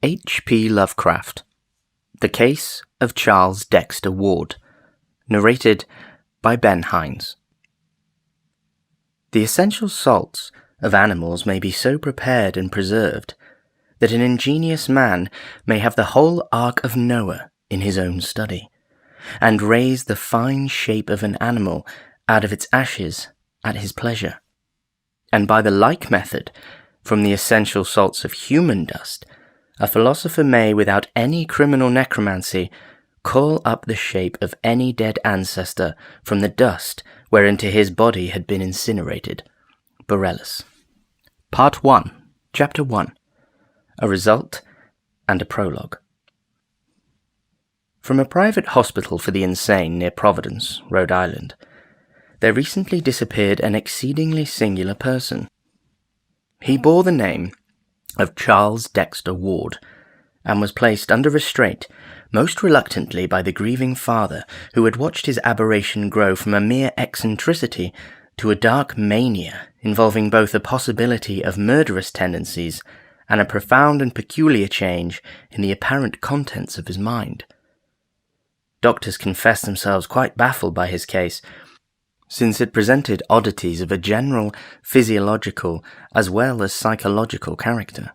H.P. Lovecraft, The Case of Charles Dexter Ward, narrated by Ben Hines. The essential salts of animals may be so prepared and preserved that an ingenious man may have the whole Ark of Noah in his own study, and raise the fine shape of an animal out of its ashes at his pleasure. And by the like method, from the essential salts of human dust, a philosopher may, without any criminal necromancy, call up the shape of any dead ancestor from the dust whereinto his body had been incinerated. Borellus. Part 1, Chapter 1. A Result and a Prologue. From a private hospital for the insane near Providence, Rhode Island, there recently disappeared an exceedingly singular person. He bore the name of Charles Dexter Ward, and was placed under restraint most reluctantly by the grieving father who had watched his aberration grow from a mere eccentricity to a dark mania involving both a possibility of murderous tendencies and a profound and peculiar change in the apparent contents of his mind. Doctors confessed themselves quite baffled by his case, since it presented oddities of a general physiological as well as psychological character.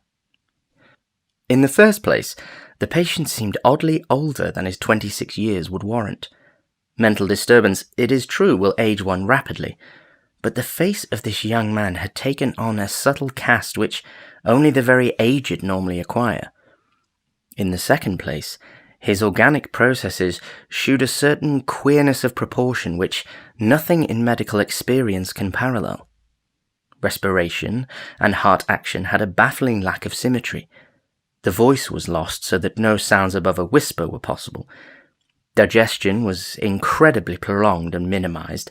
In the first place, the patient seemed oddly older than his 26 years would warrant. Mental disturbance, it is true, will age one rapidly, but the face of this young man had taken on a subtle cast which only the very aged normally acquire. In the second place, his organic processes shewed a certain queerness of proportion which nothing in medical experience can parallel. Respiration and heart action had a baffling lack of symmetry. The voice was lost so that no sounds above a whisper were possible. Digestion was incredibly prolonged and minimized,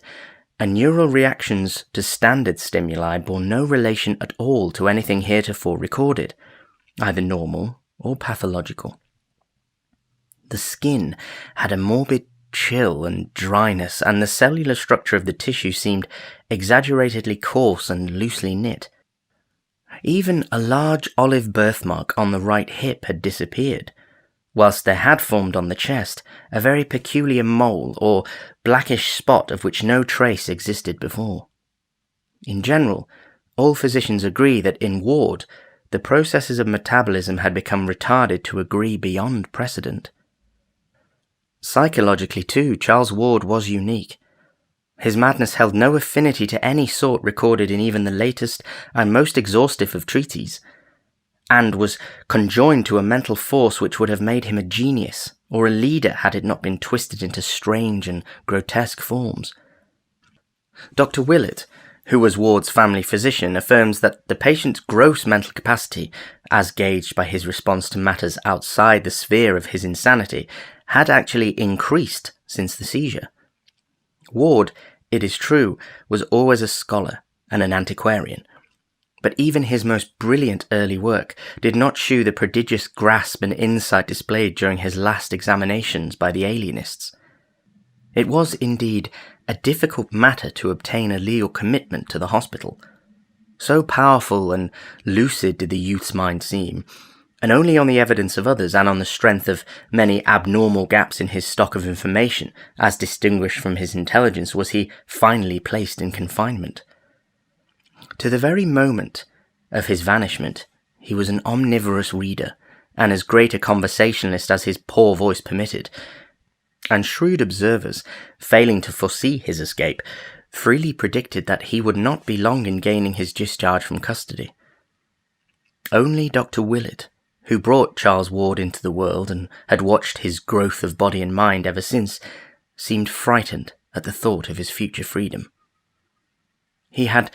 and neural reactions to standard stimuli bore no relation at all to anything heretofore recorded, either normal or pathological. The skin had a morbid chill and dryness, and the cellular structure of the tissue seemed exaggeratedly coarse and loosely knit. Even a large olive birthmark on the right hip had disappeared, whilst there had formed on the chest a very peculiar mole or blackish spot of which no trace existed before. In general, all physicians agree that in Ward, the processes of metabolism had become retarded to a degree beyond precedent. Psychologically, too, Charles Ward was unique. His madness held no affinity to any sort recorded in even the latest and most exhaustive of treatises, and was conjoined to a mental force which would have made him a genius or a leader had it not been twisted into strange and grotesque forms. Dr. Willett, who was Ward's family physician, affirms that the patient's gross mental capacity, as gauged by his response to matters outside the sphere of his insanity, had actually increased since the seizure. Ward, it is true, was always a scholar and an antiquarian, but even his most brilliant early work did not shew the prodigious grasp and insight displayed during his last examinations by the alienists. It was, indeed, a difficult matter to obtain a legal commitment to the hospital. So powerful and lucid did the youth's mind seem, and only on the evidence of others and on the strength of many abnormal gaps in his stock of information, as distinguished from his intelligence, was he finally placed in confinement. To the very moment of his vanishment, he was an omnivorous reader, and as great a conversationalist as his poor voice permitted, and shrewd observers, failing to foresee his escape, freely predicted that he would not be long in gaining his discharge from custody. Only Dr. Willett, who brought Charles Ward into the world and had watched his growth of body and mind ever since, seemed frightened at the thought of his future freedom. He had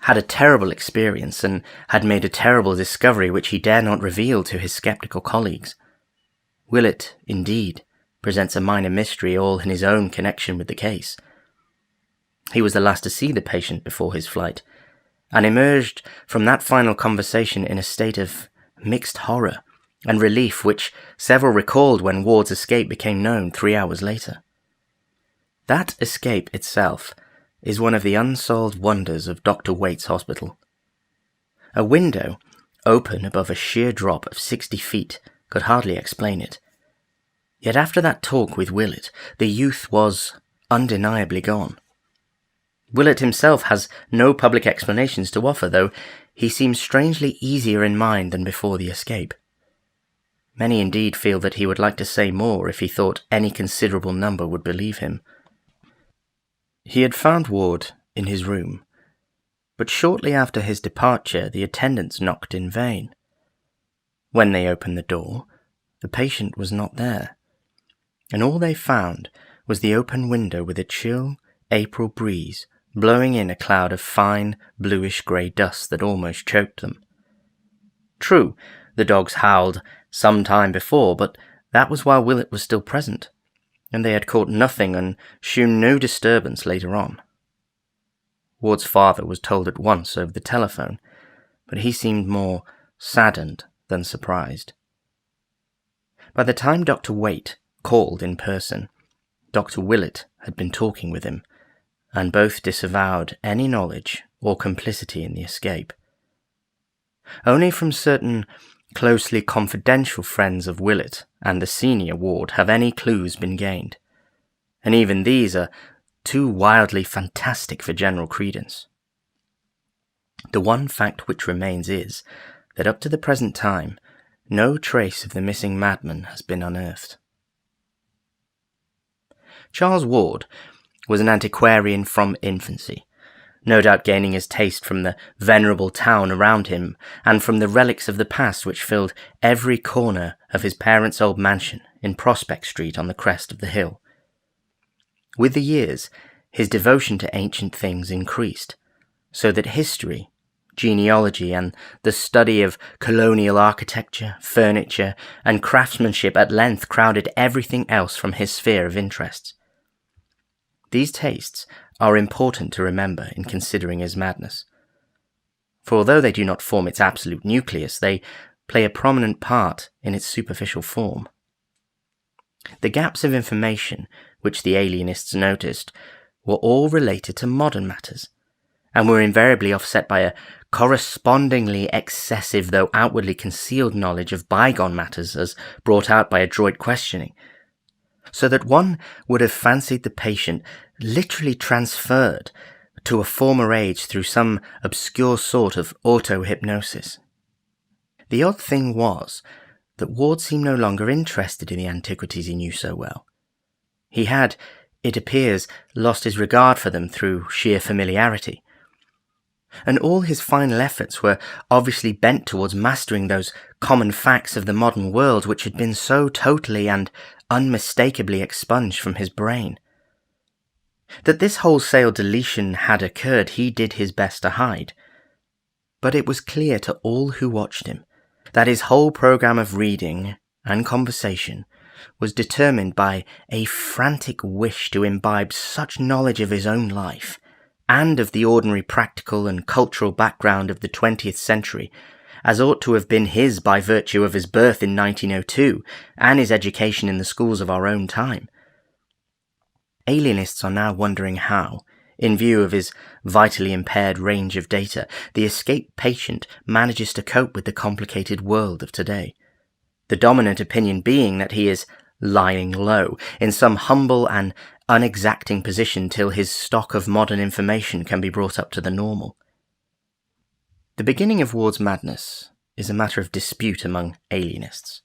had a terrible experience and had made a terrible discovery which he dare not reveal to his sceptical colleagues. Willett, indeed, presents a minor mystery all in his own connection with the case. He was the last to see the patient before his flight, and emerged from that final conversation in a state of mixed horror and relief which several recalled when Ward's escape became known 3 hours later. That escape itself is one of the unsolved wonders of Dr. Waite's hospital. A window open above a sheer drop of 60 feet, could hardly explain it. Yet after that talk with Willett, the youth was undeniably gone. Willett himself has no public explanations to offer, though he seems strangely easier in mind than before the escape. Many indeed feel that he would like to say more if he thought any considerable number would believe him. He had found Ward in his room, but shortly after his departure the attendants knocked in vain. When they opened the door, the patient was not there, and all they found was the open window with a chill April breeze blowing in a cloud of fine, bluish-grey dust that almost choked them. True, the dogs howled some time before, but that was while Willett was still present, and they had caught nothing and shewn no disturbance later on. Ward's father was told at once over the telephone, but he seemed more saddened than surprised. By the time Dr. Waite called in person, Dr. Willett had been talking with him, and both disavowed any knowledge or complicity in the escape. Only from certain closely confidential friends of Willett and the senior Ward have any clues been gained, and even these are too wildly fantastic for general credence. The one fact which remains is that up to the present time, no trace of the missing madman has been unearthed. Charles Ward was an antiquarian from infancy, no doubt gaining his taste from the venerable town around him and from the relics of the past which filled every corner of his parents' old mansion in Prospect Street on the crest of the hill. With the years, his devotion to ancient things increased, so that history, genealogy, and the study of colonial architecture, furniture, and craftsmanship at length crowded everything else from his sphere of interests. These tastes are important to remember in considering his madness, for although they do not form its absolute nucleus, they play a prominent part in its superficial form. The gaps of information which the alienists noticed were all related to modern matters, and were invariably offset by a correspondingly excessive though outwardly concealed knowledge of bygone matters as brought out by adroit questioning, so that one would have fancied the patient literally transferred to a former age through some obscure sort of auto-hypnosis. The odd thing was that Ward seemed no longer interested in the antiquities he knew so well. He had, it appears, lost his regard for them through sheer familiarity, and all his final efforts were obviously bent towards mastering those common facts of the modern world which had been so totally and unmistakably expunged from his brain. That this wholesale deletion had occurred he did his best to hide, but it was clear to all who watched him that his whole program of reading and conversation was determined by a frantic wish to imbibe such knowledge of his own life and of the ordinary practical and cultural background of the 20th century as ought to have been his by virtue of his birth in 1902 and his education in the schools of our own time. Alienists are now wondering how, in view of his vitally impaired range of data, the escaped patient manages to cope with the complicated world of today. The dominant opinion being that he is lying low, in some humble and unexacting position till his stock of modern information can be brought up to the normal. The beginning of Ward's madness is a matter of dispute among alienists.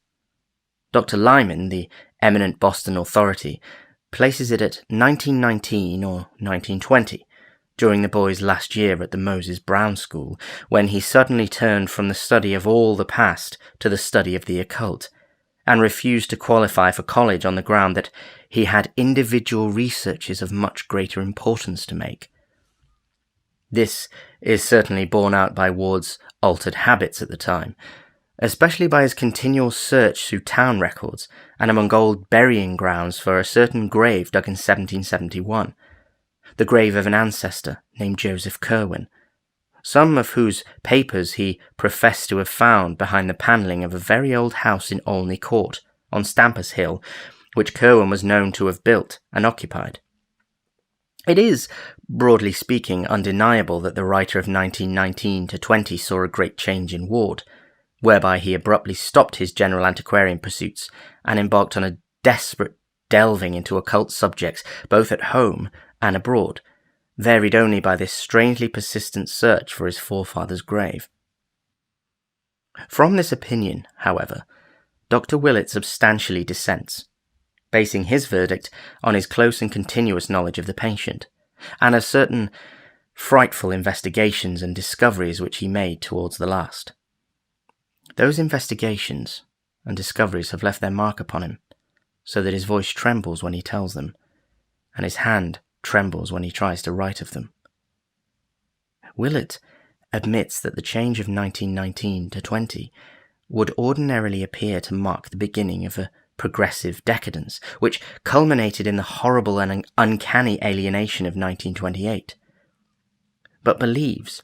Dr. Lyman, the eminent Boston authority, places it at 1919 or 1920, during the boy's last year at the Moses Brown School, when he suddenly turned from the study of all the past to the study of the occult, and refused to qualify for college on the ground that he had individual researches of much greater importance to make. This is certainly borne out by Ward's altered habits at the time, especially by his continual search through town records and among old burying grounds for a certain grave dug in 1771, the grave of an ancestor named Joseph Curwen, some of whose papers he professed to have found behind the panelling of a very old house in Olney Court, on Stampers Hill, which Curwen was known to have built and occupied. It is, broadly speaking, undeniable that the writer of 1919 to 20 saw a great change in Ward, whereby he abruptly stopped his general antiquarian pursuits and embarked on a desperate delving into occult subjects both at home and abroad, varied only by this strangely persistent search for his forefather's grave. From this opinion, however, Dr. Willett substantially dissents, basing his verdict on his close and continuous knowledge of the patient, and of certain frightful investigations and discoveries which he made towards the last. Those investigations and discoveries have left their mark upon him, so that his voice trembles when he tells them, and his hand trembles when he tries to write of them. Willett admits that the change of 1919 to 20 would ordinarily appear to mark the beginning of a progressive decadence, which culminated in the horrible and uncanny alienation of 1928, but believes,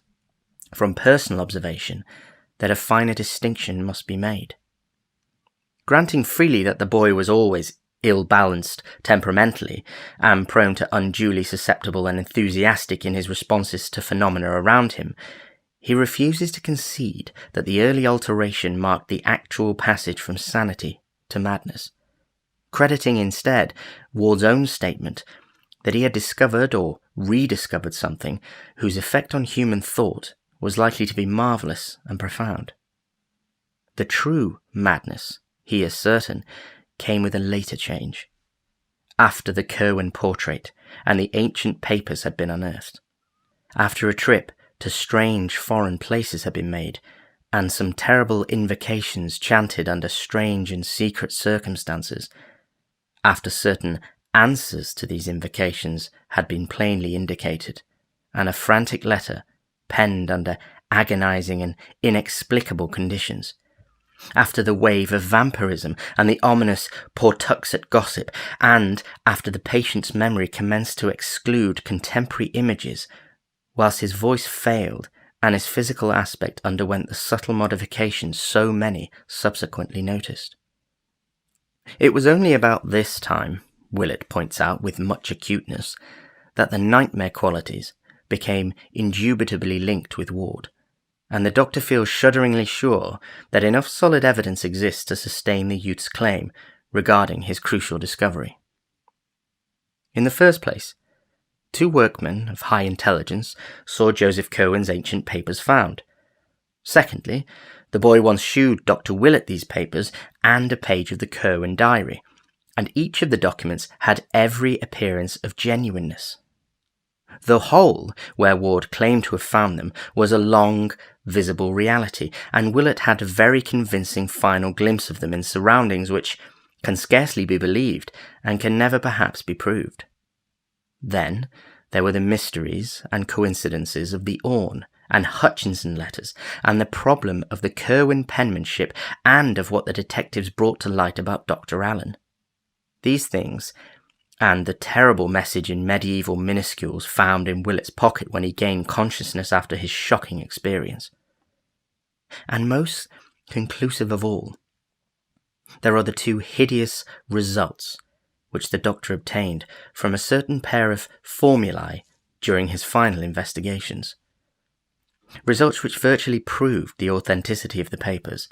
from personal observation, that a finer distinction must be made. Granting freely that the boy was always ill-balanced temperamentally and prone to unduly susceptible and enthusiastic in his responses to phenomena around him, he refuses to concede that the early alteration marked the actual passage from sanity to madness, crediting instead Ward's own statement that he had discovered or rediscovered something whose effect on human thought was likely to be marvellous and profound. The true madness, he is certain, came with a later change, after the Curwen portrait and the ancient papers had been unearthed, after a trip to strange foreign places had been made, and some terrible invocations chanted under strange and secret circumstances, after certain answers to these invocations had been plainly indicated, and a frantic letter penned under agonizing and inexplicable conditions, after the wave of vampirism and the ominous Pawtuxet gossip, and after the patient's memory commenced to exclude contemporary images, whilst his voice failed and his physical aspect underwent the subtle modifications so many subsequently noticed. It was only about this time, Willett points out with much acuteness, that the nightmare qualities became indubitably linked with Ward, and the doctor feels shudderingly sure that enough solid evidence exists to sustain the youth's claim regarding his crucial discovery. In the first place, 2 workmen of high intelligence saw Joseph Curwen's ancient papers found. Secondly, the boy once shewed Dr. Willett these papers and a page of the Curwen diary, and each of the documents had every appearance of genuineness. The hole where Ward claimed to have found them was a long, visible reality, and Willett had a very convincing final glimpse of them in surroundings which can scarcely be believed and can never perhaps be proved. Then there were the mysteries and coincidences of the Orne and Hutchinson letters, and the problem of the Curwen penmanship and of what the detectives brought to light about Dr. Allen. These things, and the terrible message in medieval minuscules found in Willett's pocket when he gained consciousness after his shocking experience. And most conclusive of all, there are the 2 hideous results which the doctor obtained from a certain pair of formulae during his final investigations. Results which virtually proved the authenticity of the papers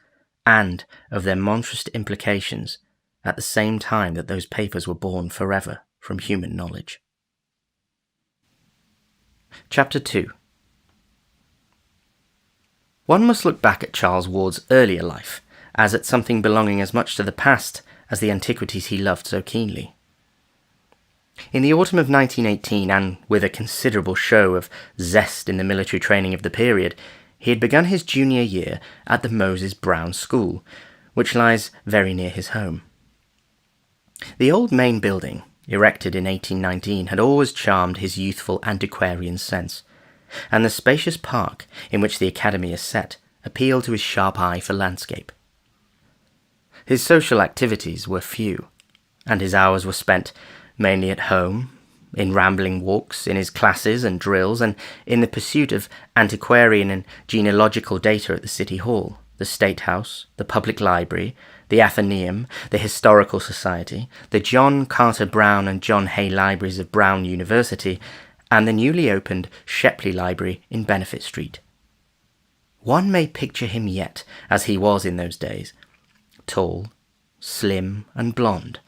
and of their monstrous implications at the same time that those papers were born forever from human knowledge. Chapter 2. One must look back at Charles Ward's earlier life as at something belonging as much to the past as the antiquities he loved so keenly. In the autumn of 1918, and with a considerable show of zest in the military training of the period, he had begun his junior year at the Moses Brown School, which lies very near his home. The old main building, erected in 1819, had always charmed his youthful antiquarian sense, and the spacious park in which the academy is set appealed to his sharp eye for landscape. His social activities were few, and his hours were spent mainly at home, in rambling walks, in his classes and drills, and in the pursuit of antiquarian and genealogical data at the City Hall, the State House, the Public Library, the Athenaeum, the Historical Society, the John Carter Brown and John Hay Libraries of Brown University, and the newly opened Shepley Library in Benefit Street. One may picture him yet as he was in those days, tall, slim, and blonde,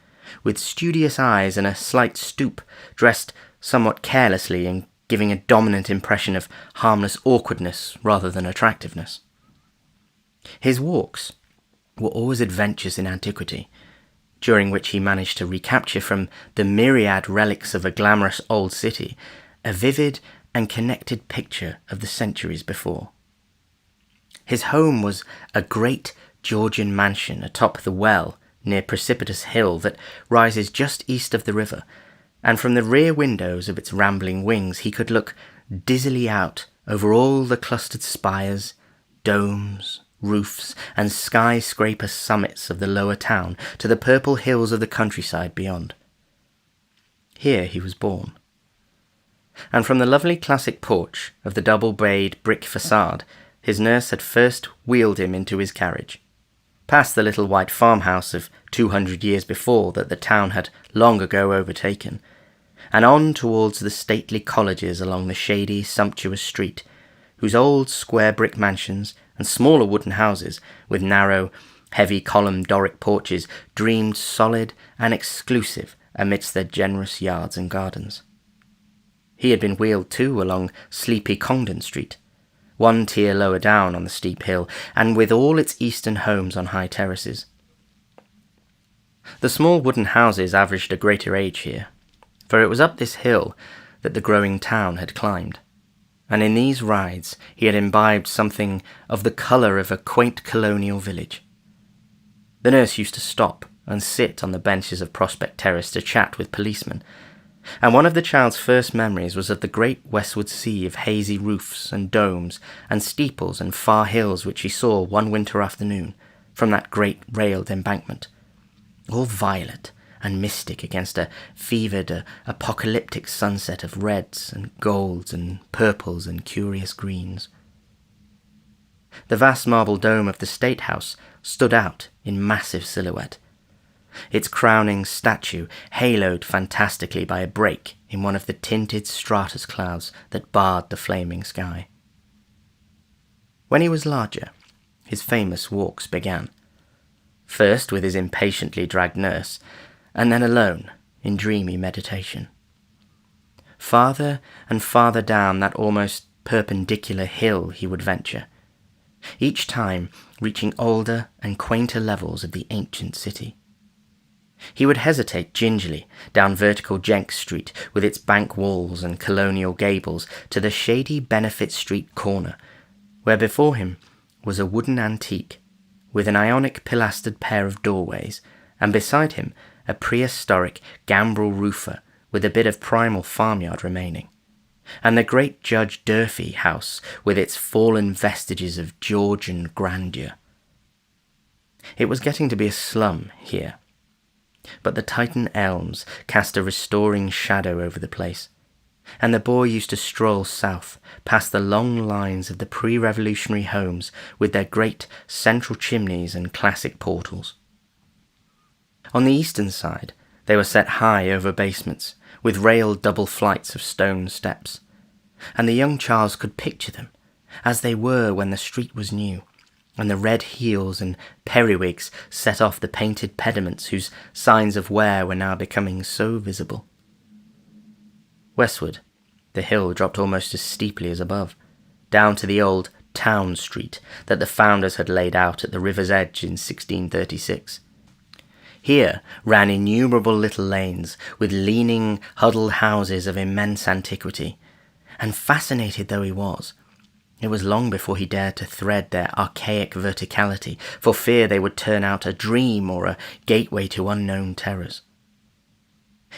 with studious eyes and a slight stoop, dressed somewhat carelessly and giving a dominant impression of harmless awkwardness rather than attractiveness. His walks were always adventures in antiquity, during which he managed to recapture from the myriad relics of a glamorous old city a vivid and connected picture of the centuries before. His home was a great Georgian mansion atop the well near Precipitous Hill that rises just east of the river, and from the rear windows of its rambling wings he could look dizzily out over all the clustered spires, domes, roofs, and skyscraper summits of the lower town to the purple hills of the countryside beyond. Here he was born. And from the lovely classic porch of the double-bayed brick facade, his nurse had first wheeled him into his carriage, past the little white farmhouse of 200 years before that the town had long ago overtaken, and on towards the stately colleges along the shady, sumptuous street, whose old square brick mansions and smaller wooden houses, with narrow, heavy columned Doric porches, dreamed solid and exclusive amidst their generous yards and gardens. He had been wheeled too along sleepy Congdon Street, one tier lower down on the steep hill, and with all its eastern homes on high terraces. The small wooden houses averaged a greater age here, for it was up this hill that the growing town had climbed, and in these rides he had imbibed something of the colour of a quaint colonial village. The nurse used to stop and sit on the benches of Prospect Terrace to chat with policemen, and one of the child's first memories was of the great westward sea of hazy roofs and domes and steeples and far hills which she saw one winter afternoon from that great railed embankment, all violet and mystic against a fevered, apocalyptic sunset of reds and golds and purples and curious greens. The vast marble dome of the State House stood out in massive silhouette, its crowning statue haloed fantastically by a break in one of the tinted stratus clouds that barred the flaming sky. When he was larger, his famous walks began, first with his impatiently dragged nurse, and then alone in dreamy meditation. Farther and farther down that almost perpendicular hill he would venture, each time reaching older and quainter levels of the ancient city. He would hesitate gingerly down vertical Jenks Street with its bank walls and colonial gables to the shady Benefit Street corner, where before him was a wooden antique with an Ionic pilastered pair of doorways, and beside him a prehistoric gambrel roofer with a bit of primal farmyard remaining, and the great Judge Durfee house with its fallen vestiges of Georgian grandeur. It was getting to be a slum here, but the Titan elms cast a restoring shadow over the place, and the boy used to stroll south past the long lines of the pre-revolutionary homes with their great central chimneys and classic portals. On the eastern side, they were set high over basements, with railed double flights of stone steps, and the young Charles could picture them, as they were when the street was new, and the red heels and periwigs set off the painted pediments whose signs of wear were now becoming so visible. Westward, the hill dropped almost as steeply as above, down to the old town street that the founders had laid out at the river's edge in 1636. Here ran innumerable little lanes with leaning, huddled houses of immense antiquity, and fascinated though he was, it was long before he dared to thread their archaic verticality, for fear they would turn out a dream or a gateway to unknown terrors.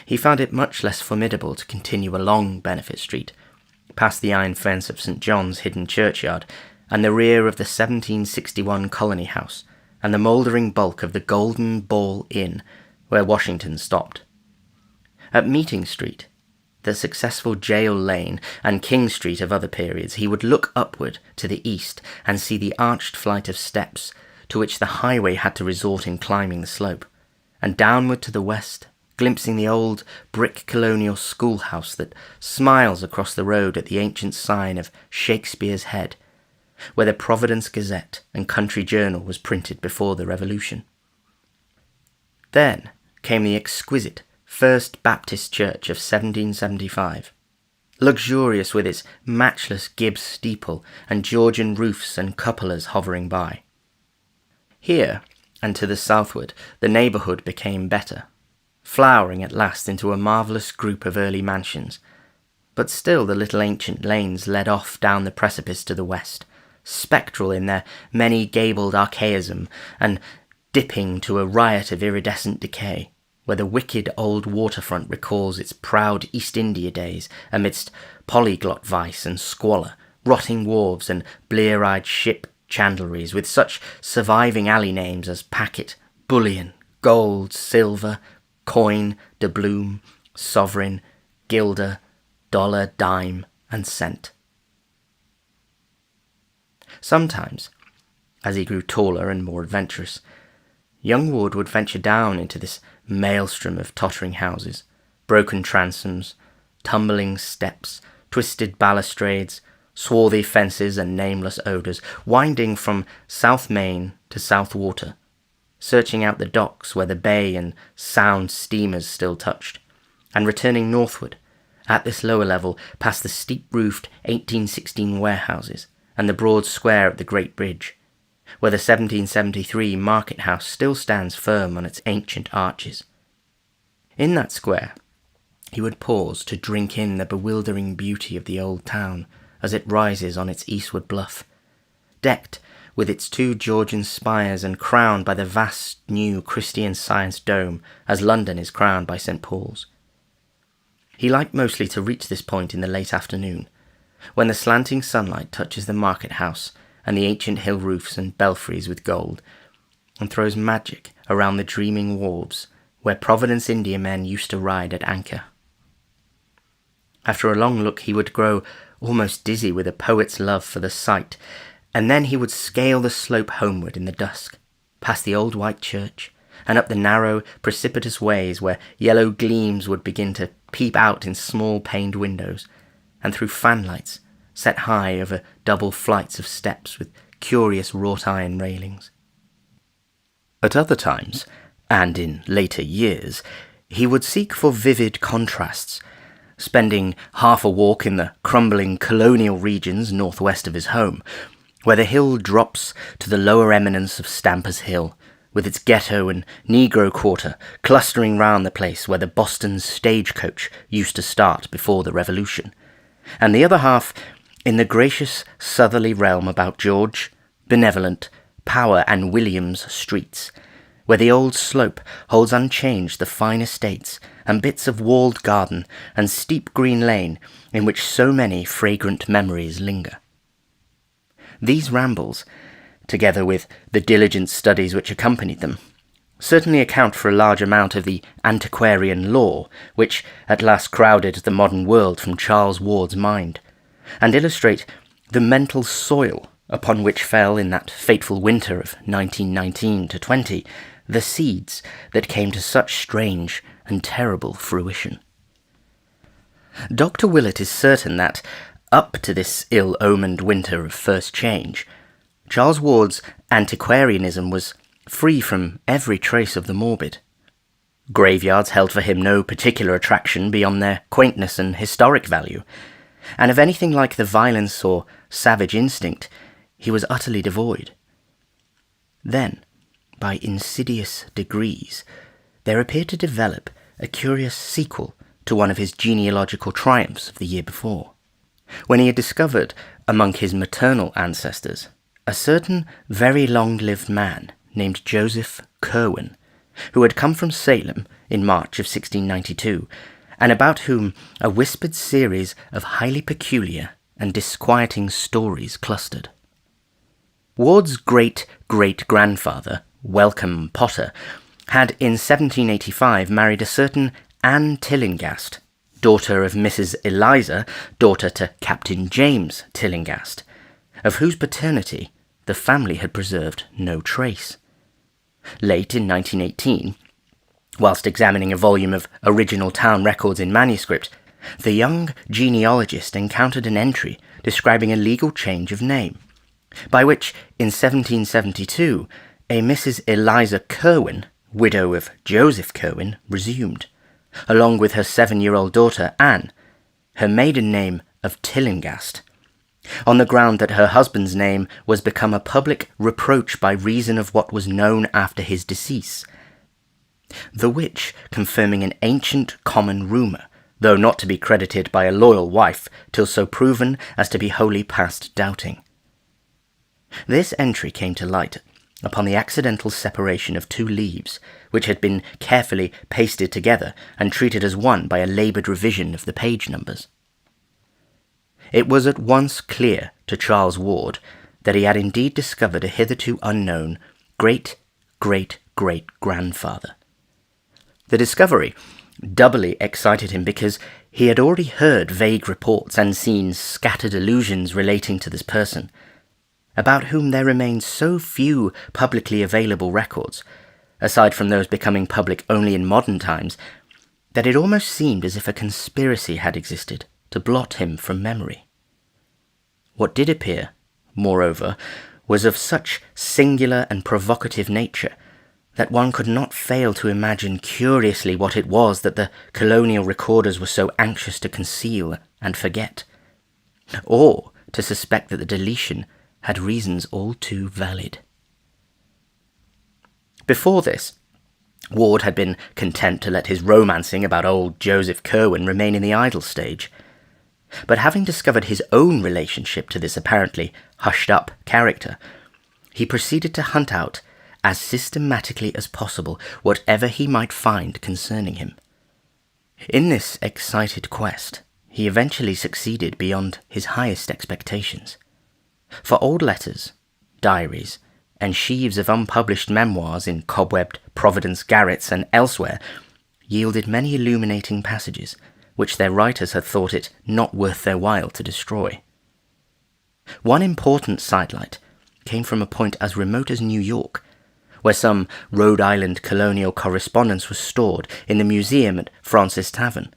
He found it much less formidable to continue along Benefit Street, past the iron fence of St. John's hidden churchyard, and the rear of the 1761 Colony House, and the mouldering bulk of the Golden Ball Inn, where Washington stopped. At Meeting Street, the successful Jail Lane, and King Street of other periods, he would look upward to the east and see the arched flight of steps to which the highway had to resort in climbing the slope, and downward to the west, glimpsing the old brick colonial schoolhouse that smiles across the road at the ancient sign of Shakespeare's Head, where the Providence Gazette and Country Journal was printed before the Revolution. Then came the exquisite First Baptist Church of 1775, luxurious with its matchless Gibbs steeple and Georgian roofs and cupolas hovering by. Here, and to the southward, the neighbourhood became better, flowering at last into a marvellous group of early mansions, but still the little ancient lanes led off down the precipice to the west, spectral in their many-gabled archaism and dipping to a riot of iridescent decay, where the wicked old waterfront recalls its proud East India days amidst polyglot vice and squalor, rotting wharves and blear-eyed ship chandleries with such surviving alley names as Packet, Bullion, Gold, Silver, Coin, Doubloon, Sovereign, Guilder, Dollar, Dime, and Cent. Sometimes, as he grew taller and more adventurous, young Ward would venture down into this maelstrom of tottering houses, broken transoms, tumbling steps, twisted balustrades, swarthy fences and nameless odours, winding from South Main to South Water, searching out the docks where the bay and sound steamers still touched, and returning northward, at this lower level, past the steep-roofed 1816 warehouses and the broad square at the Great Bridge, where the 1773 market house still stands firm on its ancient arches. In that square, he would pause to drink in the bewildering beauty of the old town as it rises on its eastward bluff, decked with its 2 Georgian spires and crowned by the vast new Christian Science dome as London is crowned by St. Paul's. He liked mostly to reach this point in the late afternoon, when the slanting sunlight touches the market house and the ancient hill roofs and belfries with gold, and throws magic around the dreaming wharves where Providence Indiamen used to ride at anchor. After a long look he would grow almost dizzy with a poet's love for the sight, and then he would scale the slope homeward in the dusk, past the old white church, and up the narrow, precipitous ways where yellow gleams would begin to peep out in small paned windows, and through fanlights set high over double flights of steps with curious wrought-iron railings. At other times, and in later years, he would seek for vivid contrasts, spending half a walk in the crumbling colonial regions northwest of his home, where the hill drops to the lower eminence of Stamper's Hill, with its ghetto and Negro quarter clustering round the place where the Boston stagecoach used to start before the Revolution, and the other half in the gracious southerly realm about George, Benevolent, Power and Williams streets, where the old slope holds unchanged the fine estates and bits of walled garden and steep green lane in which so many fragrant memories linger. These rambles, together with the diligent studies which accompanied them, certainly account for a large amount of the antiquarian lore which at last crowded the modern world from Charles Ward's mind, and illustrate the mental soil upon which fell in that fateful winter of 1919-20 the seeds that came to such strange and terrible fruition. Dr. Willett is certain that, up to this ill-omened winter of first change, Charles Ward's antiquarianism was free from every trace of the morbid. Graveyards held for him no particular attraction beyond their quaintness and historic value, and of anything like the violence or savage instinct he was utterly devoid. Then, by insidious degrees, there appeared to develop a curious sequel to one of his genealogical triumphs of the year before, when he had discovered, among his maternal ancestors, a certain very long-lived man named Joseph Curwen, who had come from Salem in March of 1692, and about whom a whispered series of highly peculiar and disquieting stories clustered. Ward's great-great-grandfather, Welcome Potter, had in 1785 married a certain Anne Tillinghast, daughter of Mrs. Eliza, daughter to Captain James Tillinghast, of whose paternity the family had preserved no trace. Late in 1918, whilst examining a volume of original town records in manuscript, the young genealogist encountered an entry describing a legal change of name, by which, in 1772, a Mrs. Eliza Curwen, widow of Joseph Curwen, resumed, along with her 7-year-old daughter Anne, her maiden name of Tillinghast, on the ground that her husband's name was become a public reproach by reason of what was known after his decease, the which confirming an ancient common rumour, though not to be credited by a loyal wife till so proven as to be wholly past doubting. This entry came to light upon the accidental separation of 2 leaves, which had been carefully pasted together and treated as one by a laboured revision of the page numbers. It was at once clear to Charles Ward that he had indeed discovered a hitherto unknown great-great-great-grandfather. The discovery doubly excited him because he had already heard vague reports and seen scattered allusions relating to this person, about whom there remained so few publicly available records, aside from those becoming public only in modern times, that it almost seemed as if a conspiracy had existed to blot him from memory. What did appear, moreover, was of such singular and provocative nature that one could not fail to imagine curiously what it was that the colonial recorders were so anxious to conceal and forget, or to suspect that the deletion had reasons all too valid. Before this, Ward had been content to let his romancing about old Joseph Curwen remain in the idle stage, but having discovered his own relationship to this apparently hushed-up character, he proceeded to hunt out as systematically as possible whatever he might find concerning him. In this excited quest, he eventually succeeded beyond his highest expectations. For old letters, diaries, and sheaves of unpublished memoirs in cobwebbed Providence garrets and elsewhere yielded many illuminating passages, which their writers had thought it not worth their while to destroy. One important sidelight came from a point as remote as New York, where some Rhode Island colonial correspondence was stored in the museum at Francis Tavern.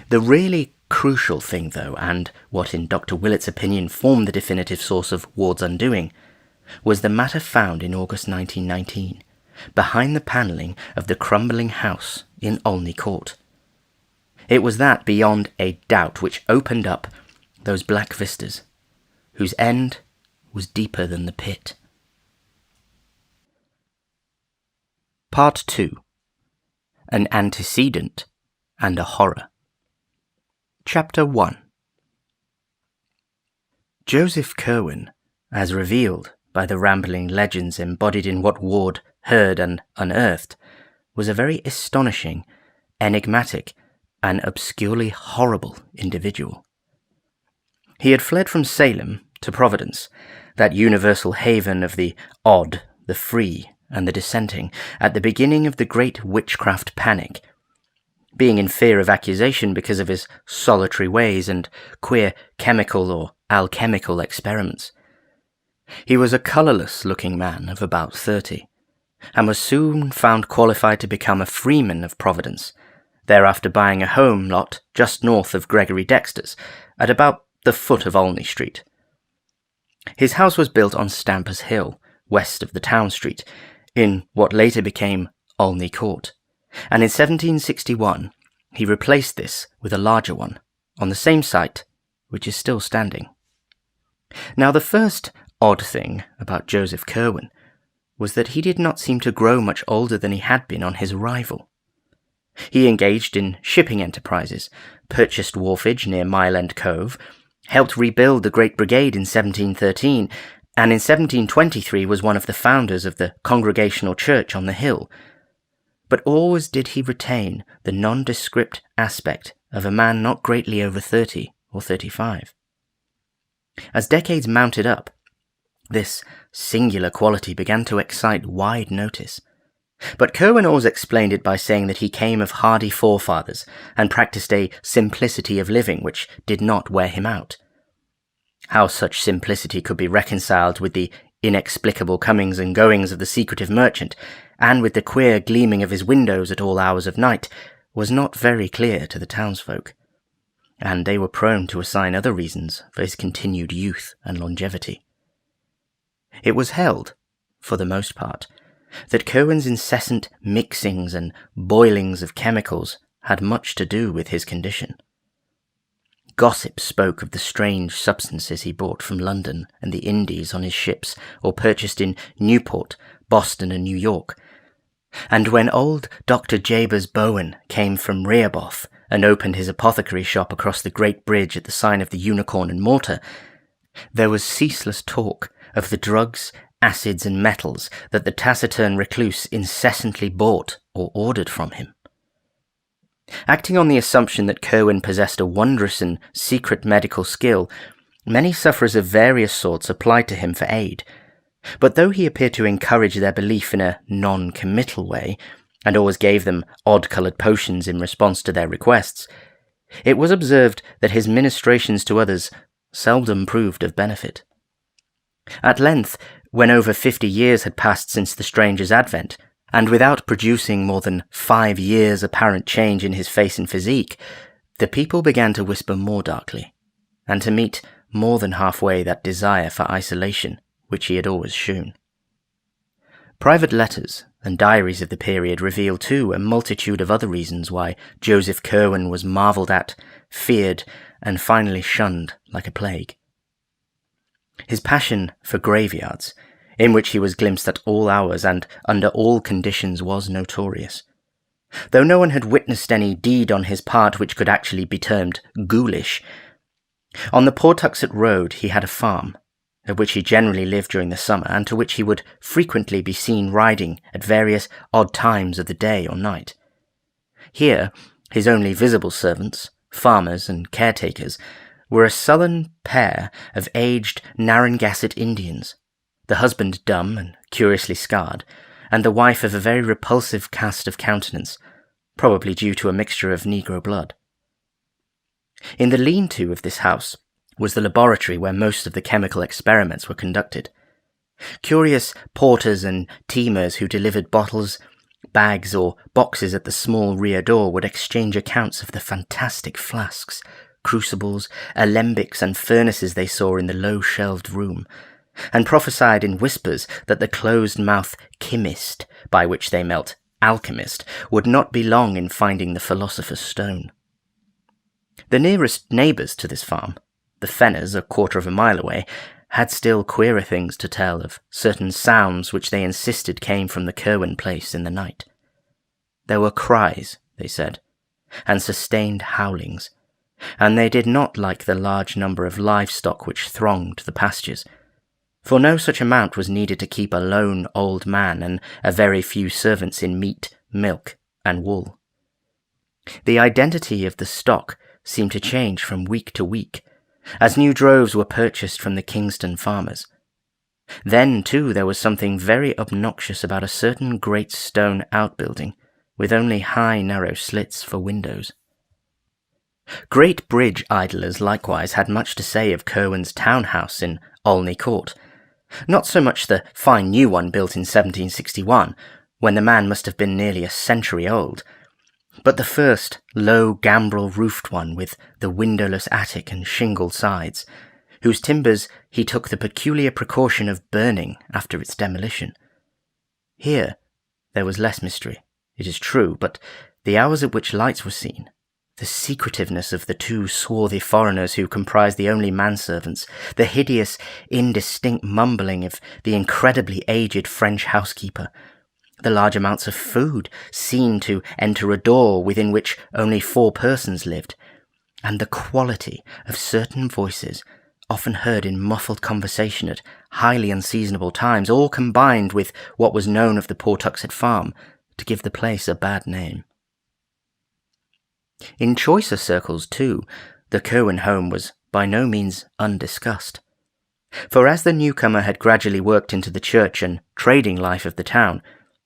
The really crucial thing, though, and what in Dr. Willett's opinion formed the definitive source of Ward's undoing, was the matter found in August 1919, behind the panelling of the crumbling house in Olney Court. It was that, beyond a doubt, which opened up those black vistas, whose end was deeper than the pit. Part 2. An Antecedent and a Horror. Chapter 1. Joseph Curwen, as revealed by the rambling legends embodied in what Ward heard and unearthed, was a very astonishing, enigmatic, and obscurely horrible individual. He had fled from Salem to Providence, that universal haven of the odd, the free, and the dissenting, at the beginning of the great witchcraft panic, being in fear of accusation because of his solitary ways and queer chemical or alchemical experiments. He was a colourless-looking man of about 30, and was soon found qualified to become a freeman of Providence, thereafter buying a home lot just north of Gregory Dexter's, at about the foot of Olney Street. His house was built on Stamper's Hill, west of the town street, in what later became Olney Court, and in 1761 he replaced this with a larger one, on the same site, which is still standing. Now the first odd thing about Joseph Curwen was that he did not seem to grow much older than he had been on his arrival. He engaged in shipping enterprises, purchased wharfage near Mile End Cove, helped rebuild the Great Brigade in 1713, and in 1723 was one of the founders of the Congregational Church on the hill. But always did he retain the nondescript aspect of a man not greatly over 30 or 35. As decades mounted up, this singular quality began to excite wide notice. But Curwen always explained it by saying that he came of hardy forefathers and practiced a simplicity of living which did not wear him out. How such simplicity could be reconciled with the inexplicable comings and goings of the secretive merchant, and with the queer gleaming of his windows at all hours of night, was not very clear to the townsfolk, and they were prone to assign other reasons for his continued youth and longevity. It was held, for the most part, that Curwen's incessant mixings and boilings of chemicals had much to do with his condition. Gossip spoke of the strange substances he brought from London and the Indies on his ships, or purchased in Newport, Boston, and New York. And when old Dr. Jabez Bowen came from Rehoboth and opened his apothecary shop across the Great Bridge at the sign of the Unicorn and Mortar, there was ceaseless talk of the drugs, acids, and metals that the taciturn recluse incessantly bought or ordered from him. Acting on the assumption that Curwen possessed a wondrous and secret medical skill, many sufferers of various sorts applied to him for aid. But though he appeared to encourage their belief in a non-committal way, and always gave them odd-coloured potions in response to their requests, it was observed that his ministrations to others seldom proved of benefit. At length, when over 50 years had passed since the stranger's advent, and without producing more than 5 years' apparent change in his face and physique, the people began to whisper more darkly, and to meet more than halfway that desire for isolation which he had always shewn. Private letters and diaries of the period reveal too a multitude of other reasons why Joseph Curwen was marvelled at, feared, and finally shunned like a plague. His passion for graveyards, in which he was glimpsed at all hours and under all conditions, was notorious. Though no one had witnessed any deed on his part which could actually be termed ghoulish, on the Pawtuxet Road he had a farm, at which he generally lived during the summer, and to which he would frequently be seen riding at various odd times of the day or night. Here, his only visible servants, farmers and caretakers, were a sullen pair of aged Narragansett Indians, the husband dumb and curiously scarred, and the wife of a very repulsive cast of countenance, probably due to a mixture of Negro blood. In the lean-to of this house was the laboratory where most of the chemical experiments were conducted. Curious porters and teamers who delivered bottles, bags, or boxes at the small rear door would exchange accounts of the fantastic flasks, crucibles, alembics, and furnaces they saw in the low-shelved room, and prophesied in whispers that the closed-mouthed chymist, by which they meant alchemist, would not be long in finding the philosopher's stone. The nearest neighbours to this farm, the Fenners, a quarter of a mile away, had still queerer things to tell of certain sounds which they insisted came from the Curwen place in the night. There were cries, they said, and sustained howlings, and they did not like the large number of livestock which thronged the pastures, for no such amount was needed to keep a lone old man and a very few servants in meat, milk, and wool. The identity of the stock seemed to change from week to week, as new droves were purchased from the Kingston farmers. Then, too, there was something very obnoxious about a certain great stone outbuilding, with only high, narrow slits for windows. Great bridge idlers likewise had much to say of Curwen's town-house in Olney Court. Not so much the fine new one built in 1761, when the man must have been nearly a century old, but the first low gambrel-roofed one with the windowless attic and shingled sides, whose timbers he took the peculiar precaution of burning after its demolition. Here there was less mystery, it is true, but the hours at which lights were seen, the secretiveness of the two swarthy foreigners who comprised the only manservants, the hideous, indistinct mumbling of the incredibly aged French housekeeper, the large amounts of food seen to enter a door within which only 4 persons lived, and the quality of certain voices often heard in muffled conversation at highly unseasonable times, all combined with what was known of the Pawtuxet farm to give the place a bad name. In choicer circles, too, the Curwen home was by no means undiscussed. For as the newcomer had gradually worked into the church and trading life of the town,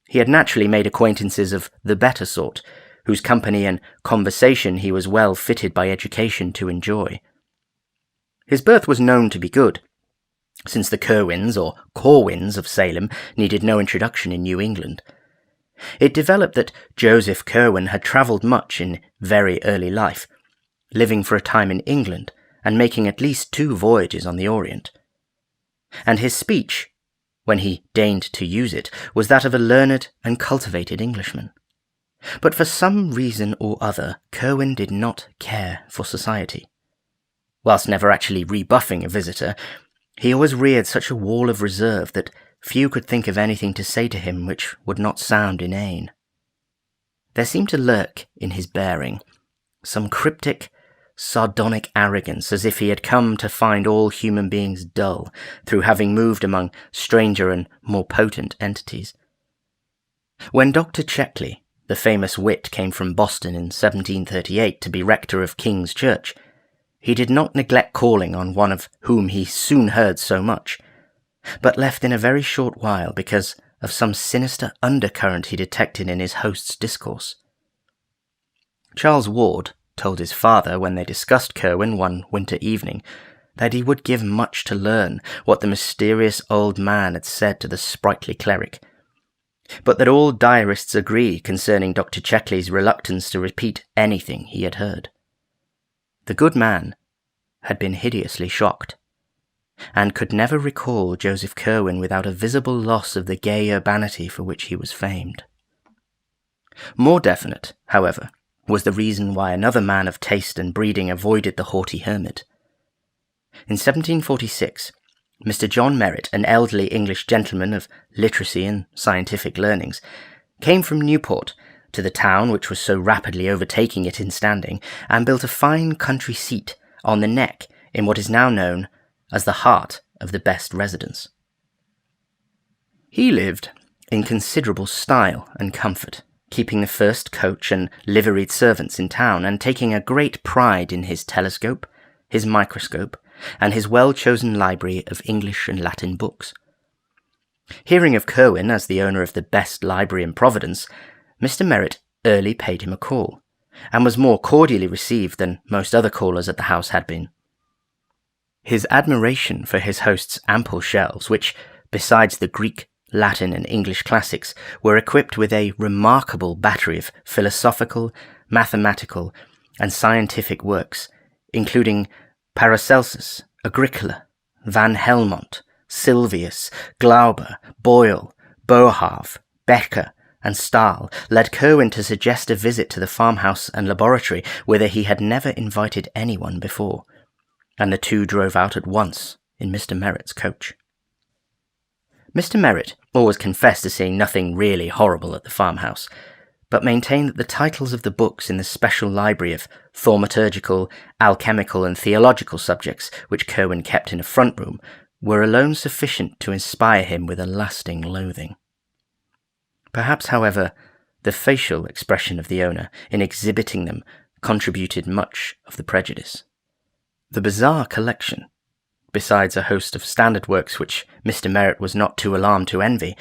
he had naturally made acquaintances of the better sort, whose company and conversation he was well fitted by education to enjoy. His birth was known to be good, since the Curwens or Corwins of Salem needed no introduction in New England. It developed that Joseph Curwen had travelled much in very early life, living for a time in England and making at least 2 voyages on the Orient. And his speech, when he deigned to use it, was that of a learned and cultivated Englishman. But for some reason or other, Curwen did not care for society. Whilst never actually rebuffing a visitor, he always reared such a wall of reserve that few could think of anything to say to him which would not sound inane. There seemed to lurk in his bearing some cryptic, sardonic arrogance, as if he had come to find all human beings dull through having moved among stranger and more potent entities. When Dr. Checkley, the famous wit, came from Boston in 1738 to be rector of King's Church, he did not neglect calling on one of whom he soon heard so much, but left in a very short while because of some sinister undercurrent he detected in his host's discourse. Charles Ward told his father, when they discussed Curwen one winter evening, that he would give much to learn what the mysterious old man had said to the sprightly cleric, but that all diarists agree concerning Dr. Checkley's reluctance to repeat anything he had heard. The good man had been hideously shocked, and could never recall Joseph Curwen without a visible loss of the gay urbanity for which he was famed. More definite, however, was the reason why another man of taste and breeding avoided the haughty hermit. In 1746, Mr. John Merritt, an elderly English gentleman of literacy and scientific learnings, came from Newport to the town which was so rapidly overtaking it in standing, and built a fine country seat on the neck in what is now known as the heart of the best residence. He lived in considerable style and comfort, keeping the first coach and liveried servants in town, and taking a great pride in his telescope, his microscope, and his well-chosen library of English and Latin books. Hearing of Curwen as the owner of the best library in Providence, Mr. Merritt early paid him a call, and was more cordially received than most other callers at the house had been. His admiration for his host's ample shelves, which, besides the Greek, Latin, and English classics, were equipped with a remarkable battery of philosophical, mathematical, and scientific works, including Paracelsus, Agricola, Van Helmont, Sylvius, Glauber, Boyle, Boerhaave, Becker, and Stahl, led Curwen to suggest a visit to the farmhouse and laboratory, whither he had never invited anyone before, and the two drove out at once in Mr. Merritt's coach. Mr. Merritt always confessed to seeing nothing really horrible at the farmhouse, but maintained that the titles of the books in the special library of thaumaturgical, alchemical, and theological subjects which Curwen kept in a front room were alone sufficient to inspire him with a lasting loathing. Perhaps, however, the facial expression of the owner in exhibiting them contributed much of the prejudice. The bizarre collection, besides a host of standard works which Mr. Merritt was not too alarmed to envy,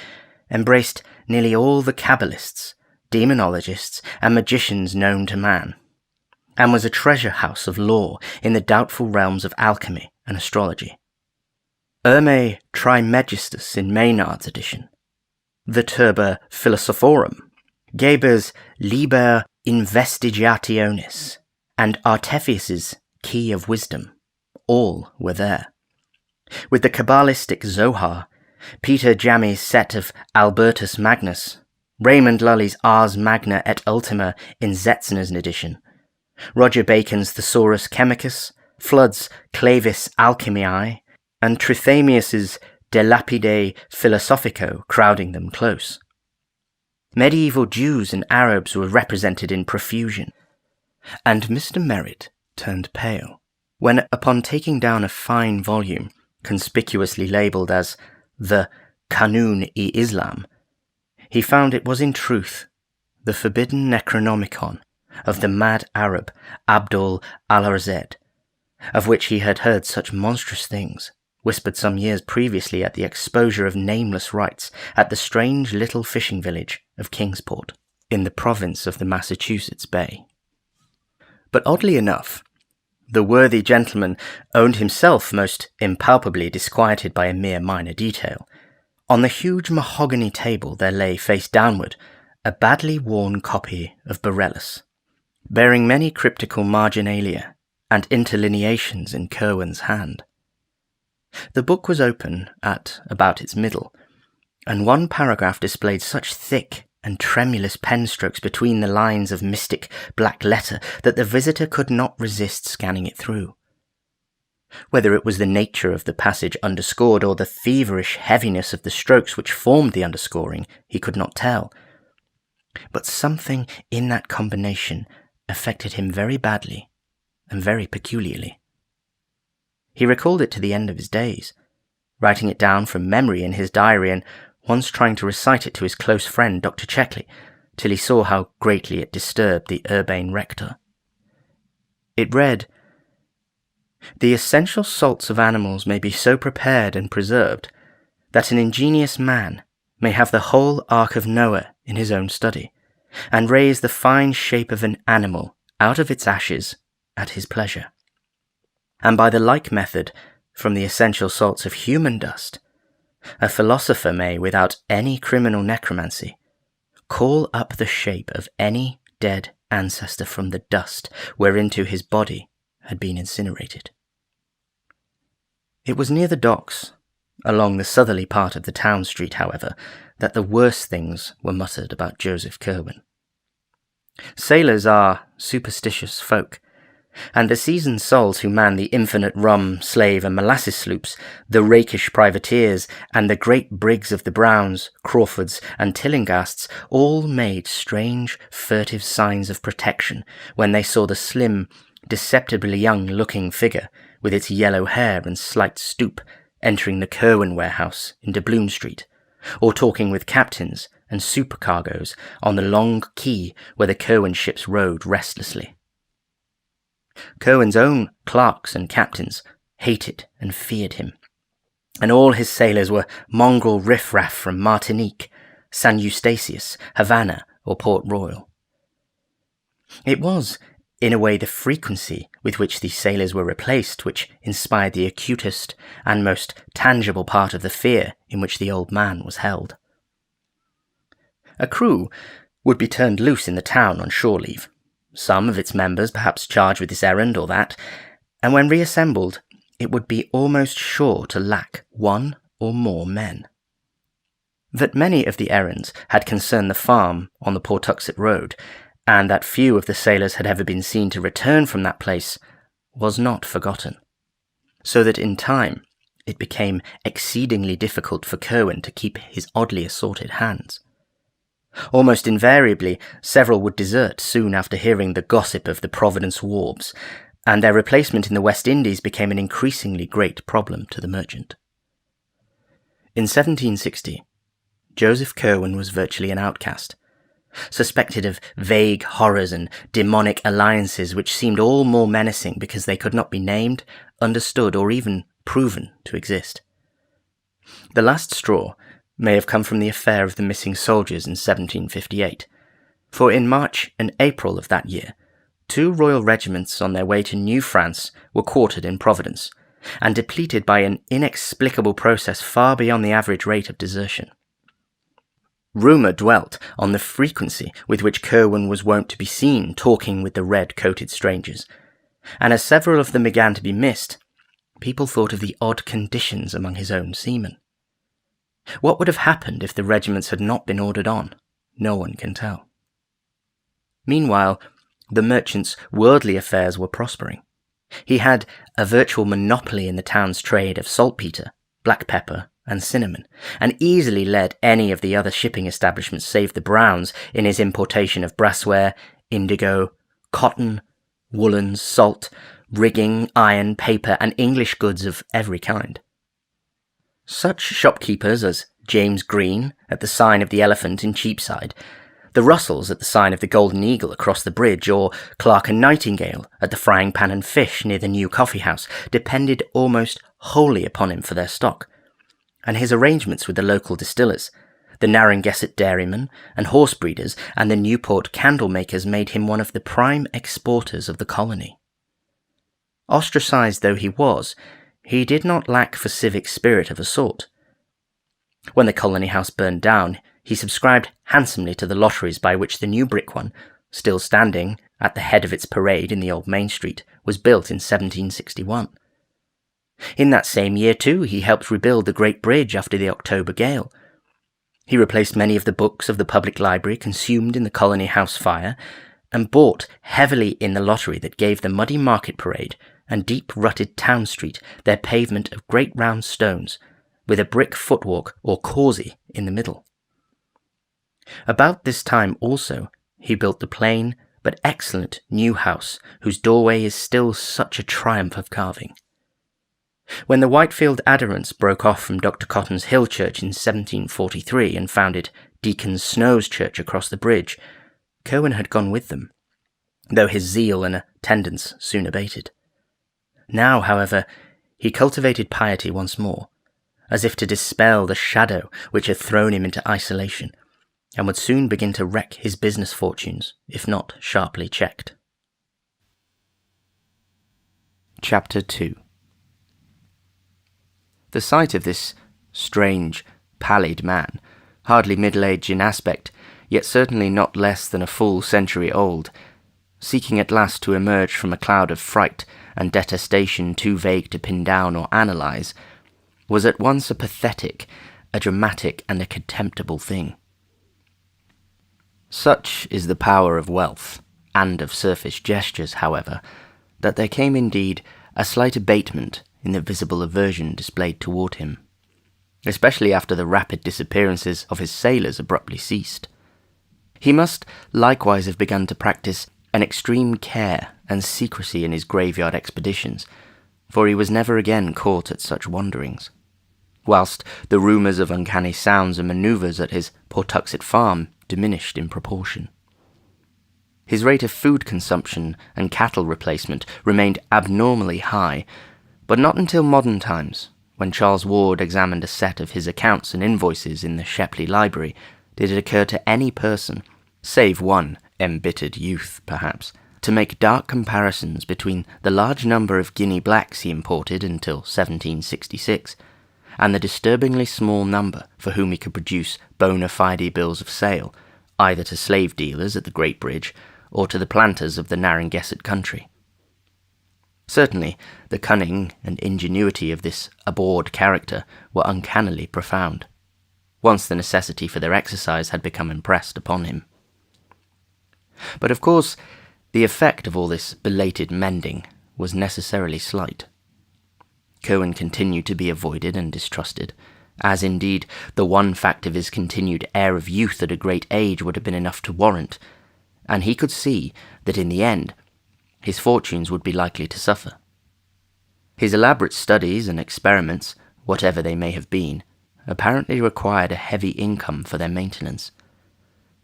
embraced nearly all the Kabbalists, demonologists, and magicians known to man, and was a treasure house of lore in the doubtful realms of alchemy and astrology. Herme Trismegistus in Maynard's edition, Viterba Philosophorum, Geber's Liber Investigationis, and Artephius's Key of Wisdom, all were there. With the Kabbalistic Zohar, Peter Jammy's set of Albertus Magnus, Raymond Lully's Ars Magna et Ultima in Zetzner's edition, Roger Bacon's Thesaurus Chemicus, Flood's Clavis Alchemiae, and Trithemius's De Lapide Philosophico crowding them close. Medieval Jews and Arabs were represented in profusion, and Mr. Merritt turned pale when, upon taking down a fine volume conspicuously labelled as the Kanun-i-Islam, he found it was in truth the forbidden Necronomicon of the mad Arab Abdul al-Razed, of which he had heard such monstrous things, whispered some years previously at the exposure of nameless rites at the strange little fishing village of Kingsport, in the province of the Massachusetts Bay. But oddly enough, the worthy gentleman owned himself most impalpably disquieted by a mere minor detail. On the huge mahogany table there lay, face downward, a badly worn copy of Borellus, bearing many cryptical marginalia and interlineations in Curwen's hand. The book was open at about its middle, and one paragraph displayed such thick and tremulous pen strokes between the lines of mystic black letter that the visitor could not resist scanning it through. Whether it was the nature of the passage underscored or the feverish heaviness of the strokes which formed the underscoring, he could not tell. But something in that combination affected him very badly and very peculiarly. He recalled it to the end of his days, writing it down from memory in his diary and once trying to recite it to his close friend Dr. Checkley, till he saw how greatly it disturbed the urbane rector. It read, "The essential salts of animals may be so prepared and preserved that an ingenious man may have the whole Ark of Noah in his own study, and raise the fine shape of an animal out of its ashes at his pleasure. And by the like method, from the essential salts of human dust, a philosopher may, without any criminal necromancy, call up the shape of any dead ancestor from the dust whereinto his body had been incinerated." It was near the docks, along the southerly part of the town street, however, that the worst things were muttered about Joseph Curwen. Sailors are superstitious folk, and the seasoned souls who man the infinite rum, slave, and molasses sloops, the rakish privateers, and the great brigs of the Browns, Crawfords, and Tillingasts, all made strange, furtive signs of protection when they saw the slim, deceptively young-looking figure, with its yellow hair and slight stoop, entering the Curwen warehouse in Doubloon Street, or talking with captains and supercargoes on the long quay where the Curwen ships rode restlessly. Curwen's own clerks and captains hated and feared him, and all his sailors were mongrel riffraff from Martinique, San Eustatius, Havana, or Port Royal. It was, in a way, the frequency with which these sailors were replaced which inspired the acutest and most tangible part of the fear in which the old man was held. A crew would be turned loose in the town on shore leave, some of its members perhaps charged with this errand or that, and when reassembled, it would be almost sure to lack one or more men. That many of the errands had concerned the farm on the Pawtuxet Road, and that few of the sailors had ever been seen to return from that place, was not forgotten, so that in time it became exceedingly difficult for Curwen to keep his oddly assorted hands. Almost invariably, several would desert soon after hearing the gossip of the Providence wharves, and their replacement in the West Indies became an increasingly great problem to the merchant. In 1760, Joseph Curwen was virtually an outcast, suspected of vague horrors and demonic alliances which seemed all more menacing because they could not be named, understood, or even proven to exist. The last straw may have come from the affair of the missing soldiers in 1758, for in March and April of that year, 2 royal regiments on their way to New France were quartered in Providence, and depleted by an inexplicable process far beyond the average rate of desertion. Rumour dwelt on the frequency with which Curwen was wont to be seen talking with the red-coated strangers, and as several of them began to be missed, people thought of the odd conditions among his own seamen. What would have happened if the regiments had not been ordered on? No one can tell. Meanwhile, the merchant's worldly affairs were prospering. He had a virtual monopoly in the town's trade of saltpetre, black pepper, and cinnamon, and easily led any of the other shipping establishments save the Browns in his importation of brassware, indigo, cotton, woolens, salt, rigging, iron, paper, and English goods of every kind. Such shopkeepers as James Green at the sign of the Elephant in Cheapside, the Russells at the sign of the Golden Eagle across the bridge, or Clark and Nightingale at the Frying Pan and Fish near the new coffee house, depended almost wholly upon him for their stock, and his arrangements with the local distillers, the Narragansett dairymen and horse breeders, and the Newport candle makers made him one of the prime exporters of the colony. Ostracized though he was, he did not lack for civic spirit of a sort. When the colony house burned down, he subscribed handsomely to the lotteries by which the new brick one, still standing at the head of its parade in the old Main Street, was built in 1761. In that same year, too, he helped rebuild the Great Bridge after the October gale, He replaced many of the books of the public library consumed in the Colony House fire, and bought heavily in the lottery that gave the muddy market parade and deep-rutted town street their pavement of great round stones, with a brick footwalk or causey in the middle. About this time also he built the plain but excellent new house whose doorway is still such a triumph of carving. When the Whitefield adherents broke off from Dr. Cotton's Hill Church in 1743 and founded Deacon Snow's Church across the bridge, Cohen had gone with them, though his zeal and attendance soon abated. Now, however, he cultivated piety once more, as if to dispel the shadow which had thrown him into isolation, and would soon begin to wreck his business fortunes, if not sharply checked. Chapter 2. The sight of this strange, pallid man, hardly middle-aged in aspect, yet certainly not less than a full century old, seeking at last to emerge from a cloud of fright and detestation too vague to pin down or analyse, was at once a pathetic, a dramatic, and a contemptible thing. Such is the power of wealth, and of surface gestures, however, that there came indeed a slight abatement in the visible aversion displayed toward him, especially after the rapid disappearances of his sailors abruptly ceased. He must likewise have begun to practice an extreme care and secrecy in his graveyard expeditions, for he was never again caught at such wanderings, whilst the rumours of uncanny sounds and manoeuvres at his Pawtuxet farm diminished in proportion. His rate of food consumption and cattle replacement remained abnormally high, but not until modern times, when Charles Ward examined a set of his accounts and invoices in the Shepley Library, did it occur to any person, save one embittered youth perhaps, to make dark comparisons between the large number of guinea blacks he imported until 1766, and the disturbingly small number for whom he could produce bona fide bills of sale, either to slave dealers at the Great Bridge or to the planters of the Narragansett country. Certainly, the cunning and ingenuity of this abhorred character were uncannily profound, once the necessity for their exercise had become impressed upon him. But of course, the effect of all this belated mending was necessarily slight. Cohen continued to be avoided and distrusted, as indeed the one fact of his continued air of youth at a great age would have been enough to warrant, and he could see that in the end his fortunes would be likely to suffer. His elaborate studies and experiments, whatever they may have been, apparently required a heavy income for their maintenance,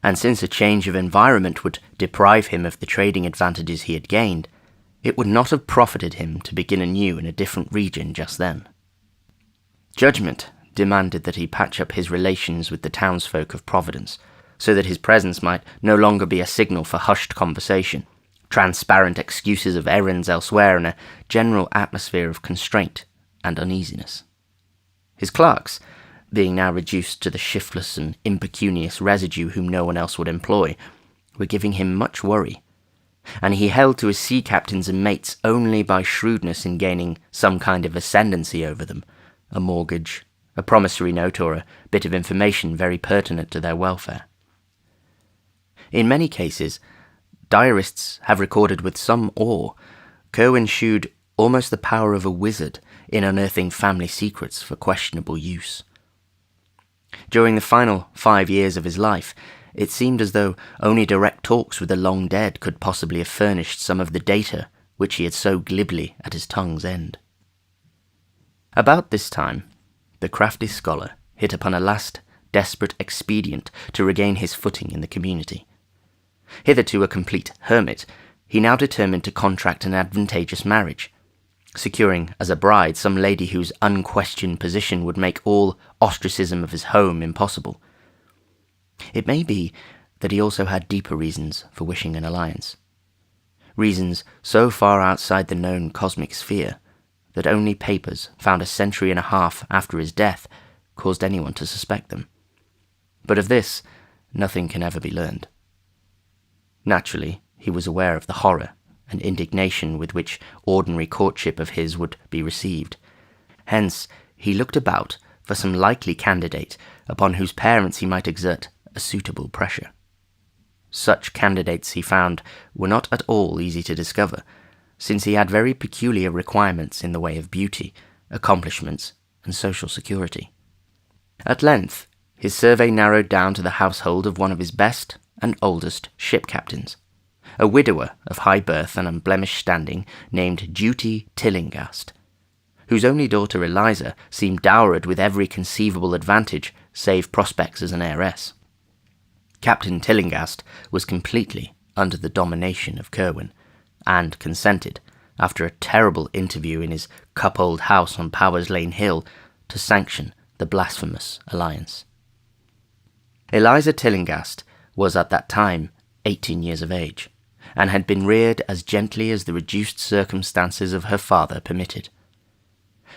and since a change of environment would deprive him of the trading advantages he had gained, it would not have profited him to begin anew in a different region just then. Judgment demanded that he patch up his relations with the townsfolk of Providence, so that his presence might no longer be a signal for hushed conversation, transparent excuses of errands elsewhere, and a general atmosphere of constraint and uneasiness. His clerks, being now reduced to the shiftless and impecunious residue whom no one else would employ, were giving him much worry, and he held to his sea captains and mates only by shrewdness in gaining some kind of ascendancy over them, a mortgage, a promissory note, or a bit of information very pertinent to their welfare. In many cases, diarists have recorded with some awe, Cohen shewed almost the power of a wizard in unearthing family secrets for questionable use. During the final 5 years of his life, it seemed as though only direct talks with the long dead could possibly have furnished some of the data which he had so glibly at his tongue's end. About this time, the crafty scholar hit upon a last desperate expedient to regain his footing in the community. Hitherto a complete hermit, he now determined to contract an advantageous marriage, securing as a bride some lady whose unquestioned position would make all ostracism of his home impossible. It may be that he also had deeper reasons for wishing an alliance, reasons so far outside the known cosmic sphere that only papers found a century and a half after his death caused anyone to suspect them. But of this, nothing can ever be learned. Naturally, he was aware of the horror and indignation with which ordinary courtship of his would be received. Hence, he looked about for some likely candidate upon whose parents he might exert a suitable pressure. Such candidates, he found, were not at all easy to discover, since he had very peculiar requirements in the way of beauty, accomplishments, and social security. At length, his survey narrowed down to the household of one of his best and oldest ship captains, a widower of high birth and unblemished standing named Duty Tillinghast, whose only daughter Eliza seemed dowered with every conceivable advantage save prospects as an heiress. Captain Tillinghast was completely under the domination of Curwen, and consented, after a terrible interview in his cup-old house on Powers Lane Hill, to sanction the blasphemous alliance. Eliza Tillinghast was at that time 18 years of age, and had been reared as gently as the reduced circumstances of her father permitted.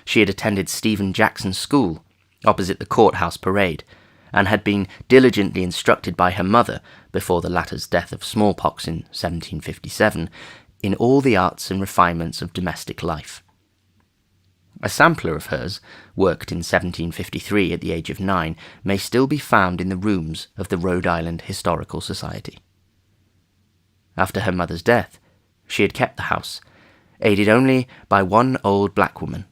She had attended Stephen Jackson's school, opposite the courthouse parade, and had been diligently instructed by her mother, before the latter's death of smallpox in 1757, in all the arts and refinements of domestic life. A sampler of hers, worked in 1753 at the age of 9, may still be found in the rooms of the Rhode Island Historical Society. After her mother's death, she had kept the house, aided only by one old black woman.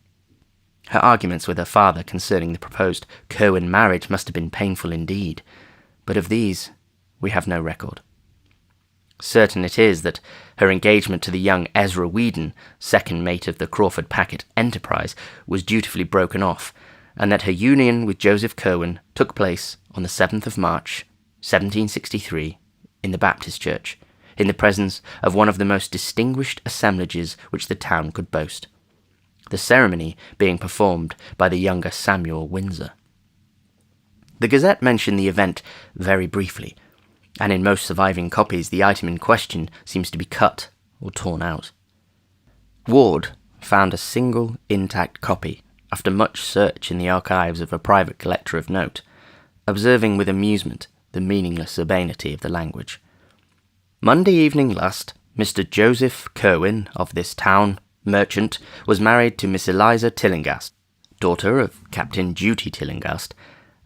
Her arguments with her father concerning the proposed Curwen marriage must have been painful indeed, but of these we have no record. Certain it is that her engagement to the young Ezra Whedon, second mate of the Crawford Packet Enterprise, was dutifully broken off, and that her union with Joseph Curwen took place on the 7th of March, 1763, in the Baptist Church, in the presence of one of the most distinguished assemblages which the town could boast, the ceremony being performed by the younger Samuel Windsor. The Gazette mentioned the event very briefly, and in most surviving copies the item in question seems to be cut or torn out. Ward found a single intact copy after much search in the archives of a private collector of note, observing with amusement the meaningless urbanity of the language. Monday evening last, Mr. Joseph Curwen of this town, merchant, was married to Miss Eliza Tillinghast, daughter of Captain Duty Tillinghast,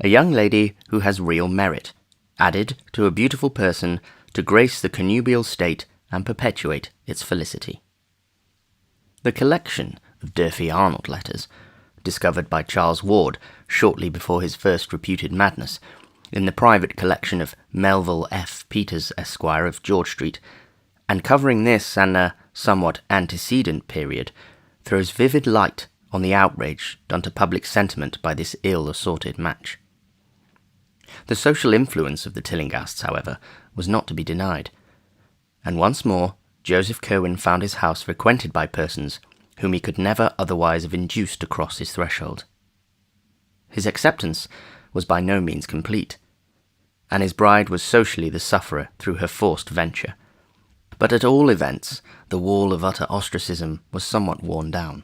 a young lady who has real merit, added to a beautiful person to grace the connubial state and perpetuate its felicity. The collection of Durfee Arnold letters, discovered by Charles Ward shortly before his first reputed madness, in the private collection of Melville F. Peters, Esquire, of George Street, and covering this and a somewhat antecedent period, throws vivid light on the outrage done to public sentiment by this ill-assorted match. The social influence of the Tillinghasts, however, was not to be denied, and once more Joseph Curwen found his house frequented by persons whom he could never otherwise have induced to cross his threshold. His acceptance was by no means complete, and his bride was socially the sufferer through her forced venture, but at all events the wall of utter ostracism was somewhat worn down.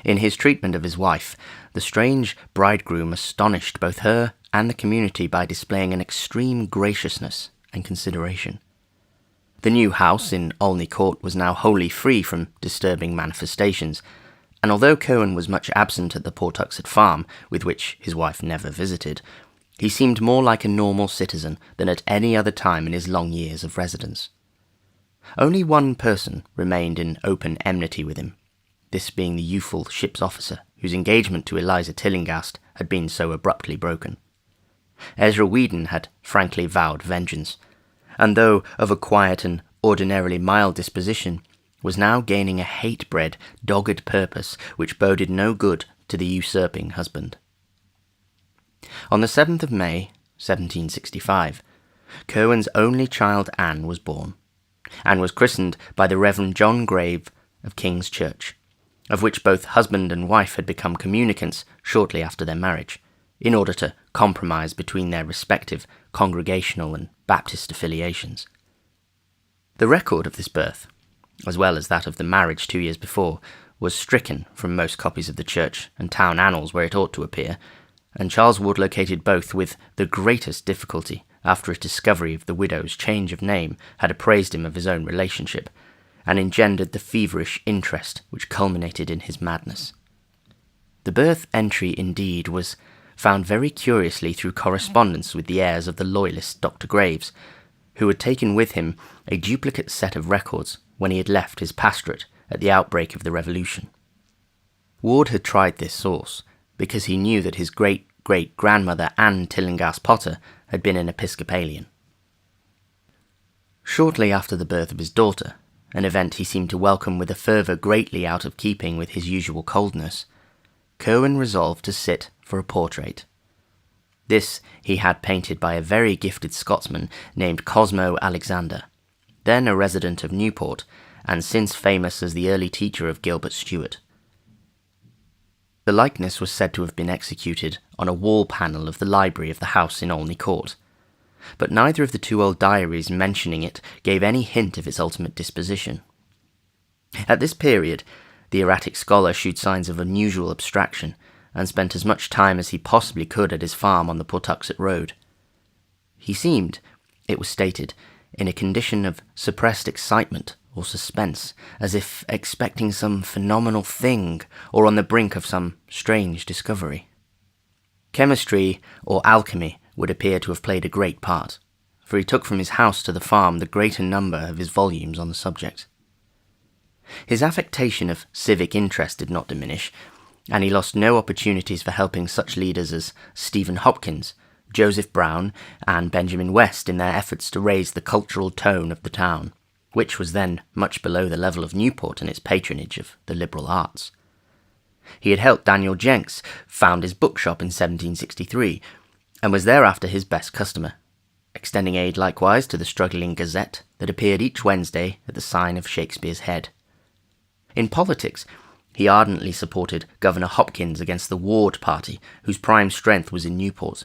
In his treatment of his wife, the strange bridegroom astonished both her and the community by displaying an extreme graciousness and consideration. The new house in Olney Court was now wholly free from disturbing manifestations, and although Curwen was much absent at the Pawtuxet farm, with which his wife never visited, he seemed more like a normal citizen than at any other time in his long years of residence. Only one person remained in open enmity with him, this being the youthful ship's officer whose engagement to Eliza Tillinghast had been so abruptly broken. Ezra Whedon had frankly vowed vengeance, and though of a quiet and ordinarily mild disposition, was now gaining a hate-bred, dogged purpose which boded no good to the usurping husband. On the 7th of May, 1765, Curwen's only child Anne was born, and was christened by the Reverend John Grave of King's Church, of which both husband and wife had become communicants shortly after their marriage, in order to compromise between their respective congregational and Baptist affiliations. The record of this birth, as well as that of the marriage 2 years before, was stricken from most copies of the church and town annals where it ought to appear, and Charles Wood located both with the greatest difficulty after a discovery of the widow's change of name had appraised him of his own relationship, and engendered the feverish interest which culminated in his madness. The birth entry, indeed, was found very curiously through correspondence with the heirs of the loyalist Dr. Graves, who had taken with him a duplicate set of records when he had left his pastorate at the outbreak of the Revolution. Ward had tried this source because he knew that his great-great-grandmother Anne Tillinghast Potter had been an Episcopalian. Shortly after the birth of his daughter, an event he seemed to welcome with a fervour greatly out of keeping with his usual coldness, Curwen resolved to sit for a portrait. This he had painted by a very gifted Scotsman named Cosmo Alexander, then a resident of Newport, and since famous as the early teacher of Gilbert Stuart. The likeness was said to have been executed on a wall panel of the library of the house in Olney Court, but neither of the two old diaries mentioning it gave any hint of its ultimate disposition. At this period, the erratic scholar showed signs of unusual abstraction, and spent as much time as he possibly could at his farm on the Pawtuxet Road. He seemed, it was stated, in a condition of suppressed excitement or suspense, as if expecting some phenomenal thing or on the brink of some strange discovery. Chemistry or alchemy would appear to have played a great part, for he took from his house to the farm the greater number of his volumes on the subject. His affectation of civic interest did not diminish, and he lost no opportunities for helping such leaders as Stephen Hopkins, Joseph Brown, and Benjamin West in their efforts to raise the cultural tone of the town, which was then much below the level of Newport in its patronage of the liberal arts. He had helped Daniel Jenks found his bookshop in 1763, and was thereafter his best customer, extending aid likewise to the struggling Gazette that appeared each Wednesday at the sign of Shakespeare's Head. In politics, he ardently supported Governor Hopkins against the Ward party, whose prime strength was in Newport,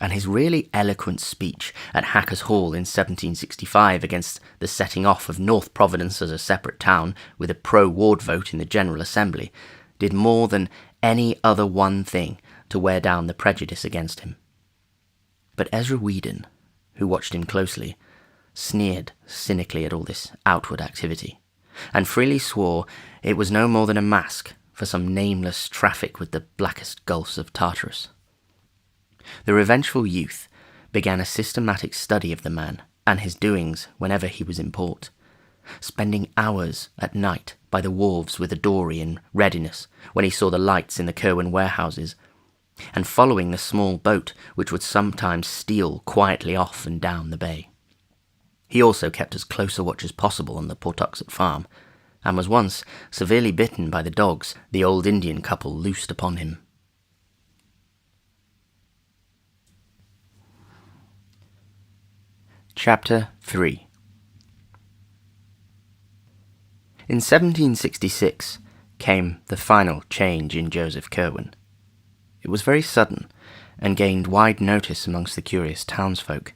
and his really eloquent speech at Hackers Hall in 1765 against the setting off of North Providence as a separate town with a pro-Ward vote in the General Assembly did more than any other one thing to wear down the prejudice against him. But Ezra Whedon, who watched him closely, sneered cynically at all this outward activity, and freely swore it was no more than a mask for some nameless traffic with the blackest gulfs of Tartarus. The revengeful youth began a systematic study of the man and his doings whenever he was in port, spending hours at night by the wharves with a dory in readiness when he saw the lights in the Curwen warehouses, and following the small boat which would sometimes steal quietly off and down the bay. He also kept as close a watch as possible on the Pawtuxet farm, and was once severely bitten by the dogs the old Indian couple loosed upon him. Chapter 3. In 1766 came the final change in Joseph Curwen. It was very sudden, and gained wide notice amongst the curious townsfolk,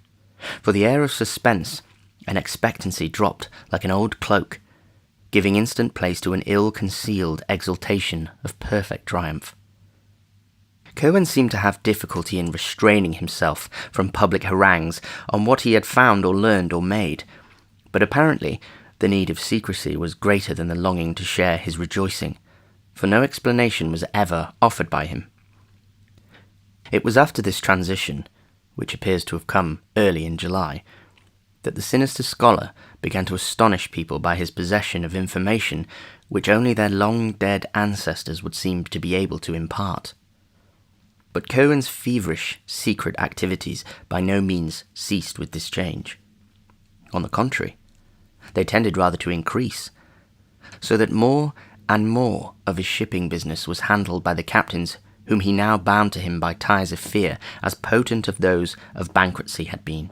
for the air of suspense and expectancy dropped like an old cloak, giving instant place to an ill-concealed exultation of perfect triumph. Curwen seemed to have difficulty in restraining himself from public harangues on what he had found or learned or made, but apparently the need of secrecy was greater than the longing to share his rejoicing, for no explanation was ever offered by him. It was after this transition, which appears to have come early in July, that the sinister scholar began to astonish people by his possession of information which only their long-dead ancestors would seem to be able to impart. But Curwen's feverish, secret activities by no means ceased with this change. On the contrary, they tended rather to increase, so that more and more of his shipping business was handled by the captains whom he now bound to him by ties of fear as potent of those of bankruptcy had been.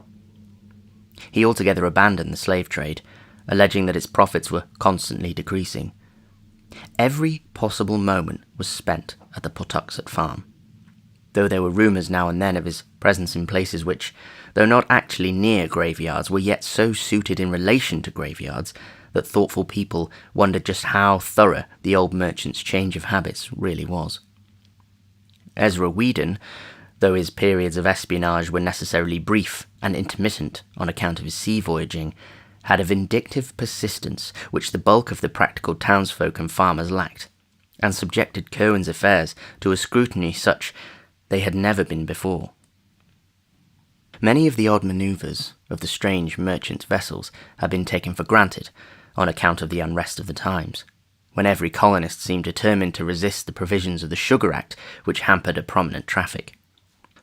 He altogether abandoned the slave trade, alleging that its profits were constantly decreasing. Every possible moment was spent at the Pawtuxet farm, though there were rumours now and then of his presence in places which, though not actually near graveyards, were yet so suited in relation to graveyards that thoughtful people wondered just how thorough the old merchant's change of habits really was. Ezra Whedon, though his periods of espionage were necessarily brief and intermittent on account of his sea voyaging, had a vindictive persistence which the bulk of the practical townsfolk and farmers lacked, and subjected Curwen's affairs to a scrutiny such they had never been before. Many of the odd manoeuvres of the strange merchant vessels had been taken for granted on account of the unrest of the times, when every colonist seemed determined to resist the provisions of the Sugar Act which hampered a prominent traffic.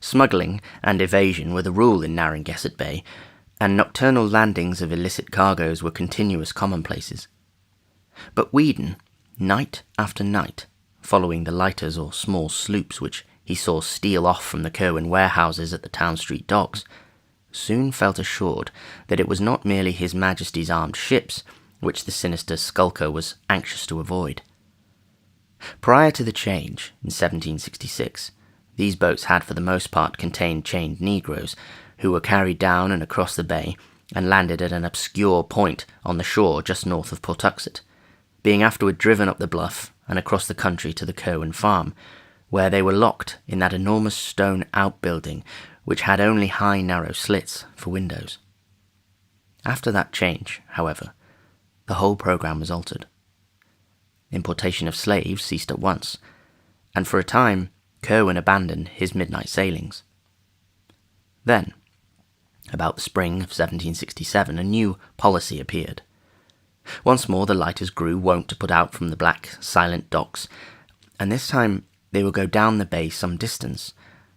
Smuggling and evasion were the rule in Narragansett Bay, and nocturnal landings of illicit cargoes were continuous commonplaces. But Weedon, night after night, following the lighters or small sloops which he saw steal off from the Kerwin warehouses at the Town Street docks, soon felt assured that it was not merely His Majesty's armed ships which the sinister skulker was anxious to avoid. Prior to the change, in 1766, these boats had for the most part contained chained Negroes, who were carried down and across the bay and landed at an obscure point on the shore just north of Pawtuxet, being afterward driven up the bluff and across the country to the Kerwin farm, where they were locked in that enormous stone outbuilding which had only high narrow slits for windows. After that change, however, the whole programme was altered. Importation of slaves ceased at once, and for a time Kerwin abandoned his midnight sailings. Then, about the spring of 1767, a new policy appeared. Once more the lighters grew wont to put out from the black, silent docks, and this time they would go down the bay some distance,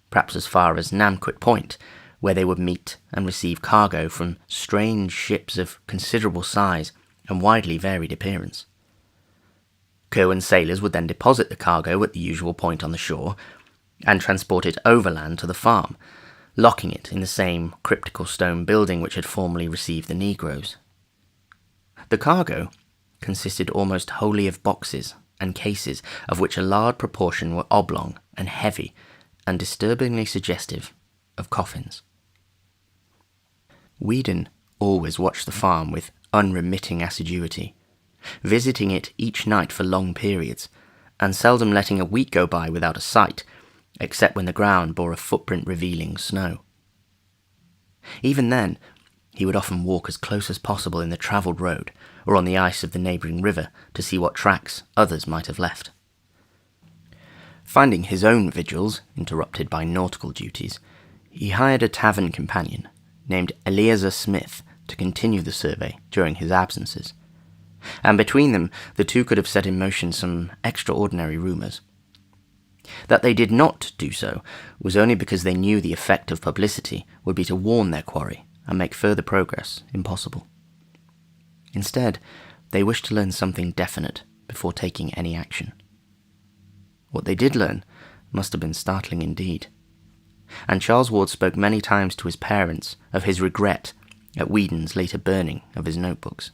perhaps as far as Nanquit Point, where they would meet and receive cargo from strange ships of considerable size and widely varied appearance. Kerwin sailors would then deposit the cargo at the usual point on the shore and transport it overland to the farm, locking it in the same cryptical stone building which had formerly received the Negroes. The cargo consisted almost wholly of boxes and cases, of which a large proportion were oblong and heavy, and disturbingly suggestive of coffins. Weedon always watched the farm with unremitting assiduity, visiting it each night for long periods, and seldom letting a week go by without a sight, except when the ground bore a footprint revealing snow. Even then, he would often walk as close as possible in the travelled road or on the ice of the neighbouring river to see what tracks others might have left. Finding his own vigils interrupted by nautical duties, he hired a tavern companion named Eleazar Smith to continue the survey during his absences, and between them the two could have set in motion some extraordinary rumours. That they did not do so was only because they knew the effect of publicity would be to warn their quarry and make further progress impossible. Instead, they wished to learn something definite before taking any action. What they did learn must have been startling indeed, and Charles Ward spoke many times to his parents of his regret at Weedon's later burning of his notebooks.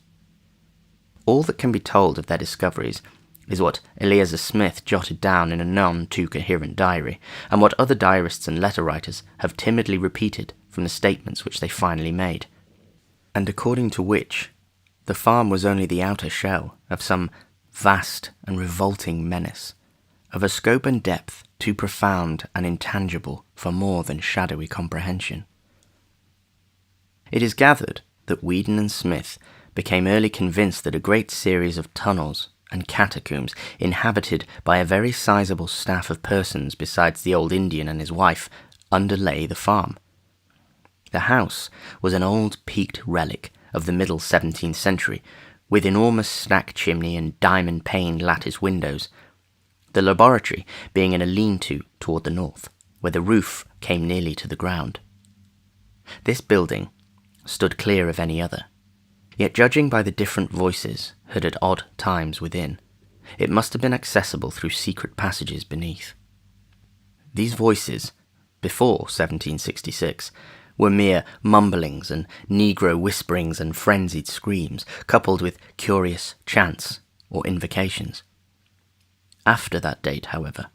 All that can be told of their discoveries is what Eleazar Smith jotted down in a none-too-coherent diary, and what other diarists and letter-writers have timidly repeated from the statements which they finally made, and according to which the farm was only the outer shell of some vast and revolting menace, of a scope and depth too profound and intangible for more than shadowy comprehension. It is gathered that Weedon and Smith became early convinced that a great series of tunnels and catacombs inhabited by a very sizable staff of persons besides the old Indian and his wife underlay the farm. The house was an old peaked relic of the middle 17th century, with enormous stack chimney and diamond-paned lattice windows, the laboratory being in a lean-to toward the north, where the roof came nearly to the ground. This building stood clear of any other, yet judging by the different voices heard at odd times within, it must have been accessible through secret passages beneath. These voices, before 1766, were mere mumblings and Negro whisperings and frenzied screams, coupled with curious chants or invocations. After that date, however,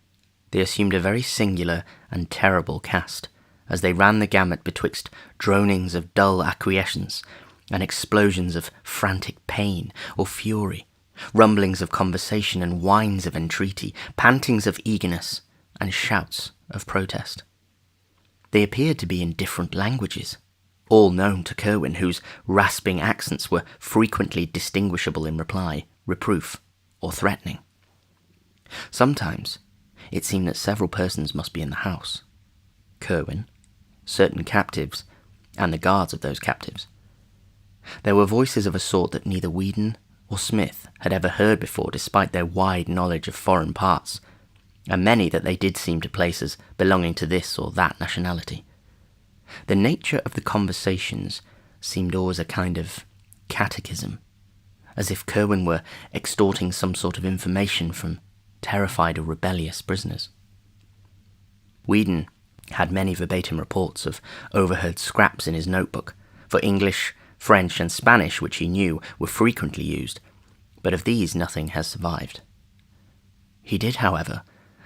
they assumed a very singular and terrible cast, as they ran the gamut betwixt dronings of dull acquiescence and explosions of frantic pain or fury, rumblings of conversation and whines of entreaty, pantings of eagerness, and shouts of protest. They appeared to be in different languages, all known to Kerwin, whose rasping accents were frequently distinguishable in reply, reproof, or threatening. Sometimes it seemed that several persons must be in the house, Kerwin, certain captives, and the guards of those captives. There were voices of a sort that neither Whedon or Smith had ever heard before, despite their wide knowledge of foreign parts, and many that they did seem to place as belonging to this or that nationality. The nature of the conversations seemed always a kind of catechism, as if Kerwin were extorting some sort of information from terrified or rebellious prisoners. Whedon had many verbatim reports of overheard scraps in his notebook, for English, French, and Spanish, which he knew were frequently used, but of these nothing has survived. He did, however,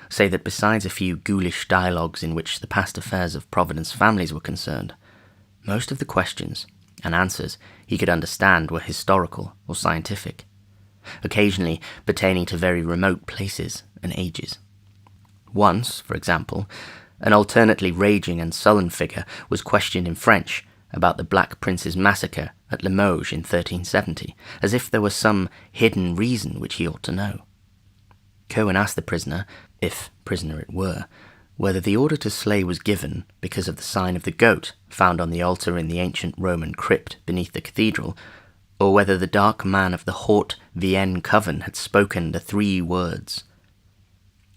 say that besides a few ghoulish dialogues in which the past affairs of Providence families were concerned, most of the questions and answers he could understand were historical or scientific, occasionally pertaining to very remote places and ages. Once, for example, an alternately raging and sullen figure was questioned in French about the Black Prince's massacre at Limoges in 1370, as if there were some hidden reason which he ought to know. Kerwin asked the prisoner, if prisoner it were, whether the order to slay was given because of the sign of the goat found on the altar in the ancient Roman crypt beneath the cathedral, or whether the dark man of the Haute Vienne coven had spoken the 3 words.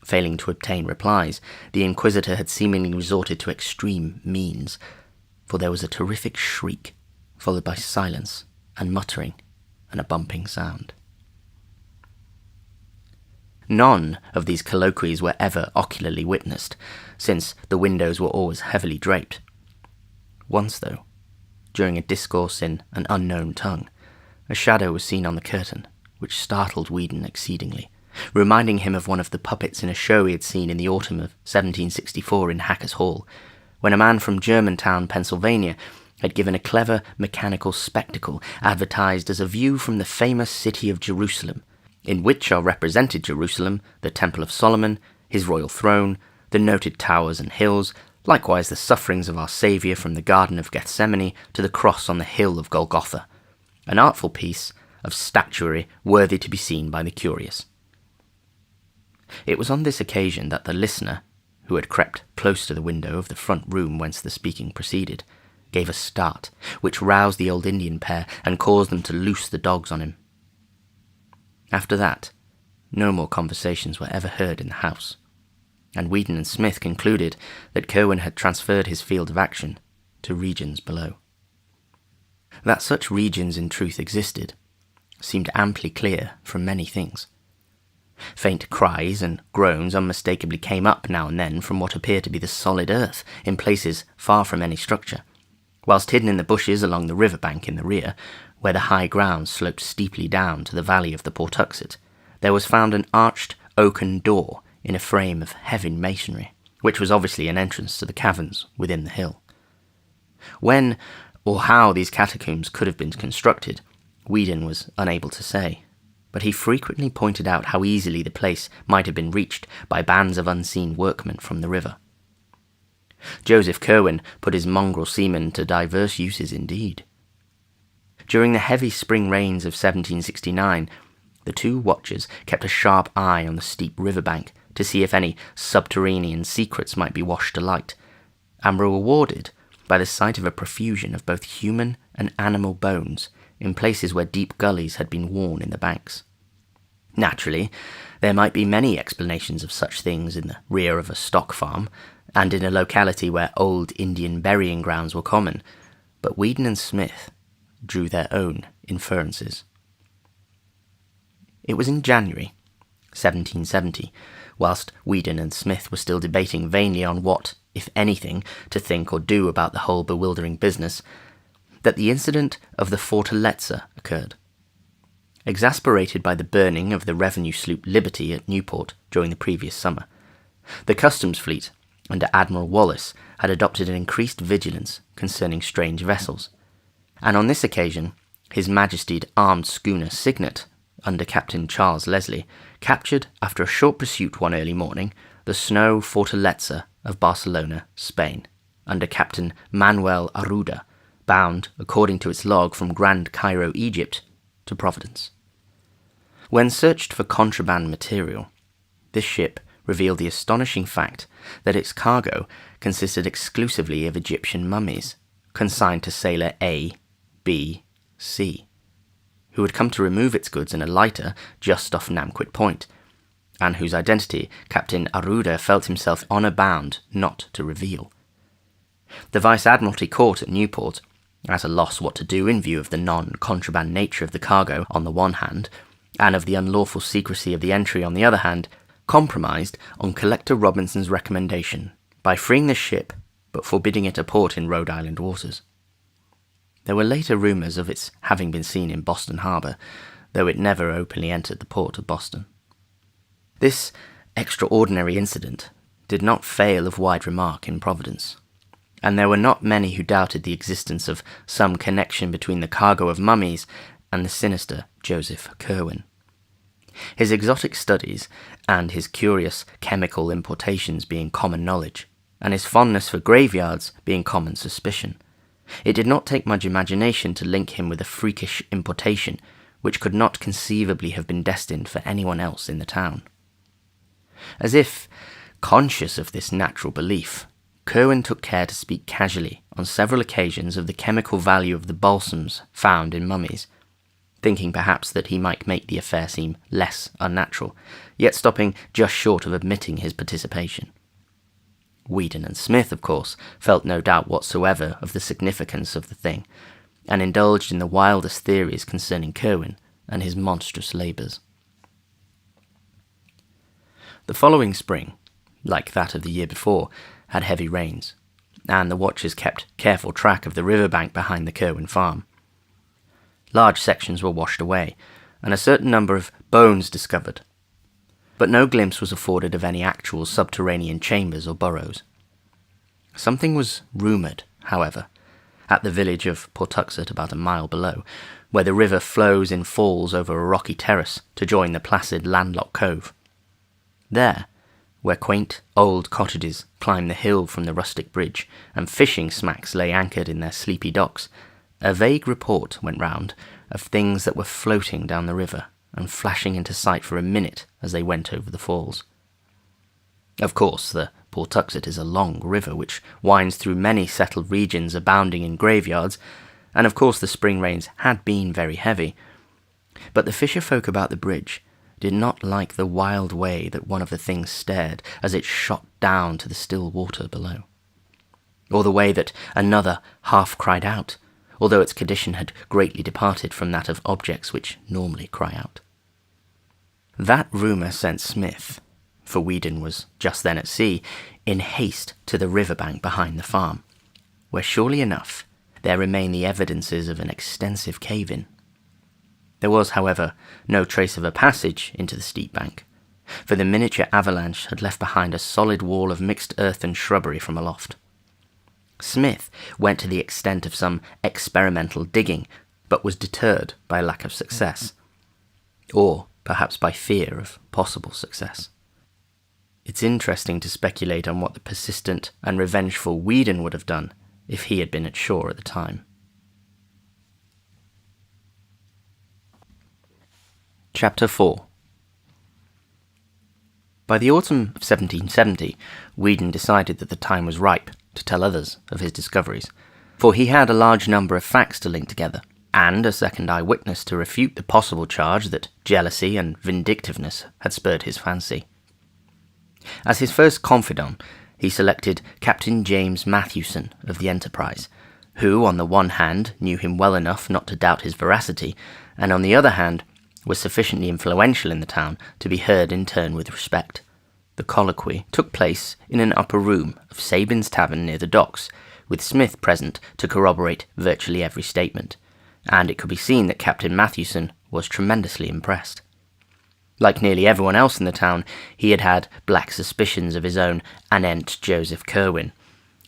Failing to obtain replies, the inquisitor had seemingly resorted to extreme means, for there was a terrific shriek, followed by silence and muttering and a bumping sound. None of these colloquies were ever ocularly witnessed, since the windows were always heavily draped. Once, though, during a discourse in an unknown tongue, a shadow was seen on the curtain, which startled Whedon exceedingly, reminding him of one of the puppets in a show he had seen in the autumn of 1764 in Hackers Hall, when a man from Germantown, Pennsylvania, had given a clever mechanical spectacle advertised as a view from the famous city of Jerusalem, in which are represented Jerusalem, the Temple of Solomon, his royal throne, the noted towers and hills, likewise the sufferings of our Saviour from the Garden of Gethsemane to the cross on the hill of Golgotha, an artful piece of statuary worthy to be seen by the curious. It was on this occasion that the listener, who had crept close to the window of the front room whence the speaking proceeded, gave a start, which roused the old Indian pair and caused them to loose the dogs on him. After that, no more conversations were ever heard in the house, and Whedon and Smith concluded that Kerwin had transferred his field of action to regions below. That such regions in truth existed seemed amply clear from many things. Faint cries and groans unmistakably came up now and then from what appeared to be the solid earth in places far from any structure, whilst hidden in the bushes along the river bank in the rear, where the high ground sloped steeply down to the valley of the Pawtuxet, there was found an arched oaken door in a frame of heavy masonry, which was obviously an entrance to the caverns within the hill. When or how these catacombs could have been constructed, Whedon was unable to say, but he frequently pointed out how easily the place might have been reached by bands of unseen workmen from the river. Joseph Kerwin put his mongrel seamen to diverse uses indeed. During the heavy spring rains of 1769, the 2 watchers kept a sharp eye on the steep riverbank to see if any subterranean secrets might be washed to light, and were rewarded by the sight of a profusion of both human and animal bones in places where deep gullies had been worn in the banks. Naturally, there might be many explanations of such things in the rear of a stock farm, and in a locality where old Indian burying grounds were common, but Whedon and Smith drew their own inferences. It was in January 1770, whilst Whedon and Smith were still debating vainly on what, if anything, to think or do about the whole bewildering business, that the incident of the Fortaleza occurred. Exasperated by the burning of the revenue sloop Liberty at Newport during the previous summer, the customs fleet, under Admiral Wallace, had adopted an increased vigilance concerning strange vessels, and on this occasion His Majesty's armed schooner Signet, under Captain Charles Leslie, captured, after a short pursuit one early morning, the snow Fortaleza of Barcelona, Spain, under Captain Manuel Arruda, bound, according to its log, from Grand Cairo, Egypt, to Providence. When searched for contraband material, this ship revealed the astonishing fact that its cargo consisted exclusively of Egyptian mummies, consigned to sailor A, B, C, who had come to remove its goods in a lighter just off Namquit Point, and whose identity Captain Arruda felt himself honour bound not to reveal. The Vice-Admiralty Court at Newport, at a loss what to do in view of the non-contraband nature of the cargo on the one hand, and of the unlawful secrecy of the entry on the other hand, compromised on Collector Robinson's recommendation by freeing the ship but forbidding it a port in Rhode Island waters. There were later rumours of its having been seen in Boston Harbour, though it never openly entered the port of Boston. This extraordinary incident did not fail of wide remark in Providence, and there were not many who doubted the existence of some connection between the cargo of mummies and the sinister Joseph Curwen. His exotic studies and his curious chemical importations being common knowledge, and his fondness for graveyards being common suspicion, it did not take much imagination to link him with a freakish importation which could not conceivably have been destined for anyone else in the town. As if conscious of this natural belief, Curwen took care to speak casually on several occasions of the chemical value of the balsams found in mummies, thinking perhaps that he might make the affair seem less unnatural, yet stopping just short of admitting his participation. Whedon and Smith, of course, felt no doubt whatsoever of the significance of the thing, and indulged in the wildest theories concerning Curwen and his monstrous labours. The following spring, like that of the year before, had heavy rains, and the watchers kept careful track of the riverbank behind the Curwen farm. Large sections were washed away, and a certain number of bones discovered, but no glimpse was afforded of any actual subterranean chambers or burrows. Something was rumoured, however, at the village of Pawtuxet, about a mile below, where the river flows in falls over a rocky terrace to join the placid landlocked cove. There, where quaint old cottages climb the hill from the rustic bridge, and fishing smacks lay anchored in their sleepy docks, a vague report went round of things that were floating down the river and flashing into sight for a minute as they went over the falls. Of course, the Pawtuxet is a long river which winds through many settled regions abounding in graveyards, and of course the spring rains had been very heavy, but the fisher folk about the bridge did not like the wild way that one of the things stared as it shot down to the still water below, or the way that another half cried out, although its condition had greatly departed from that of objects which normally cry out. That rumour sent Smith, for Whedon was just then at sea, in haste to the riverbank behind the farm, where surely enough there remained the evidences of an extensive cave-in. There was, however, no trace of a passage into the steep bank, for the miniature avalanche had left behind a solid wall of mixed earth and shrubbery from aloft. Smith went to the extent of some experimental digging, but was deterred by lack of success, or perhaps by fear of possible success. It's interesting to speculate on what the persistent and revengeful Whedon would have done if he had been at shore at the time. Chapter 4. By the autumn of 1770, Whedon decided that the time was ripe to tell others of his discoveries, for he had a large number of facts to link together, and a second eyewitness to refute the possible charge that jealousy and vindictiveness had spurred his fancy. As his first confidant, he selected Captain James Matthewson of the Enterprise, who, on the one hand, knew him well enough not to doubt his veracity, and on the other hand, was sufficiently influential in the town to be heard in turn with respect. The colloquy took place in an upper room of Sabin's Tavern near the docks, with Smith present to corroborate virtually every statement, and it could be seen that Captain Matthewson was tremendously impressed. Like nearly everyone else in the town, he had had black suspicions of his own anent Joseph Curwen,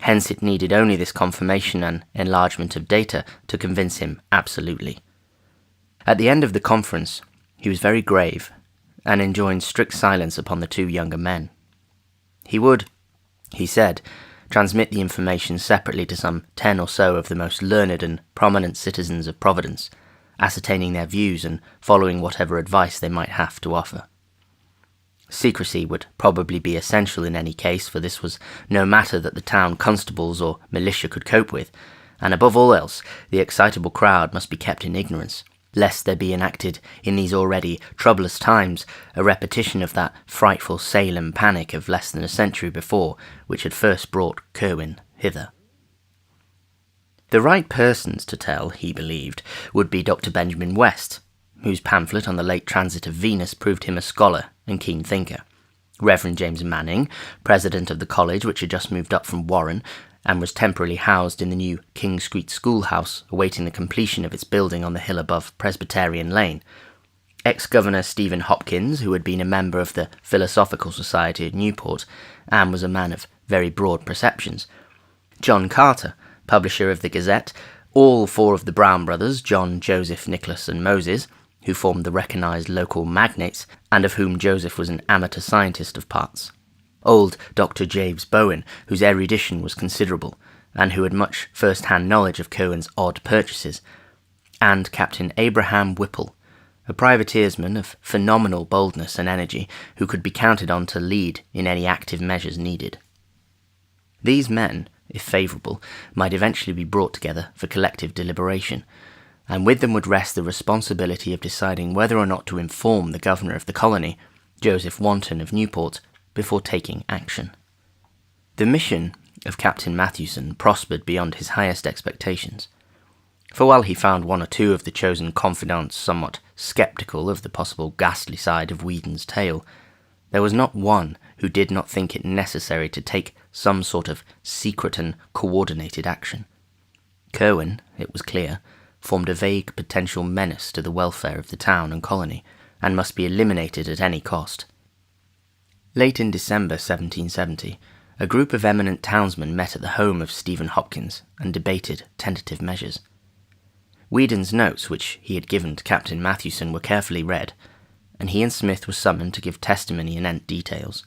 hence it needed only this confirmation and enlargement of data to convince him absolutely. At the end of the conference, he was very grave, and enjoined strict silence upon the two younger men. He would, he said, transmit the information separately to some 10 or so of the most learned and prominent citizens of Providence, ascertaining their views and following whatever advice they might have to offer. Secrecy would probably be essential in any case, for this was no matter that the town constables or militia could cope with, and above all else, the excitable crowd must be kept in ignorance, lest there be enacted in these already troublous times a repetition of that frightful Salem panic of less than a century before, which had first brought Curwen hither. The right persons to tell, he believed, would be Dr. Benjamin West, whose pamphlet on the late transit of Venus proved him a scholar and keen thinker, Reverend James Manning, president of the college which had just moved up from Warren, and was temporarily housed in the new King Street schoolhouse, awaiting the completion of its building on the hill above Presbyterian Lane, ex-Governor Stephen Hopkins, who had been a member of the Philosophical Society at Newport, and was a man of very broad perceptions, John Carter, publisher of the Gazette, all four of the Brown brothers, John, Joseph, Nicholas, and Moses, who formed the recognised local magnates, and of whom Joseph was an amateur scientist of parts. Old Dr. James Bowen, whose erudition was considerable, and who had much first-hand knowledge of Curwen's odd purchases, and Captain Abraham Whipple, a privateersman of phenomenal boldness and energy, who could be counted on to lead in any active measures needed. These men, if favourable, might eventually be brought together for collective deliberation, and with them would rest the responsibility of deciding whether or not to inform the governor of the colony, Joseph Wanton of Newport, before taking action. The mission of Captain Mathewson prospered beyond his highest expectations, for while he found one or two of the chosen confidants somewhat sceptical of the possible ghastly side of Whedon's tale, there was not one who did not think it necessary to take some sort of secret and coordinated action. Curwen, it was clear, formed a vague potential menace to the welfare of the town and colony, and must be eliminated at any cost. Late in December 1770, a group of eminent townsmen met at the home of Stephen Hopkins and debated tentative measures. Whedon's notes, which he had given to Captain Mathewson, were carefully read, and he and Smith were summoned to give testimony anent details.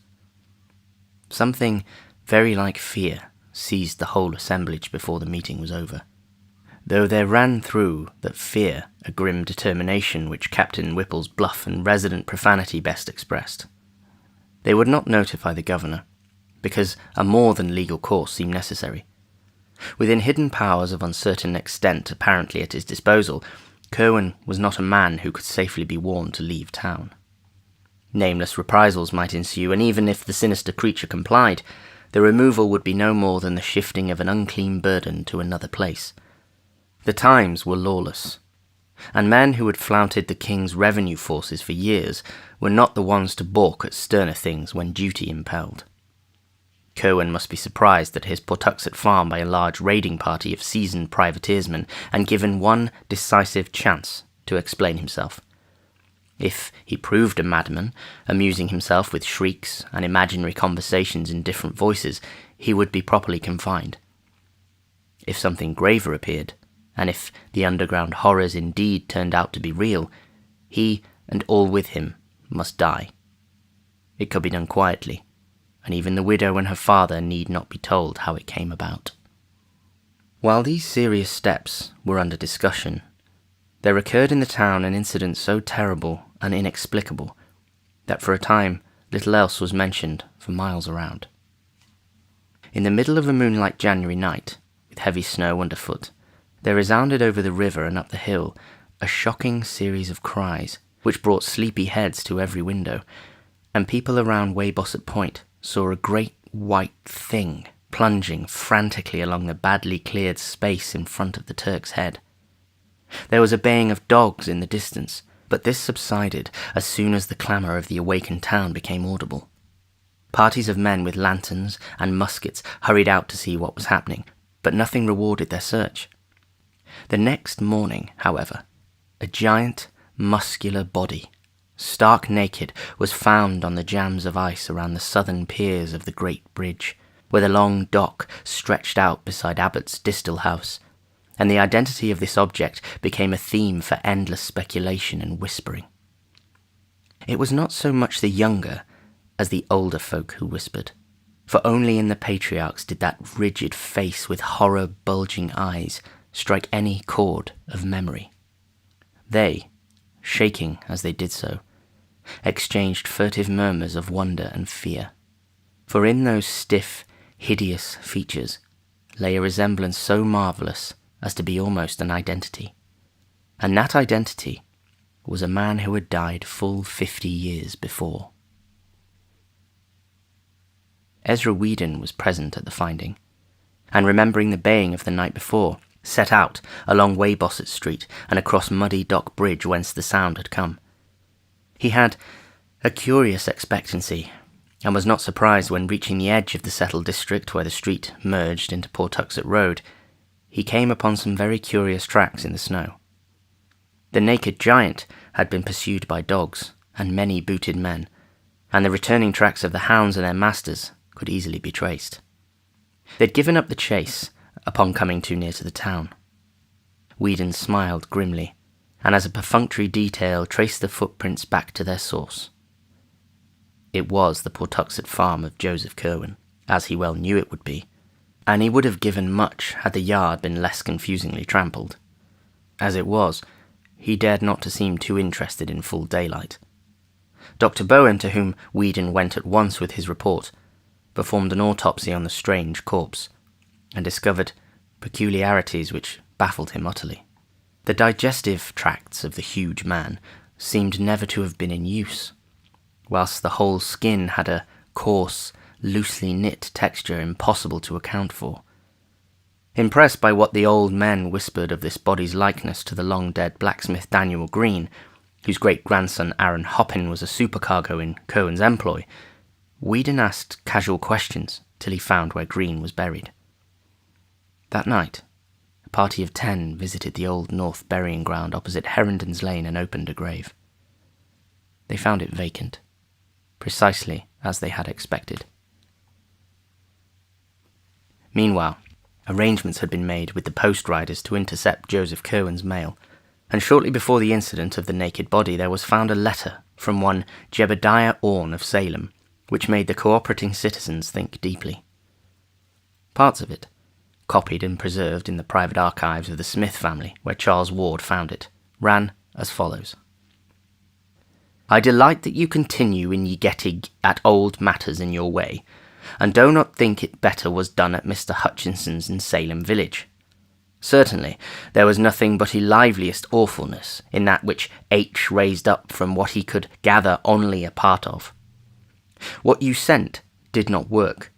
Something very like fear seized the whole assemblage before the meeting was over, though there ran through that fear a grim determination which Captain Whipple's bluff and resident profanity best expressed. They would not notify the governor, because a more than legal course seemed necessary. Within hidden powers of uncertain extent apparently at his disposal, Curwen was not a man who could safely be warned to leave town. Nameless reprisals might ensue, and even if the sinister creature complied, the removal would be no more than the shifting of an unclean burden to another place. The times were lawless, and men who had flouted the king's revenue forces for years were not the ones to balk at sterner things when duty impelled. Curwen must be surprised at his Pawtuxet farm by a large raiding party of seasoned privateersmen, and given one decisive chance to explain himself. If he proved a madman, amusing himself with shrieks and imaginary conversations in different voices, he would be properly confined. If something graver appeared, and if the underground horrors indeed turned out to be real, he and all with him must die. It could be done quietly, and even the widow and her father need not be told how it came about. While these serious steps were under discussion, there occurred in the town an incident so terrible and inexplicable that for a time little else was mentioned for miles around. In the middle of a moonlight January night, with heavy snow underfoot, there resounded over the river and up the hill a shocking series of cries, which brought sleepy heads to every window, and people around Weybosset Point saw a great white thing plunging frantically along the badly cleared space in front of the Turk's Head. There was a baying of dogs in the distance, but this subsided as soon as the clamour of the awakened town became audible. Parties of men with lanterns and muskets hurried out to see what was happening, but nothing rewarded their search. The next morning, however, a giant, muscular body, stark naked, was found on the jams of ice around the southern piers of the great bridge, where the long dock stretched out beside Abbott's Distal House, and the identity of this object became a theme for endless speculation and whispering. It was not so much the younger as the older folk who whispered, for only in the patriarchs did that rigid face with horror-bulging eyes strike any chord of memory. They, shaking as they did so, exchanged furtive murmurs of wonder and fear. For in those stiff, hideous features lay a resemblance so marvellous as to be almost an identity. And that identity was a man who had died full 50 years before. Ezra Whedon was present at the finding, and remembering the baying of the night before, set out along Weybosset Street and across Muddy Dock Bridge whence the sound had come. He had a curious expectancy, and was not surprised when reaching the edge of the settled district where the street merged into Pawtuxet Road, he came upon some very curious tracks in the snow. The naked giant had been pursued by dogs and many booted men, and the returning tracks of the hounds and their masters could easily be traced. They'd given up the chase upon coming too near to the town. Whedon smiled grimly, and as a perfunctory detail traced the footprints back to their source. It was the Pawtuxet farm of Joseph Curwen, as he well knew it would be, and he would have given much had the yard been less confusingly trampled. As it was, he dared not to seem too interested in full daylight. Dr. Bowen, to whom Whedon went at once with his report, performed an autopsy on the strange corpse, and discovered peculiarities which baffled him utterly. The digestive tracts of the huge man seemed never to have been in use, whilst the whole skin had a coarse, loosely knit texture impossible to account for. Impressed by what the old men whispered of this body's likeness to the long-dead blacksmith Daniel Green, whose great-grandson Aaron Hoppin was a supercargo in Curwen's employ, Whedon asked casual questions till he found where Green was buried. That night, a party of 10 visited the Old North burying ground opposite Herondon's Lane and opened a grave. They found it vacant, precisely as they had expected. Meanwhile, arrangements had been made with the post riders to intercept Joseph Curwen's mail, and shortly before the incident of the naked body there was found a letter from one Jebediah Orne of Salem, which made the cooperating citizens think deeply. Parts of it, copied and preserved in the private archives of the Smith family, where Charles Ward found it, ran as follows. I delight that you continue in ye getting at old matters in your way, and do not think it better was done at Mr. Hutchinson's in Salem village. Certainly, there was nothing but a liveliest awfulness in that which H. raised up from what he could gather only a part of. What you sent did not work,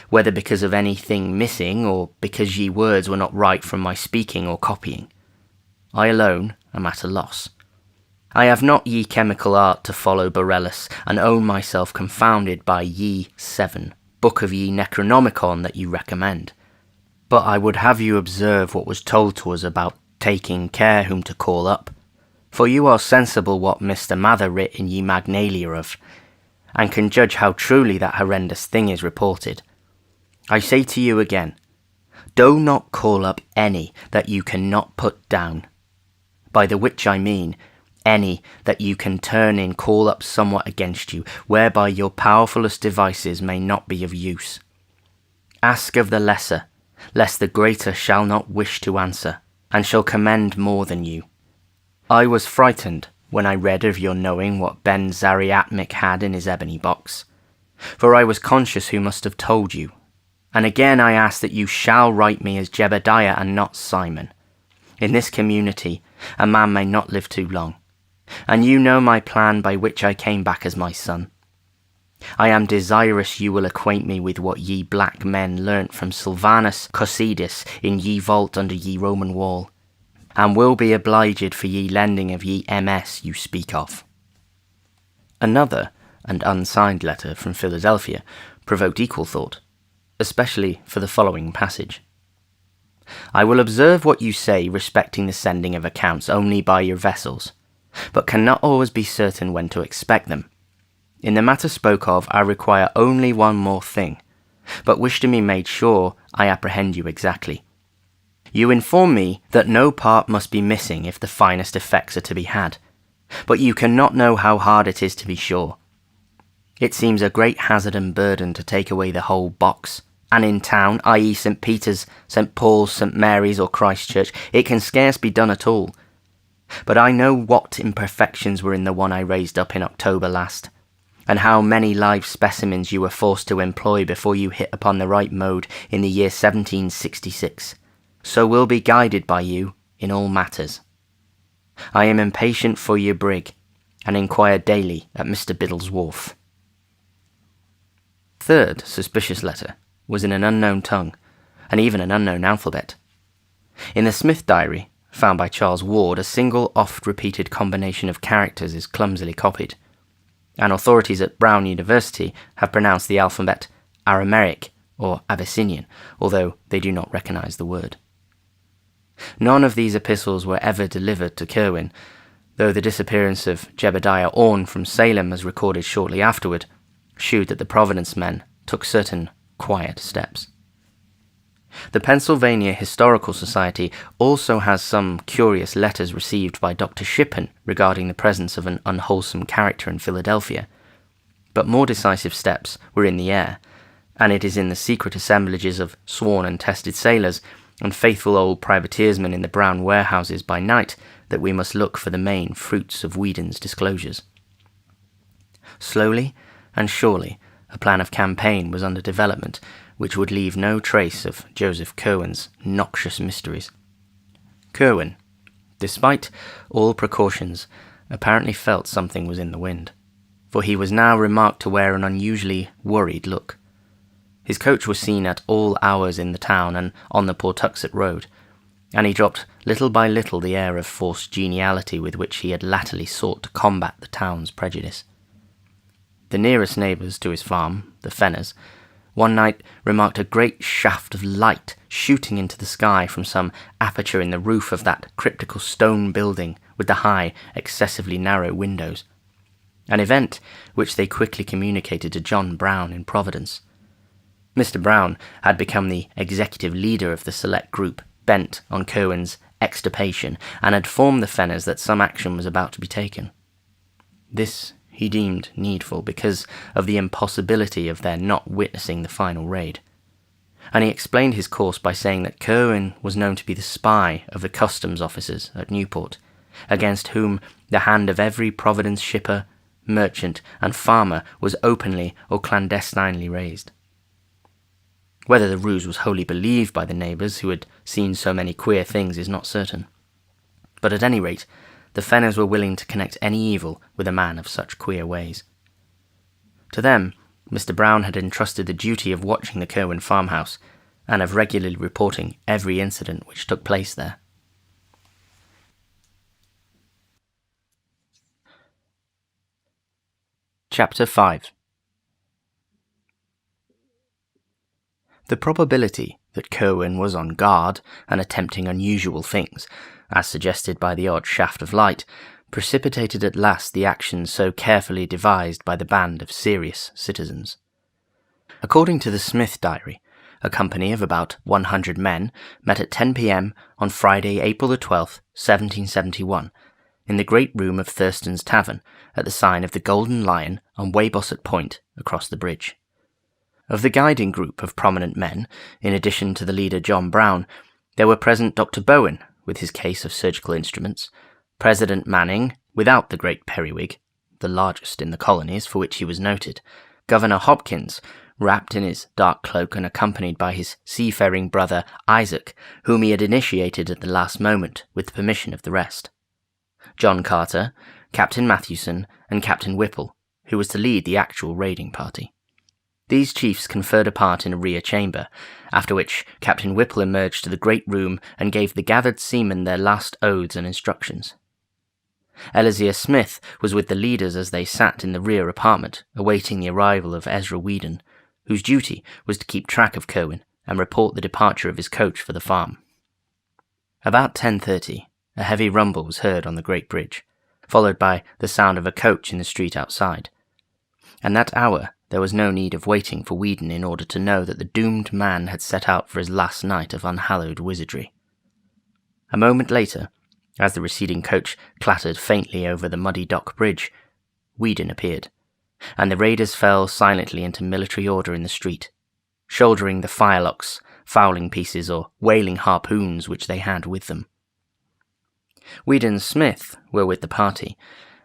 whether because of anything missing or because ye words were not right from my speaking or copying. I alone am at a loss. I have not ye chemical art to follow Borellus, and own myself confounded by ye 7, book of ye Necronomicon that you recommend. But I would have you observe what was told to us about taking care whom to call up, for you are sensible what Mr. Mather writ in ye Magnalia of, and can judge how truly that horrendous thing is reported. I say to you again, do not call up any that you cannot put down, by the which I mean any that you can turn in call up somewhat against you, whereby your powerfulest devices may not be of use. Ask of the lesser, lest the greater shall not wish to answer, and shall commend more than you. I was frightened when I read of your knowing what Ben Zariatmic had in his ebony box, for I was conscious who must have told you, and again I ask that you shall write me as Jebediah and not Simon. In this community a man may not live too long, and you know my plan by which I came back as my son. I am desirous you will acquaint me with what ye black men learnt from Sylvanus Cossidus in ye vault under ye Roman wall, and will be obliged for ye lending of ye MS you speak of. Another and unsigned letter from Philadelphia provoked equal thought, especially for the following passage. I will observe what you say respecting the sending of accounts only by your vessels, but cannot always be certain when to expect them. In the matter spoke of, I require only one more thing, but wish to be made sure I apprehend you exactly. You inform me that no part must be missing if the finest effects are to be had, but you cannot know how hard it is to be sure. It seems a great hazard and burden to take away the whole box, and in town, i.e. St. Peter's, St. Paul's, St. Mary's or Christ Church, it can scarce be done at all. But I know what imperfections were in the one I raised up in October last, and how many live specimens you were forced to employ before you hit upon the right mode in the year 1766. So will be guided by you in all matters. I am impatient for your brig, and inquire daily at Mr. Biddle's wharf. Third suspicious letter was in an unknown tongue, and even an unknown alphabet. In the Smith diary, found by Charles Ward, a single oft-repeated combination of characters is clumsily copied, and authorities at Brown University have pronounced the alphabet Aramaic or Abyssinian, although they do not recognize the word. None of these epistles were ever delivered to Curwen, though the disappearance of Jebediah Orne from Salem, as recorded shortly afterward, shewed that the Providence men took certain quiet steps. The Pennsylvania Historical Society also has some curious letters received by Dr. Shippen regarding the presence of an unwholesome character in Philadelphia, but more decisive steps were in the air, and it is in the secret assemblages of sworn and tested sailors and faithful old privateersmen in the brown warehouses by night that we must look for the main fruits of Whedon's disclosures. Slowly and surely a plan of campaign was under development which would leave no trace of Joseph Curwen's noxious mysteries. Curwen, despite all precautions, apparently felt something was in the wind, for he was now remarked to wear an unusually worried look. His coach was seen at all hours in the town and on the Pawtuxet Road, and he dropped little by little the air of forced geniality with which he had latterly sought to combat the town's prejudice. The nearest neighbours to his farm, the Fenners, one night remarked a great shaft of light shooting into the sky from some aperture in the roof of that cryptical stone building with the high, excessively narrow windows, an event which they quickly communicated to John Brown in Providence. Mr. Brown had become the executive leader of the select group bent on Curwen's extirpation, and had informed the Fenners that some action was about to be taken. This he deemed needful because of the impossibility of their not witnessing the final raid, and he explained his course by saying that Curwen was known to be the spy of the customs officers at Newport, against whom the hand of every Providence shipper, merchant, and farmer was openly or clandestinely raised. Whether the ruse was wholly believed by the neighbours who had seen so many queer things is not certain, but at any rate the Fenners were willing to connect any evil with a man of such queer ways. To them, Mr. Brown had entrusted the duty of watching the Curwen farmhouse, and of regularly reporting every incident which took place there. Chapter 5. The probability that Curwen was on guard and attempting unusual things, as suggested by the odd shaft of light, precipitated at last the action so carefully devised by the band of serious citizens. According to the Smith diary, a company of about 100 men met at 10 p.m. on Friday, April the 12th, 1771, in the great room of Thurston's Tavern, at the sign of the Golden Lion on Weybosset Point across the bridge. Of the guiding group of prominent men, in addition to the leader John Brown, there were present Dr. Bowen, with his case of surgical instruments, President Manning, without the great periwig, the largest in the colonies for which he was noted, Governor Hopkins, wrapped in his dark cloak and accompanied by his seafaring brother Isaac, whom he had initiated at the last moment with the permission of the rest, John Carter, Captain Mathewson, and Captain Whipple, who was to lead the actual raiding party. These chiefs conferred apart in a rear chamber, after which Captain Whipple emerged to the great room and gave the gathered seamen their last oaths and instructions. Eleazar Smith was with the leaders as they sat in the rear apartment, awaiting the arrival of Ezra Whedon, whose duty was to keep track of Curwen and report the departure of his coach for the farm. About 10:30, a heavy rumble was heard on the great bridge, followed by the sound of a coach in the street outside. And that hour there was no need of waiting for Whedon in order to know that the doomed man had set out for his last night of unhallowed wizardry. A moment later, as the receding coach clattered faintly over the muddy dock bridge, Whedon appeared, and the raiders fell silently into military order in the street, shouldering the firelocks, fowling pieces, or whaling harpoons which they had with them. Weed and Smith were with the party,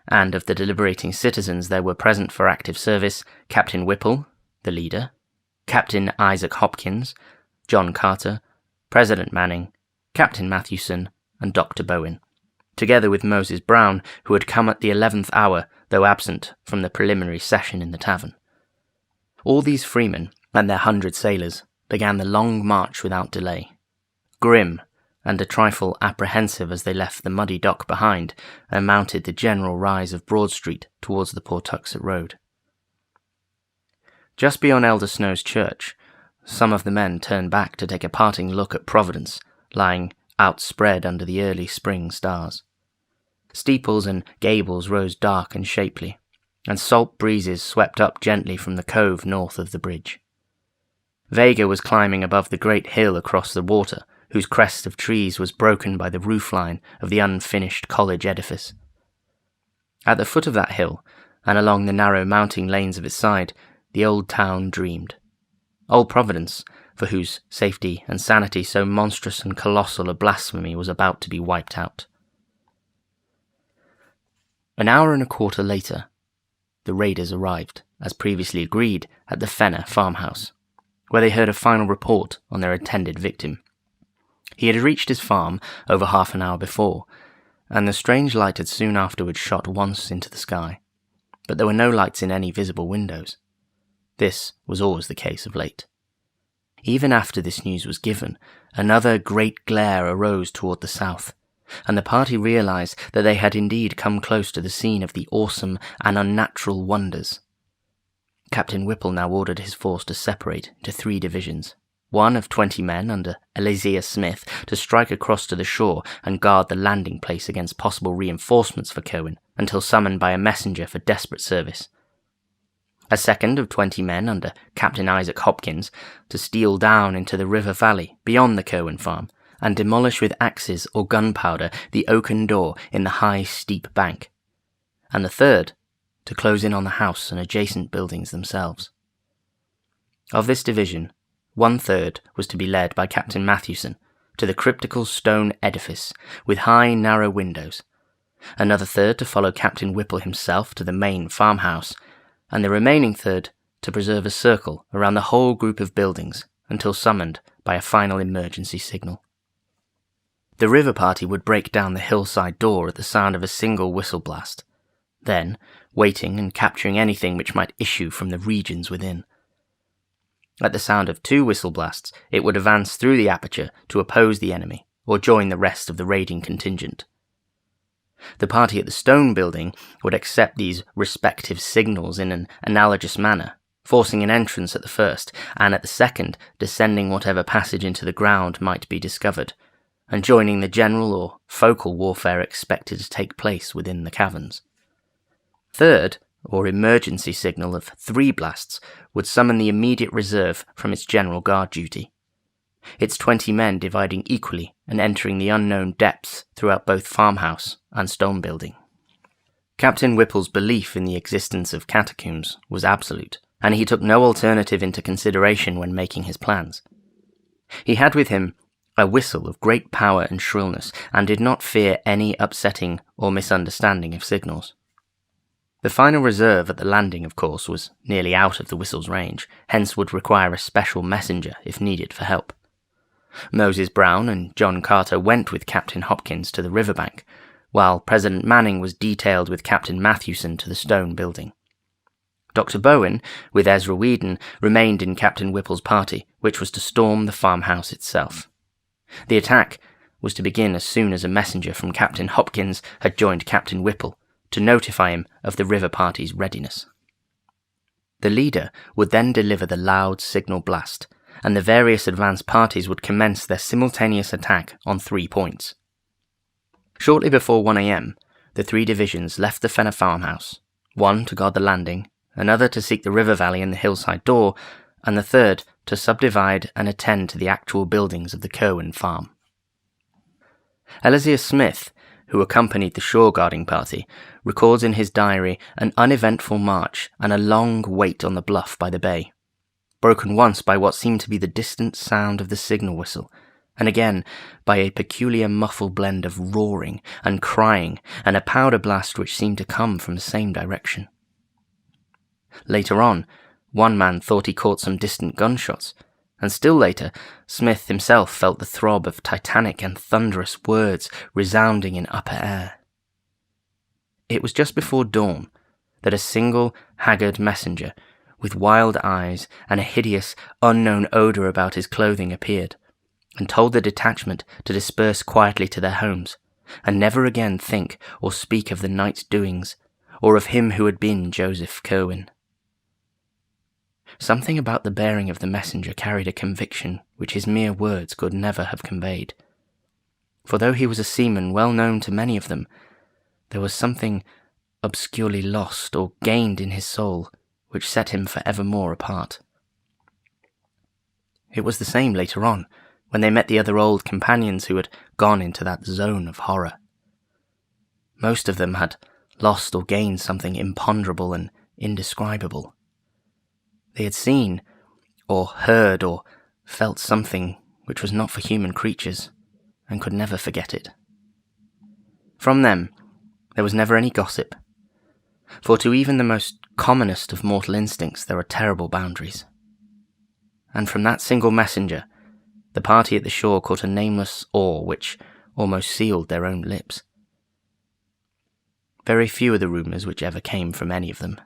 and of the deliberating citizens there were present for active service Captain Whipple, the leader, Captain Isaac Hopkins, John Carter, President Manning, Captain Mathewson, and Dr. Bowen, together with Moses Brown, who had come at the 11th hour, though absent from the preliminary session in the tavern. All these freemen and their 100 sailors began the long march without delay, grim and a trifle apprehensive as they left the muddy dock behind and mounted the general rise of Broad Street towards the Pawtuxet Road. Just beyond Elder Snow's church, some of the men turned back to take a parting look at Providence, lying outspread under the early spring stars. Steeples and gables rose dark and shapely, and salt breezes swept up gently from the cove north of the bridge. Vega was climbing above the great hill across the water, whose crest of trees was broken by the roofline of the unfinished college edifice. At the foot of that hill, and along the narrow mounting lanes of its side, the old town dreamed. Old Providence, for whose safety and sanity so monstrous and colossal a blasphemy was about to be wiped out. An hour and a quarter later, the raiders arrived, as previously agreed, at the Fenner farmhouse, where they heard a final report on their intended victim. He had reached his farm over half an hour before, and the strange light had soon afterwards shot once into the sky, but there were no lights in any visible windows. This was always the case of late. Even after this news was given, another great glare arose toward the south, and the party realized that they had indeed come close to the scene of the awesome and unnatural wonders. Captain Whipple now ordered his force to separate into 3 divisions, one of 20 men under Eleazar Smith to strike across to the shore and guard the landing place against possible reinforcements for Cowan until summoned by a messenger for desperate service. A second of 20 men under Captain Isaac Hopkins to steal down into the river valley beyond the Cowan farm and demolish with axes or gunpowder the oaken door in the high, steep bank. And the third to close in on the house and adjacent buildings themselves. Of this division, 1/3 was to be led by Captain Mathewson to the cryptical stone edifice with high, narrow windows, another third to follow Captain Whipple himself to the main farmhouse, and the remaining third to preserve a circle around the whole group of buildings until summoned by a final emergency signal. The river party would break down the hillside door at the sound of a single whistle blast, then waiting and capturing anything which might issue from the regions within. At the sound of 2 whistle blasts, it would advance through the aperture to oppose the enemy or join the rest of the raiding contingent. The party at the stone building would accept these respective signals in an analogous manner, forcing an entrance at the first, and at the second descending whatever passage into the ground might be discovered, and joining the general or focal warfare expected to take place within the caverns. Third, or emergency signal of 3 blasts, would summon the immediate reserve from its general guard duty, its 20 men dividing equally and entering the unknown depths throughout both farmhouse and stone building. Captain Whipple's belief in the existence of catacombs was absolute, and he took no alternative into consideration when making his plans. He had with him a whistle of great power and shrillness, and did not fear any upsetting or misunderstanding of signals. The final reserve at the landing, of course, was nearly out of the whistle's range, hence would require a special messenger if needed for help. Moses Brown and John Carter went with Captain Hopkins to the riverbank, while President Manning was detailed with Captain Mathewson to the stone building. Dr. Bowen, with Ezra Whedon, remained in Captain Whipple's party, which was to storm the farmhouse itself. The attack was to begin as soon as a messenger from Captain Hopkins had joined Captain Whipple, to notify him of the river party's readiness. The leader would then deliver the loud signal blast, and the various advance parties would commence their simultaneous attack on 3 points. Shortly before 1 a.m., the 3 divisions left the Fenner farmhouse, one to guard the landing, another to seek the river valley and the hillside door, and the third to subdivide and attend to the actual buildings of the Cowan farm. Eleazar Smith, who accompanied the shore guarding party, records in his diary an uneventful march and a long wait on the bluff by the bay, broken once by what seemed to be the distant sound of the signal whistle, and again by a peculiar muffled blend of roaring and crying and a powder blast which seemed to come from the same direction. Later on, one man thought he caught some distant gunshots, and still later, Smith himself felt the throb of titanic and thunderous words resounding in upper air. It was just before dawn that a single haggard messenger, with wild eyes and a hideous, unknown odour about his clothing appeared, and told the detachment to disperse quietly to their homes, and never again think or speak of the night's doings, or of him who had been Joseph Curwen. Something about the bearing of the messenger carried a conviction which his mere words could never have conveyed. For though he was a seaman well known to many of them, there was something obscurely lost or gained in his soul which set him for evermore apart. It was the same later on, when they met the other old companions who had gone into that zone of horror. Most of them had lost or gained something imponderable and indescribable. They had seen, or heard, or felt something which was not for human creatures, and could never forget it. From them, there was never any gossip, for to even the most commonest of mortal instincts there are terrible boundaries. And from that single messenger, the party at the shore caught a nameless awe which almost sealed their own lips. Very few are the rumours which ever came from any of them,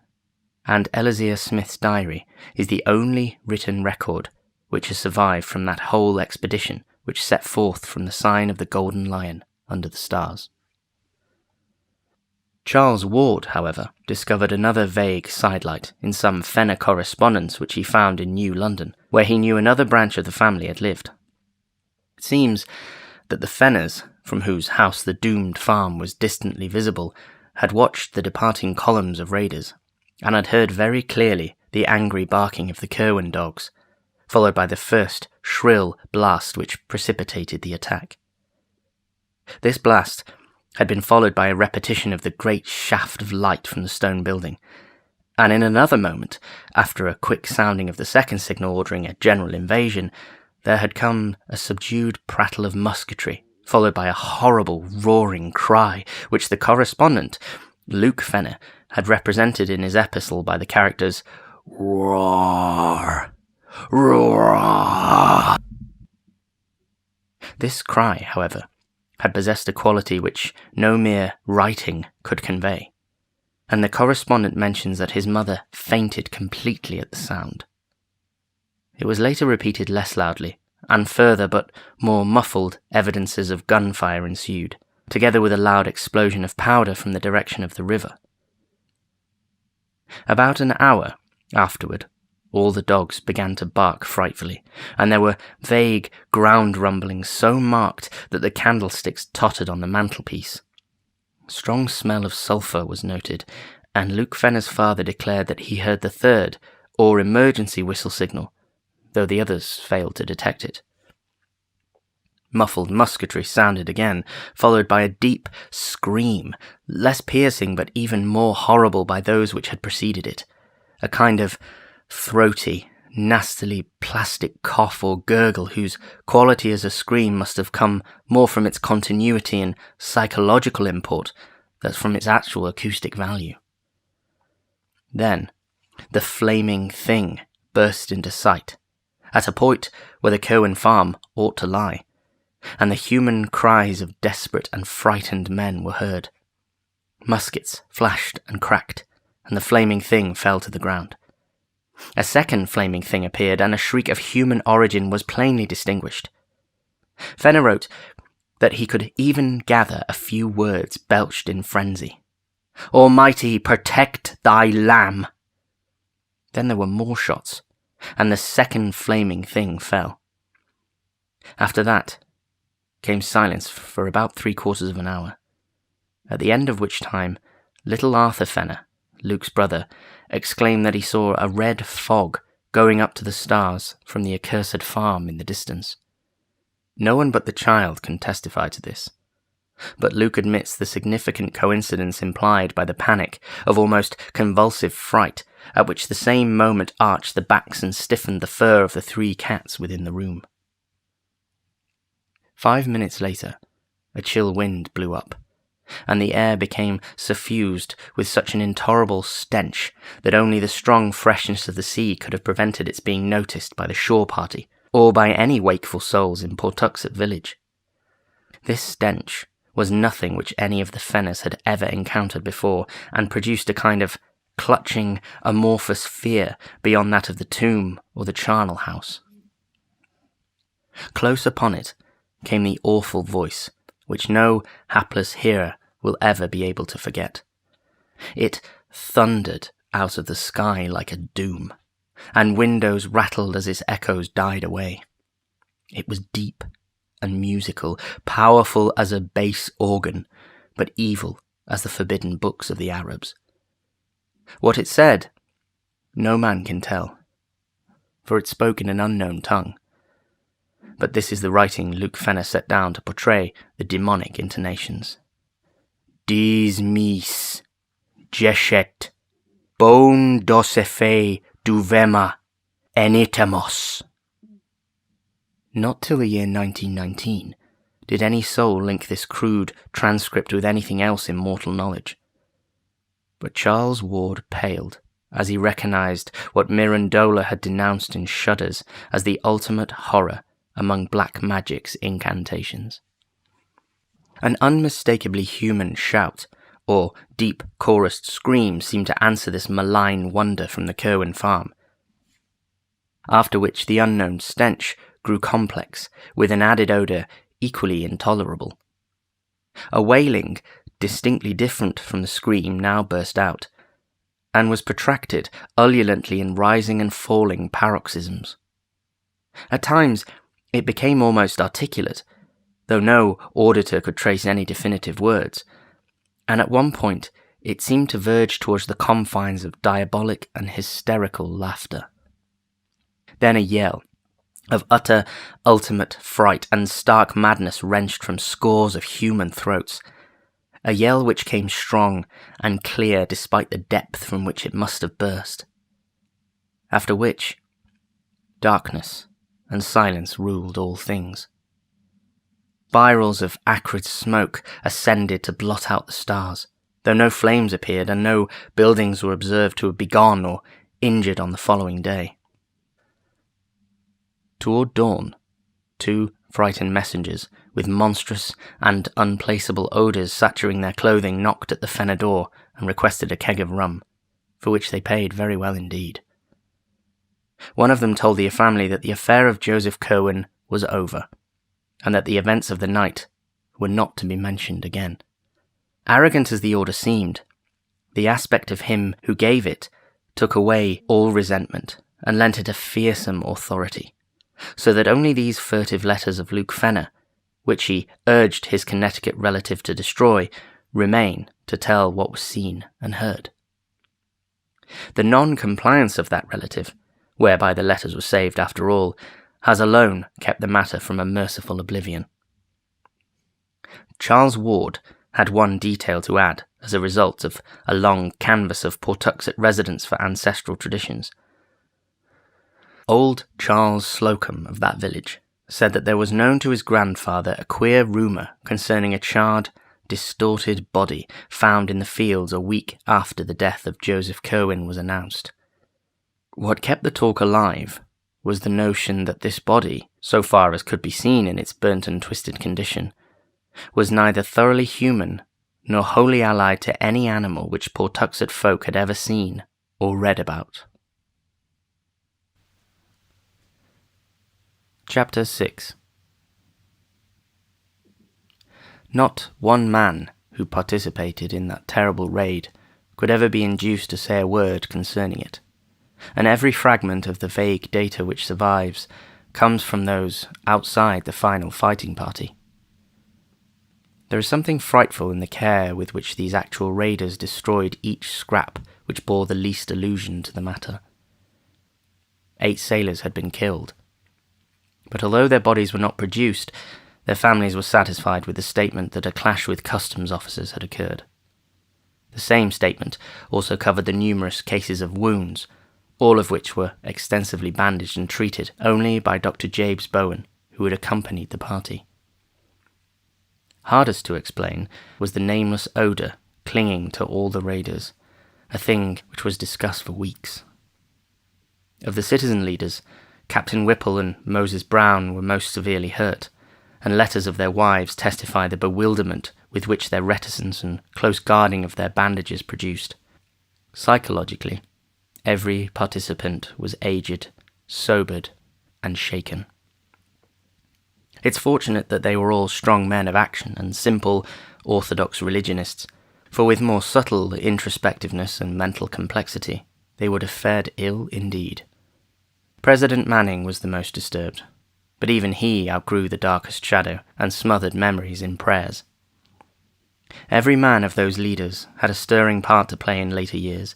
and Elizur Smith's diary is the only written record which has survived from that whole expedition which set forth from the sign of the Golden Lion under the stars. Charles Ward, however, discovered another vague sidelight in some Fenner correspondence which he found in New London, where he knew another branch of the family had lived. It seems that the Fenners, from whose house the doomed farm was distantly visible, had watched the departing columns of raiders, and had heard very clearly the angry barking of the Curwen dogs, followed by the first shrill blast which precipitated the attack. This blast had been followed by a repetition of the great shaft of light from the stone building, and in another moment, after a quick sounding of the second signal ordering a general invasion, there had come a subdued prattle of musketry, followed by a horrible roaring cry, which the correspondent, Luke Fenner, had represented in his epistle by the characters "Roar! Roar!" This cry, however, had possessed a quality which no mere writing could convey, and the correspondent mentions that his mother fainted completely at the sound. It was later repeated less loudly, and further but more muffled evidences of gunfire ensued, together with a loud explosion of powder from the direction of the river. About an hour afterward, all the dogs began to bark frightfully, and there were vague ground rumblings so marked that the candlesticks tottered on the mantelpiece. A strong smell of sulphur was noted, and Luke Fenner's father declared that he heard the third, or emergency whistle signal, though the others failed to detect it. Muffled musketry sounded again, followed by a deep scream, less piercing but even more horrible by those which had preceded it, a kind of throaty, nastily plastic cough or gurgle whose quality as a scream must have come more from its continuity and psychological import than from its actual acoustic value. Then, the flaming thing burst into sight, at a point where the Curwen farm ought to lie, and the human cries of desperate and frightened men were heard. Muskets flashed and cracked, and the flaming thing fell to the ground. A second flaming thing appeared, and a shriek of human origin was plainly distinguished. Fenner wrote that he could even gather a few words belched in frenzy. "Almighty, protect thy lamb!" Then there were more shots, and the second flaming thing fell. After that came silence for about 3/4 of an hour, at the end of which time little Arthur Fenner, Luke's brother, exclaimed that he saw a red fog going up to the stars from the accursed farm in the distance. No one but the child can testify to this, but Luke admits the significant coincidence implied by the panic of almost convulsive fright at which the same moment arched the backs and stiffened the fur of the 3 cats within the room. 5 minutes later, a chill wind blew up, and the air became suffused with such an intolerable stench that only the strong freshness of the sea could have prevented its being noticed by the shore party, or by any wakeful souls in Pawtuxet village. This stench was nothing which any of the Fenners had ever encountered before, and produced a kind of clutching, amorphous fear beyond that of the tomb or the charnel house. Close upon it came the awful voice, which no hapless hearer will ever be able to forget. It thundered out of the sky like a doom, and windows rattled as its echoes died away. It was deep and musical, powerful as a bass organ, but evil as the forbidden books of the Arabs. What it said, no man can tell, for it spoke in an unknown tongue. But this is the writing Luke Fenner set down to portray the demonic intonations. Dis mis, jeshet, bon dosefe duvema, enitamos. Not till the year 1919 did any soul link this crude transcript with anything else in mortal knowledge. But Charles Ward paled as he recognized what Mirandola had denounced in shudders as the ultimate horror among black magic's incantations. An unmistakably human shout, or deep chorused scream, seemed to answer this malign wonder from the Kerwin farm, after which the unknown stench grew complex, with an added odour equally intolerable. A wailing, distinctly different from the scream, now burst out, and was protracted ululantly in rising and falling paroxysms. At times it became almost articulate, though no auditor could trace any definitive words, and at one point it seemed to verge towards the confines of diabolic and hysterical laughter. Then a yell of utter, ultimate fright and stark madness wrenched from scores of human throats, a yell which came strong and clear despite the depth from which it must have burst. After which, darkness and silence ruled all things. Spirals of acrid smoke ascended to blot out the stars, though no flames appeared and no buildings were observed to have begun or injured on the following day. Toward dawn, 2 frightened messengers, with monstrous and unplaceable odours saturating their clothing, knocked at the Fenner door and requested a keg of rum, for which they paid very well indeed. One of them told the family that the affair of Joseph Kerwin was over, and that the events of the night were not to be mentioned again. Arrogant as the order seemed, the aspect of him who gave it took away all resentment and lent it a fearsome authority, so that only these furtive letters of Luke Fenner, which he urged his Connecticut relative to destroy, remain to tell what was seen and heard. The non-compliance of that relative, whereby the letters were saved after all, has alone kept the matter from a merciful oblivion. Charles Ward had one detail to add as a result of a long canvass of Pawtuxet residents for ancestral traditions. Old Charles Slocum of that village said that there was known to his grandfather a queer rumour concerning a charred, distorted body found in the fields a week after the death of Joseph Kerwin was announced. What kept the talk alive was the notion that this body, so far as could be seen in its burnt and twisted condition, was neither thoroughly human nor wholly allied to any animal which Pawtuxet folk had ever seen or read about. Chapter 6. Not one man who participated in that terrible raid could ever be induced to say a word concerning it, and every fragment of the vague data which survives comes from those outside the final fighting party. There is something frightful in the care with which these actual raiders destroyed each scrap which bore the least allusion to the matter. 8 sailors had been killed, but although their bodies were not produced, their families were satisfied with the statement that a clash with customs officers had occurred. The same statement also covered the numerous cases of wounds, all of which were extensively bandaged and treated only by Dr. Jabes Bowen, who had accompanied the party. Hardest to explain was the nameless odour clinging to all the raiders, a thing which was discussed for weeks. Of the citizen leaders, Captain Whipple and Moses Brown were most severely hurt, and letters of their wives testify the bewilderment with which their reticence and close guarding of their bandages produced. Psychologically, every participant was aged, sobered, and shaken. It's fortunate that they were all strong men of action and simple, orthodox religionists, for with more subtle introspectiveness and mental complexity, they would have fared ill indeed. President Manning was the most disturbed, but even he outgrew the darkest shadow and smothered memories in prayers. Every man of those leaders had a stirring part to play in later years,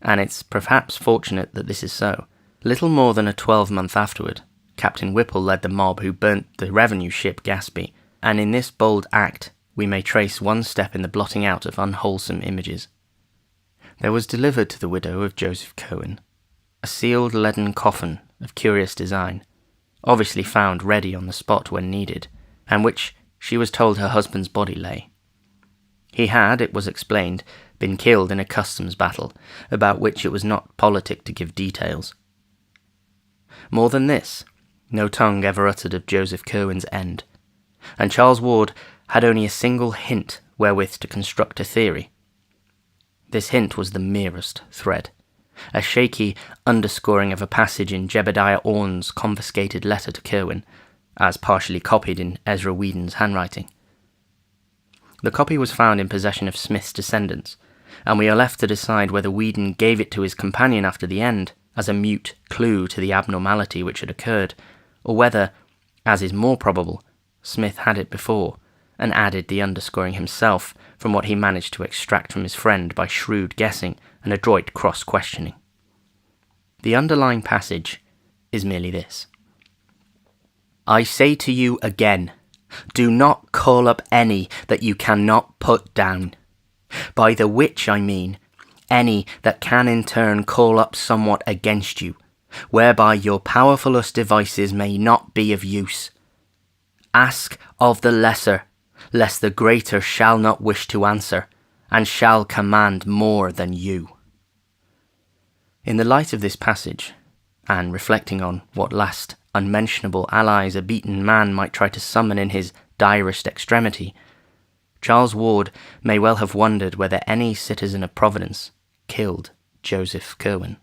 and it's perhaps fortunate that this is so. Little more than a 12-month afterward, Captain Whipple led the mob who burnt the revenue ship Gaspee, and in this bold act we may trace one step in the blotting out of unwholesome images. There was delivered to the widow of Joseph Cohen a sealed leaden coffin of curious design, obviously found ready on the spot when needed, and which she was told her husband's body lay. He had, it was explained, been killed in a customs battle, about which it was not politic to give details. More than this, no tongue ever uttered of Joseph Cohen's end, and Charles Ward had only a single hint wherewith to construct a theory. This hint was the merest thread, a shaky underscoring of a passage in Jebediah Orne's confiscated letter to Cohen, as partially copied in Ezra Whedon's handwriting. The copy was found in possession of Smith's descendants, and we are left to decide whether Whedon gave it to his companion after the end as a mute clue to the abnormality which had occurred, or whether, as is more probable, Smith had it before, and added the underscoring himself from what he managed to extract from his friend by shrewd guessing and adroit cross-questioning. The underlying passage is merely this: "I say to you again, do not call up any that you cannot put down, by the which I mean any that can in turn call up somewhat against you, whereby your powerfulest devices may not be of use. Ask of the lesser, lest the greater shall not wish to answer, and shall command more than you." In the light of this passage, and reflecting on what last unmentionable allies a beaten man might try to summon in his direst extremity, Charles Ward may well have wondered whether any citizen of Providence killed Joseph Cohen.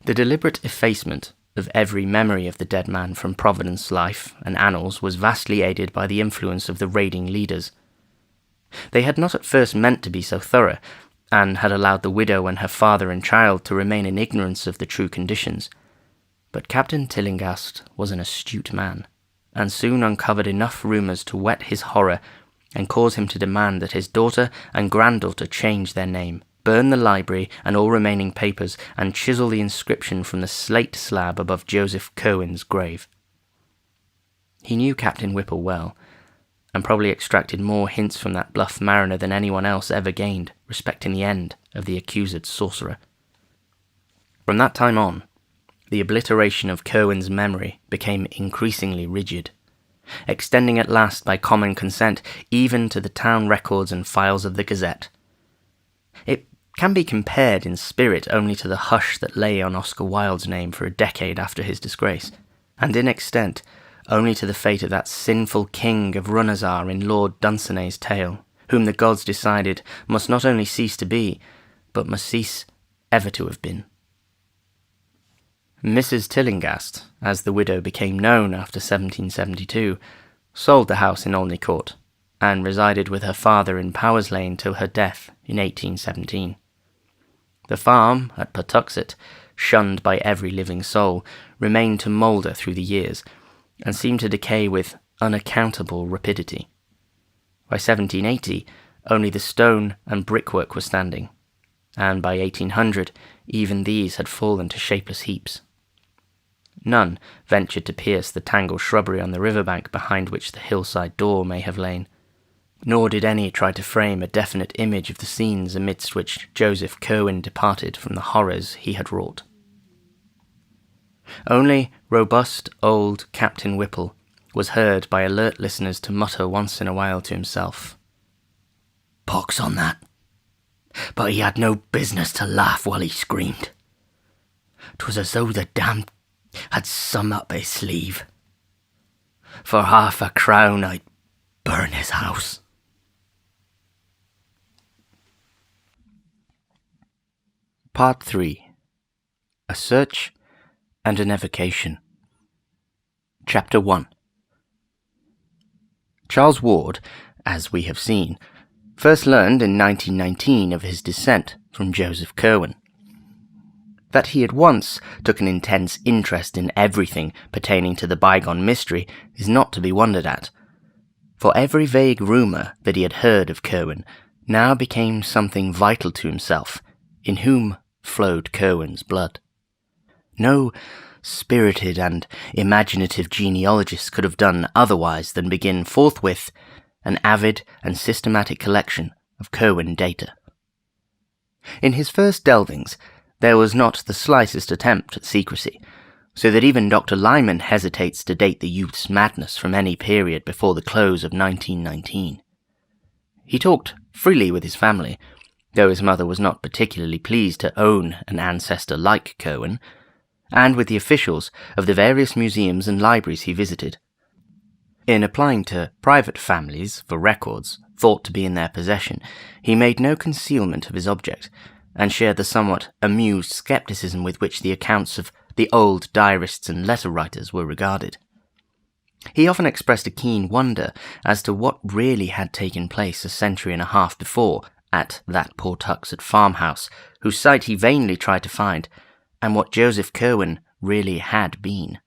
The deliberate effacement of every memory of the dead man from Providence life and annals was vastly aided by the influence of the raiding leaders. They had not at first meant to be so thorough, and had allowed the widow and her father and child to remain in ignorance of the true conditions. But Captain Tillinghast was an astute man, and soon uncovered enough rumours to whet his horror and cause him to demand that his daughter and granddaughter change their name, burn the library and all remaining papers, and chisel the inscription from the slate slab above Joseph Cohen's grave. He knew Captain Whipple well, and probably extracted more hints from that bluff mariner than anyone else ever gained respecting the end of the accused sorcerer. From that time on, the obliteration of Cohen's memory became increasingly rigid, extending at last by common consent even to the town records and files of the Gazette. It can be compared in spirit only to the hush that lay on Oscar Wilde's name for a decade after his disgrace, and in extent only to the fate of that sinful king of Runazar in Lord Dunsinay's tale, whom the gods decided must not only cease to be, but must cease ever to have been. Mrs. Tillinghast, as the widow became known after 1772, sold the house in Olney Court, and resided with her father in Powers Lane till her death in 1817. The farm at Patuxet, shunned by every living soul, remained to moulder through the years, and seemed to decay with unaccountable rapidity. By 1780, only the stone and brickwork were standing, and by 1800, even these had fallen to shapeless heaps. None ventured to pierce the tangled shrubbery on the riverbank behind which the hillside door may have lain, nor did any try to frame a definite image of the scenes amidst which Joseph Cohen departed from the horrors he had wrought. Only robust old Captain Whipple was heard by alert listeners to mutter once in a while to himself, "Pox on that." But he had no business to laugh while he screamed. 'Twas as though the damned had some up his sleeve. For 500 I'd burn his house. Part 3. A Search and an Evocation. Chapter 1. Charles Ward, as we have seen, first learned in 1919 of his descent from Joseph Curwen. That he at once took an intense interest in everything pertaining to the bygone mystery is not to be wondered at, for every vague rumour that he had heard of Curwen now became something vital to himself, in whom flowed Curwen's blood. No spirited and imaginative genealogist could have done otherwise than begin forthwith an avid and systematic collection of Curwen data. In his first delvings, there was not the slightest attempt at secrecy, so that even Dr. Lyman hesitates to date the youth's madness from any period before the close of 1919. He talked freely with his family, though his mother was not particularly pleased to own an ancestor like Curwen, and with the officials of the various museums and libraries he visited. In applying to private families for records thought to be in their possession, he made no concealment of his object, and shared the somewhat amused scepticism with which the accounts of the old diarists and letter writers were regarded. He often expressed a keen wonder as to what really had taken place a century and a half before at that poor Tuxet farmhouse, whose site he vainly tried to find, and what Joseph Curwen really had been.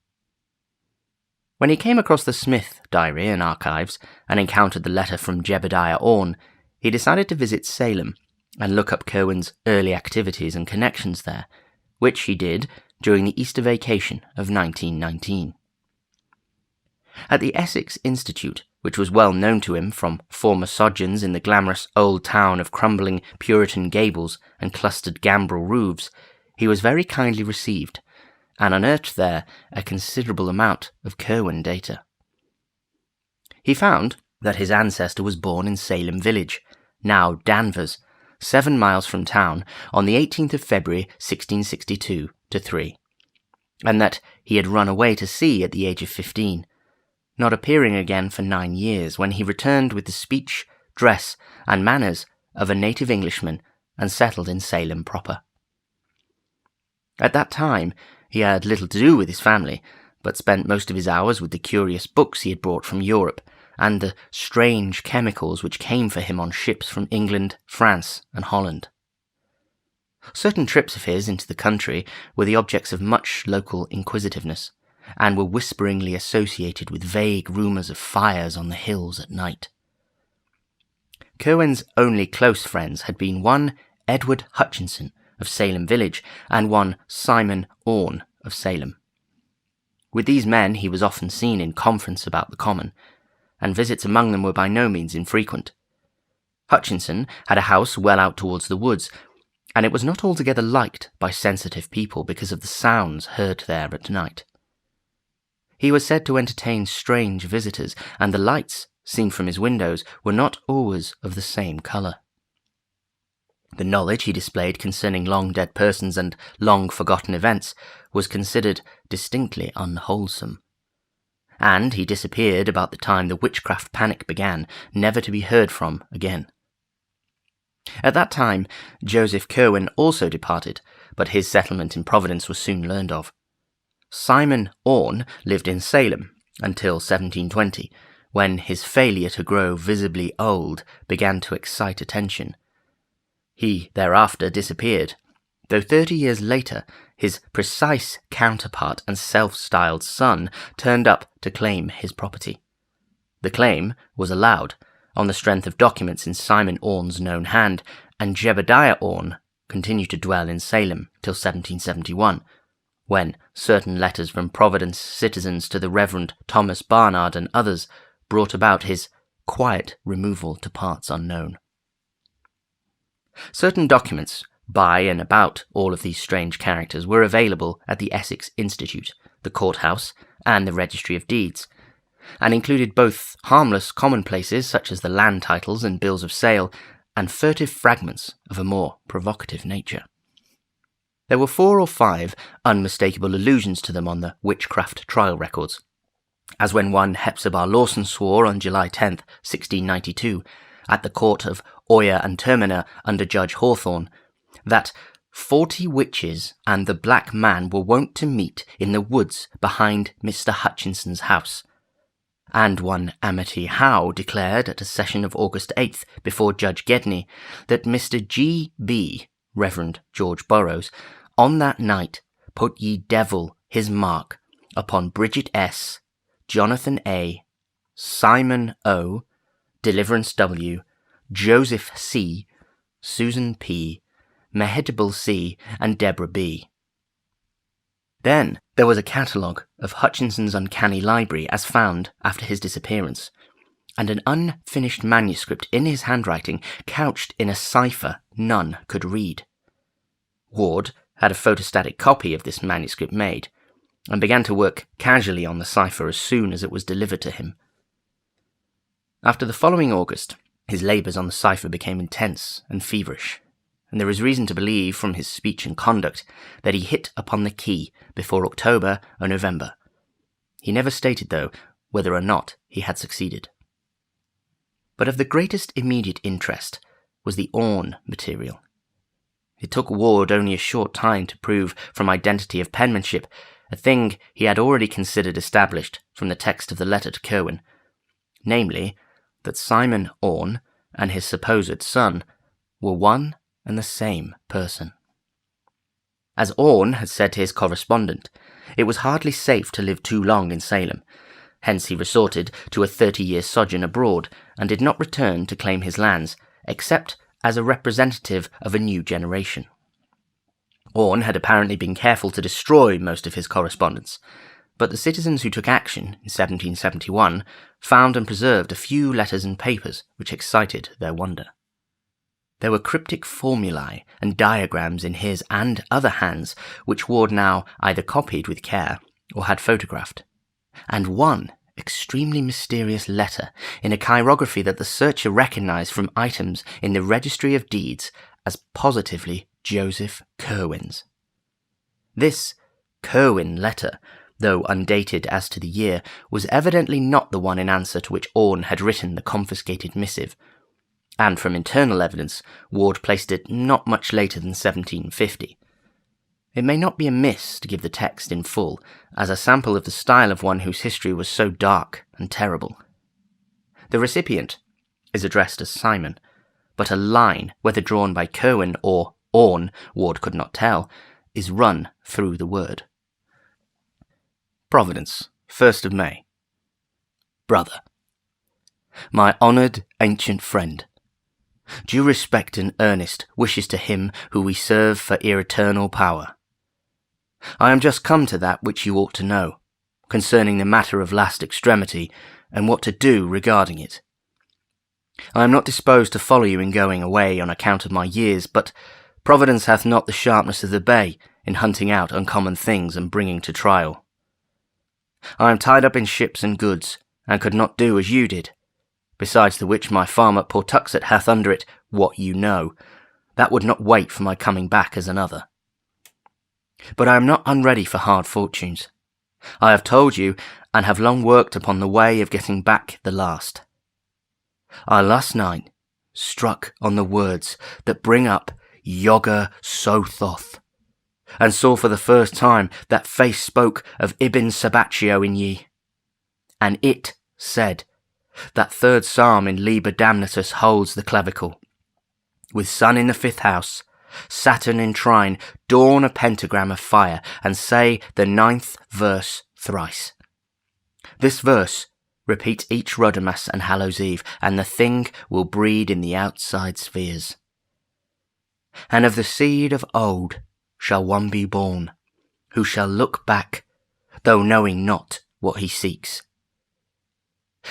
When he came across the Smith diary and archives and encountered the letter from Jebediah Orne, he decided to visit Salem and look up Curwen's early activities and connections there, which he did during the Easter vacation of 1919. At the Essex Institute, which was well known to him from former sojourns in the glamorous old town of crumbling Puritan gables and clustered gambrel roofs, he was very kindly received, and unearthed there a considerable amount of Curwen data. He found that his ancestor was born in Salem Village, now Danvers, 7 miles from town, on the 18th of February 1662-3, and that he had run away to sea at the age of 15, not appearing again for 9 years, when he returned with the speech, dress, and manners of a native Englishman and settled in Salem proper. At that time, he had little to do with his family, but spent most of his hours with the curious books he had brought from Europe, and the strange chemicals which came for him on ships from England, France, and Holland. Certain trips of his into the country were the objects of much local inquisitiveness, and were whisperingly associated with vague rumours of fires on the hills at night. Curwen's only close friends had been one Edward Hutchinson of Salem Village and one Simon Orne of Salem. With these men he was often seen in conference about the common, and visits among them were by no means infrequent. Hutchinson had a house well out towards the woods, and it was not altogether liked by sensitive people because of the sounds heard there at night. He was said to entertain strange visitors, and the lights, seen from his windows, were not always of the same colour. The knowledge he displayed concerning long-dead persons and long-forgotten events was considered distinctly unwholesome, and he disappeared about the time the witchcraft panic began, never to be heard from again. At that time, Joseph Curwen also departed, but his settlement in Providence was soon learned of. Simon Orne lived in Salem until 1720, when his failure to grow visibly old began to excite attention. He thereafter disappeared, though 30 years later his precise counterpart and self-styled son turned up to claim his property. The claim was allowed, on the strength of documents in Simon Orne's known hand, and Jebediah Orne continued to dwell in Salem till 1771, when certain letters from Providence citizens to the Reverend Thomas Barnard and others brought about his quiet removal to parts unknown. Certain documents by and about all of these strange characters were available at the Essex Institute, the courthouse, and the Registry of Deeds, and included both harmless commonplaces such as the land titles and bills of sale, and furtive fragments of a more provocative nature. There were 4 or 5 unmistakable allusions to them on the witchcraft trial records, as when one Hepzibah Lawson swore on July 10th, 1692, at the court of Oyer and Terminer under Judge Hawthorne, that 40 witches and the black man were wont to meet in the woods behind Mr. Hutchinson's house. And one Amity Howe declared at a session of August 8th before Judge Gedney that Mr. G.B., Reverend George Burroughs, on that night put ye devil his mark upon Bridget S., Jonathan A., Simon O., Deliverance W., Joseph C., Susan P., Mehetabel C., and Deborah B. Then there was a catalogue of Hutchinson's uncanny library as found after his disappearance, and an unfinished manuscript in his handwriting couched in a cipher none could read. Ward had a photostatic copy of this manuscript made, and began to work casually on the cipher as soon as it was delivered to him. After the following August, his labours on the cipher became intense and feverish, and there is reason to believe from his speech and conduct that he hit upon the key before October or November. He never stated, though, whether or not he had succeeded. But of the greatest immediate interest was the Orne material. It took Ward only a short time to prove from identity of penmanship, a thing he had already considered established from the text of the letter to Curwen, namely, that Simon Orne and his supposed son were one and the same person. As Orne had said to his correspondent, it was hardly safe to live too long in Salem. Hence he resorted to a 30-year sojourn abroad and did not return to claim his lands, except as a representative of a new generation. Orne had apparently been careful to destroy most of his correspondence, but the citizens who took action in 1771 found and preserved a few letters and papers which excited their wonder. There were cryptic formulae and diagrams in his and other hands which Ward now either copied with care or had photographed, and one extremely mysterious letter in a chirography that the searcher recognized from items in the Registry of Deeds as positively Joseph Curwen's. This Curwen letter, though undated as to the year, was evidently not the one in answer to which Orne had written the confiscated missive, and from internal evidence, Ward placed it not much later than 1750. It may not be amiss to give the text in full, as a sample of the style of one whose history was so dark and terrible. The recipient is addressed as Simon, but a line, whether drawn by Curwen or Orne, Ward could not tell, is run through the word. Providence, 1st of May. Brother, my honoured ancient friend, due respect and earnest wishes to him who we serve for eternal power. I am just come to that which you ought to know, concerning the matter of last extremity, and what to do regarding it. I am not disposed to follow you in going away on account of my years, but Providence hath not the sharpness of the bay in hunting out uncommon things and bringing to trial. I am tied up in ships and goods, and could not do as you did, besides the which my farm at Pawtuxet hath under it what you know, that would not wait for my coming back as another. But I am not unready for hard fortunes. I have told you, and have long worked upon the way of getting back the last. I last night struck on the words that bring up Yogger Sothoth, and saw for the first time that face spoke of Ibn Sabatio in ye. And it said, that 3rd Psalm in Liber Damnatus holds the clavicle. With sun in the 5th house, Saturn in trine, dawn a pentagram of fire, and say the 9th verse thrice. This verse repeats each Ruddermas and Hallows Eve, and the thing will breed in the outside spheres. And of the seed of old shall one be born, who shall look back, though knowing not what he seeks.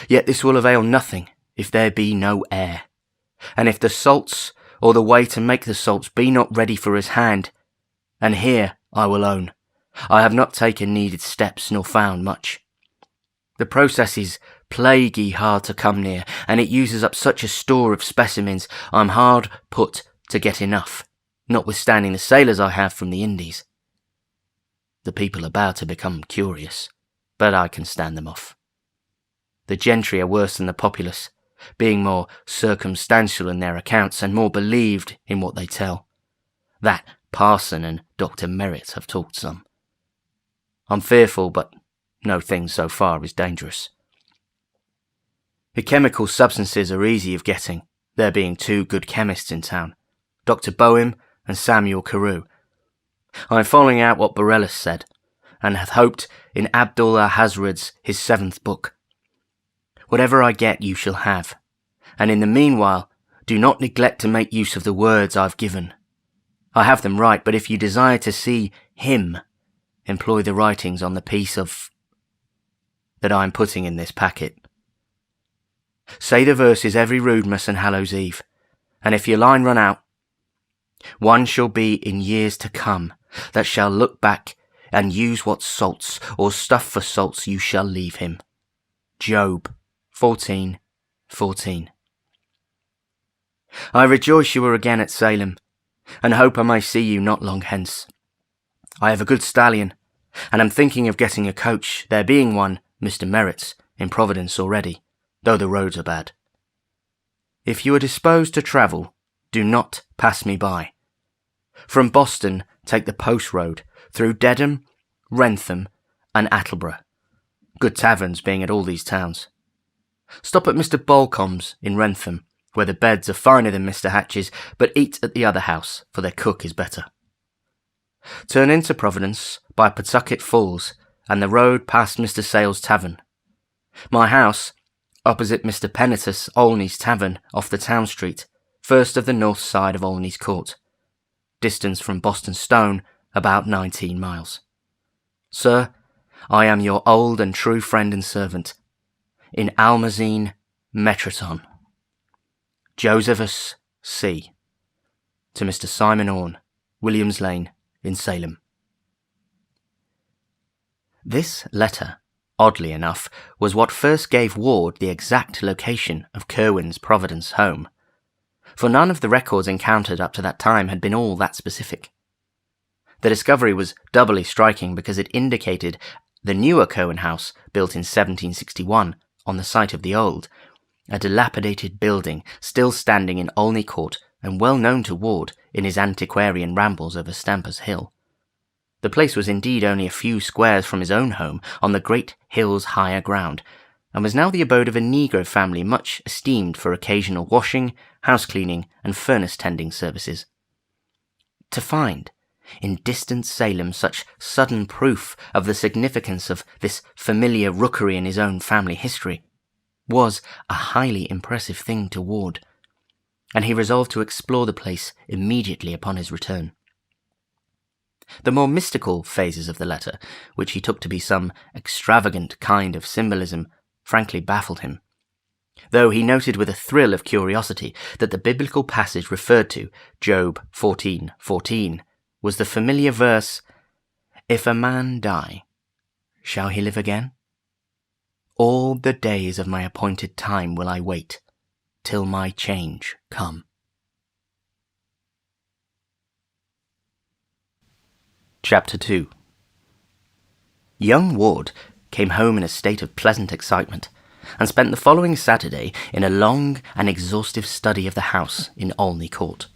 Yet this will avail nothing if there be no heir, and if the salts or the way to make the salts be not ready for his hand. And here, I will own, I have not taken needed steps nor found much. The process is plaguey hard to come near, and it uses up such a store of specimens I'm hard put to get enough, notwithstanding the sailors I have from the Indies. The people about to become curious, but I can stand them off. The gentry are worse than the populace, being more circumstantial in their accounts and more believed in what they tell. That parson and Dr. Merritt have talked some. I'm fearful, but no thing so far is dangerous. The chemical substances are easy of getting, there being two good chemists in town, Dr. Boehm and Samuel Carew. I am following out what Borellus said, and hath hoped in Abdul Ahazred's his 7th book. Whatever I get you shall have, and in the meanwhile do not neglect to make use of the words I've given. I have them right, but if you desire to see him, employ the writings on the piece of that I am putting in this packet. Say the verses every Roodmas and Hallows Eve, and if your line run out, one shall be in years to come that shall look back and use what salts or stuff for salts you shall leave him. Job 14:14. I rejoice you are again at Salem, and hope I may see you not long hence. I have a good stallion, and am thinking of getting a coach, there being one, Mr. Merritt's, in Providence already, though the roads are bad. If you are disposed to travel, do not pass me by. From Boston, take the post road, through Dedham, Wrentham, and Attleborough, good taverns being at all these towns. Stop at Mr. Bolcombe's in Wrentham, where the beds are finer than Mr. Hatch's, but eat at the other house, for their cook is better. Turn into Providence by Pawtucket Falls, and the road past Mr. Sale's tavern. My house, opposite Mr. Pennitus Olney's tavern off the town street, first of the north side of Olney's Court. Distance from Boston Stone, about 19 miles. Sir, I am your old and true friend and servant, in Almazine, Metraton. Josephus C. To Mr. Simon Orne, Williams Lane, in Salem. This letter, oddly enough, was what first gave Ward the exact location of Curwen's Providence home, for none of the records encountered up to that time had been all that specific. The discovery was doubly striking because it indicated the newer Curwen house, built in 1761, on the site of the old, a dilapidated building still standing in Olney Court and well known to Ward in his antiquarian rambles over Stamper's Hill. The place was indeed only a few squares from his own home on the great hill's higher ground, and was now the abode of a Negro family much esteemed for occasional washing, house-cleaning, and furnace-tending services. To find, in distant Salem, such sudden proof of the significance of this familiar rookery in his own family history was a highly impressive thing to Ward, and he resolved to explore the place immediately upon his return. The more mystical phases of the letter, which he took to be some extravagant kind of symbolism, frankly baffled him, though he noted with a thrill of curiosity that the biblical passage referred to, Job 14:14, was the familiar verse, "If a man die, shall he live again? All the days of my appointed time will I wait, till my change come." Chapter 2. Young Ward came home in a state of pleasant excitement, and spent the following Saturday in a long and exhaustive study of the house in Olney Court.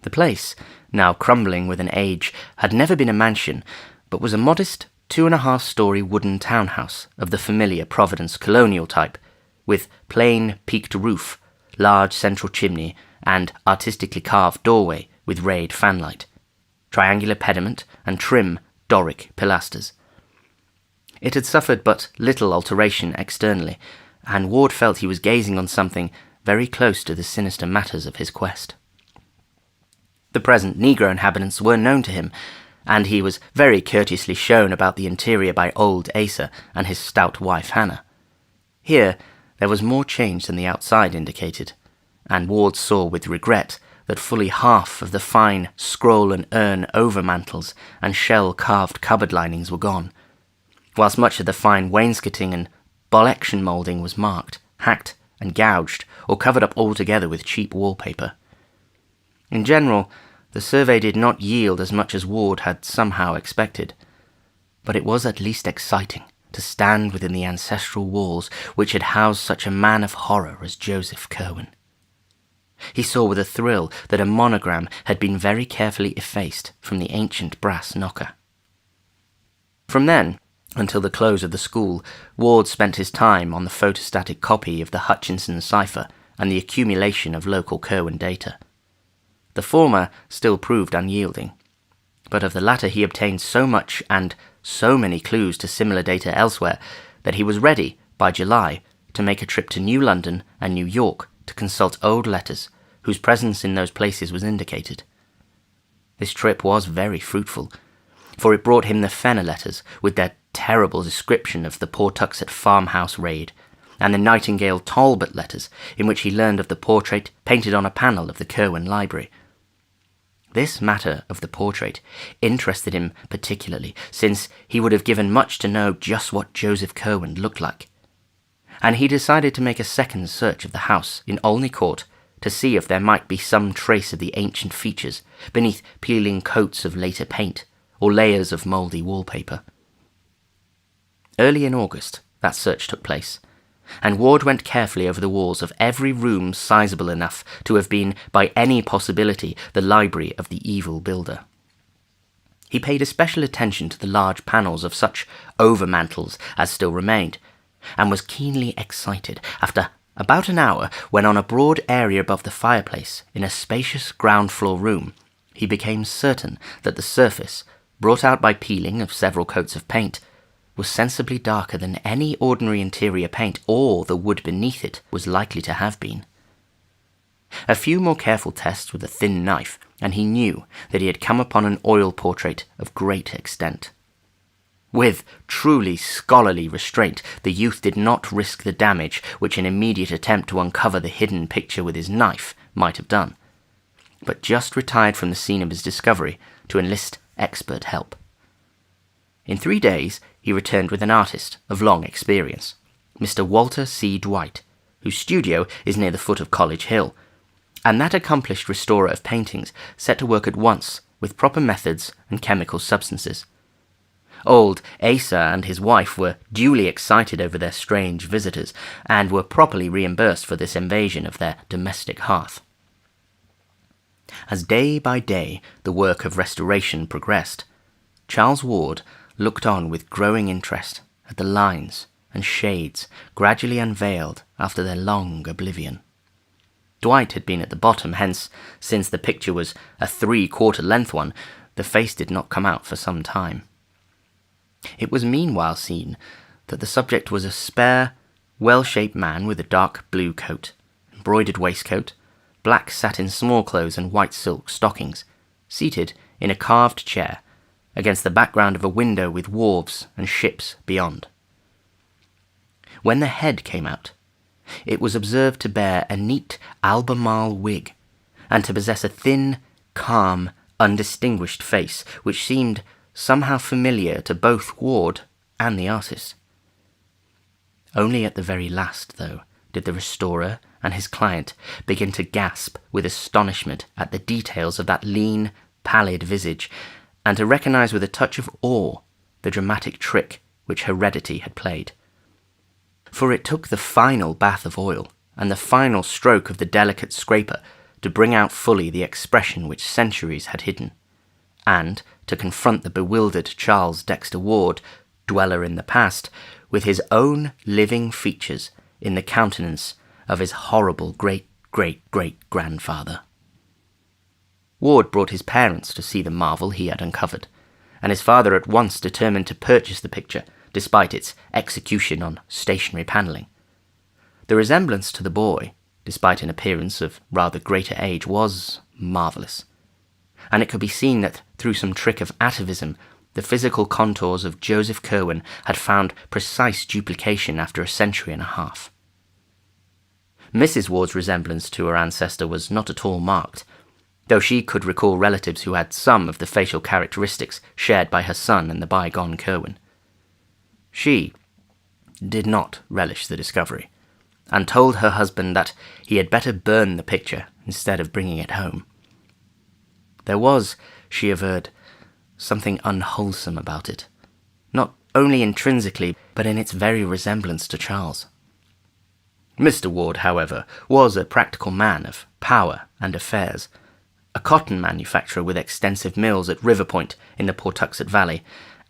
The place, now crumbling with an age, had never been a mansion, but was a modest 2.5-story wooden townhouse of the familiar Providence colonial type, with plain peaked roof, large central chimney, and artistically carved doorway with rayed fanlight, triangular pediment, and trim Doric pilasters. It had suffered but little alteration externally, and Ward felt he was gazing on something very close to the sinister matters of his quest. The present Negro inhabitants were known to him, and he was very courteously shown about the interior by old Asa and his stout wife Hannah. Here there was more change than the outside indicated, and Ward saw with regret that fully half of the fine scroll and urn overmantels and shell-carved cupboard linings were gone, whilst much of the fine wainscoting and Bolection moulding was marked, hacked, and gouged, or covered up altogether with cheap wallpaper. In general, the survey did not yield as much as Ward had somehow expected, but it was at least exciting to stand within the ancestral walls which had housed such a man of horror as Joseph Curwen. He saw with a thrill that a monogram had been very carefully effaced from the ancient brass knocker. From then, until the close of the school, Ward spent his time on the photostatic copy of the Hutchinson cipher and the accumulation of local Curwen data. The former still proved unyielding, but of the latter he obtained so much and so many clues to similar data elsewhere that he was ready, by July, to make a trip to New London and New York to consult old letters whose presence in those places was indicated. This trip was very fruitful, for it brought him the Fenner letters with their terrible description of the Pawtuxet farmhouse raid, and the Nightingale Talbot letters in which he learned of the portrait painted on a panel of the Curwen Library. This matter of the portrait interested him particularly, since he would have given much to know just what Joseph Curwen looked like, and he decided to make a second search of the house in Olney Court to see if there might be some trace of the ancient features beneath peeling coats of later paint or layers of mouldy wallpaper. Early in August, that search took place, and Ward went carefully over the walls of every room sizable enough to have been, by any possibility, the library of the evil builder. He paid especial attention to the large panels of such overmantels as still remained, and was keenly excited after about an hour when on a broad area above the fireplace, in a spacious ground-floor room, he became certain that the surface, brought out by peeling of several coats of paint, was sensibly darker than any ordinary interior paint or the wood beneath it was likely to have been. A few more careful tests with a thin knife, and he knew that he had come upon an oil portrait of great extent. With truly scholarly restraint, the youth did not risk the damage which an immediate attempt to uncover the hidden picture with his knife might have done, but just retired from the scene of his discovery to enlist expert help. In 3 days, he returned with an artist of long experience, Mr. Walter C. Dwight, whose studio is near the foot of College Hill, and that accomplished restorer of paintings set to work at once with proper methods and chemical substances. Old Asa and his wife were duly excited over their strange visitors, and were properly reimbursed for this invasion of their domestic hearth. As day by day the work of restoration progressed, Charles Ward looked on with growing interest at the lines and shades gradually unveiled after their long oblivion. Dwight had been at the bottom, hence, since the picture was a 3/4 length one, the face did not come out for some time. It was meanwhile seen that the subject was a spare, well-shaped man with a dark blue coat, embroidered waistcoat, black satin smallclothes and white silk stockings, seated in a carved chair against the background of a window with wharves and ships beyond. When the head came out, it was observed to bear a neat Albemarle wig, and to possess a thin, calm, undistinguished face, which seemed somehow familiar to both Ward and the artist. Only at the very last, though, did the restorer and his client begin to gasp with astonishment at the details of that lean, pallid visage, and to recognize with a touch of awe the dramatic trick which heredity had played. For it took the final bath of oil and the final stroke of the delicate scraper to bring out fully the expression which centuries had hidden, and to confront the bewildered Charles Dexter Ward, dweller in the past, with his own living features in the countenance of his horrible great-great-great-grandfather. Ward brought his parents to see the marvel he had uncovered, and his father at once determined to purchase the picture, despite its execution on stationary panelling. The resemblance to the boy, despite an appearance of rather greater age, was marvellous, and it could be seen that, through some trick of atavism, the physical contours of Joseph Curwen had found precise duplication after a century and a half. Mrs. Ward's resemblance to her ancestor was not at all marked, though she could recall relatives who had some of the facial characteristics shared by her son and the bygone Curwen. She, did not relish the discovery, and told her husband that he had better burn the picture instead of bringing it home. There was, she averred, something unwholesome about it, not only intrinsically, but in its very resemblance to Charles. Mr. Ward, however, was a practical man of power and affairs, a cotton manufacturer with extensive mills at River Point in the Pawtuxet Valley,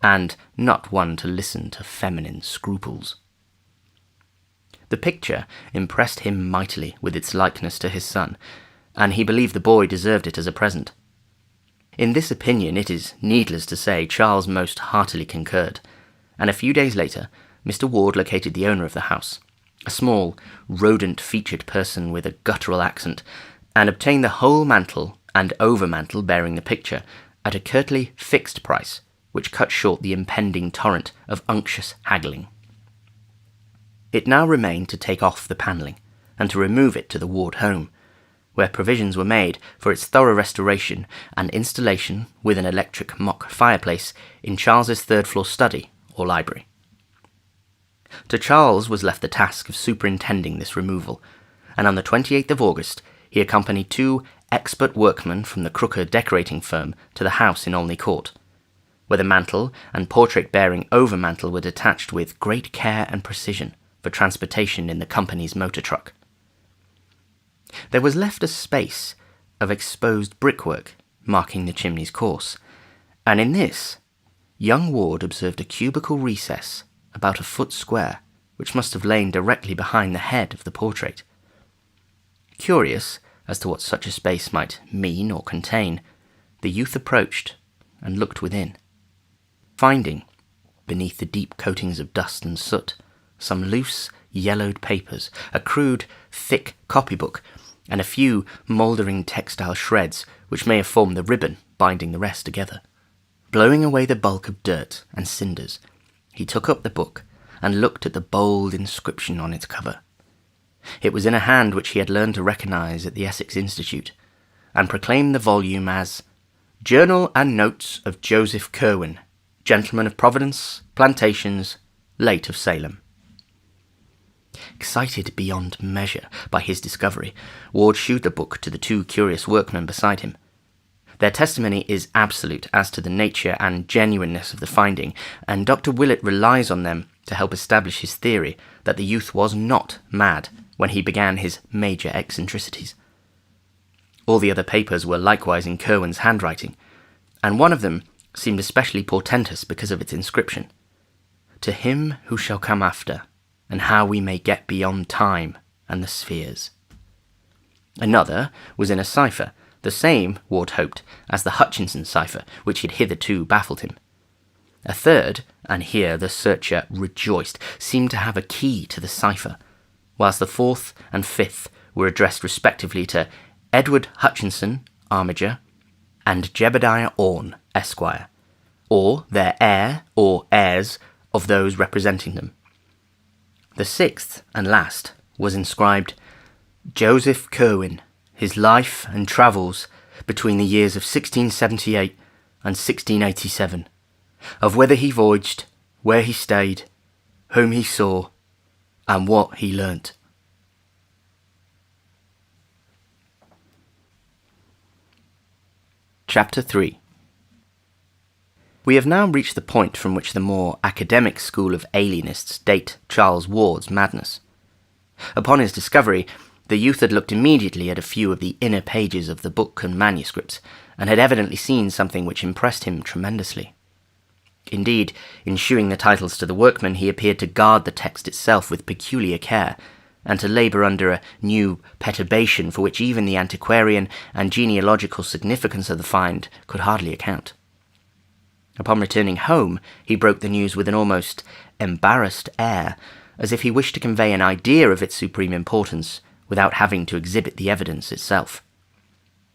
and not one to listen to feminine scruples. The picture impressed him mightily with its likeness to his son, and he believed the boy deserved it as a present. In this opinion, it is needless to say, Charles most heartily concurred, and a few days later, Mr. Ward located the owner of the house, a small, rodent-featured person with a guttural accent, and obtained the whole mantle and overmantle bearing the picture at a curtly fixed price, which cut short the impending torrent of unctuous haggling. It now remained to take off the panelling, and to remove it to the Ward home, where provisions were made for its thorough restoration and installation with an electric mock fireplace in Charles's third-floor study or library. To Charles was left the task of superintending this removal, and on the 28th of August he accompanied 2 expert workmen from the Crooker decorating firm to the house in Olney Court, where the mantle and portrait-bearing overmantle were detached with great care and precision for transportation in the company's motor truck. There was left a space of exposed brickwork marking the chimney's course, and in this, young Ward observed a cubical recess about a foot square, which must have lain directly behind the head of the portrait. Curious as to what such a space might mean or contain, the youth approached and looked within, finding, beneath the deep coatings of dust and soot, some loose, yellowed papers, a crude, thick copybook, and a few mouldering textile shreds which may have formed the ribbon binding the rest together. Blowing away the bulk of dirt and cinders, he took up the book and looked at the bold inscription on its cover. It was in a hand which he had learned to recognise at the Essex Institute, and proclaimed the volume as Journal and Notes of Joseph Curwen, Gentleman of Providence, Plantations, late of Salem. Excited beyond measure by his discovery, Ward shewed the book to the 2 curious workmen beside him. Their testimony is absolute as to the nature and genuineness of the finding, and Dr. Willett relies on them to help establish his theory that the youth was not mad when he began his major eccentricities. All the other papers were likewise in Curwen's handwriting, and one of them seemed especially portentous because of its inscription, To him who shall come after, and how we may get beyond time and the spheres. Another was in a cipher, the same, Ward hoped, as the Hutchinson cipher, which had hitherto baffled him. A third, and here the searcher rejoiced, seemed to have a key to the cipher, whilst the 4th and 5th were addressed respectively to Edward Hutchinson, Armiger, and Jebediah Orne, Esquire, or their heir or heirs of those representing them. The 6th and last was inscribed Joseph Curwen, his life and travels between the years of 1678 and 1687, of whither he voyaged, where he stayed, whom he saw, and what he learnt. Chapter 3. We have now reached the point from which the more academic school of alienists date Charles Ward's madness. Upon his discovery, the youth had looked immediately at a few of the inner pages of the book and manuscripts, and had evidently seen something which impressed him tremendously. Indeed, in shewing the titles to the workmen, he appeared to guard the text itself with peculiar care, and to labour under a new perturbation for which even the antiquarian and genealogical significance of the find could hardly account. Upon returning home, he broke the news with an almost embarrassed air, as if he wished to convey an idea of its supreme importance, without having to exhibit the evidence itself.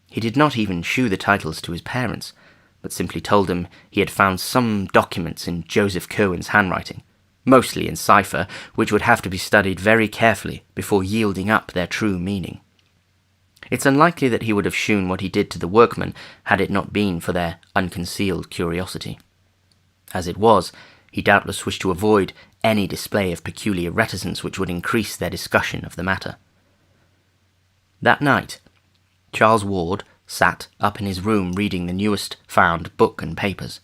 He did not even shew the titles to his parents, but simply told them he had found some documents in Joseph Curwen's handwriting, mostly in cipher, which would have to be studied very carefully before yielding up their true meaning. It's unlikely that he would have shewn what he did to the workmen had it not been for their unconcealed curiosity. As it was, he doubtless wished to avoid any display of peculiar reticence which would increase their discussion of the matter. That night, Charles Ward sat up in his room reading the newest found book and papers,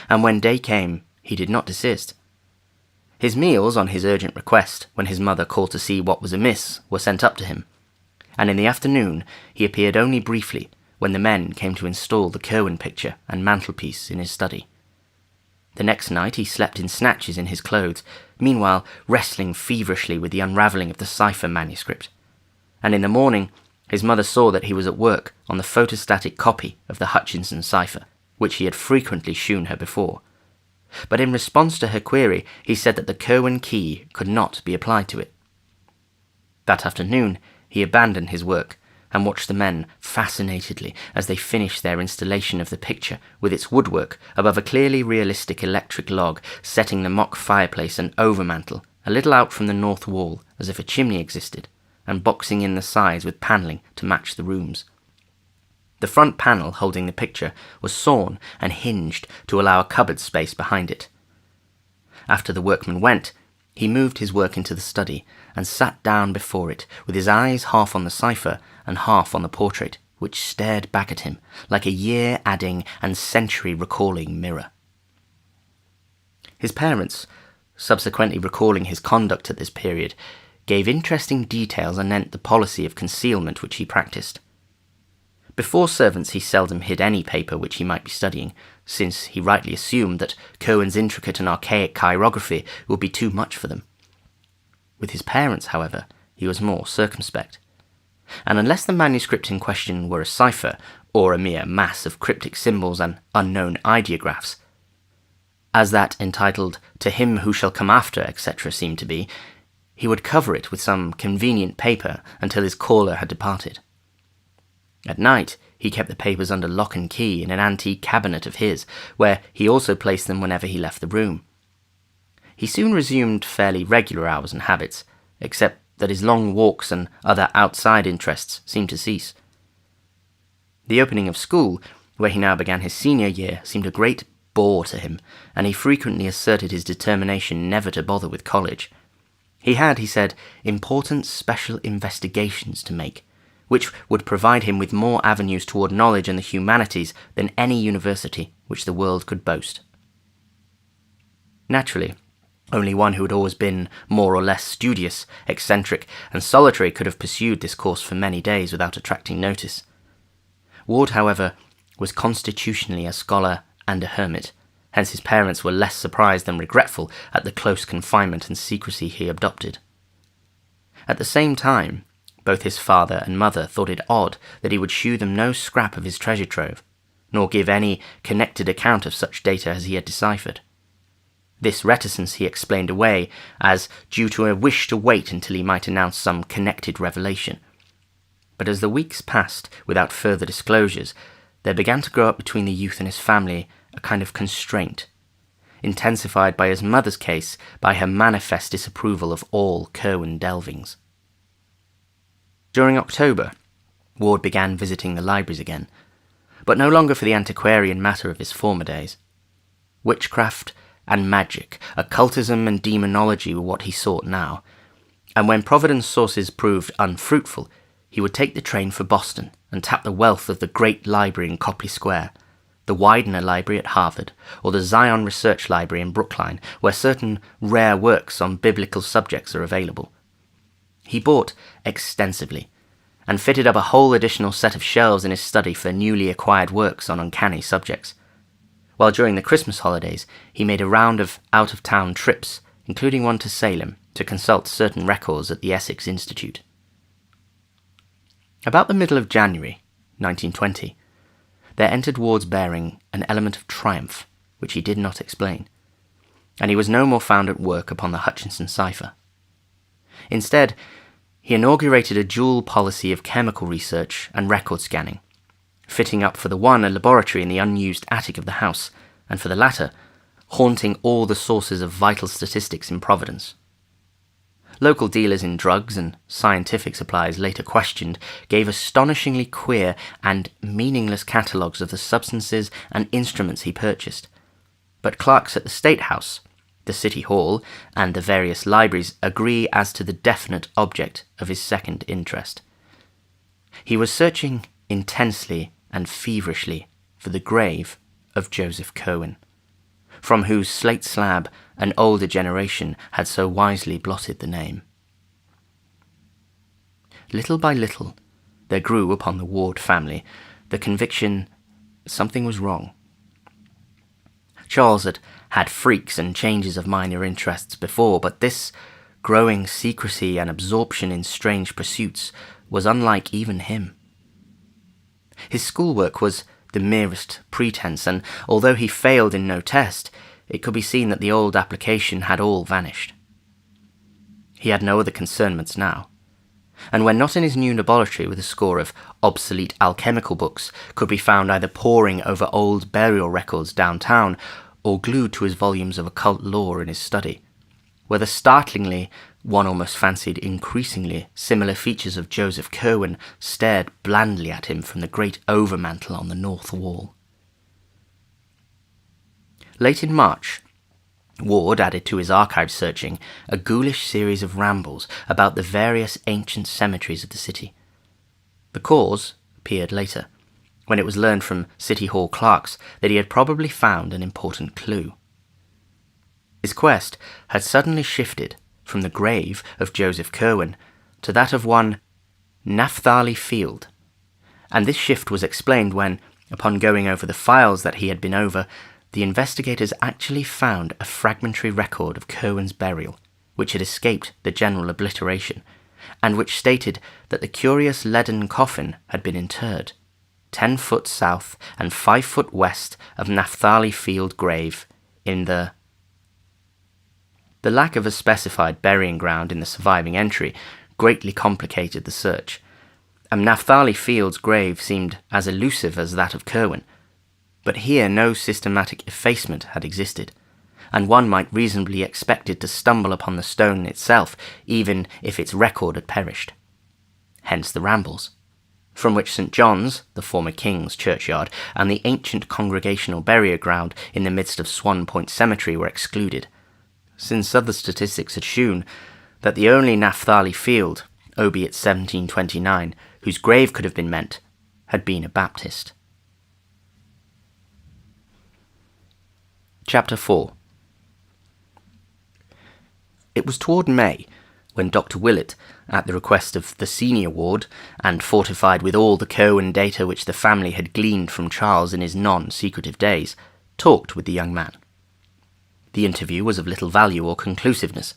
and when day came, he did not desist. His meals, on his urgent request, when his mother called to see what was amiss, were sent up to him, and in the afternoon he appeared only briefly when the men came to install the Curwen picture and mantelpiece in his study. The next night he slept in snatches in his clothes, meanwhile wrestling feverishly with the unravelling of the cipher manuscript, and in the morning his mother saw that he was at work on the photostatic copy of the Hutchinson cipher, which he had frequently shewn her before. But in response to her query, he said that the Curwen key could not be applied to it. That afternoon he abandoned his work and watched the men fascinatedly as they finished their installation of the picture with its woodwork above a clearly realistic electric log, setting the mock fireplace and overmantel a little out from the north wall as if a chimney existed, and boxing in the sides with panelling to match the rooms. The front panel holding the picture was sawn and hinged to allow a cupboard space behind it. After the workman went, he moved his work into the study and sat down before it, with his eyes half on the cipher and half on the portrait, which stared back at him like a year-adding and century-recalling mirror. His parents, subsequently recalling his conduct at this period, gave interesting details anent the policy of concealment which he practised. Before servants he seldom hid any paper which he might be studying, since he rightly assumed that Curwen's intricate and archaic chirography would be too much for them. With his parents, however, he was more circumspect, and unless the manuscript in question were a cipher, or a mere mass of cryptic symbols and unknown ideographs, as that entitled "To Him Who Shall Come After," etc. seemed to be, he would cover it with some convenient paper until his caller had departed. At night, he kept the papers under lock and key in an antique cabinet of his, where he also placed them whenever he left the room. He soon resumed fairly regular hours and habits, except that his long walks and other outside interests seemed to cease. The opening of school, where he now began his senior year, seemed a great bore to him, and he frequently asserted his determination never to bother with college. He had, he said, important special investigations to make, which would provide him with more avenues toward knowledge and the humanities than any university which the world could boast. Naturally, only one who had always been more or less studious, eccentric, and solitary could have pursued this course for many days without attracting notice. Ward, however, was constitutionally a scholar and a hermit, hence his parents were less surprised than regretful at the close confinement and secrecy he adopted. At the same time, both his father and mother thought it odd that he would shew them no scrap of his treasure trove, nor give any connected account of such data as he had deciphered. This reticence he explained away as due to a wish to wait until he might announce some connected revelation. But as the weeks passed without further disclosures, there began to grow up between the youth and his family a kind of constraint, intensified by his mother's case by her manifest disapproval of all Curwen delvings. During October, Ward began visiting the libraries again, but no longer for the antiquarian matter of his former days. Witchcraft and magic, occultism and demonology were what he sought now, and when Providence sources proved unfruitful, he would take the train for Boston and tap the wealth of the Great Library in Copley Square, the Widener Library at Harvard, or the Zion Research Library in Brookline, where certain rare works on biblical subjects are available. He bought extensively, and fitted up a whole additional set of shelves in his study for newly acquired works on uncanny subjects, while during the Christmas holidays he made a round of out-of-town trips, including one to Salem, to consult certain records at the Essex Institute. About the middle of January, 1920, there entered Ward's bearing an element of triumph, which he did not explain, and he was no more found at work upon the Hutchinson cipher. Instead, he inaugurated a dual policy of chemical research and record scanning, fitting up for the one a laboratory in the unused attic of the house, and for the latter, haunting all the sources of vital statistics in Providence. Local dealers in drugs and scientific supplies, later questioned, gave astonishingly queer and meaningless catalogues of the substances and instruments he purchased, but clerks at the State House, the City Hall, and the various libraries agree as to the definite object of his second interest. He was searching intensely and feverishly for the grave of Joseph Curwen, from whose slate slab an older generation had so wisely blotted the name. Little by little, there grew upon the Ward family the conviction something was wrong. Charles had had freaks and changes of minor interests before, but this growing secrecy and absorption in strange pursuits was unlike even him. His schoolwork was the merest pretense, and although he failed in no test, it could be seen that the old application had all vanished. He had no other concernments now, and when not in his new laboratory with a score of obsolete alchemical books, could be found either poring over old burial records downtown or glued to his volumes of occult lore in his study, where the startlingly, one almost fancied increasingly similar features of Joseph Curwen stared blandly at him from the great overmantel on the north wall. Late in March, Ward added to his archive searching a ghoulish series of rambles about the various ancient cemeteries of the city. The cause appeared later, when it was learned from City Hall clerks that he had probably found an important clue. His quest had suddenly shifted from the grave of Joseph Curwen to that of one Naphtali Field, and this shift was explained when, upon going over the files that he had been over, the investigators actually found a fragmentary record of Curwen's burial, which had escaped the general obliteration, and which stated that the curious leaden coffin had been interred 10 foot south and 5 foot west of Naphtali Field grave in the lack of a specified burying ground in the surviving entry greatly complicated the search, and Naphtali Field's grave seemed as elusive as that of Curwen. But here no systematic effacement had existed, and one might reasonably expected to stumble upon the stone itself, even if its record had perished. Hence the rambles, from which St. John's, the former King's churchyard, and the ancient congregational burial ground in the midst of Swan Point Cemetery were excluded, since other statistics had shewn that the only Naphtali Field, albeit 1729, whose grave could have been meant, had been a Baptist. Chapter 4. It was toward May, when Dr. Willett, at the request of the senior ward, and fortified with all the Curwen data which the family had gleaned from Charles in his non-secretive days, talked with the young man. The interview was of little value or conclusiveness,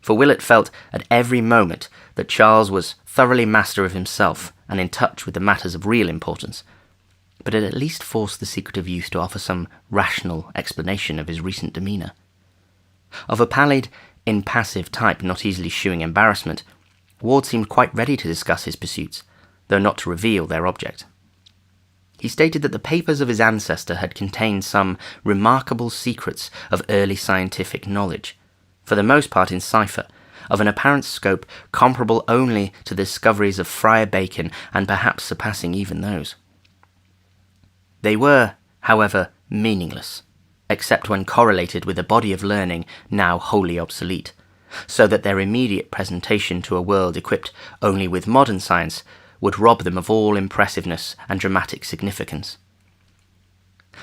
for Willett felt at every moment that Charles was thoroughly master of himself and in touch with the matters of real importance, but it at least forced the secretive youth to offer some rational explanation of his recent demeanour. Of a pallid, impassive type not easily shewing embarrassment, Ward seemed quite ready to discuss his pursuits, though not to reveal their object. He stated that the papers of his ancestor had contained some remarkable secrets of early scientific knowledge, for the most part in cipher, of an apparent scope comparable only to the discoveries of Friar Bacon and perhaps surpassing even those. They were, however, meaningless, except when correlated with a body of learning now wholly obsolete, so that their immediate presentation to a world equipped only with modern science would rob them of all impressiveness and dramatic significance.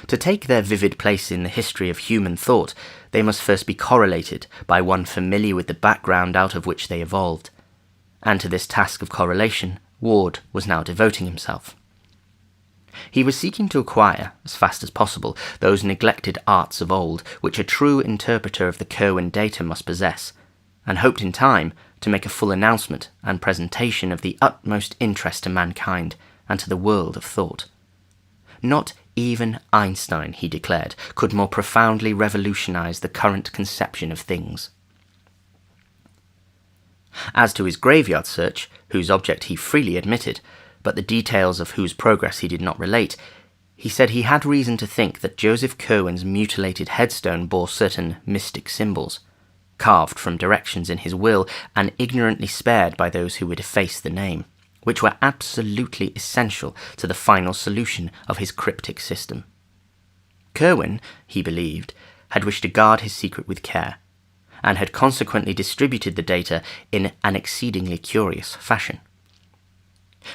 To take their vivid place in the history of human thought, they must first be correlated by one familiar with the background out of which they evolved, and to this task of correlation Ward was now devoting himself. He was seeking to acquire, as fast as possible, those neglected arts of old which a true interpreter of the Curwen data must possess, and hoped in time to make a full announcement and presentation of the utmost interest to mankind and to the world of thought. Not even Einstein, he declared, could more profoundly revolutionize the current conception of things. As to his graveyard search, whose object he freely admitted, but the details of whose progress he did not relate, he said he had reason to think that Joseph Curwen's mutilated headstone bore certain mystic symbols, carved from directions in his will and ignorantly spared by those who would efface the name, which were absolutely essential to the final solution of his cryptic system. Curwen, he believed, had wished to guard his secret with care, and had consequently distributed the data in an exceedingly curious fashion.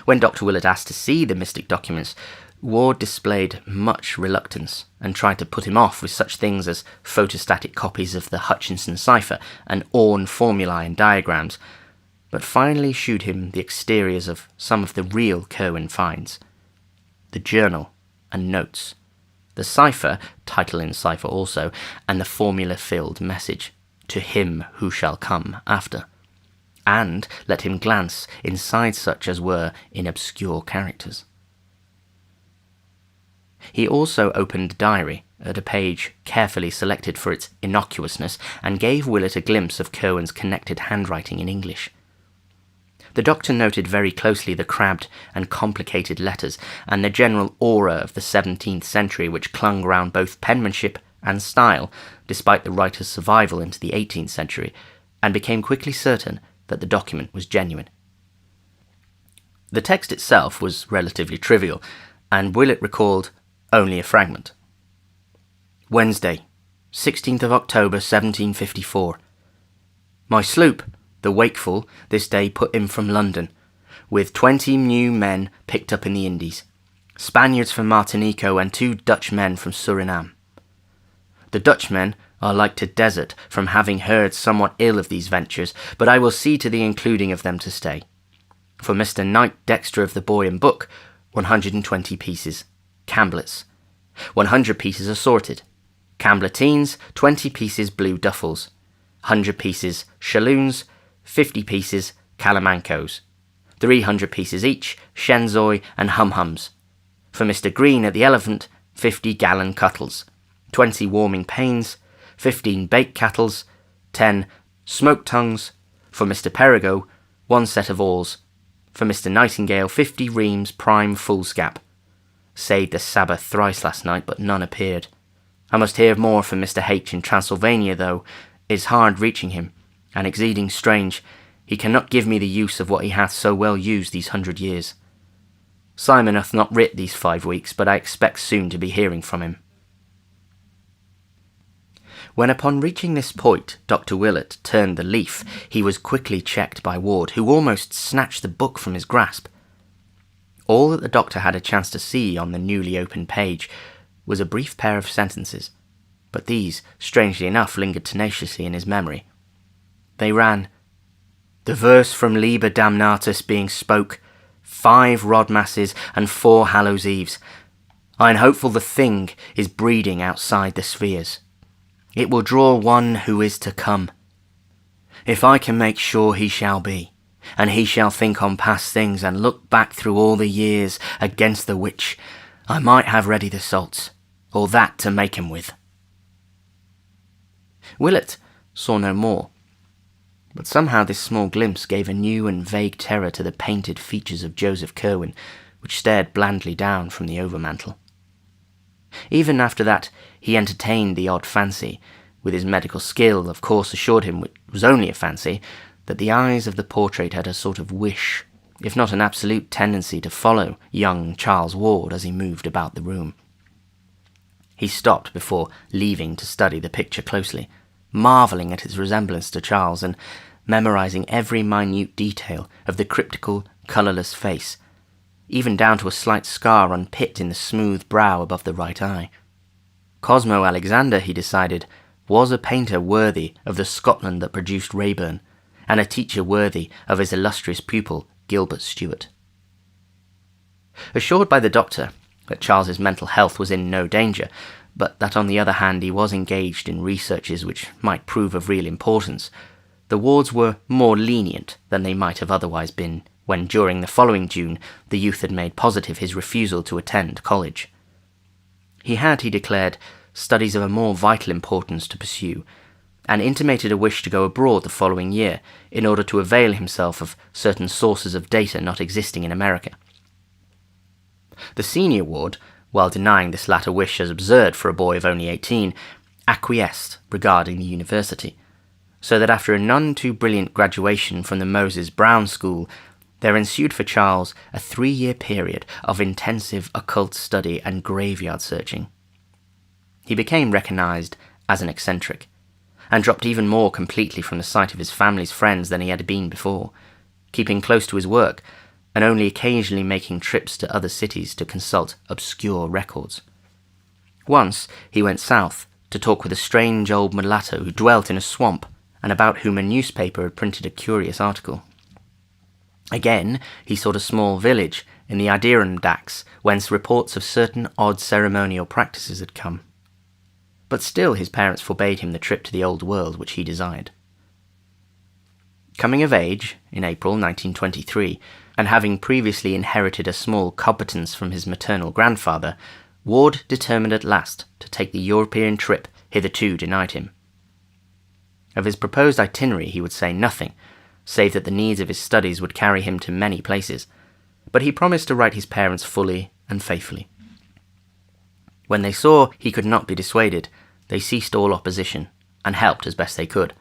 When Dr. Willett asked to see the mystic documents, Ward displayed much reluctance and tried to put him off with such things as photostatic copies of the Hutchinson cipher and Orne formulae and diagrams, but finally shewed him the exteriors of some of the real Curwen finds: the journal and notes, the cipher, title in cipher also, and the formula-filled message, "To him who shall come after," and let him glance inside such as were in obscure characters. He also opened a diary at a page carefully selected for its innocuousness, and gave Willett a glimpse of Curwen's connected handwriting in English. The doctor noted very closely the crabbed and complicated letters, and the general aura of the 17th century which clung round both penmanship and style, despite the writer's survival into the 18th century, and became quickly certain that the document was genuine. The text itself was relatively trivial, and Willett recalled only a fragment. Wednesday, 16th of October 1754. My sloop, the Wakeful, this day put in from London, with 20 new men picked up in the Indies, Spaniards from Martinico and 2 Dutch men from Suriname. The Dutchmen are like to desert from having heard somewhat ill of these ventures, but I will see to the including of them to stay. For Mr. Knight Dexter of the Boy and Book, 120 pieces, camblets, 100 pieces assorted, cambletines, 20 pieces blue duffels, 100 pieces shalloons, 50 pieces calamancos, 300 pieces each shenzoi and hum-hums. For Mr. Green at the Elephant, 50 gallon cuttles, 20 warming panes, 15 bake cattles, 10 smoke tongues. For Mr. Perigo, 1 set of oars. For Mr. Nightingale, 50 reams prime foolscap. Saved the Sabbath thrice last night, but none appeared. I must hear more from Mr. H. in Transylvania, though is hard reaching him, and exceeding strange, he cannot give me the use of what he hath so well used these 100 years. Simon hath not writ these 5 weeks, but I expect soon to be hearing from him. When upon reaching this point Dr. Willett turned the leaf, he was quickly checked by Ward, who almost snatched the book from his grasp. All that the doctor had a chance to see on the newly opened page was a brief pair of sentences, but these, strangely enough, lingered tenaciously in his memory. They ran, "The verse from Liber Damnatus being spoke, 5 rod masses and 4 Hallows Eves. I am hopeful the thing is breeding outside the spheres. It will draw one who is to come. If I can make sure he shall be, and he shall think on past things and look back through all the years against the which I might have ready the salts, or that to make him with." Willett saw no more, but somehow this small glimpse gave a new and vague terror to the painted features of Joseph Curwen, which stared blandly down from the overmantel. Even after that, he entertained the odd fancy, with his medical skill of course assured him it was only a fancy, that the eyes of the portrait had a sort of wish, if not an absolute tendency, to follow young Charles Ward as he moved about the room. He stopped before leaving to study the picture closely, marvelling at its resemblance to Charles, and memorizing every minute detail of the cryptical, colourless face, even down to a slight scar on pit in the smooth brow above the right eye. Cosmo Alexander, he decided, was a painter worthy of the Scotland that produced Raeburn, and a teacher worthy of his illustrious pupil, Gilbert Stuart. Assured by the doctor that Charles's mental health was in no danger, but that on the other hand he was engaged in researches which might prove of real importance, the Wards were more lenient than they might have otherwise been when during the following June the youth had made positive his refusal to attend college. He had, he declared, studies of a more vital importance to pursue, and intimated a wish to go abroad the following year in order to avail himself of certain sources of data not existing in America. The senior Ward, while denying this latter wish as absurd for a boy of only 18, acquiesced regarding the university, so that after a none too brilliant graduation from the Moses Brown School, there ensued for Charles a 3-year period of intensive occult study and graveyard searching. He became recognized as an eccentric, and dropped even more completely from the sight of his family's friends than he had been before, keeping close to his work and only occasionally making trips to other cities to consult obscure records. Once he went south to talk with a strange old mulatto who dwelt in a swamp and about whom a newspaper had printed a curious article. Again, he sought a small village in the Adirondacks whence reports of certain odd ceremonial practices had come. But still his parents forbade him the trip to the old world which he desired. Coming of age in April 1923, and having previously inherited a small competence from his maternal grandfather, Ward determined at last to take the European trip hitherto denied him. Of his proposed itinerary he would say nothing, save that the needs of his studies would carry him to many places, but he promised to write his parents fully and faithfully. When they saw he could not be dissuaded, they ceased all opposition, and helped as best they could,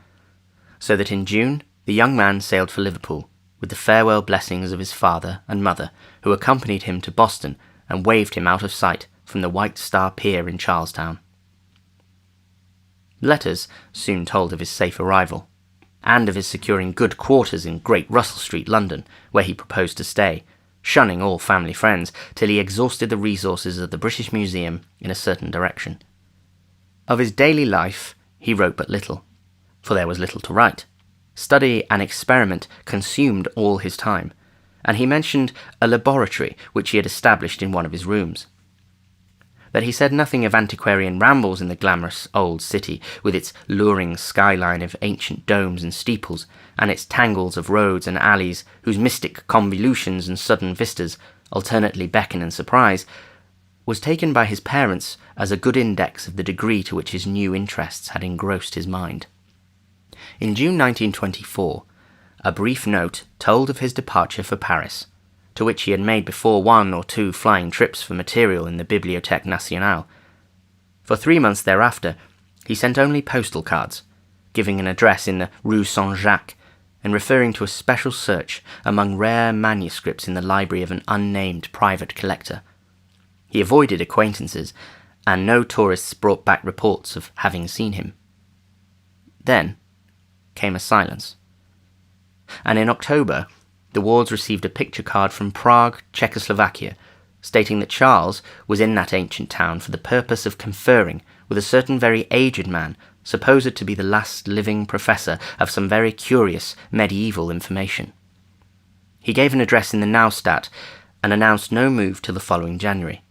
so that in June the young man sailed for Liverpool, with the farewell blessings of his father and mother, who accompanied him to Boston and waved him out of sight from the White Star Pier in Charlestown. Letters soon told of his safe arrival, and of his securing good quarters in Great Russell Street, London, where he proposed to stay, shunning all family friends till he exhausted the resources of the British Museum in a certain direction. Of his daily life he wrote but little, for there was little to write. Study and experiment consumed all his time, and he mentioned a laboratory which he had established in one of his rooms. That he said nothing of antiquarian rambles in the glamorous old city, with its luring skyline of ancient domes and steeples, and its tangles of roads and alleys whose mystic convolutions and sudden vistas alternately beckon and surprise, was taken by his parents as a good index of the degree to which his new interests had engrossed his mind. In June 1924, a brief note told of his departure for Paris, to which he had made before 1 or 2 flying trips for material in the Bibliothèque Nationale. For 3 months thereafter, he sent only postal cards, giving an address in the Rue Saint-Jacques, and referring to a special search among rare manuscripts in the library of an unnamed private collector. He avoided acquaintances, and no tourists brought back reports of having seen him. Then came a silence, and in October the Wards received a picture card from Prague, Czechoslovakia, stating that Charles was in that ancient town for the purpose of conferring with a certain very aged man, supposed to be the last living professor of some very curious medieval information. He gave an address in the Neustadt, and announced no move till the following January.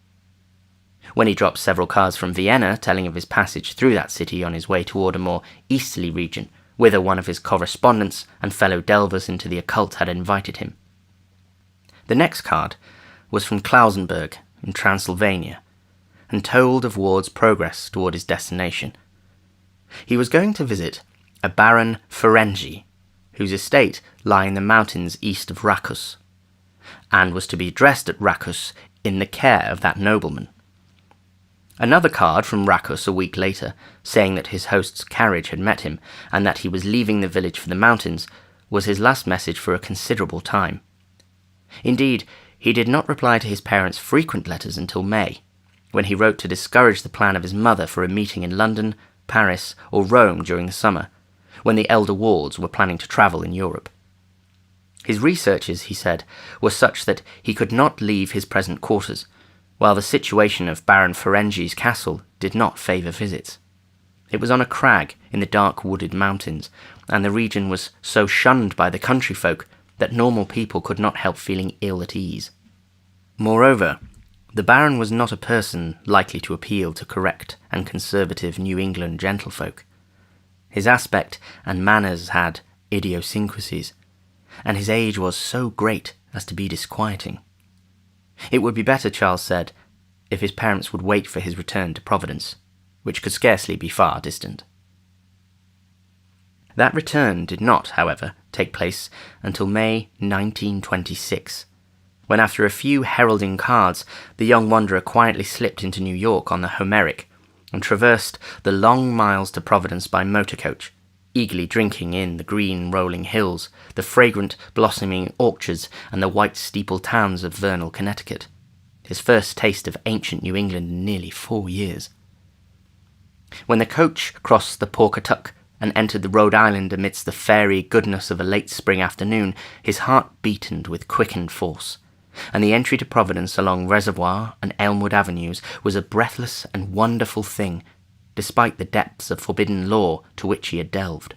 When he dropped several cards from Vienna telling of his passage through that city on his way toward a more easterly region, whither one of his correspondents and fellow delvers into the occult had invited him. The next card was from Klausenburg in Transylvania, and told of Ward's progress toward his destination. He was going to visit a Baron Ferengi, whose estate lay in the mountains east of Racus, and was to be addressed at Racus in the care of that nobleman. Another card from Racus a week later, saying that his host's carriage had met him, and that he was leaving the village for the mountains, was his last message for a considerable time. Indeed, he did not reply to his parents' frequent letters until May, when he wrote to discourage the plan of his mother for a meeting in London, Paris, or Rome during the summer, when the elder Wards were planning to travel in Europe. His researches, he said, were such that he could not leave his present quarters, while the situation of Baron Ferengi's castle did not favour visits. It was on a crag in the dark wooded mountains, and the region was so shunned by the country folk that normal people could not help feeling ill at ease. Moreover, the Baron was not a person likely to appeal to correct and conservative New England gentlefolk. His aspect and manners had idiosyncrasies, and his age was so great as to be disquieting. It would be better, Charles said, if his parents would wait for his return to Providence, which could scarcely be far distant. That return did not, however, take place until May 1926, when after a few heralding cards, the young wanderer quietly slipped into New York on the Homeric, and traversed the long miles to Providence by motor coach, eagerly drinking in the green rolling hills, the fragrant blossoming orchards, and the white steepled towns of Vernal, Connecticut, his first taste of ancient New England in nearly 4 years. When the coach crossed the Pawcatuck and entered the Rhode Island amidst the fairy goodness of a late spring afternoon, his heart beatened with quickened force, and the entry to Providence along Reservoir and Elmwood Avenues was a breathless and wonderful thing, despite the depths of forbidden lore to which he had delved.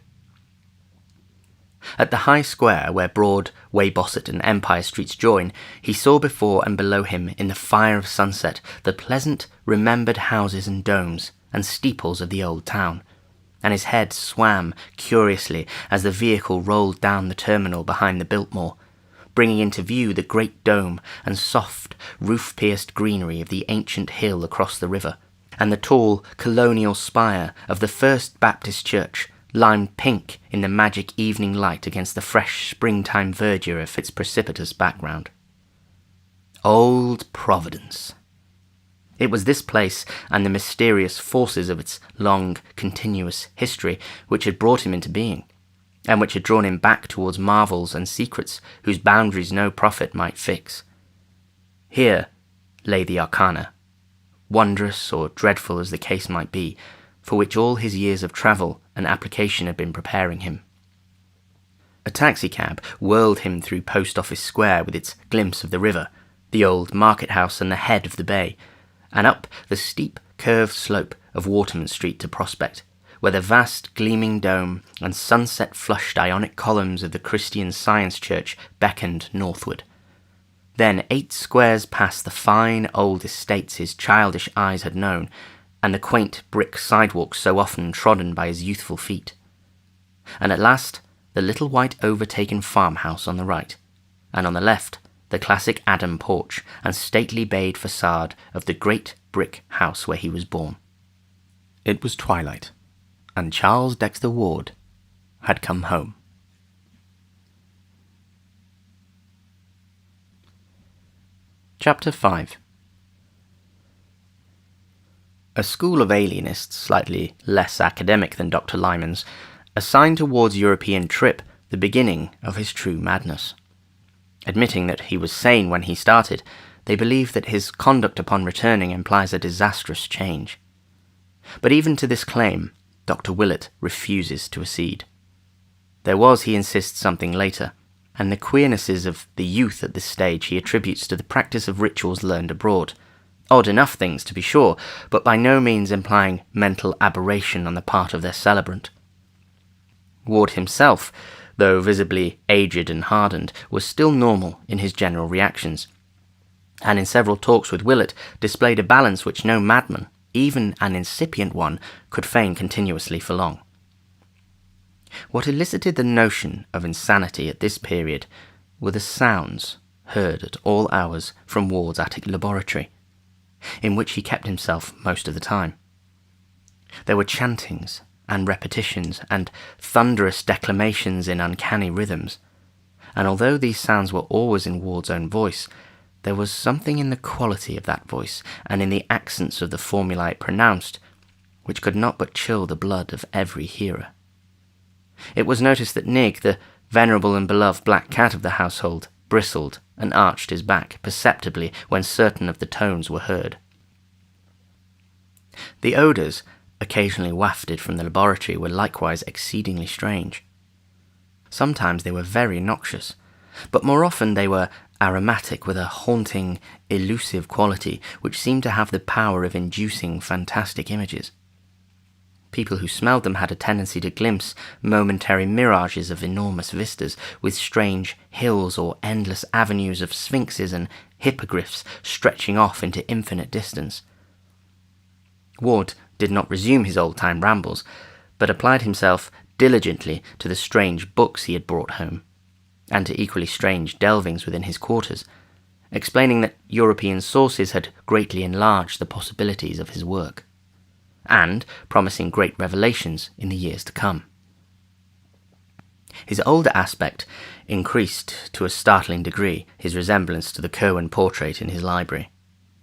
At the high square where Broad, Weybosset and Empire Streets join, he saw before and below him in the fire of sunset the pleasant, remembered houses and domes and steeples of the old town, and his head swam curiously as the vehicle rolled down the terminal behind the Biltmore, bringing into view the great dome and soft, roof-pierced greenery of the ancient hill across the river, and the tall, colonial spire of the First Baptist Church, limed pink in the magic evening light against the fresh springtime verdure of its precipitous background. Old Providence. It was this place and the mysterious forces of its long, continuous history which had brought him into being, and which had drawn him back towards marvels and secrets whose boundaries no prophet might fix. Here lay the arcana, wondrous or dreadful as the case might be, for which all his years of travel and application had been preparing him. A taxicab whirled him through Post Office Square with its glimpse of the river, the old market house and the head of the bay, and up the steep, curved slope of Waterman Street to Prospect, where the vast gleaming dome and sunset-flushed Ionic columns of the Christian Science Church beckoned northward. Then 8 squares past the fine old estates his childish eyes had known, and the quaint brick sidewalks so often trodden by his youthful feet. And at last, the little white overtaken farmhouse on the right, and on the left, the classic Adam porch and stately bayed façade of the great brick house where he was born. It was twilight, and Charles Dexter Ward had come home. Chapter 5. A school of alienists, slightly less academic than Dr. Lyman's, assigned to Ward's European trip the beginning of his true madness. Admitting that he was sane when he started, they believe that his conduct upon returning implies a disastrous change. But even to this claim, Dr. Willett refuses to accede. There was, he insists, something later, and the queernesses of the youth at this stage he attributes to the practice of rituals learned abroad. Odd enough things, to be sure, but by no means implying mental aberration on the part of their celebrant. Ward himself, though visibly aged and hardened, was still normal in his general reactions, and in several talks with Willett displayed a balance which no madman, even an incipient one, could feign continuously for long. What elicited the notion of insanity at this period were the sounds heard at all hours from Ward's attic laboratory, in which he kept himself most of the time. There were chantings and repetitions and thunderous declamations in uncanny rhythms, and although these sounds were always in Ward's own voice, there was something in the quality of that voice and in the accents of the formulae it pronounced which could not but chill the blood of every hearer. It was noticed that Nig, the venerable and beloved black cat of the household, bristled and arched his back perceptibly when certain of the tones were heard. The odours occasionally wafted from the laboratory were likewise exceedingly strange. Sometimes they were very noxious, but more often they were aromatic with a haunting, elusive quality which seemed to have the power of inducing fantastic images. People who smelled them had a tendency to glimpse momentary mirages of enormous vistas, with strange hills or endless avenues of sphinxes and hippogriffs stretching off into infinite distance. Ward did not resume his old-time rambles, but applied himself diligently to the strange books he had brought home, and to equally strange delvings within his quarters, explaining that European sources had greatly enlarged the possibilities of his work, and promising great revelations in the years to come. His older aspect increased to a startling degree his resemblance to the Curwen portrait in his library,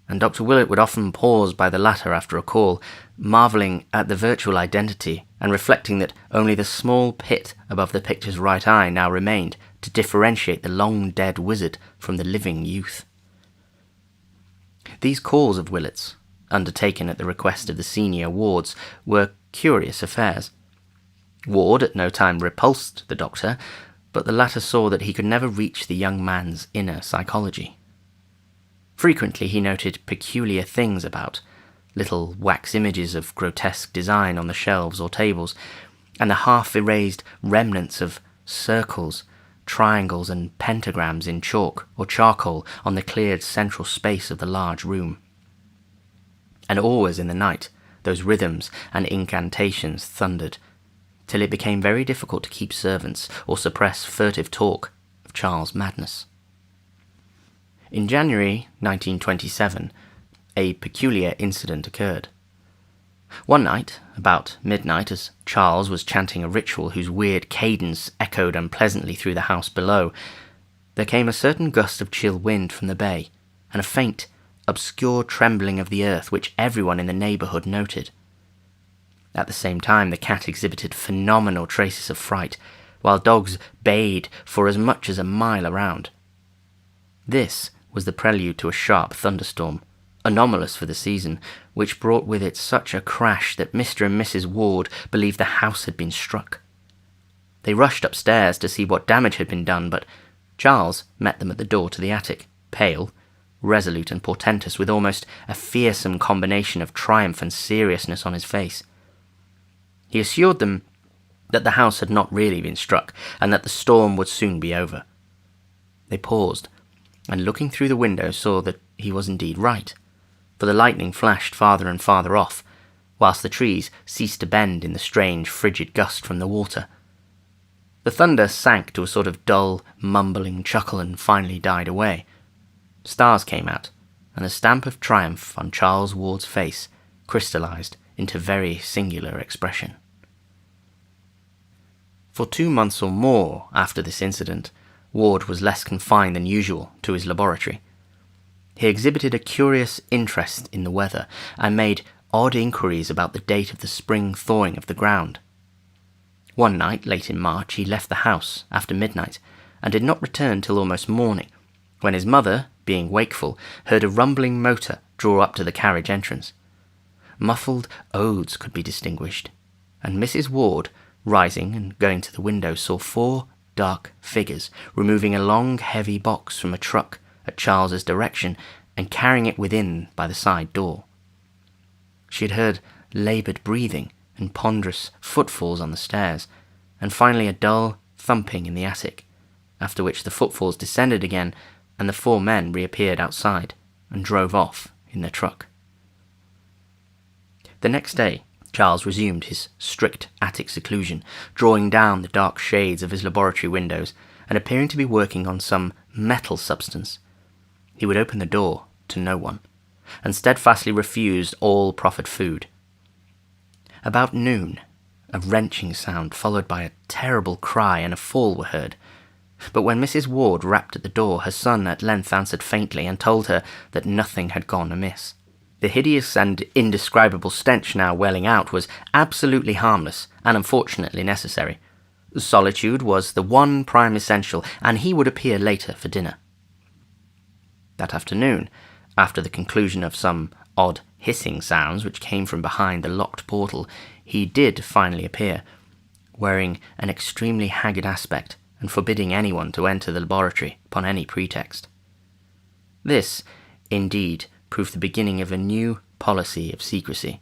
and Dr. Willett would often pause by the latter after a call, marvelling at the virtual identity and reflecting that only the small pit above the picture's right eye now remained to differentiate the long-dead wizard from the living youth. These calls of Willett's, undertaken at the request of the senior wards, were curious affairs. Ward at no time repulsed the doctor, but the latter saw that he could never reach the young man's inner psychology. Frequently he noted peculiar things about, little wax images of grotesque design on the shelves or tables, and the half-erased remnants of circles, triangles and pentagrams in chalk or charcoal on the cleared central space of the large room. And always in the night, those rhythms and incantations thundered, till it became very difficult to keep servants or suppress furtive talk of Charles' madness. In January 1927, a peculiar incident occurred. One night, about midnight, as Charles was chanting a ritual whose weird cadence echoed unpleasantly through the house below, there came a certain gust of chill wind from the bay, and a faint, obscure trembling of the earth which everyone in the neighbourhood noted. At the same time, the cat exhibited phenomenal traces of fright, while dogs bayed for as much as a mile around. This was the prelude to a sharp thunderstorm, anomalous for the season, which brought with it such a crash that Mr. and Mrs. Ward believed the house had been struck. They rushed upstairs to see what damage had been done, but Charles met them at the door to the attic, pale, resolute and portentous, with almost a fearsome combination of triumph and seriousness on his face. He assured them that the house had not really been struck, and that the storm would soon be over. They paused, and looking through the window saw that he was indeed right, for the lightning flashed farther and farther off, whilst the trees ceased to bend in the strange frigid gust from the water. The thunder sank to a sort of dull, mumbling chuckle and finally died away. Stars came out, and the stamp of triumph on Charles Ward's face crystallized into very singular expression. For 2 months or more after this incident, Ward was less confined than usual to his laboratory. He exhibited a curious interest in the weather, and made odd inquiries about the date of the spring thawing of the ground. One night, late in March, he left the house after midnight, and did not return till almost morning, when his mother, being wakeful, heard a rumbling motor draw up to the carriage entrance. Muffled oaths could be distinguished, and Mrs. Ward, rising and going to the window, saw 4 dark figures removing a long, heavy box from a truck at Charles's direction and carrying it within by the side door. She had heard laboured breathing and ponderous footfalls on the stairs, and finally a dull thumping in the attic, after which the footfalls descended again, and the 4 men reappeared outside and drove off in their truck. The next day, Charles resumed his strict attic seclusion, drawing down the dark shades of his laboratory windows, and appearing to be working on some metal substance. He would open the door to no one, and steadfastly refused all proffered food. About noon, a wrenching sound followed by a terrible cry and a fall were heard, but when Mrs. Ward rapped at the door, her son at length answered faintly and told her that nothing had gone amiss. The hideous and indescribable stench now welling out was absolutely harmless and unfortunately necessary. Solitude was the one prime essential, and he would appear later for dinner. That afternoon, after the conclusion of some odd hissing sounds which came from behind the locked portal, he did finally appear, wearing an extremely haggard aspect and forbidding anyone to enter the laboratory upon any pretext. This, indeed, proved the beginning of a new policy of secrecy,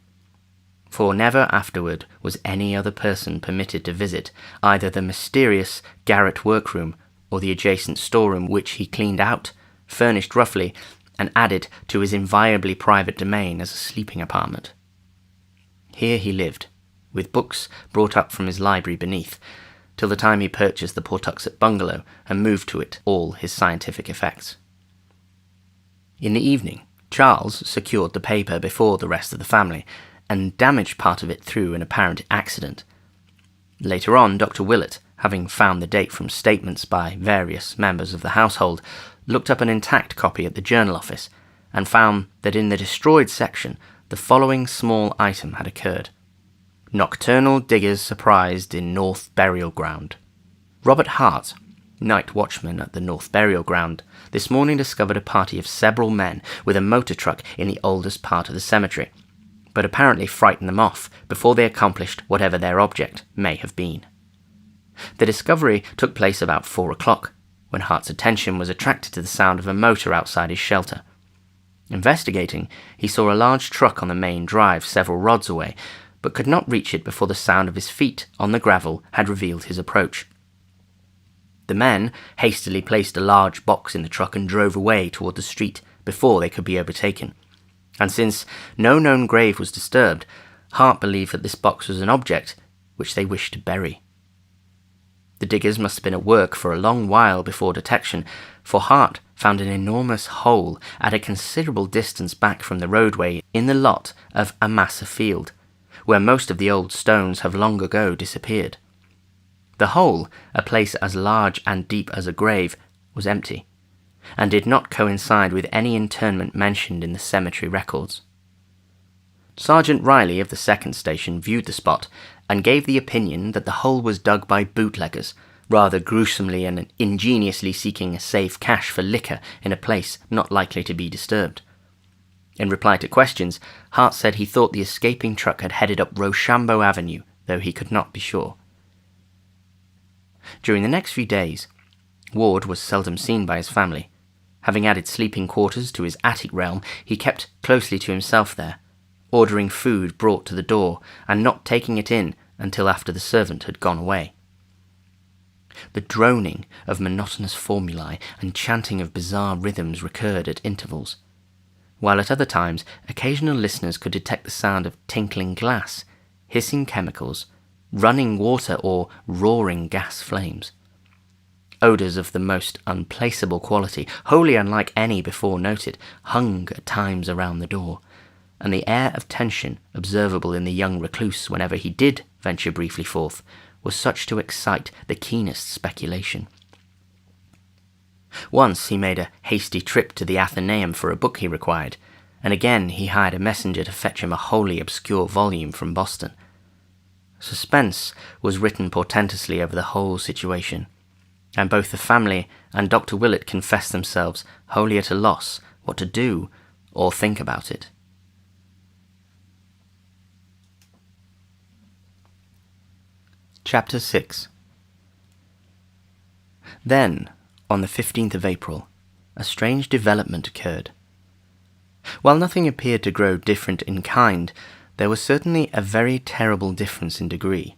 for never afterward was any other person permitted to visit either the mysterious garret workroom or the adjacent storeroom, which he cleaned out, furnished roughly, and added to his inviolably private domain as a sleeping apartment. Here he lived, with books brought up from his library beneath, till the time he purchased the Pawtuxet bungalow and moved to it all his scientific effects. In the evening, Charles secured the paper before the rest of the family, and damaged part of it through an apparent accident. Later on, Dr. Willett, having found the date from statements by various members of the household, looked up an intact copy at the journal office, and found that in the destroyed section the following small item had occurred: Nocturnal diggers surprised in North Burial Ground. Robert Hart, night watchman at the North Burial Ground, this morning discovered a party of several men with a motor truck in the oldest part of the cemetery, but apparently frightened them off before they accomplished whatever their object may have been. The discovery took place about 4 o'clock, when Hart's attention was attracted to the sound of a motor outside his shelter. Investigating, he saw a large truck on the main drive several rods away, but could not reach it before the sound of his feet on the gravel had revealed his approach. The men hastily placed a large box in the truck and drove away toward the street before they could be overtaken, and since no known grave was disturbed, Hart believed that this box was an object which they wished to bury. The diggers must have been at work for a long while before detection, for Hart found an enormous hole at a considerable distance back from the roadway in the lot of a Massa field, where most of the old stones have long ago disappeared. The hole, a place as large and deep as a grave, was empty, and did not coincide with any interment mentioned in the cemetery records. Sergeant Riley of the 2nd Station viewed the spot and gave the opinion that the hole was dug by bootleggers, rather gruesomely and ingeniously seeking a safe cache for liquor in a place not likely to be disturbed. In reply to questions, Hart said he thought the escaping truck had headed up Rochambeau Avenue, though he could not be sure. During the next few days, Ward was seldom seen by his family. Having added sleeping quarters to his attic realm, he kept closely to himself there, ordering food brought to the door and not taking it in until after the servant had gone away. The droning of monotonous formulae and chanting of bizarre rhythms recurred at intervals, while at other times occasional listeners could detect the sound of tinkling glass, hissing chemicals, running water or roaring gas flames. Odours of the most unplaceable quality, wholly unlike any before noted, hung at times around the door, and the air of tension observable in the young recluse whenever he did venture briefly forth was such to excite the keenest speculation. Once he made a hasty trip to the Athenaeum for a book he required, and again he hired a messenger to fetch him a wholly obscure volume from Boston. Suspense was written portentously over the whole situation, and both the family and Dr. Willett confessed themselves wholly at a loss what to do or think about it. Chapter 6. Then, on the 15th of April, a strange development occurred. While nothing appeared to grow different in kind, there was certainly a very terrible difference in degree,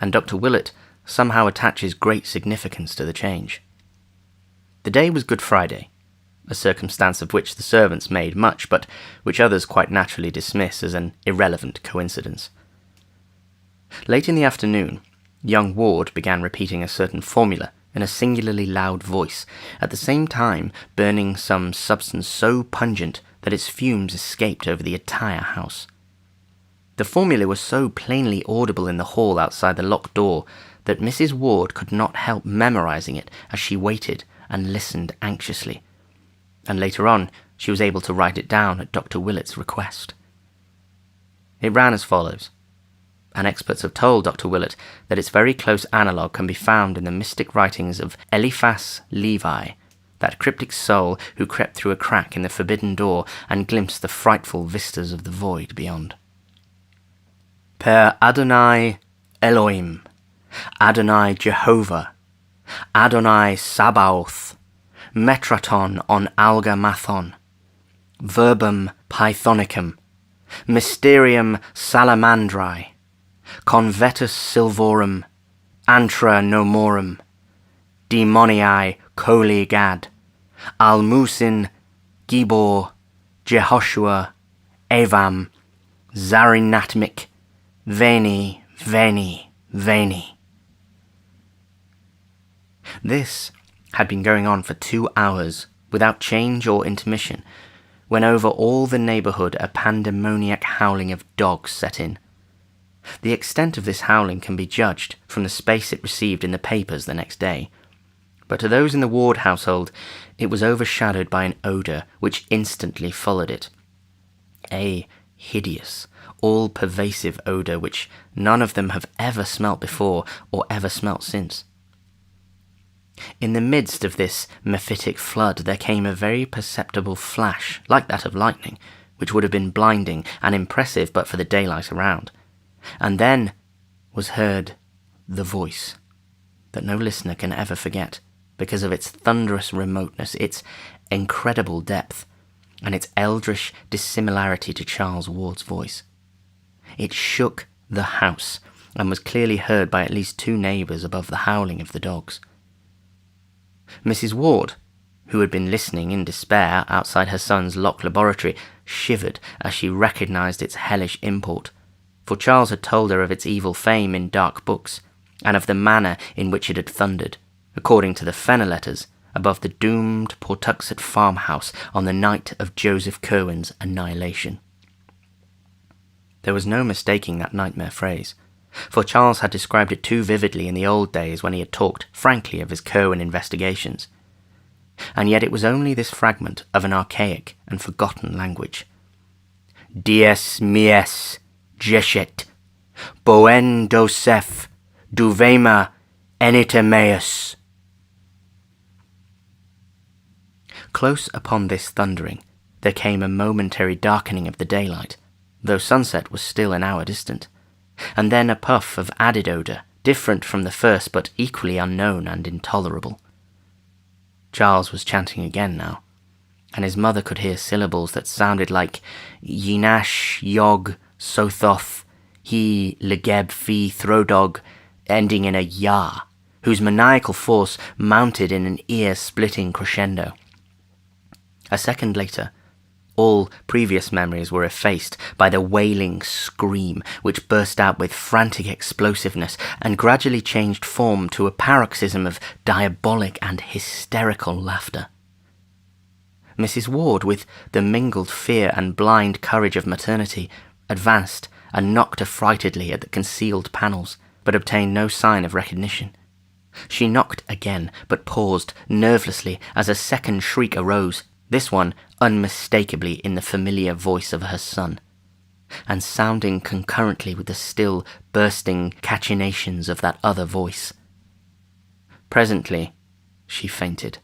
and Dr. Willett somehow attaches great significance to the change. The day was Good Friday, a circumstance of which the servants made much, but which others quite naturally dismiss as an irrelevant coincidence. Late in the afternoon, young Ward began repeating a certain formula in a singularly loud voice, at the same time burning some substance so pungent that its fumes escaped over the entire house. The formula was so plainly audible in the hall outside the locked door that Mrs. Ward could not help memorizing it as she waited and listened anxiously, and later on she was able to write it down at Dr. Willett's request. It ran as follows, and experts have told Dr. Willett that its very close analogue can be found in the mystic writings of Eliphas Levi, that cryptic soul who crept through a crack in the forbidden door and glimpsed the frightful vistas of the void beyond. Per Adonai Elohim, Adonai Jehovah, Adonai Sabaoth, Metraton on Alga Mathon, Verbum Pythonicum, Mysterium Salamandrae, Convetus Silvorum, Antra Nomorum, Demoniae Coli Gad, Almusin, Gibor, Jehoshua, Evam, Zarinatmic, Veni, Veni, Veni. This had been going on for 2 hours, without change or intermission, when over all the neighbourhood a pandemoniac howling of dogs set in. The extent of this howling can be judged from the space it received in the papers the next day, but to those in the Ward household it was overshadowed by an odour which instantly followed it. A hideous, all-pervasive odour which none of them have ever smelt before or ever smelt since. In the midst of this mephitic flood there came a very perceptible flash, like that of lightning, which would have been blinding and impressive but for the daylight around. And then was heard the voice that no listener can ever forget, because of its thunderous remoteness, its incredible depth, and its eldritch dissimilarity to Charles Ward's voice. It shook the house, and was clearly heard by at least 2 neighbours above the howling of the dogs. Mrs. Ward, who had been listening in despair outside her son's locked laboratory, shivered as she recognised its hellish import, for Charles had told her of its evil fame in dark books, and of the manner in which it had thundered, according to the Fenner letters, above the doomed Pawtuxet farmhouse on the night of Joseph Curwen's annihilation. There was no mistaking that nightmare phrase, for Charles had described it too vividly in the old days when he had talked frankly of his Curwen investigations. And yet it was only this fragment of an archaic and forgotten language. Dies mies geshet, boen dosef, duvema enitemeus. Close upon this thundering, there came a momentary darkening of the daylight, though sunset was still an hour distant, and then a puff of added odour, different from the first but equally unknown and intolerable. Charles was chanting again now, and his mother could hear syllables that sounded like Yinash, Yog, Sothoth, He, Legeb, Fi, Throdog, ending in a Ya, whose maniacal force mounted in an ear-splitting crescendo. A second later, all previous memories were effaced by the wailing scream which burst out with frantic explosiveness and gradually changed form to a paroxysm of diabolic and hysterical laughter. Mrs. Ward, with the mingled fear and blind courage of maternity, advanced and knocked affrightedly at the concealed panels, but obtained no sign of recognition. She knocked again, but paused nervelessly as a second shriek arose, this one unmistakably in the familiar voice of her son, and sounding concurrently with the still bursting cachinnations of that other voice. Presently she fainted,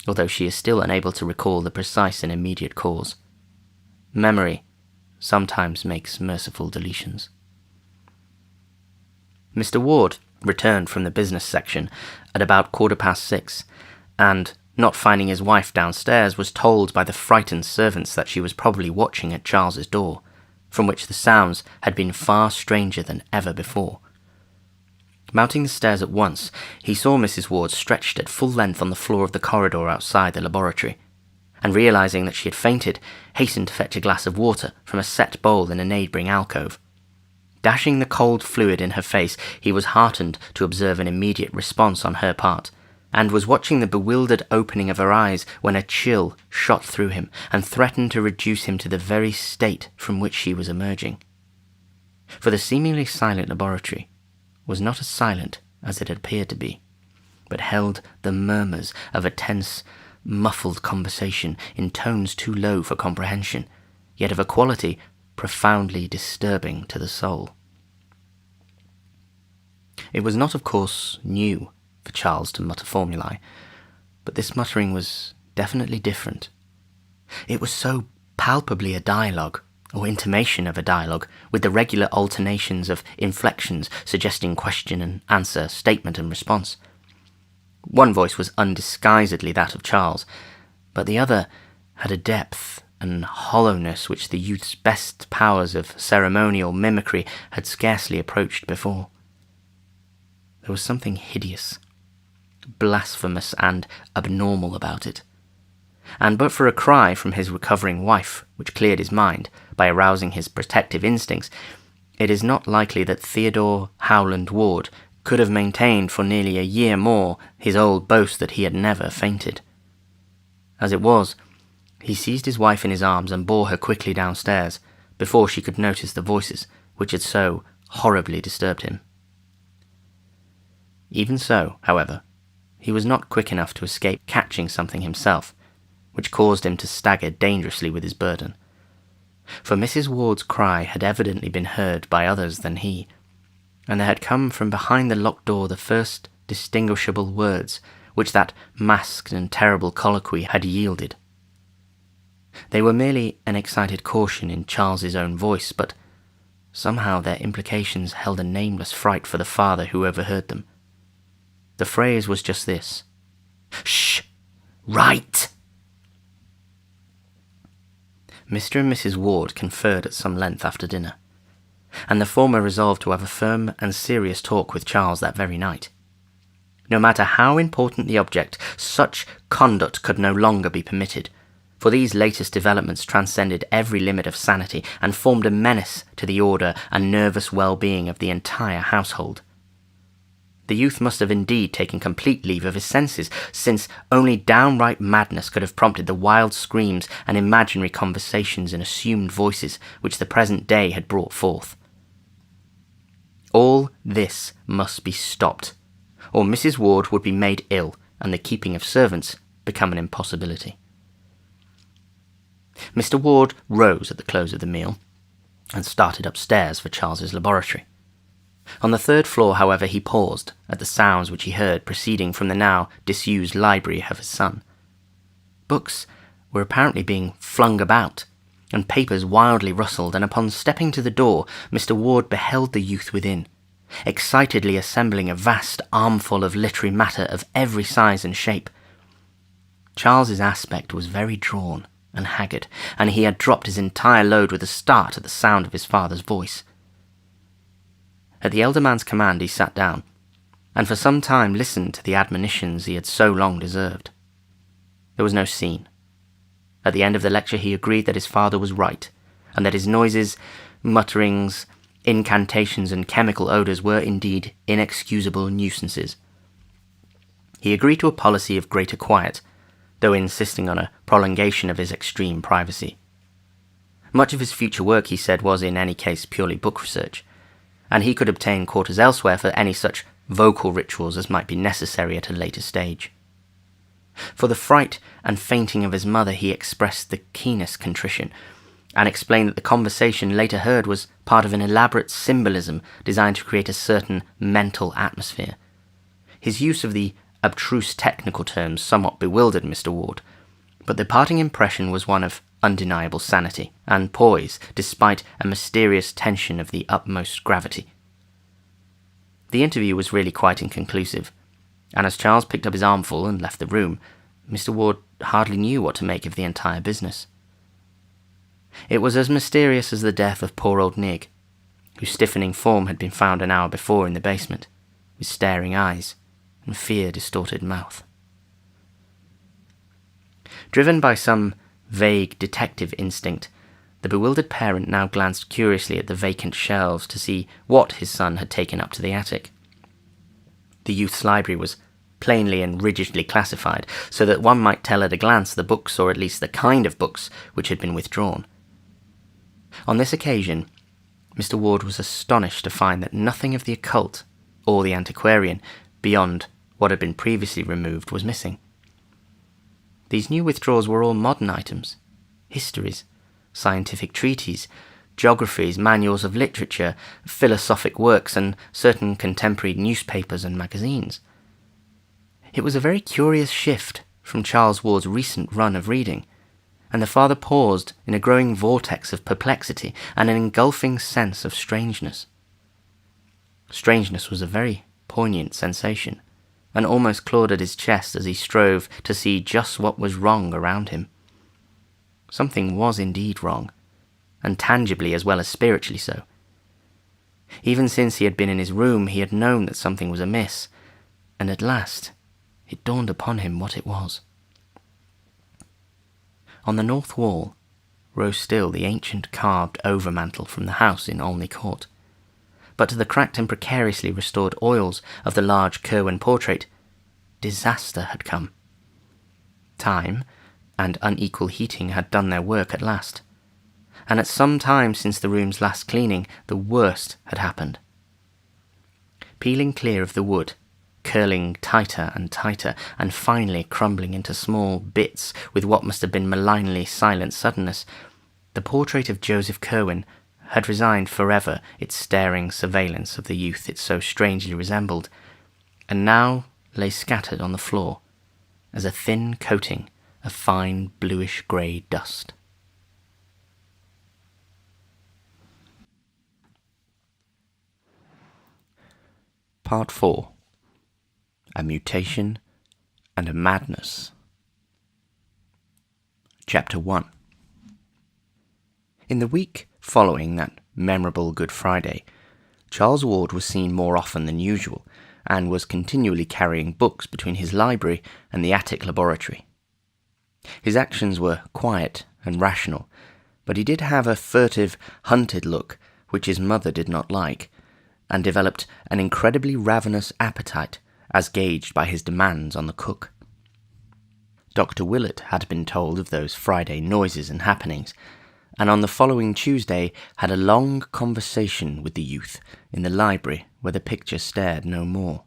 although she is still unable to recall the precise and immediate cause. Memory sometimes makes merciful deletions. Mr. Ward returned from the business section at about 6:15, and, not finding his wife downstairs, was told by the frightened servants that she was probably watching at Charles's door, from which the sounds had been far stranger than ever before. Mounting the stairs at once, he saw Mrs. Ward stretched at full length on the floor of the corridor outside the laboratory, and realizing that she had fainted, hastened to fetch a glass of water from a set bowl in a neighbouring alcove. Dashing the cold fluid in her face, he was heartened to observe an immediate response on her part, and was watching the bewildered opening of her eyes when a chill shot through him and threatened to reduce him to the very state from which she was emerging. For the seemingly silent laboratory was not as silent as it had appeared to be, but held the murmurs of a tense, muffled conversation in tones too low for comprehension, yet of a quality profoundly disturbing to the soul. It was not, of course, new for Charles to mutter formulae, but this muttering was definitely different. It was so palpably a dialogue, or intimation of a dialogue, with the regular alternations of inflections suggesting question and answer, statement and response. One voice was undisguisedly that of Charles, but the other had a depth and hollowness which the youth's best powers of ceremonial mimicry had scarcely approached before. There was something hideous, blasphemous and abnormal about it, and but for a cry from his recovering wife, which cleared his mind by arousing his protective instincts, it is not likely that Theodore Howland Ward could have maintained for nearly a year more his old boast that he had never fainted. As it was, he seized his wife in his arms and bore her quickly downstairs, before she could notice the voices which had so horribly disturbed him. Even so, however, he was not quick enough to escape catching something himself, which caused him to stagger dangerously with his burden. For Mrs. Ward's cry had evidently been heard by others than he, and there had come from behind the locked door the first distinguishable words which that masked and terrible colloquy had yielded. They were merely an excited caution in Charles's own voice, but somehow their implications held a nameless fright for the father who overheard them. The phrase was just this: "Shh! Right!" Mr. and Mrs. Ward conferred at some length after dinner, and the former resolved to have a firm and serious talk with Charles that very night. No matter how important the object, such conduct could no longer be permitted, for these latest developments transcended every limit of sanity and formed a menace to the order and nervous well-being of the entire household. The youth must have indeed taken complete leave of his senses, since only downright madness could have prompted the wild screams and imaginary conversations in assumed voices which the present day had brought forth. All this must be stopped, or Mrs. Ward would be made ill and the keeping of servants become an impossibility. Mr. Ward rose at the close of the meal and started upstairs for Charles's laboratory. On the third floor, however, he paused at the sounds which he heard proceeding from the now disused library of his son. Books were apparently being flung about, and papers wildly rustled, and upon stepping to the door, Mr. Ward beheld the youth within, excitedly assembling a vast armful of literary matter of every size and shape. Charles's aspect was very drawn and haggard, and he had dropped his entire load with a start at the sound of his father's voice. At the elder man's command he sat down, and for some time listened to the admonitions he had so long deserved. There was no scene. At the end of the lecture he agreed that his father was right, and that his noises, mutterings, incantations and chemical odours were indeed inexcusable nuisances. He agreed to a policy of greater quiet, though insisting on a prolongation of his extreme privacy. Much of his future work, he said, was in any case purely book research, and he could obtain quarters elsewhere for any such vocal rituals as might be necessary at a later stage. For the fright and fainting of his mother he expressed the keenest contrition, and explained that the conversation later heard was part of an elaborate symbolism designed to create a certain mental atmosphere. His use of the abstruse technical terms somewhat bewildered Mr. Ward, but the parting impression was one of undeniable sanity and poise, despite a mysterious tension of the utmost gravity. The interview was really quite inconclusive, and as Charles picked up his armful and left the room, Mr. Ward hardly knew what to make of the entire business. It was as mysterious as the death of poor old Nig, whose stiffening form had been found an hour before in the basement, with staring eyes and fear-distorted mouth. Driven by some vague detective instinct, the bewildered parent now glanced curiously at the vacant shelves to see what his son had taken up to the attic. The youth's library was plainly and rigidly classified, so that one might tell at a glance the books, or at least the kind of books, which had been withdrawn. On this occasion, Mr. Ward was astonished to find that nothing of the occult or the antiquarian, beyond what had been previously removed, was missing. These new withdrawals were all modern items: histories, scientific treatises, geographies, manuals of literature, philosophic works, and certain contemporary newspapers and magazines. It was a very curious shift from Charles Ward's recent run of reading, and the father paused in a growing vortex of perplexity and an engulfing sense of strangeness. Strangeness was a very poignant sensation, and almost clawed at his chest as he strove to see just what was wrong around him. Something was indeed wrong, and tangibly as well as spiritually so. Even since he had been in his room, he had known that something was amiss, and at last it dawned upon him what it was. On the north wall rose still the ancient carved overmantel from the house in Olney Court, but to the cracked and precariously restored oils of the large Curwen portrait, disaster had come. Time and unequal heating had done their work at last, and at some time since the room's last cleaning, the worst had happened. Peeling clear of the wood, curling tighter and tighter, and finally crumbling into small bits with what must have been malignly silent suddenness, the portrait of Joseph Curwen had resigned forever its staring surveillance of the youth it so strangely resembled, and now lay scattered on the floor, as a thin coating of fine bluish-grey dust. Part 4. A Mutation and a Madness. Chapter 1. In the week following that memorable Good Friday, Charles Ward was seen more often than usual, and was continually carrying books between his library and the attic laboratory. His actions were quiet and rational, but he did have a furtive, hunted look which his mother did not like, and developed an incredibly ravenous appetite as gauged by his demands on the cook. Dr. Willett had been told of those Friday noises and happenings, and on the following Tuesday had a long conversation with the youth in the library where the picture stared no more.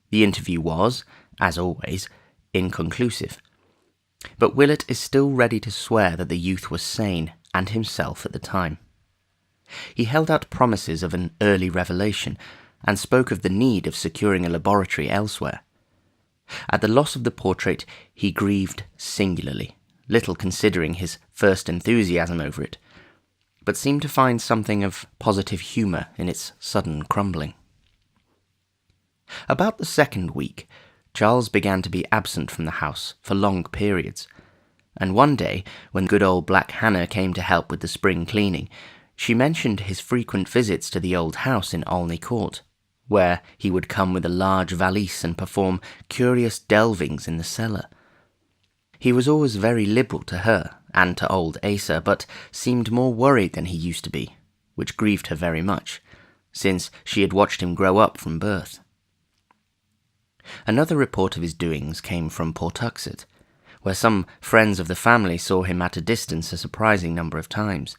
The interview was, as always, inconclusive, but Willett is still ready to swear that the youth was sane and himself at the time. He held out promises of an early revelation and spoke of the need of securing a laboratory elsewhere. At the loss of the portrait, he grieved singularly, little considering his first enthusiasm over it, but seemed to find something of positive humour in its sudden crumbling. About the second week, Charles began to be absent from the house for long periods, and one day, when good old Black Hannah came to help with the spring cleaning, she mentioned his frequent visits to the old house in Olney Court, where he would come with a large valise and perform curious delvings in the cellar. He was always very liberal to her and to old Asa, but seemed more worried than he used to be, which grieved her very much, since she had watched him grow up from birth. Another report of his doings came from Pawtuxet, where some friends of the family saw him at a distance a surprising number of times.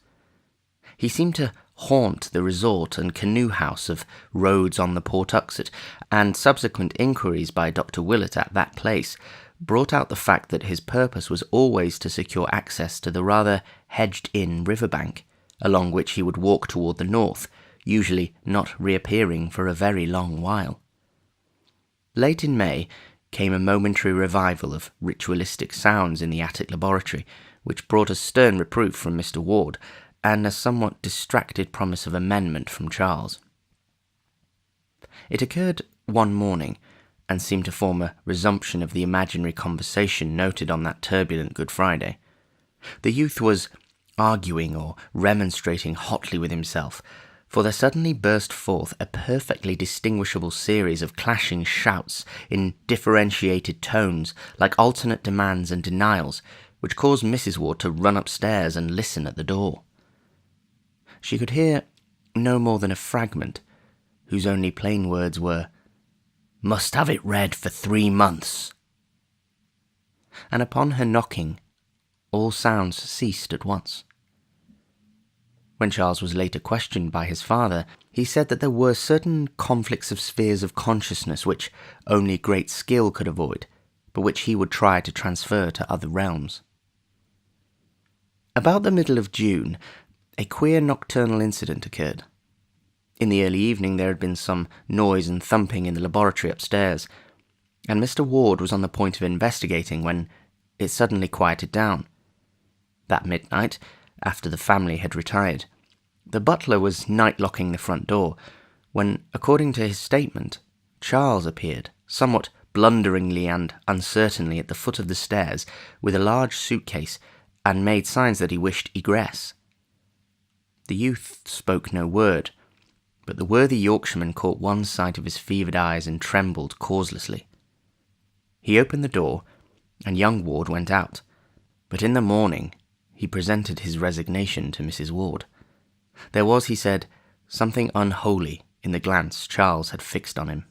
He seemed to haunt the resort and canoe house of Rhodes on the Pawtuxet, and subsequent inquiries by Dr. Willett at that place brought out the fact that his purpose was always to secure access to the rather hedged-in riverbank, along which he would walk toward the north, usually not reappearing for a very long while. Late in May came a momentary revival of ritualistic sounds in the attic laboratory, which brought a stern reproof from Mr. Ward, and a somewhat distracted promise of amendment from Charles. It occurred one morning, and seemed to form a resumption of the imaginary conversation noted on that turbulent Good Friday. The youth was arguing or remonstrating hotly with himself, for there suddenly burst forth a perfectly distinguishable series of clashing shouts in differentiated tones, like alternate demands and denials, which caused Mrs. Ward to run upstairs and listen at the door. She could hear no more than a fragment, whose only plain words were, "Must have it read for 3 months." And upon her knocking, all sounds ceased at once. When Charles was later questioned by his father, he said that there were certain conflicts of spheres of consciousness which only great skill could avoid, but which he would try to transfer to other realms. About the middle of June, a queer nocturnal incident occurred. In the early evening there had been some noise and thumping in the laboratory upstairs, and Mr. Ward was on the point of investigating when it suddenly quieted down. That midnight, after the family had retired, the butler was night-locking the front door, when, according to his statement, Charles appeared, somewhat blunderingly and uncertainly at the foot of the stairs, with a large suitcase, and made signs that he wished egress. The youth spoke no word, but the worthy Yorkshireman caught one sight of his fevered eyes and trembled causelessly. He opened the door, and young Ward went out, but in the morning he presented his resignation to Mrs. Ward. There was, he said, something unholy in the glance Charles had fixed on him.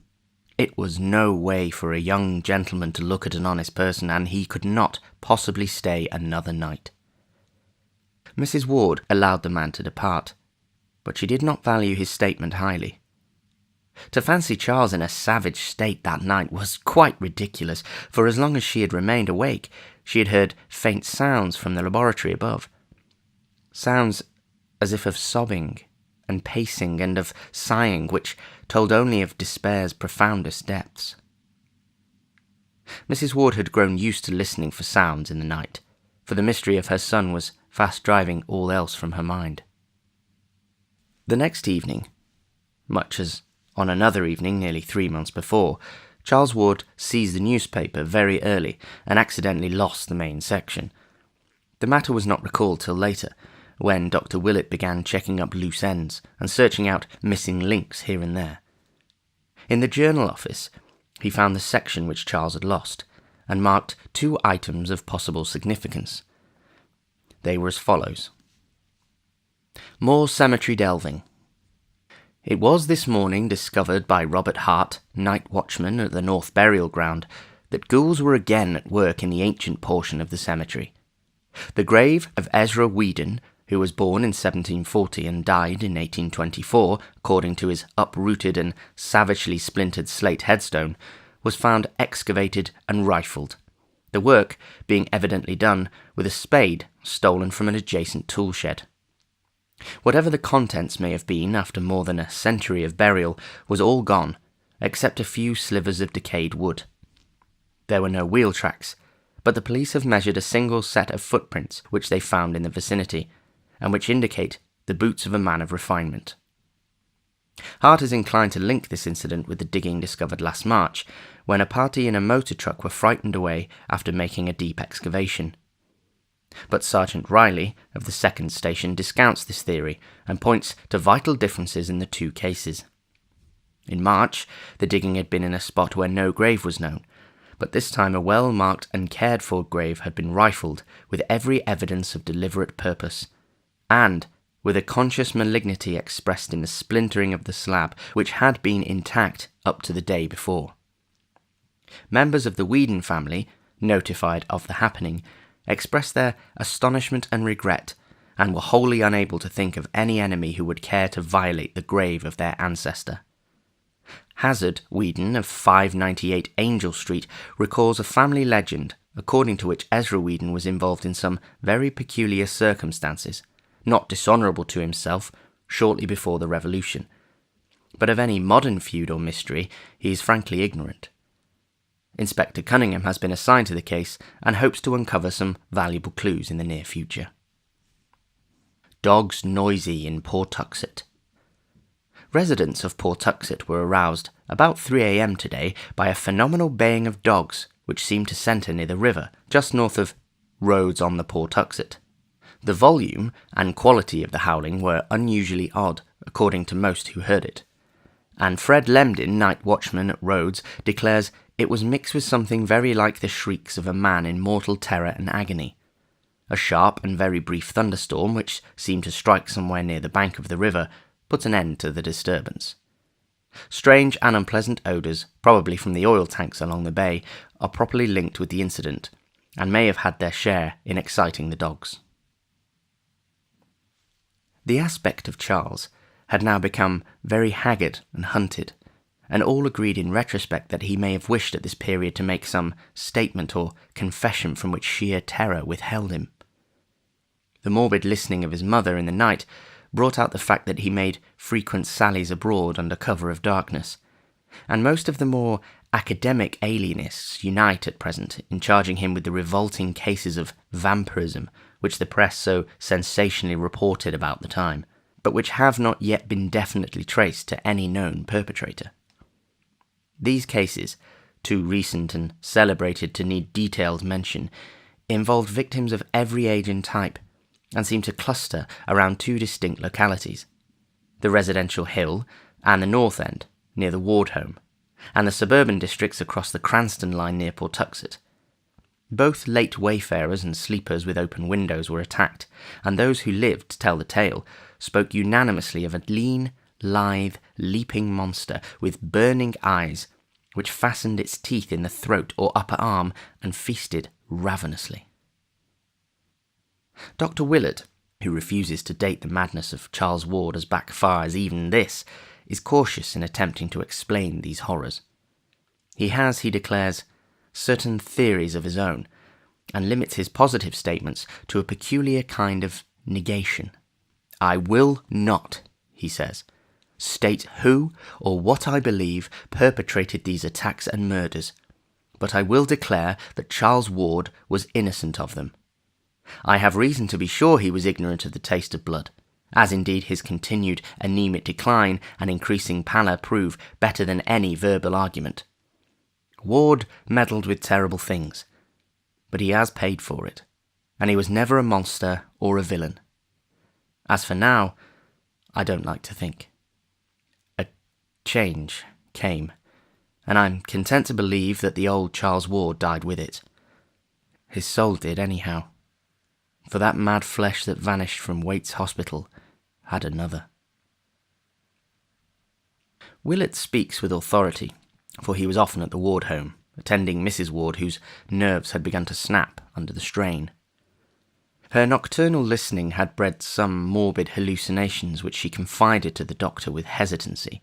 It was no way for a young gentleman to look at an honest person, and he could not possibly stay another night. Mrs. Ward allowed the man to depart, but she did not value his statement highly. To fancy Charles in a savage state that night was quite ridiculous, for as long as she had remained awake, she had heard faint sounds from the laboratory above. Sounds as if of sobbing and pacing and of sighing, which told only of despair's profoundest depths. Mrs. Ward had grown used to listening for sounds in the night, for the mystery of her son was fast driving all else from her mind. The next evening, much as on another evening nearly 3 months before, Charles Ward seized the newspaper very early and accidentally lost the main section. The matter was not recalled till later, when Dr. Willett began checking up loose ends and searching out missing links here and there. In the journal office, he found the section which Charles had lost, and marked 2 items of possible significance. They were as follows. More cemetery delving. It was this morning discovered by Robert Hart, night watchman at the North Burial Ground, that ghouls were again at work in the ancient portion of the cemetery. The grave of Ezra Whedon, who was born in 1740 and died in 1824, according to his uprooted and savagely splintered slate headstone, was found excavated and rifled, the work being evidently done with a spade stolen from an adjacent tool shed. Whatever the contents may have been after more than a century of burial was all gone, except a few slivers of decayed wood. There were no wheel tracks, but the police have measured a single set of footprints which they found in the vicinity, and which indicate the boots of a man of refinement. Hart is inclined to link this incident with the digging discovered last March, when a party in a motor truck were frightened away after making a deep excavation. But Sergeant Riley of the 2nd Station discounts this theory and points to vital differences in the 2 cases. In March, the digging had been in a spot where no grave was known, but this time a well-marked and cared-for grave had been rifled with every evidence of deliberate purpose, and with a conscious malignity expressed in the splintering of the slab which had been intact up to the day before. Members of the Whedon family, notified of the happening, expressed their astonishment and regret, and were wholly unable to think of any enemy who would care to violate the grave of their ancestor. Hazard Whedon of 598 Angel Street recalls a family legend according to which Ezra Whedon was involved in some very peculiar circumstances, not dishonourable to himself, shortly before the Revolution. But of any modern feud or mystery he is frankly ignorant. Inspector Cunningham has been assigned to the case and hopes to uncover some valuable clues in the near future. Dogs noisy in Pawtuxet. Residents of Pawtuxet were aroused about 3 a.m. today by a phenomenal baying of dogs which seemed to centre near the river, just north of Roads on the Pawtuxet. The volume and quality of the howling were unusually odd, according to most who heard it, and Fred Lemden, night watchman at Rhodes, declares it was mixed with something very like the shrieks of a man in mortal terror and agony. A sharp and very brief thunderstorm, which seemed to strike somewhere near the bank of the river, put an end to the disturbance. Strange and unpleasant odours, probably from the oil tanks along the bay, are properly linked with the incident, and may have had their share in exciting the dogs. The aspect of Charles had now become very haggard and hunted, and all agreed in retrospect that he may have wished at this period to make some statement or confession from which sheer terror withheld him. The morbid listening of his mother in the night brought out the fact that he made frequent sallies abroad under cover of darkness, and most of the more academic alienists unite at present in charging him with the revolting cases of vampirism which the press so sensationally reported about the time, but which have not yet been definitely traced to any known perpetrator. These cases, too recent and celebrated to need detailed mention, involved victims of every age and type, and seemed to cluster around 2 distinct localities: the residential hill and the north end, near the Ward home, and the suburban districts across the Cranston line near Pawtuxet. Both late wayfarers and sleepers with open windows were attacked, and those who lived to tell the tale spoke unanimously of a lean, lithe, leaping monster with burning eyes, which fastened its teeth in the throat or upper arm and feasted ravenously. Dr. Willett, who refuses to date the madness of Charles Ward as back far as even this, is cautious in attempting to explain these horrors. He has, he declares, certain theories of his own, and limits his positive statements to a peculiar kind of negation. "I will not," he says, "state who or what I believe perpetrated these attacks and murders, but I will declare that Charles Ward was innocent of them. I have reason to be sure he was ignorant of the taste of blood, as indeed his continued anemic decline and increasing pallor prove better than any verbal argument. Ward meddled with terrible things, but he has paid for it, and he was never a monster or a villain. As for now, I don't like to think. A change came, and I'm content to believe that the old Charles Ward died with it. His soul did anyhow, for that mad flesh that vanished from Waite's Hospital had another. Willett speaks with authority, for he was often at the Ward home, attending Mrs. Ward, whose nerves had begun to snap under the strain. Her nocturnal listening had bred some morbid hallucinations which she confided to the doctor with hesitancy,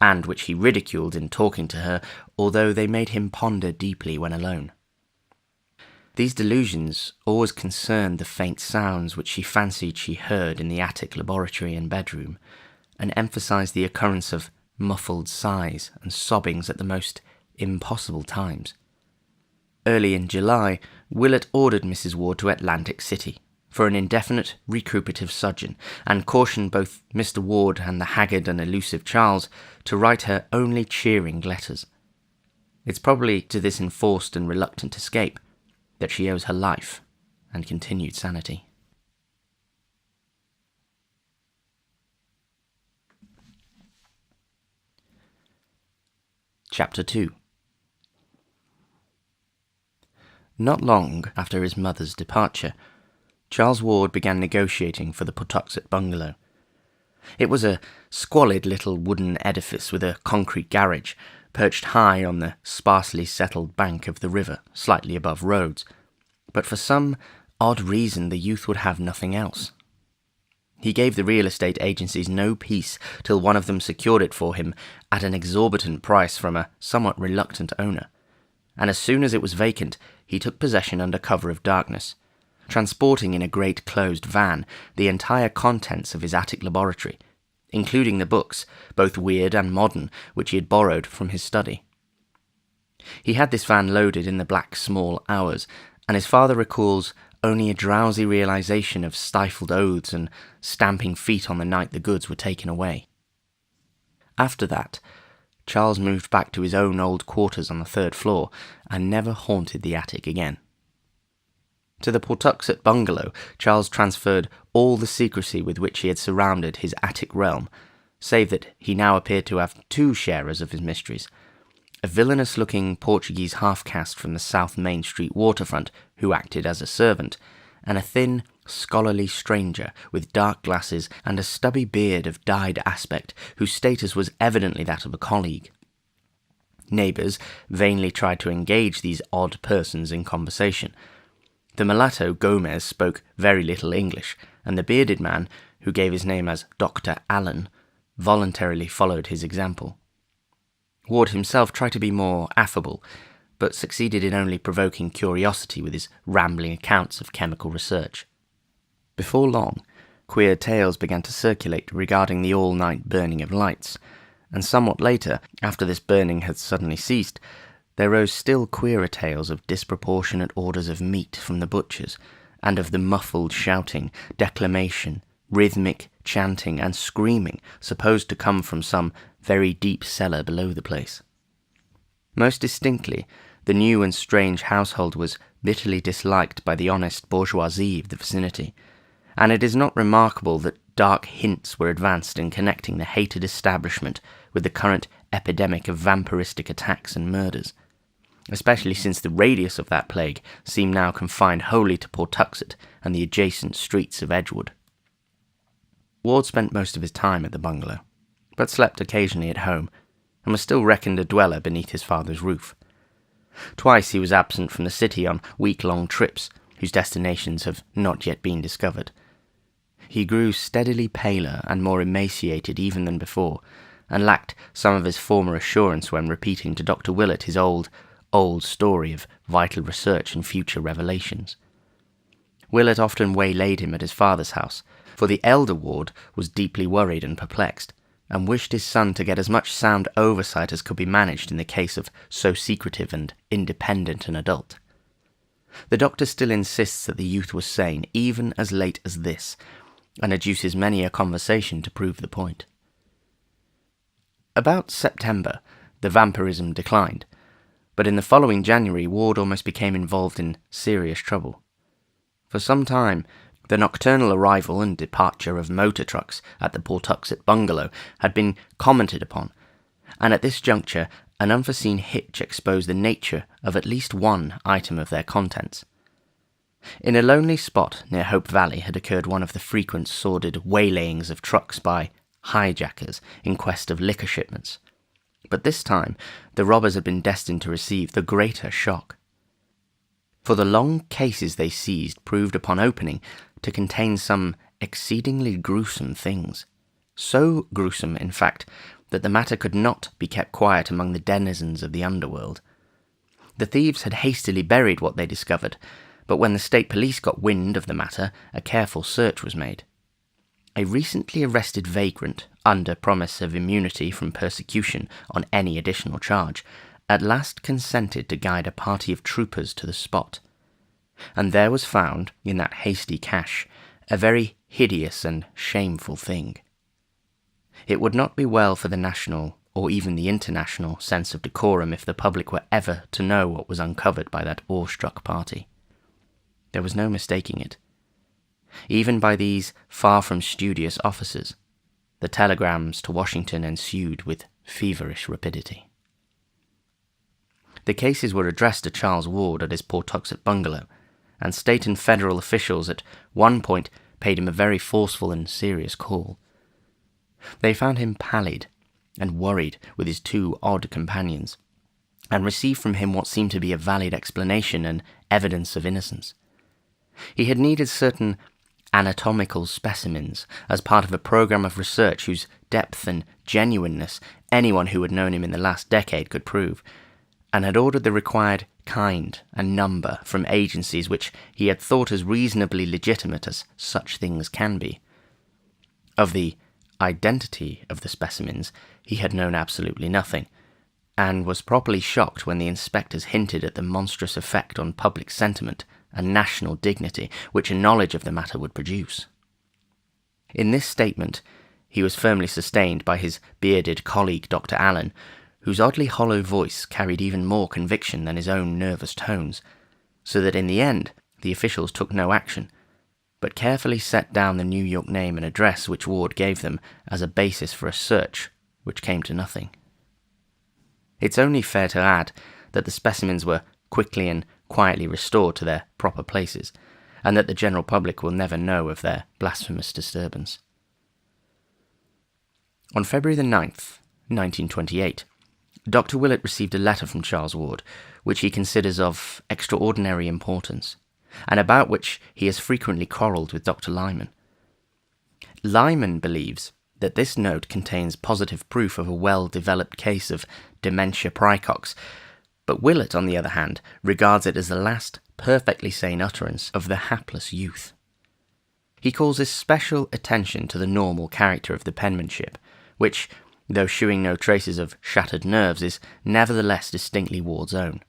and which he ridiculed in talking to her, although they made him ponder deeply when alone. These delusions always concerned the faint sounds which she fancied she heard in the attic laboratory and bedroom, and emphasized the occurrence of muffled sighs and sobbings at the most impossible times. Early in July, Willett ordered Mrs. Ward to Atlantic City for an indefinite recuperative sojourn, and cautioned both Mr. Ward and the haggard and elusive Charles to write her only cheering letters. It's probably to this enforced and reluctant escape that she owes her life and continued sanity. Chapter 2. Not long after his mother's departure, Charles Ward began negotiating for the Pawtuxet bungalow. It was a squalid little wooden edifice with a concrete garage, perched high on the sparsely settled bank of the river, slightly above Rhodes, but for some odd reason the youth would have nothing else. He gave the real estate agencies no peace till one of them secured it for him at an exorbitant price from a somewhat reluctant owner, and as soon as it was vacant he took possession under cover of darkness, transporting in a great closed van the entire contents of his attic laboratory, including the books, both weird and modern, which he had borrowed from his study. He had this van loaded in the black small hours, and his father recalls only a drowsy realization of stifled oaths and stamping feet on the night the goods were taken away. After that, Charles moved back to his own old quarters on the 3rd floor and never haunted the attic again. To the Pawtuxet bungalow, Charles transferred all the secrecy with which he had surrounded his attic realm, save that he now appeared to have 2 sharers of his mysteries: a villainous-looking Portuguese half-caste from the South Main Street waterfront who acted as a servant, and a thin, scholarly stranger with dark glasses and a stubby beard of dyed aspect whose status was evidently that of a colleague. Neighbours vainly tried to engage these odd persons in conversation. The mulatto Gomez spoke very little English, and the bearded man, who gave his name as Dr. Allen, voluntarily followed his example. Ward himself tried to be more affable, but succeeded in only provoking curiosity with his rambling accounts of chemical research. Before long, queer tales began to circulate regarding the all-night burning of lights, and somewhat later, after this burning had suddenly ceased, there rose still queerer tales of disproportionate orders of meat from the butchers, and of the muffled shouting, declamation, rhythmic chanting, and screaming supposed to come from some very deep cellar below the place. Most distinctly, the new and strange household was bitterly disliked by the honest bourgeoisie of the vicinity, and it is not remarkable that dark hints were advanced in connecting the hated establishment with the current epidemic of vampiristic attacks and murders, especially since the radius of that plague seemed now confined wholly to Pawtuxet and the adjacent streets of Edgewood. Ward spent most of his time at the bungalow, but slept occasionally at home, and was still reckoned a dweller beneath his father's roof. Twice he was absent from the city on week-long trips, whose destinations have not yet been discovered. He grew steadily paler and more emaciated even than before, and lacked some of his former assurance when repeating to Dr. Willett his old story of vital research and future revelations. Willett often waylaid him at his father's house, for the elder Ward was deeply worried and perplexed, and wished his son to get as much sound oversight as could be managed in the case of so secretive and independent an adult. The doctor still insists that the youth was sane, even as late as this, and adduces many a conversation to prove the point. About September, the vampirism declined, but in the following January, Ward almost became involved in serious trouble. For some time, the nocturnal arrival and departure of motor trucks at the Pawtuxet bungalow had been commented upon, and at this juncture an unforeseen hitch exposed the nature of at least one item of their contents. In a lonely spot near Hope Valley had occurred one of the frequent sordid waylayings of trucks by hijackers in quest of liquor shipments. But this time, the robbers had been destined to receive the greater shock. For the long cases they seized proved upon opening to contain some exceedingly gruesome things. So gruesome, in fact, that the matter could not be kept quiet among the denizens of the underworld. The thieves had hastily buried what they discovered, but when the state police got wind of the matter, a careful search was made. A recently arrested vagrant, under promise of immunity from persecution on any additional charge, at last consented to guide a party of troopers to the spot. And there was found, in that hasty cache, a very hideous and shameful thing. It would not be well for the national, or even the international, sense of decorum if the public were ever to know what was uncovered by that awestruck party. There was no mistaking it. Even by these far from studious officers, the telegrams to Washington ensued with feverish rapidity. The cases were addressed to Charles Ward at his Pawtuxet bungalow, and state and federal officials at one point paid him a very forceful and serious call. They found him pallid and worried with his two odd companions, and received from him what seemed to be a valid explanation and evidence of innocence. He had needed certain anatomical specimens as part of a program of research whose depth and genuineness anyone who had known him in the last decade could prove, and had ordered the required kind and number from agencies which he had thought as reasonably legitimate as such things can be. Of the identity of the specimens he had known absolutely nothing, and was properly shocked when the inspectors hinted at the monstrous effect on public sentiment and national dignity which a knowledge of the matter would produce. In this statement he was firmly sustained by his bearded colleague Dr. Allen, whose oddly hollow voice carried even more conviction than his own nervous tones, so that in the end the officials took no action, but carefully set down the New York name and address which Ward gave them as a basis for a search which came to nothing. It's only fair to add that the specimens were quickly and quietly restored to their proper places, and that the general public will never know of their blasphemous disturbance. On February the 9th, 1928, Dr. Willett received a letter from Charles Ward, which he considers of extraordinary importance, and about which he has frequently quarrelled with Dr. Lyman. Lyman believes that this note contains positive proof of a well-developed case of dementia praecox, but Willett, on the other hand, regards it as the last perfectly sane utterance of the hapless youth. He calls especial attention to the normal character of the penmanship, which, though shewing no traces of shattered nerves, is nevertheless distinctly Ward's own.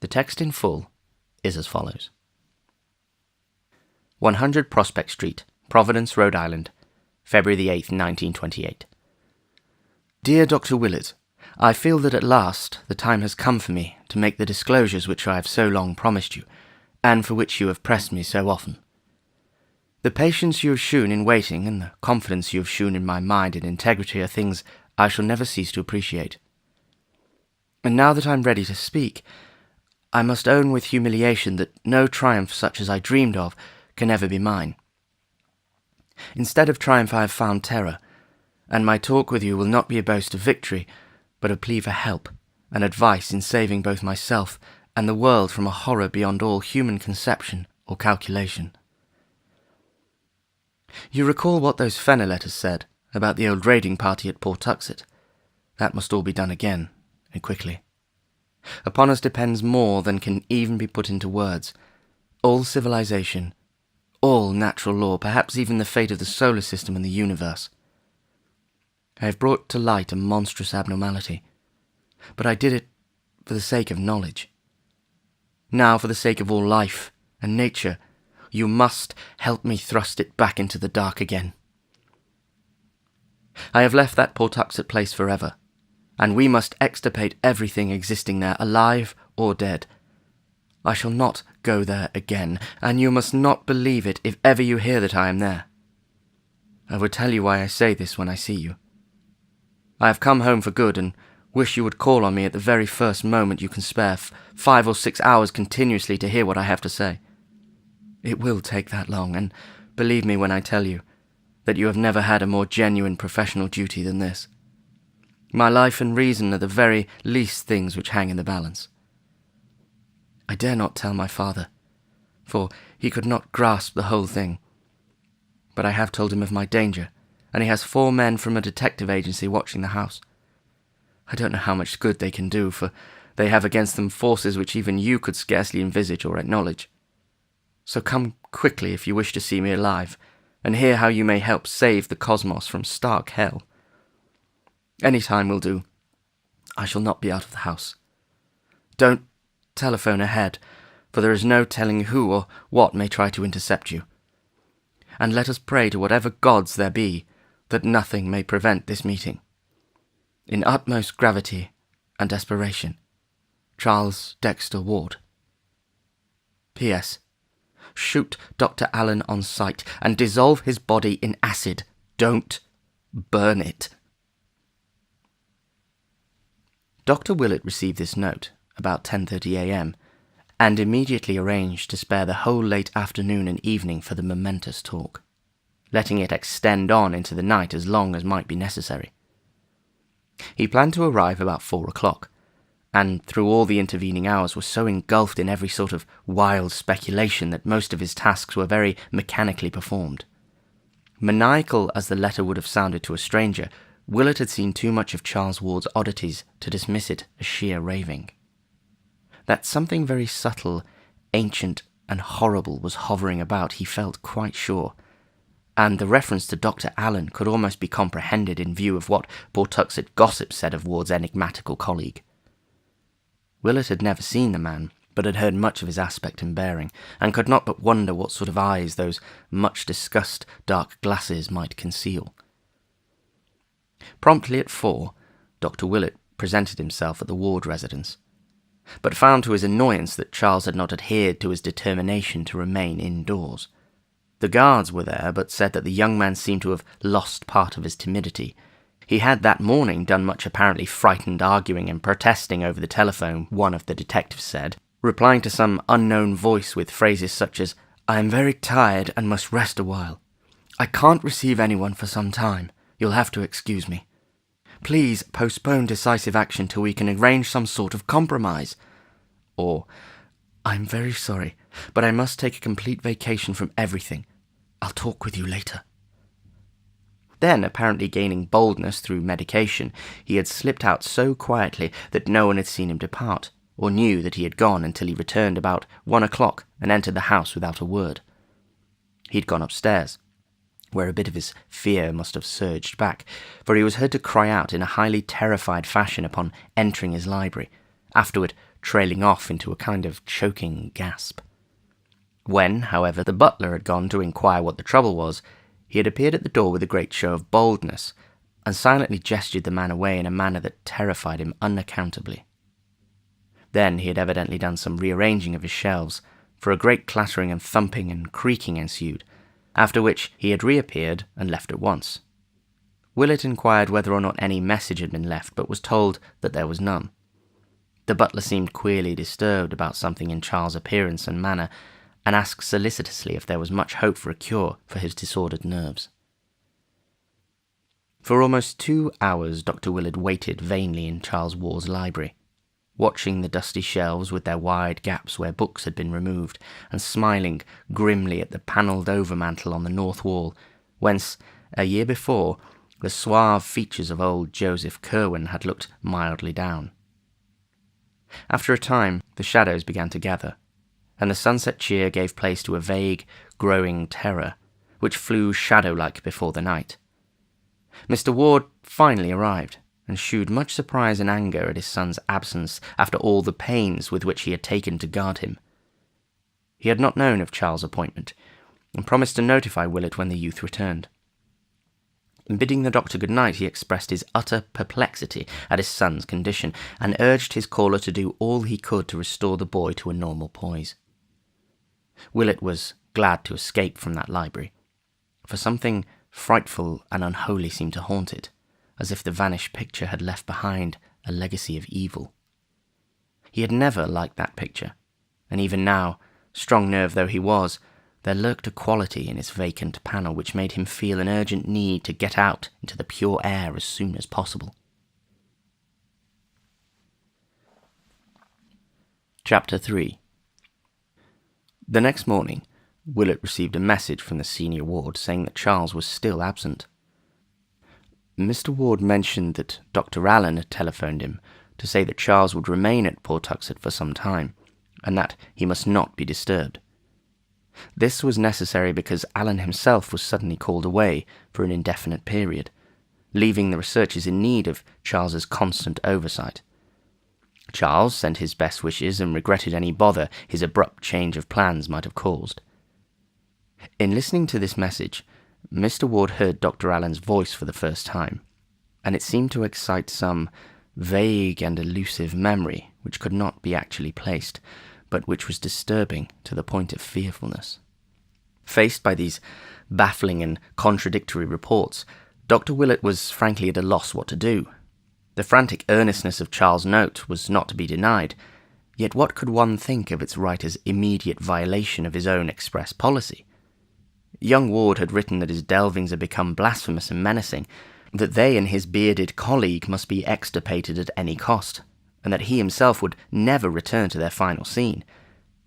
The text in full is as follows. 100 Prospect Street, Providence, Rhode Island, February the 8th, 1928. Dear Dr. Willett, I feel that at last the time has come for me to make the disclosures which I have so long promised you, and for which you have pressed me so often. The patience you have shewn in waiting, and the confidence you have shewn in my mind and integrity are things I shall never cease to appreciate. And now that I am ready to speak, I must own with humiliation that no triumph such as I dreamed of can ever be mine. Instead of triumph I have found terror, and my talk with you will not be a boast of victory, but a plea for help and advice in saving both myself and the world from a horror beyond all human conception or calculation. You recall what those Fenner letters said about the old raiding party at Pawtuxet. That must all be done again, and quickly. Upon us depends more than can even be put into words. All civilization, all natural law, perhaps even the fate of the solar system and the universe. I have brought to light a monstrous abnormality, but I did it for the sake of knowledge. Now, for the sake of all life and nature, you must help me thrust it back into the dark again. I have left that Pawtuxet place forever, and we must extirpate everything existing there, alive or dead. I shall not go there again, and you must not believe it if ever you hear that I am there. I will tell you why I say this when I see you. I have come home for good, and wish you would call on me at the very first moment you can spare, 5 or 6 hours continuously to hear what I have to say. It will take that long, and believe me when I tell you that you have never had a more genuine professional duty than this. My life and reason are the very least things which hang in the balance. I dare not tell my father, for he could not grasp the whole thing. But I have told him of my danger, and he has 4 men from a detective agency watching the house. I don't know how much good they can do, for they have against them forces which even you could scarcely envisage or acknowledge. So come quickly if you wish to see me alive, and hear how you may help save the cosmos from stark hell. Any time will do. I shall not be out of the house. Don't telephone ahead, for there is no telling who or what may try to intercept you. And let us pray to whatever gods there be that nothing may prevent this meeting. In utmost gravity and desperation, Charles Dexter Ward. P.S. Shoot Dr. Allen on sight and dissolve his body in acid. Don't burn it. Dr. Willett received this note about 10:30 a.m. and immediately arranged to spare the whole late afternoon and evening for the momentous talk, letting it extend on into the night as long as might be necessary. He planned to arrive about 4 o'clock, and through all the intervening hours was so engulfed in every sort of wild speculation that most of his tasks were very mechanically performed. Maniacal as the letter would have sounded to a stranger, Willett had seen too much of Charles Ward's oddities to dismiss it as sheer raving. That something very subtle, ancient, and horrible was hovering about he felt quite sure, and the reference to Dr. Allen could almost be comprehended in view of what Pawtuxet gossip said of Ward's enigmatical colleague. Willett had never seen the man, but had heard much of his aspect and bearing, and could not but wonder what sort of eyes those much-discussed dark glasses might conceal. Promptly at 4, Dr. Willett presented himself at the Ward residence, but found to his annoyance that Charles had not adhered to his determination to remain indoors. The guards were there, but said that the young man seemed to have lost part of his timidity. He had that morning done much apparently frightened arguing and protesting over the telephone, one of the detectives said, replying to some unknown voice with phrases such as, "I am very tired and must rest a while. I can't receive anyone for some time. You'll have to excuse me. Please postpone decisive action till we can arrange some sort of compromise." Or, "I'm very sorry, but I must take a complete vacation from everything. I'll talk with you later." Then, apparently gaining boldness through medication, he had slipped out so quietly that no one had seen him depart, or knew that he had gone until he returned about 1 o'clock and entered the house without a word. He'd gone upstairs, where a bit of his fear must have surged back, for he was heard to cry out in a highly terrified fashion upon entering his library, afterward trailing off into a kind of choking gasp. When, however, the butler had gone to inquire what the trouble was, he had appeared at the door with a great show of boldness, and silently gestured the man away in a manner that terrified him unaccountably. Then he had evidently done some rearranging of his shelves, for a great clattering and thumping and creaking ensued, after which he had reappeared and left at once. Willett inquired whether or not any message had been left, but was told that there was none. The butler seemed queerly disturbed about something in Charles' appearance and manner, and asked solicitously if there was much hope for a cure for his disordered nerves. For almost 2 hours Dr. Willett waited vainly in Charles Ward's library, watching the dusty shelves with their wide gaps where books had been removed, and smiling grimly at the panelled overmantel on the north wall, whence, a year before, the suave features of old Joseph Curwen had looked mildly down. After a time, the shadows began to gather, and the sunset cheer gave place to a vague, growing terror, which flew shadow-like before the night. Mr. Ward finally arrived, and shewed much surprise and anger at his son's absence after all the pains with which he had taken to guard him. He had not known of Charles' appointment, and promised to notify Willett when the youth returned. In bidding the doctor good night, he expressed his utter perplexity at his son's condition, and urged his caller to do all he could to restore the boy to a normal poise. Willett was glad to escape from that library, for something frightful and unholy seemed to haunt it, as if the vanished picture had left behind a legacy of evil. He had never liked that picture, and even now, strong-nerved though he was, there lurked a quality in its vacant panel which made him feel an urgent need to get out into the pure air as soon as possible. Chapter 3. The next morning, Willett received a message from the senior ward saying that Charles was still absent. Mr. Ward mentioned that Dr. Allen had telephoned him to say that Charles would remain at Pawtuxet for some time, and that he must not be disturbed. This was necessary because Allen himself was suddenly called away for an indefinite period, leaving the researchers in need of Charles's constant oversight. Charles sent his best wishes and regretted any bother his abrupt change of plans might have caused. In listening to this message, Mr. Ward heard Dr. Allen's voice for the first time, and it seemed to excite some vague and elusive memory which could not be actually placed, but which was disturbing to the point of fearfulness. Faced by these baffling and contradictory reports, Dr. Willett was frankly at a loss what to do. The frantic earnestness of Charles' note was not to be denied, yet what could one think of its writer's immediate violation of his own express policy? Young Ward had written that his delvings had become blasphemous and menacing, that they and his bearded colleague must be extirpated at any cost, and that he himself would never return to their final scene.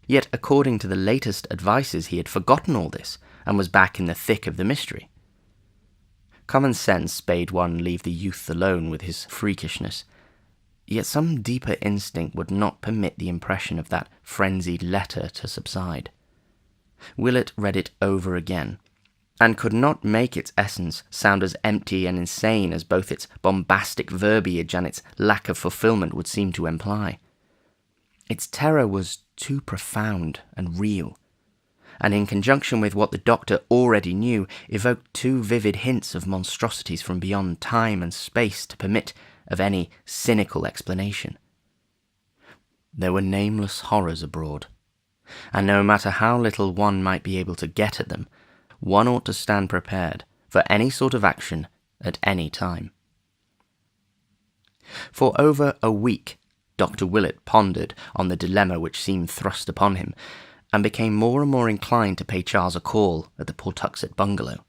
Yet, according to the latest advices, he had forgotten all this, and was back in the thick of the mystery. Common sense bade one leave the youth alone with his freakishness, yet some deeper instinct would not permit the impression of that frenzied letter to subside. Willett read it over again, and could not make its essence sound as empty and insane as both its bombastic verbiage and its lack of fulfillment would seem to imply. Its terror was too profound and real, and in conjunction with what the doctor already knew, evoked too vivid hints of monstrosities from beyond time and space to permit of any cynical explanation. There were nameless horrors abroad, and no matter how little one might be able to get at them, one ought to stand prepared for any sort of action at any time. For over a week, Dr. Willett pondered on the dilemma which seemed thrust upon him, and became more and more inclined to pay Charles a call at the Pawtuxet bungalow.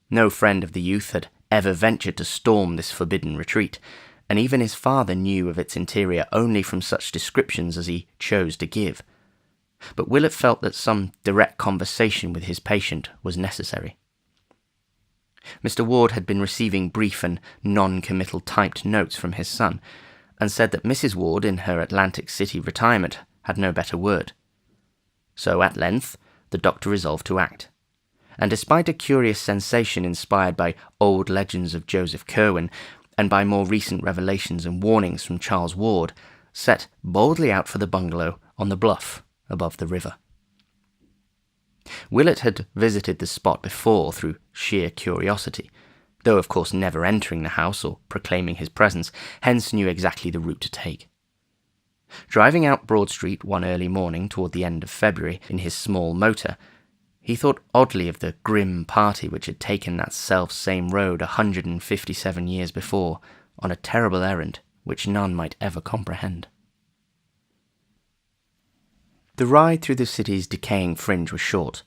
No friend of the youth had ever ventured to storm this forbidden retreat, and even his father knew of its interior only from such descriptions as he chose to give. But Willett felt that some direct conversation with his patient was necessary. Mr. Ward had been receiving brief and non-committal typed notes from his son, and said that Mrs. Ward, in her Atlantic City retirement, had no better word. So, at length, the doctor resolved to act, and despite a curious sensation inspired by old legends of Joseph Curwen, and by more recent revelations and warnings from Charles Ward, set boldly out for the bungalow on the bluff above the river. Willett had visited the spot before through sheer curiosity, though of course never entering the house or proclaiming his presence, hence knew exactly the route to take. Driving out Broad Street one early morning toward the end of February in his small motor, he thought oddly of the grim party which had taken that self-same road 157 years before, on a terrible errand which none might ever comprehend. The ride through the city's decaying fringe was short,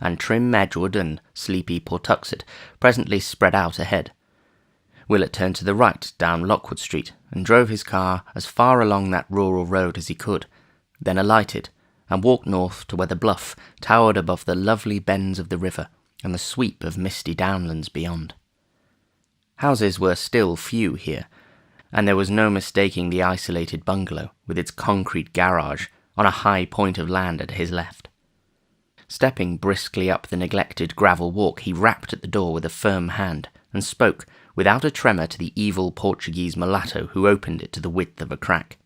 and trim Edgewood and sleepy Pawtuxet presently spread out ahead. Willett turned to the right down Lockwood Street and drove his car as far along that rural road as he could, then alighted and walked north to where the bluff towered above the lovely bends of the river and the sweep of misty downlands beyond. Houses were still few here, and there was no mistaking the isolated bungalow with its concrete garage on a high point of land at his left. Stepping briskly up the neglected gravel walk, he rapped at the door with a firm hand and spoke without a tremor to the evil Portuguese mulatto who opened it to the width of a crack.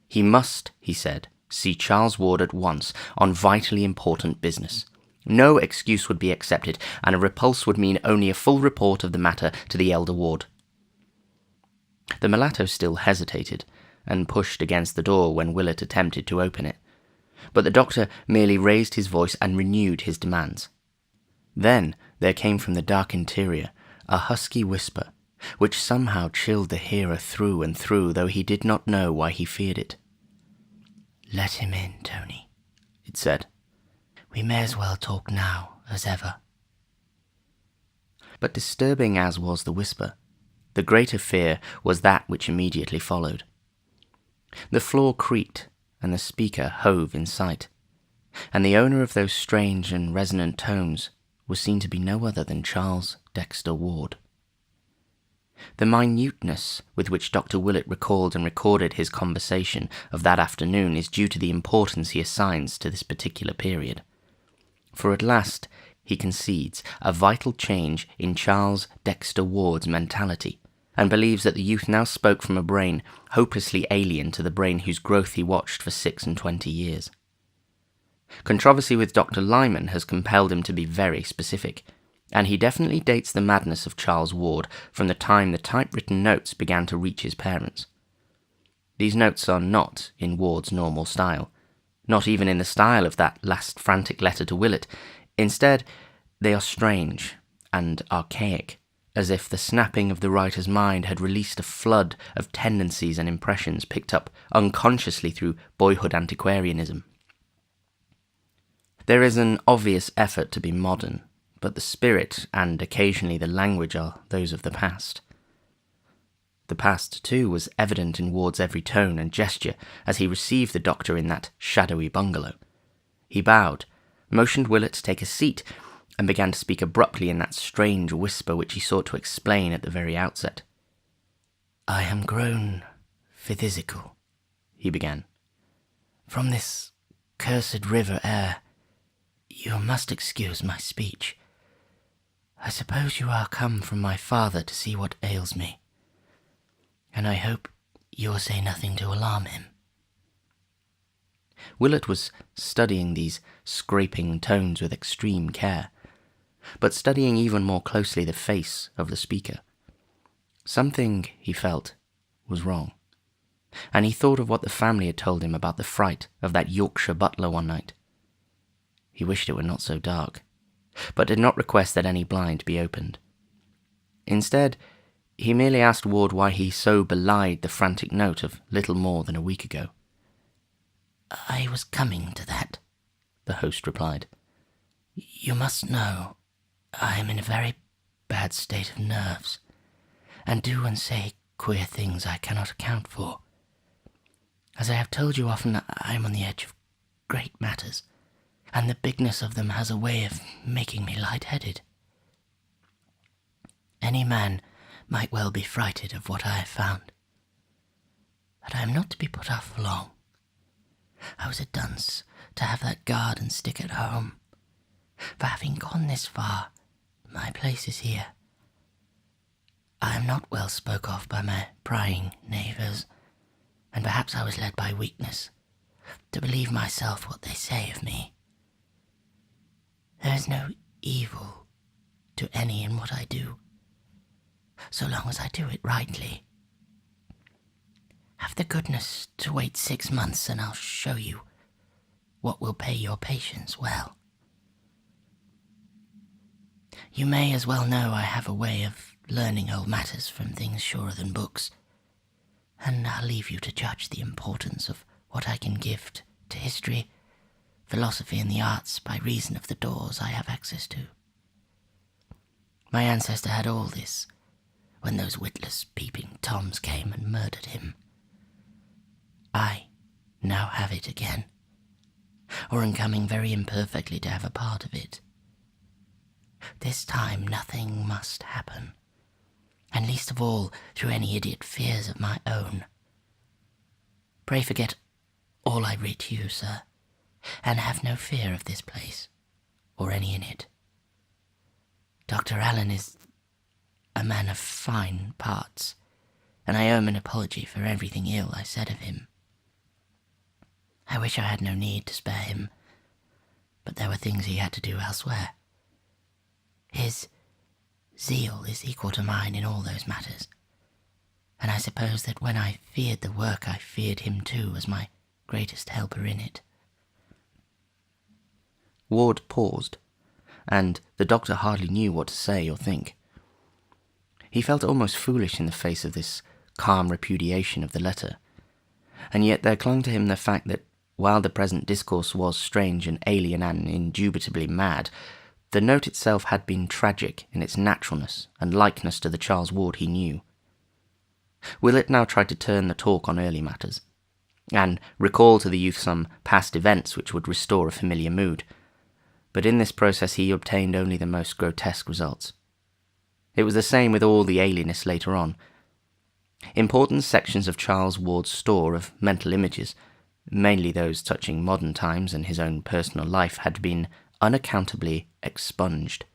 He must, he said, see Charles Ward at once on vitally important business. No excuse would be accepted, and a repulse would mean only a full report of the matter to the elder Ward. The mulatto still hesitated, and pushed against the door when Willett attempted to open it, but the doctor merely raised his voice and renewed his demands. Then there came from the dark interior a husky whisper, which somehow chilled the hearer through and through, though he did not know why he feared it. "Let him in, Tony," it said. "We may as well talk now as ever." But disturbing as was the whisper, the greater fear was that which immediately followed. The floor creaked, and the speaker hove in sight, and the owner of those strange and resonant tones was seen to be no other than Charles Dexter Ward. The minuteness with which Dr. Willett recalled and recorded his conversation of that afternoon is due to the importance he assigns to this particular period. For at last, he concedes a vital change in Charles Dexter Ward's mentality, and believes that the youth now spoke from a brain hopelessly alien to the brain whose growth he watched for 26 years. Controversy with Dr. Lyman has compelled him to be very specific, and he definitely dates the madness of Charles Ward from the time the typewritten notes began to reach his parents. These notes are not in Ward's normal style, not even in the style of that last frantic letter to Willett. Instead, they are strange and archaic, as if the snapping of the writer's mind had released a flood of tendencies and impressions picked up unconsciously through boyhood antiquarianism. There is an obvious effort to be modern, but the spirit and occasionally the language are those of the past. The past, too, was evident in Ward's every tone and gesture as he received the doctor in that shadowy bungalow. He bowed, motioned Willett to take a seat, and began to speak abruptly in that strange whisper which he sought to explain at the very outset. "I am grown phthisical," he began. "From this cursed river air. You must excuse my speech. I suppose you are come from my father to see what ails me, and I hope you will say nothing to alarm him." Willett was studying these scraping tones with extreme care, but studying even more closely the face of the speaker. Something, he felt, was wrong, and he thought of what the family had told him about the fright of that Yorkshire butler one night. He wished it were not so dark, but did not request that any blind be opened. Instead, he merely asked Ward why he so belied the frantic note of little more than a week ago. "I was coming to that," the host replied. "You must know I am in a very bad state of nerves, and do and say queer things I cannot account for. As I have told you often, I am on the edge of great matters, and the bigness of them has a way of making me light-headed. Any man might well be frighted of what I have found, but I am not to be put off for long. I was a dunce to have that garden stick at home, for having gone this far, my place is here. I am not well spoke of by my prying neighbours, and perhaps I was led by weakness to believe myself what they say of me. There is no evil to any in what I do, so long as I do it rightly. Have the goodness to wait 6 months, and I'll show you what will pay your patience well. You may as well know I have a way of learning old matters from things surer than books, and I'll leave you to judge the importance of what I can give to history, philosophy, and the arts by reason of the doors I have access to. My ancestor had all this when those witless peeping Toms came and murdered him. I now have it again, or am coming very imperfectly to have a part of it. This time nothing must happen, and least of all through any idiot fears of my own. Pray forget all I read to you, sir, and have no fear of this place, or any in it. Dr. Allen is a man of fine parts, and I owe him an apology for everything ill I said of him. I wish I had no need to spare him, but there were things he had to do elsewhere. His zeal is equal to mine in all those matters, and I suppose that when I feared the work, I feared him too as my greatest helper in it. Ward paused, and the doctor hardly knew what to say or think. He felt almost foolish in the face of this calm repudiation of the letter, and yet there clung to him the fact that, while the present discourse was strange and alien and indubitably mad, the note itself had been tragic in its naturalness and likeness to the Charles Ward he knew. Willett now tried to turn the talk on early matters, and recall to the youth some past events which would restore a familiar mood, but in this process he obtained only the most grotesque results. It was the same with all the alienists later on. Important sections of Charles Ward's store of mental images, mainly those touching modern times and his own personal life, had been unaccountably expunged,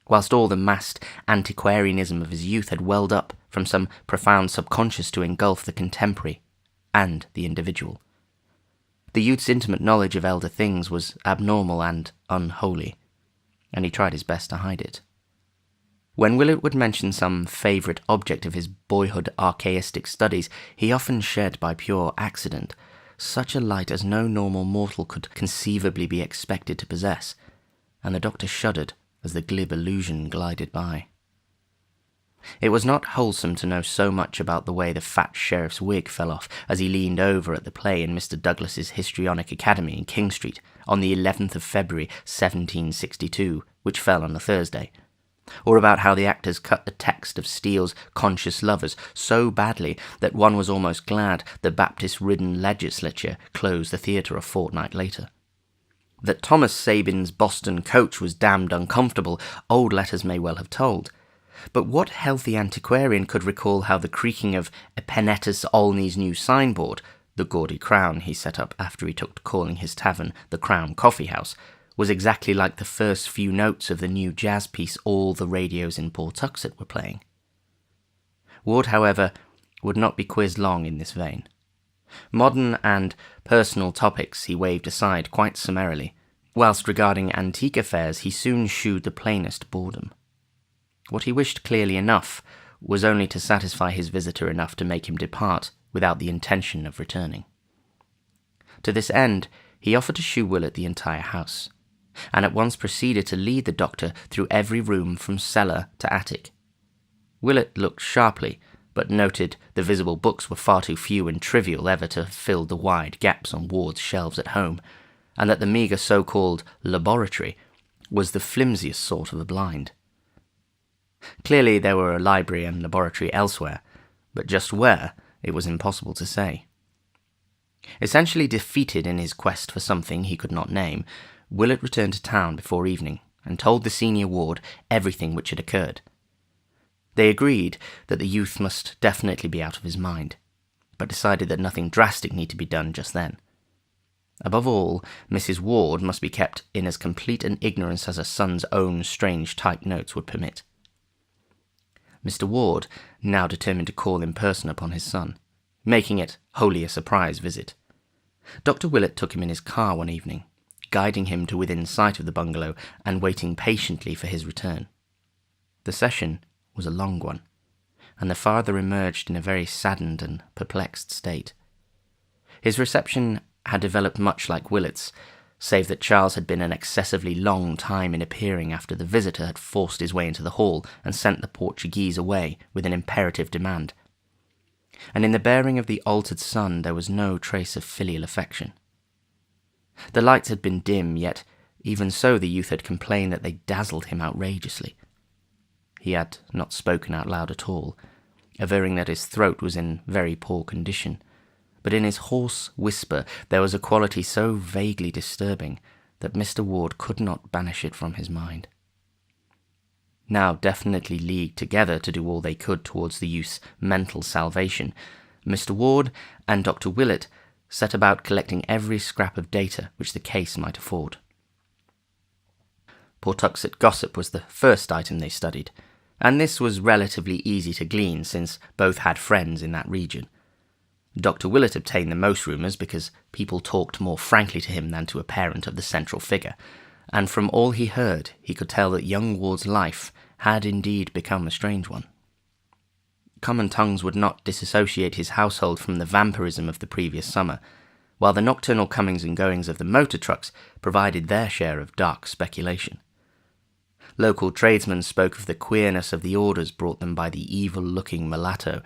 whilst all the massed antiquarianism of his youth had welled up from some profound subconscious to engulf the contemporary and the individual. The youth's intimate knowledge of elder things was abnormal and unholy, and he tried his best to hide it. When Willett would mention some favourite object of his boyhood archaistic studies, he often shed by pure accident such a light as no normal mortal could conceivably be expected to possess, and the doctor shuddered as the glib allusion glided by. It was not wholesome to know so much about the way the fat sheriff's wig fell off as he leaned over at the play in Mr. Douglas's Histrionic Academy in King Street on the 11th of February 1762, which fell on a Thursday, or about how the actors cut the text of Steele's Conscious Lovers so badly that one was almost glad the Baptist-ridden legislature closed the theatre a fortnight later. That Thomas Sabin's Boston coach was damned uncomfortable, old letters may well have told. But what healthy antiquarian could recall how the creaking of Epenetus Olney's new signboard, the gaudy crown he set up after he took to calling his tavern the Crown Coffee House, was exactly like the first few notes of the new jazz piece all the radios in Pawtuxet were playing? Ward, however, would not be quizzed long in this vein. Modern and personal topics he waved aside quite summarily, whilst regarding antique affairs he soon shewed the plainest boredom. What he wished clearly enough was only to satisfy his visitor enough to make him depart without the intention of returning. To this end, he offered to shew Willett the entire house, and at once proceeded to lead the doctor through every room from cellar to attic. Willett looked sharply, but noted the visible books were far too few and trivial ever to have filled the wide gaps on Ward's shelves at home, and that the meagre so-called laboratory was the flimsiest sort of a blind. Clearly there were a library and laboratory elsewhere, but just where, it was impossible to say. Essentially defeated in his quest for something he could not name, Willett returned to town before evening and told the senior ward everything which had occurred. They agreed that the youth must definitely be out of his mind, but decided that nothing drastic need to be done just then. Above all, Mrs. Ward must be kept in as complete an ignorance as her son's own strange typed notes would permit. Mr. Ward now determined to call in person upon his son, making it wholly a surprise visit. Dr. Willett took him in his car one evening, guiding him to within sight of the bungalow and waiting patiently for his return. The session was a long one, and the father emerged in a very saddened and perplexed state. His reception had developed much like Willett's, save that Charles had been an excessively long time in appearing after the visitor had forced his way into the hall and sent the Portuguese away with an imperative demand. And in the bearing of the altered son there was no trace of filial affection. The lights had been dim, yet even so the youth had complained that they dazzled him outrageously. He had not spoken out loud at all, averring that his throat was in very poor condition, but in his hoarse whisper there was a quality so vaguely disturbing that Mr. Ward could not banish it from his mind. Now definitely leagued together to do all they could towards the youth's mental salvation, Mr. Ward and Dr. Willett set about collecting every scrap of data which the case might afford. Pawtuxet gossip was the first item they studied, and this was relatively easy to glean since both had friends in that region. Dr. Willett obtained the most rumours because people talked more frankly to him than to a parent of the central figure, and from all he heard he could tell that young Ward's life had indeed become a strange one. Common tongues would not disassociate his household from the vampirism of the previous summer, while the nocturnal comings and goings of the motor trucks provided their share of dark speculation. Local tradesmen spoke of the queerness of the orders brought them by the evil-looking mulatto,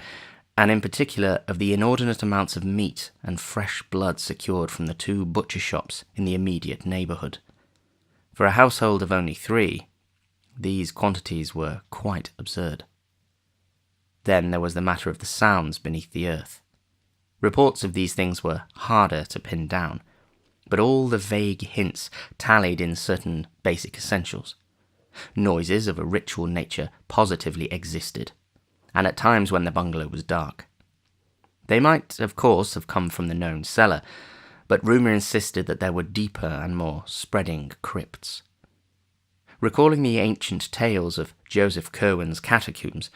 and in particular of the inordinate amounts of meat and fresh blood secured from the 2 butcher shops in the immediate neighbourhood. For a household of only 3, these quantities were quite absurd. Then there was the matter of the sounds beneath the earth. Reports of these things were harder to pin down, but all the vague hints tallied in certain basic essentials. Noises of a ritual nature positively existed, and at times when the bungalow was dark. They might, of course, have come from the known cellar, but rumour insisted that there were deeper and more spreading crypts. Recalling the ancient tales of Joseph Curwen's catacombs,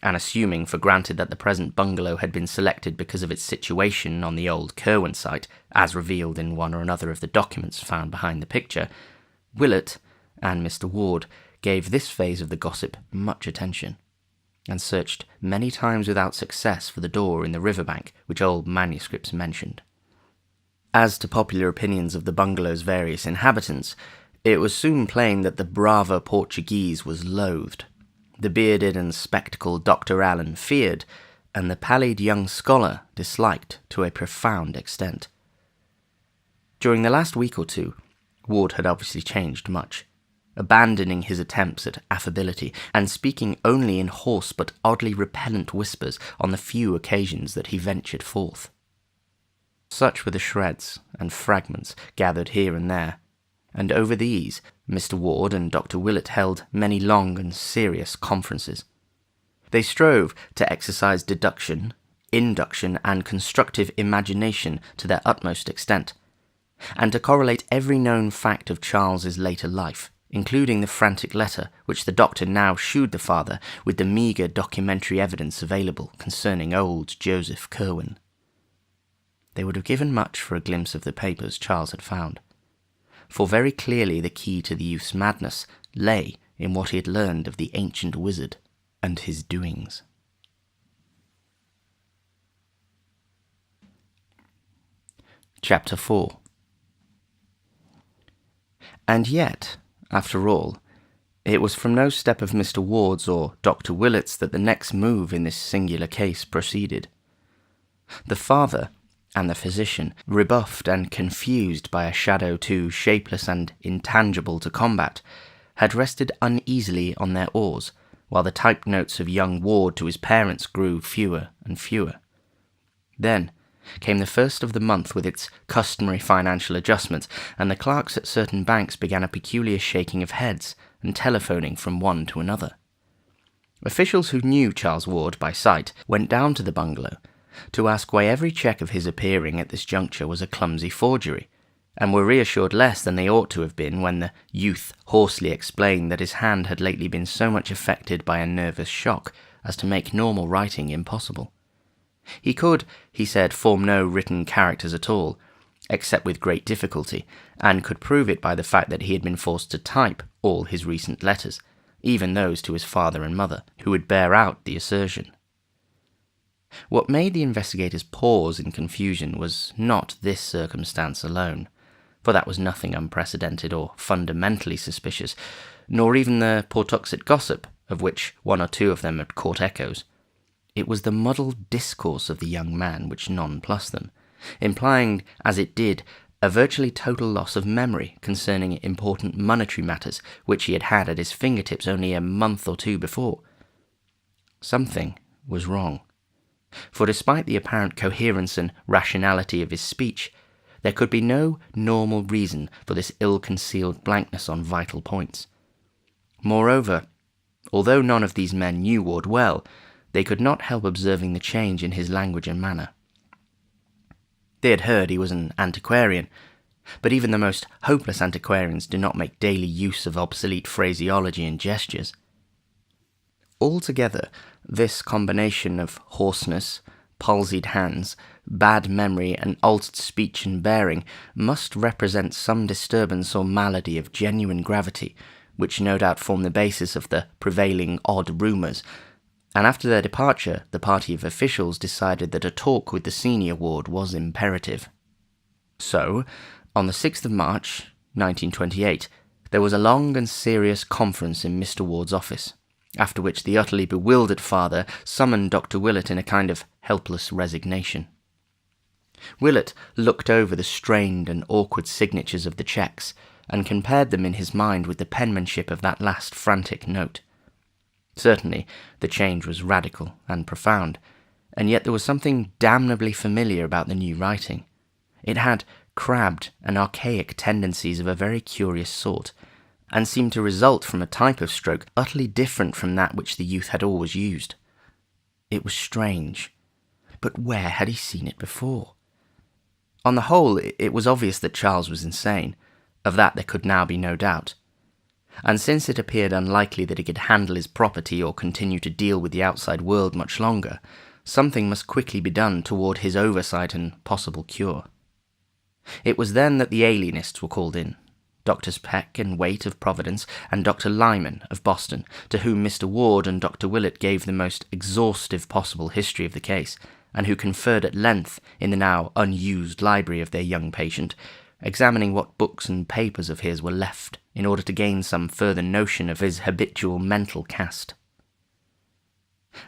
and assuming for granted that the present bungalow had been selected because of its situation on the old Curwen site, as revealed in one or another of the documents found behind the picture, Willett and Mr. Ward gave this phase of the gossip much attention, and searched many times without success for the door in the riverbank which old manuscripts mentioned. As to popular opinions of the bungalow's various inhabitants, it was soon plain that the braver Portuguese was loathed, the bearded and spectacled Dr. Allen feared, and the pallid young scholar disliked to a profound extent. During the last week or 2, Ward had obviously changed much, abandoning his attempts at affability and speaking only in hoarse but oddly repellent whispers on the few occasions that he ventured forth. Such were the shreds and fragments gathered here and there, and over these Mr. Ward and Dr. Willett held many long and serious conferences. They strove to exercise deduction, induction, and constructive imagination to their utmost extent, and to correlate every known fact of Charles's later life, including the frantic letter which the doctor now shewed the father with the meagre documentary evidence available concerning old Joseph Curwen. They would have given much for a glimpse of the papers Charles had found, for very clearly the key to the youth's madness lay in what he had learned of the ancient wizard and his doings. Chapter 4. And yet, after all, it was from no step of Mr. Ward's or Dr. Willett's that the next move in this singular case proceeded. The father and the physician, rebuffed and confused by a shadow too shapeless and intangible to combat, had rested uneasily on their oars, while the typed notes of young Ward to his parents grew fewer and fewer. Then came the first of the month with its customary financial adjustments, and the clerks at certain banks began a peculiar shaking of heads and telephoning from one to another. Officials who knew Charles Ward by sight went down to the bungalow to ask why every cheque of his appearing at this juncture was a clumsy forgery, and were reassured less than they ought to have been when the youth hoarsely explained that his hand had lately been so much affected by a nervous shock as to make normal writing impossible. He could, he said, form no written characters at all, except with great difficulty, and could prove it by the fact that he had been forced to type all his recent letters, even those to his father and mother, who would bear out the assertion. What made the investigators pause in confusion was not this circumstance alone, for that was nothing unprecedented or fundamentally suspicious, nor even the Pawtuxet gossip, of which one or two of them had caught echoes. It was the muddled discourse of the young man which nonplussed them, implying, as it did, a virtually total loss of memory concerning important monetary matters which he had had at his fingertips only a month or 2 before. Something was wrong, for despite the apparent coherence and rationality of his speech, there could be no normal reason for this ill-concealed blankness on vital points. Moreover, although none of these men knew Ward well, they could not help observing the change in his language and manner. They had heard he was an antiquarian, but even the most hopeless antiquarians do not make daily use of obsolete phraseology and gestures. Altogether, this combination of hoarseness, palsied hands, bad memory, and altered speech and bearing must represent some disturbance or malady of genuine gravity, which no doubt formed the basis of the prevailing odd rumours, and after their departure, the party of officials decided that a talk with the senior ward was imperative. So, on the 6th of March, 1928, there was a long and serious conference in Mr. Ward's office, after which the utterly bewildered father summoned Dr. Willett in a kind of helpless resignation. Willett looked over the strained and awkward signatures of the cheques, and compared them in his mind with the penmanship of that last frantic note. Certainly, the change was radical and profound, and yet there was something damnably familiar about the new writing. It had crabbed and archaic tendencies of a very curious sort, and seemed to result from a type of stroke utterly different from that which the youth had always used. It was strange, but where had he seen it before? On the whole, it was obvious that Charles was insane. Of that there could now be no doubt. And since it appeared unlikely that he could handle his property or continue to deal with the outside world much longer, something must quickly be done toward his oversight and possible cure. It was then that the alienists were called in, Drs. Peck and Waite of Providence, and Dr. Lyman of Boston, to whom Mr. Ward and Dr. Willett gave the most exhaustive possible history of the case, and who conferred at length in the now unused library of their young patient, examining what books and papers of his were left in order to gain some further notion of his habitual mental cast.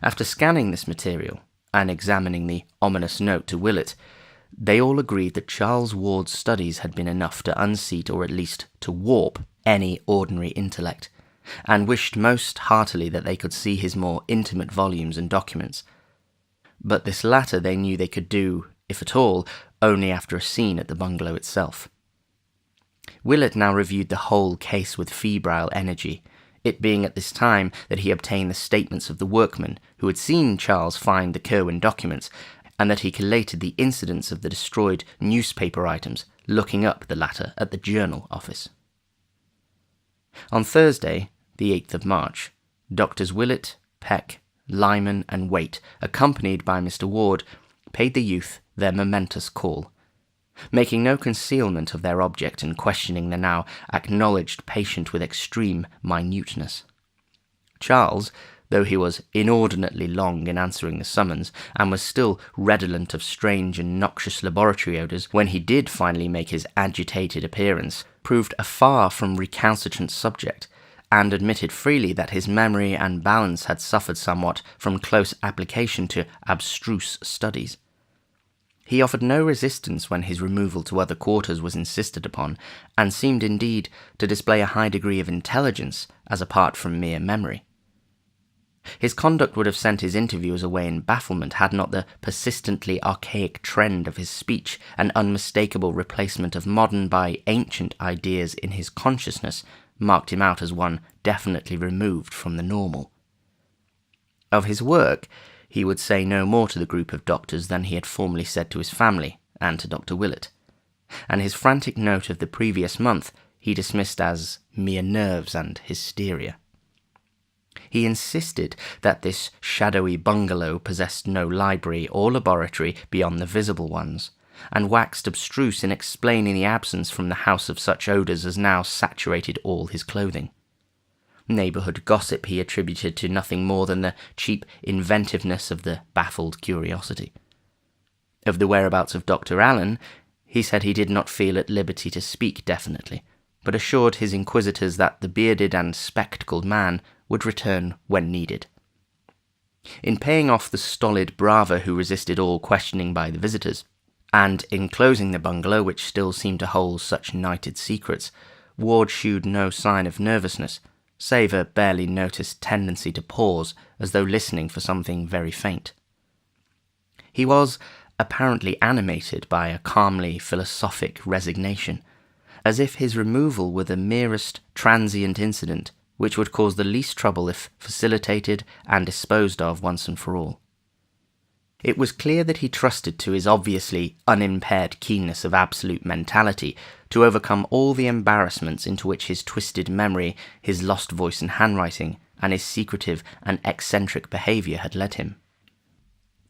After scanning this material, and examining the ominous note to Willett, they all agreed that Charles Ward's studies had been enough to unseat or at least to warp any ordinary intellect, and wished most heartily that they could see his more intimate volumes and documents. But this latter they knew they could do, if at all, only after a scene at the bungalow itself. Willett now reviewed the whole case with febrile energy, it being at this time that he obtained the statements of the workmen who had seen Charles find the Kirwan documents, and that he collated the incidents of the destroyed newspaper items, looking up the latter at the Journal office. On Thursday, the 8th of March, Drs. Willett, Peck, Lyman, and Waite, accompanied by Mr. Ward, paid the youth their momentous call, making no concealment of their object in questioning the now acknowledged patient with extreme minuteness. Charles, though he was inordinately long in answering the summons, and was still redolent of strange and noxious laboratory odours when he did finally make his agitated appearance, proved a far from recalcitrant subject, and admitted freely that his memory and balance had suffered somewhat from close application to abstruse studies. He offered no resistance when his removal to other quarters was insisted upon, and seemed indeed to display a high degree of intelligence as apart from mere memory. His conduct would have sent his interviewers away in bafflement had not the persistently archaic trend of his speech and unmistakable replacement of modern by ancient ideas in his consciousness marked him out as one definitely removed from the normal. Of his work, he would say no more to the group of doctors than he had formerly said to his family and to Dr. Willett, and his frantic note of the previous month he dismissed as mere nerves and hysteria. He insisted that this shadowy bungalow possessed no library or laboratory beyond the visible ones, and waxed abstruse in explaining the absence from the house of such odours as now saturated all his clothing. Neighbourhood gossip he attributed to nothing more than the cheap inventiveness of the baffled curiosity. Of the whereabouts of Dr. Allen, he said he did not feel at liberty to speak definitely, but assured his inquisitors that the bearded and spectacled man would return when needed. In paying off the stolid braver who resisted all questioning by the visitors, and in closing the bungalow which still seemed to hold such nighted secrets, Ward shewed no sign of nervousness, save a barely noticed tendency to pause as though listening for something very faint. He was apparently animated by a calmly philosophic resignation, as if his removal were the merest transient incident which would cause the least trouble if facilitated and disposed of once and for all. It was clear that he trusted to his obviously unimpaired keenness of absolute mentality to overcome all the embarrassments into which his twisted memory, his lost voice and handwriting and his secretive and eccentric behaviour had led him.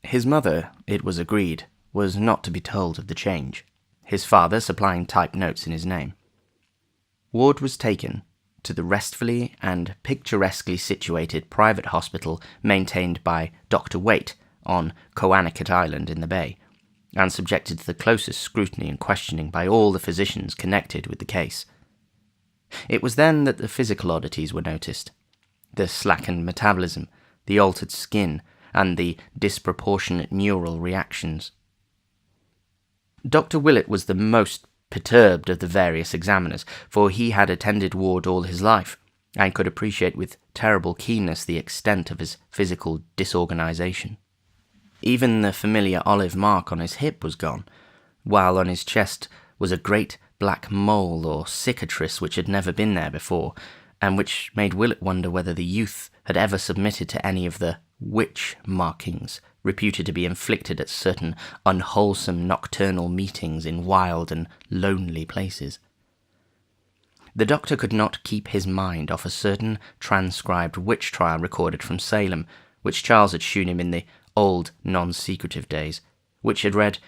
His mother, it was agreed, was not to be told of the change, his father supplying typed notes in his name. Ward was taken to the restfully and picturesquely situated private hospital maintained by Dr. Waite on Coanicut Island in the bay, and subjected to the closest scrutiny and questioning by all the physicians connected with the case. It was then that the physical oddities were noticed: the slackened metabolism, the altered skin, and the disproportionate neural reactions. Dr. Willett was the most perturbed of the various examiners, for he had attended Ward all his life, and could appreciate with terrible keenness the extent of his physical disorganization. Even the familiar olive mark on his hip was gone, while on his chest was a great black mole or cicatrice which had never been there before, and which made Willett wonder whether the youth had ever submitted to any of the witch markings reputed to be inflicted at certain unwholesome nocturnal meetings in wild and lonely places. The doctor could not keep his mind off a certain transcribed witch trial recorded from Salem, which Charles had shewn him in the old non-secretive days, which had read,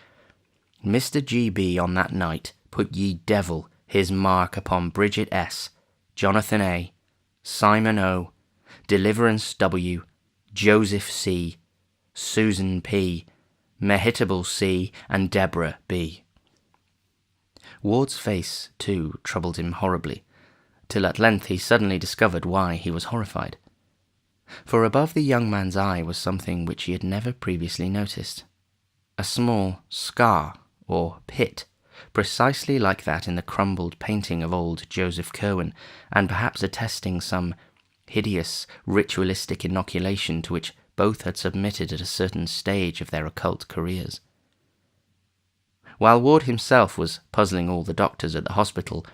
"Mr. G.B. on that night put ye devil his mark upon Bridget S., Jonathan A., Simon O., Deliverance W., Joseph C., Susan P., Mehitable C., and Deborah B." Ward's face, too, troubled him horribly, till at length he suddenly discovered why he was horrified. For above the young man's eye was something which he had never previously noticed: a small scar, or pit, precisely like that in the crumbled painting of old Joseph Curwen, and perhaps attesting some hideous ritualistic inoculation to which both had submitted at a certain stage of their occult careers. While Ward himself was puzzling all the doctors at the hospital,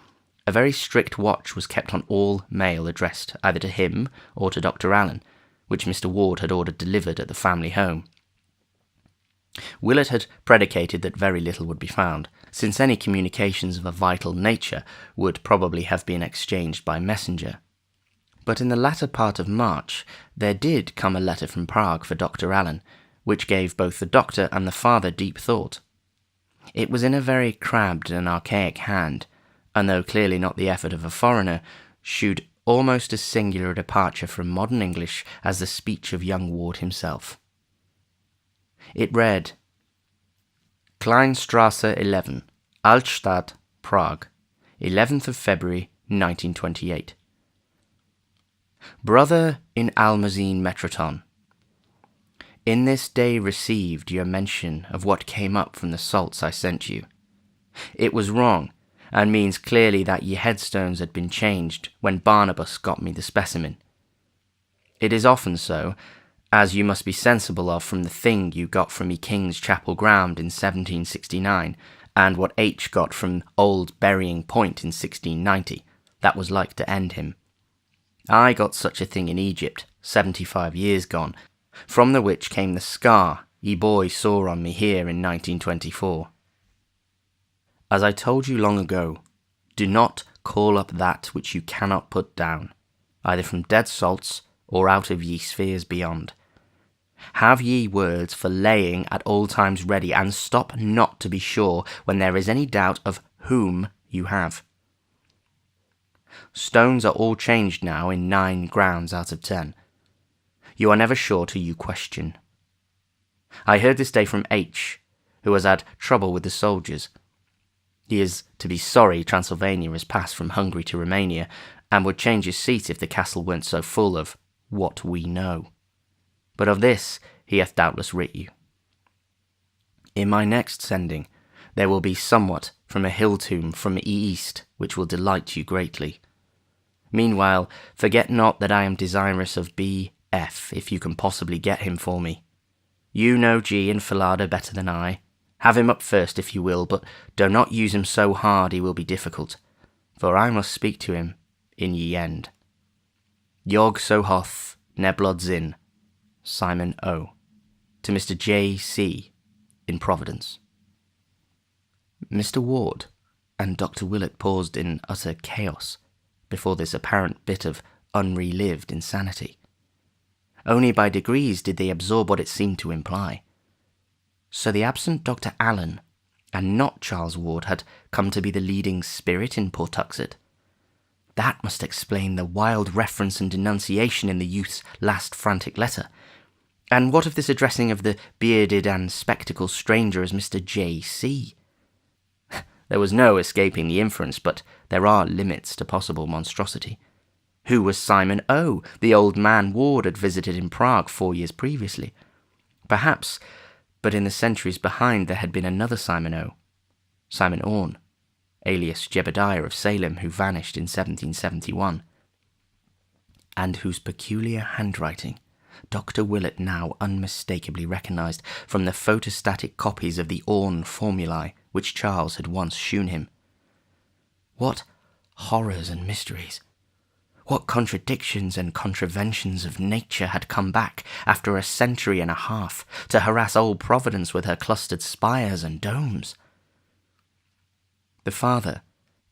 a very strict watch was kept on all mail addressed either to him or to Dr. Allen, which Mr. Ward had ordered delivered at the family home. Willett had predicated that very little would be found, since any communications of a vital nature would probably have been exchanged by messenger. But in the latter part of March there did come a letter from Prague for Dr. Allen, which gave both the doctor and the father deep thought. It was in a very crabbed and archaic hand, and though clearly not the effort of a foreigner, shewed almost as singular a departure from modern English as the speech of young Ward himself. It read, "Kleinstrasse 11, Altstadt, Prague, 11th of February, 1928. Brother in Almazine Metroton, in this day received your mention of what came up from the salts I sent you. It was wrong, and means clearly that ye headstones had been changed when Barnabas got me the specimen. It is often so, as you must be sensible of from the thing you got from me King's Chapel ground in 1769, and what H got from old Burying Point in 1690, that was like to end him. I got such a thing in Egypt, 75 years gone, from the which came the scar ye boy saw on me here in 1924. As I told you long ago, do not call up that which you cannot put down, either from dead salts or out of ye spheres beyond. Have ye words for laying at all times ready, and stop not to be sure when there is any doubt of whom you have. Stones are all changed now in 9 grounds out of 10. You are never sure till you question. I heard this day from H., who has had trouble with the soldiers. He is to be sorry Transylvania has passed from Hungary to Romania, and would change his seat if the castle weren't so full of what we know. But of this he hath doubtless writ you. In my next sending there will be somewhat from a hill tomb from east, which will delight you greatly. Meanwhile, forget not that I am desirous of B.F., if you can possibly get him for me. You know G. and Falada better than I. Have him up first if you will, but do not use him so hard he will be difficult, for I must speak to him in ye end. Yog so hoth neblod zin, Simon O. To Mr. J. C. in Providence." Mr. Ward and Dr. Willett paused in utter chaos before this apparent bit of unrelived insanity. Only by degrees did they absorb what it seemed to imply. So the absent Dr. Allen, and not Charles Ward, had come to be the leading spirit in Pawtuxet. That must explain the wild reference and denunciation in the youth's last frantic letter. And what of this addressing of the bearded and spectacled stranger as Mr. J.C.? There was no escaping the inference, but there are limits to possible monstrosity. Who was Simon O., the old man Ward had visited in Prague 4 years previously? Perhaps, but in the centuries behind there had been another Simon O., Simon Orne, alias Jebediah of Salem, who vanished in 1771, and whose peculiar handwriting Dr. Willett now unmistakably recognized from the photostatic copies of the Orne formulae which Charles had once shewn him. What horrors and mysteries! What contradictions and contraventions of nature had come back after a century and a half to harass old Providence with her clustered spires and domes? The father,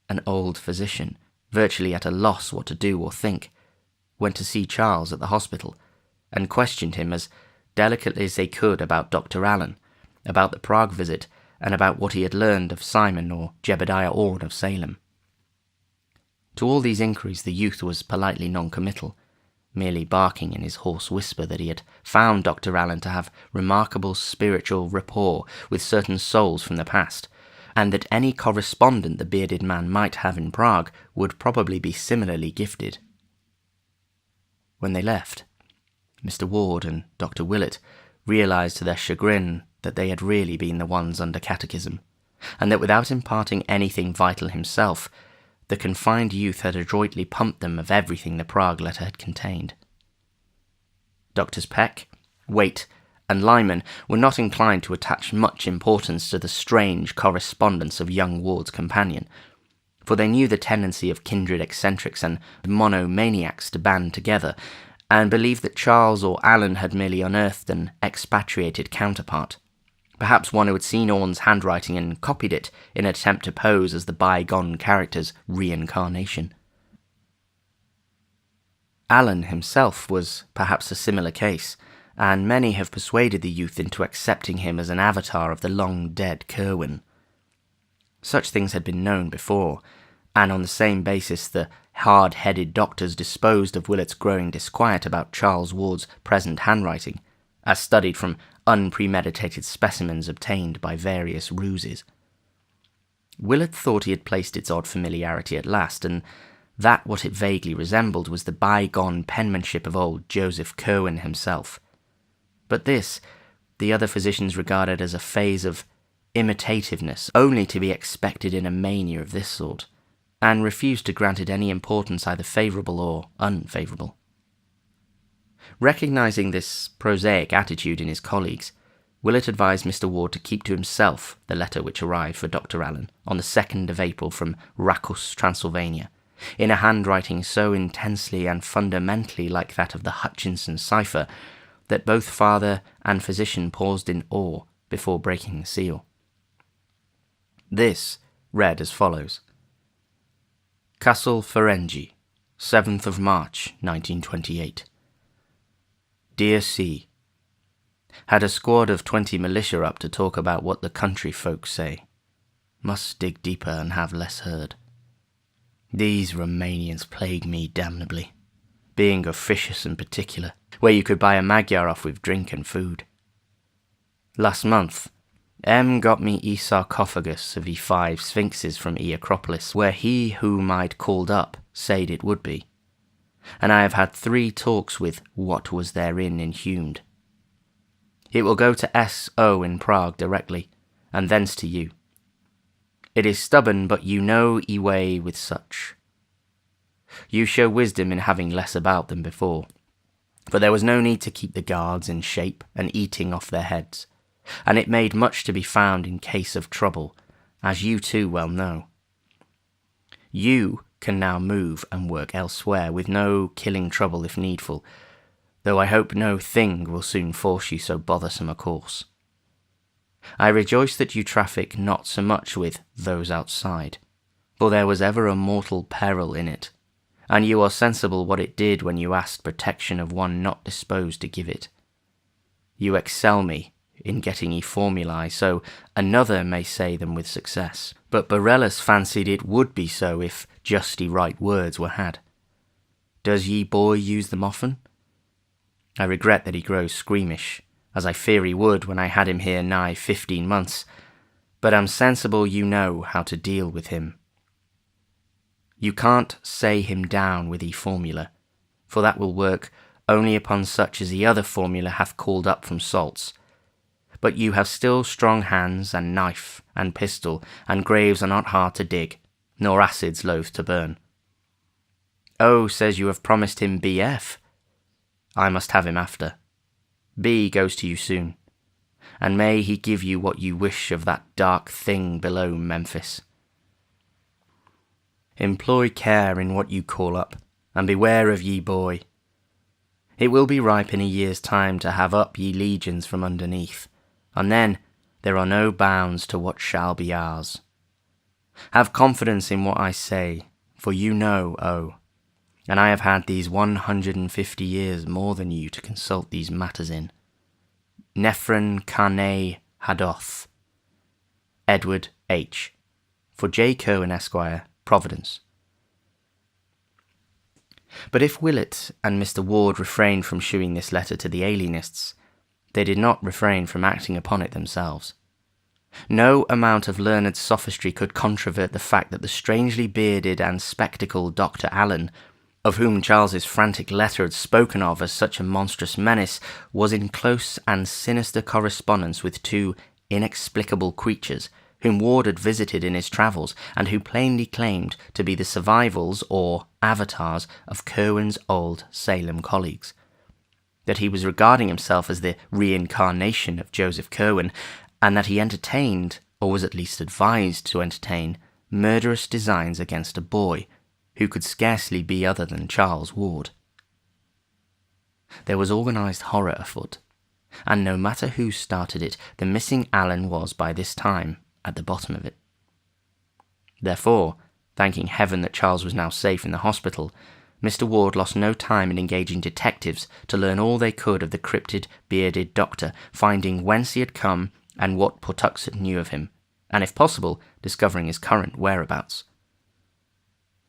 an old physician, virtually at a loss what to do or think, went to see Charles at the hospital and questioned him as delicately as they could about Dr. Allen, about the Prague visit, and about what he had learned of Simon or Jebediah Orne of Salem. To all these inquiries the youth was politely non-committal, merely barking in his hoarse whisper that he had found Dr. Allen to have remarkable spiritual rapport with certain souls from the past, and that any correspondent the bearded man might have in Prague would probably be similarly gifted. When they left, Mr. Ward and Dr. Willett realized to their chagrin that they had really been the ones under catechism, and that without imparting anything vital himself, the confined youth had adroitly pumped them of everything the Prague letter had contained. Doctors Peck, Waite, and Lyman were not inclined to attach much importance to the strange correspondence of young Ward's companion, for they knew the tendency of kindred eccentrics and monomaniacs to band together, and believed that Charles or Allen had merely unearthed an expatriated counterpart, perhaps one who had seen Orne's handwriting and copied it in an attempt to pose as the bygone character's reincarnation. Allen himself was perhaps a similar case, and many have persuaded the youth into accepting him as an avatar of the long-dead Curwen. Such things had been known before, and on the same basis the hard-headed doctors disposed of Willett's growing disquiet about Charles Ward's present handwriting, as studied from unpremeditated specimens obtained by various ruses. Willett thought he had placed its odd familiarity at last, and that what it vaguely resembled was the bygone penmanship of old Joseph Curwen himself. But this, the other physicians regarded as a phase of imitativeness only to be expected in a mania of this sort, and refused to grant it any importance either favourable or unfavourable. Recognizing this prosaic attitude in his colleagues, Willett advised Mr. Ward to keep to himself the letter which arrived for Dr. Allen on the 2nd of April from Rakus, Transylvania, in a handwriting so intensely and fundamentally like that of the Hutchinson cipher that both father and physician paused in awe before breaking the seal. This read as follows: Castle Ferengi, 7th of March, 1928. Dear C. Had a squad of 20 militia up to talk about what the country folks say. Must dig deeper and have less heard. These Romanians plague me damnably, being officious in particular, where you could buy a Magyar off with drink and food. Last month, M got me sarcophagus of 5 sphinxes from Acropolis, where he whom I'd called up said it would be, and I have had 3 talks with what was therein inhumed. It will go to S.O. in Prague directly, and thence to you. It is stubborn, but you know e way with such. You show wisdom in having less about than before, for there was no need to keep the guards in shape and eating off their heads, and it made much to be found in case of trouble, as you too well know. You can now move and work elsewhere with no killing trouble if needful, though I hope no thing will soon force you so bothersome a course. I rejoice that you traffic not so much with those outside, for there was ever a mortal peril in it, and you are sensible what it did when you asked protection of one not disposed to give it. You excel me in getting ye formulae, so another may say them with success. But Borellus fancied it would be so if justy right words were had. Does ye boy use them often? I regret that he grows squeamish, as I fear he would when I had him here nigh 15 months, but am sensible you know how to deal with him. You can't say him down with ye formula, for that will work only upon such as the other formula hath called up from salts. But you have still strong hands, and knife, and pistol, and graves are not hard to dig, nor acids loath to burn. O says you have promised him B.F. I must have him after. B goes to you soon, and may he give you what you wish of that dark thing below Memphis. Employ care in what you call up, and beware of ye boy. It will be ripe in a year's time to have up ye legions from underneath, and then there are no bounds to what shall be ours. Have confidence in what I say, for you know, O, and I have had these 150 years more than you to consult these matters in. Nephron Carne Hadoth. Edward H. For J. Cohen, Esquire, Providence. But if Willett and Mr. Ward refrained from shewing this letter to the alienists, they did not refrain from acting upon it themselves. No amount of learned sophistry could controvert the fact that the strangely bearded and spectacled Dr. Allen, of whom Charles's frantic letter had spoken of as such a monstrous menace, was in close and sinister correspondence with two inexplicable creatures whom Ward had visited in his travels, and who plainly claimed to be the survivals or avatars of Curwen's old Salem colleagues. That he was regarding himself as the reincarnation of Joseph Curwen, and that he entertained, or was at least advised to entertain, murderous designs against a boy, who could scarcely be other than Charles Ward. There was organised horror afoot, and no matter who started it, the missing Allen was by this time at the bottom of it. Therefore, thanking heaven that Charles was now safe in the hospital, Mr. Ward lost no time in engaging detectives to learn all they could of the cryptid, bearded doctor, finding whence he had come and what Pawtuxet knew of him, and if possible, discovering his current whereabouts.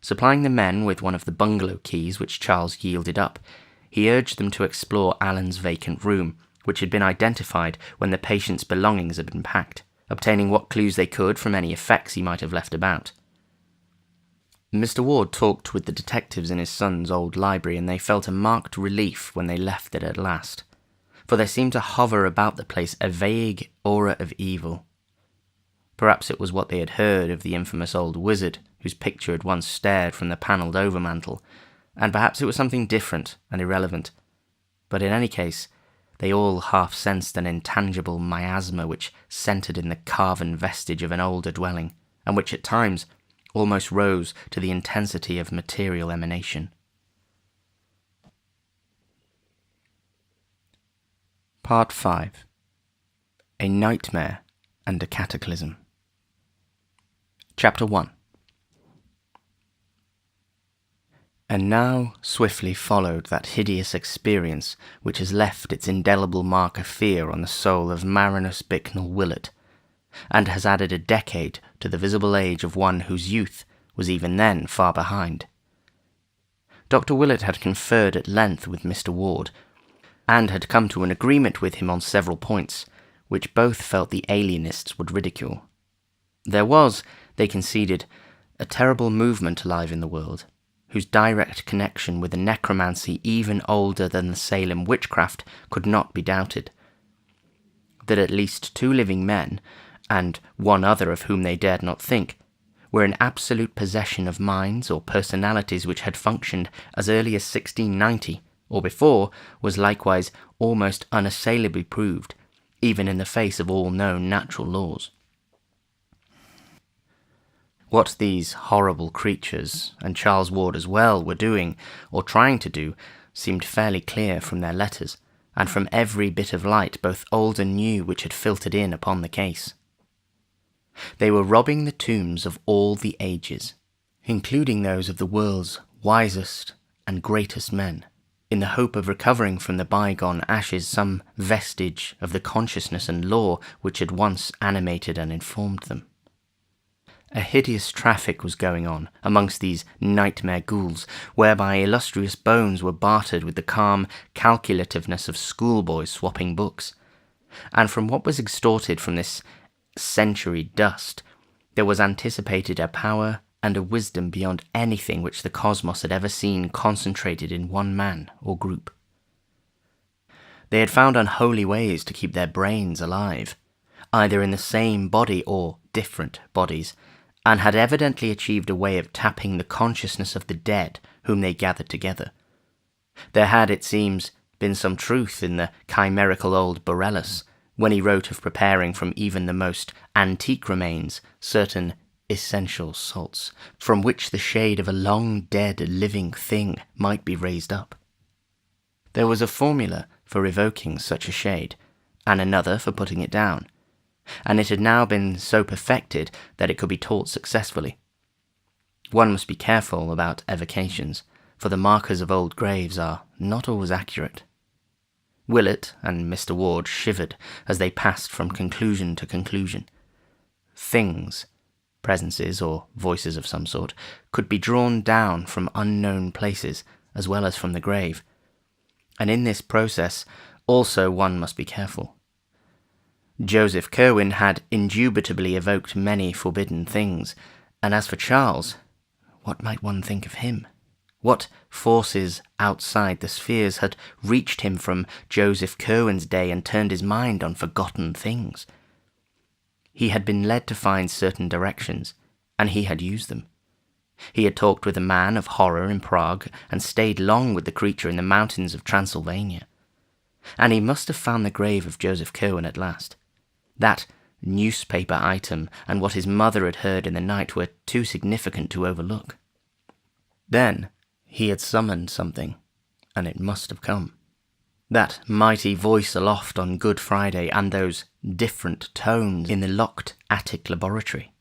Supplying the men with one of the bungalow keys which Charles yielded up, he urged them to explore Allen's vacant room, which had been identified when the patient's belongings had been packed, obtaining what clues they could from any effects he might have left about. Mr. Ward talked with the detectives in his son's old library, and they felt a marked relief when they left it at last, for there seemed to hover about the place a vague aura of evil. Perhaps it was what they had heard of the infamous old wizard whose picture had once stared from the panelled overmantel, and perhaps it was something different and irrelevant, but in any case, they all half-sensed an intangible miasma which centred in the carven vestige of an older dwelling, and which at times almost rose to the intensity of material emanation. Part 5. A Nightmare and a Cataclysm. Chapter 1. And now swiftly followed that hideous experience which has left its indelible mark of fear on the soul of Marinus Bicknell Willett, and has added a decade to the visible age of one whose youth was even then far behind. Dr. Willett had conferred at length with Mr. Ward, and had come to an agreement with him on several points, which both felt the alienists would ridicule. There was, they conceded, a terrible movement alive in the world, whose direct connection with a necromancy even older than the Salem witchcraft could not be doubted. That at least 2 living men, and one other of whom they dared not think, were in absolute possession of minds or personalities which had functioned as early as 1690, or before, was likewise almost unassailably proved, even in the face of all known natural laws. What these horrible creatures, and Charles Ward as well, were doing, or trying to do, seemed fairly clear from their letters, and from every bit of light, both old and new, which had filtered in upon the case. They were robbing the tombs of all the ages, including those of the world's wisest, and greatest men, in the hope of recovering from the bygone ashes some vestige of the consciousness and law which had once animated and informed them. A hideous traffic was going on amongst these nightmare ghouls, whereby illustrious bones were bartered with the calm calculativeness of schoolboys swapping books. And from what was extorted from this century dust, there was anticipated a power and a wisdom beyond anything which the cosmos had ever seen concentrated in one man or group. They had found unholy ways to keep their brains alive, either in the same body or different bodies, and had evidently achieved a way of tapping the consciousness of the dead whom they gathered together. There had, it seems, been some truth in the chimerical old Borellus, when he wrote of preparing from even the most antique remains certain essential salts, from which the shade of a long-dead living thing might be raised up. There was a formula for evoking such a shade, and another for putting it down, and it had now been so perfected that it could be taught successfully. One must be careful about evocations, for the markers of old graves are not always accurate. Willett and Mr. Ward shivered as they passed from conclusion to conclusion. Things, presences or voices of some sort, could be drawn down from unknown places as well as from the grave, and in this process also one must be careful. Joseph Curwen had indubitably evoked many forbidden things, and as for Charles, what might one think of him? What forces outside the spheres had reached him from Joseph Curwen's day and turned his mind on forgotten things? He had been led to find certain directions, and he had used them. He had talked with a man of horror in Prague, and stayed long with the creature in the mountains of Transylvania. And he must have found the grave of Joseph Curwen at last. That newspaper item and what his mother had heard in the night were too significant to overlook. Then he had summoned something, and it must have come. That mighty voice aloft on Good Friday, and those different tones in the locked attic laboratory.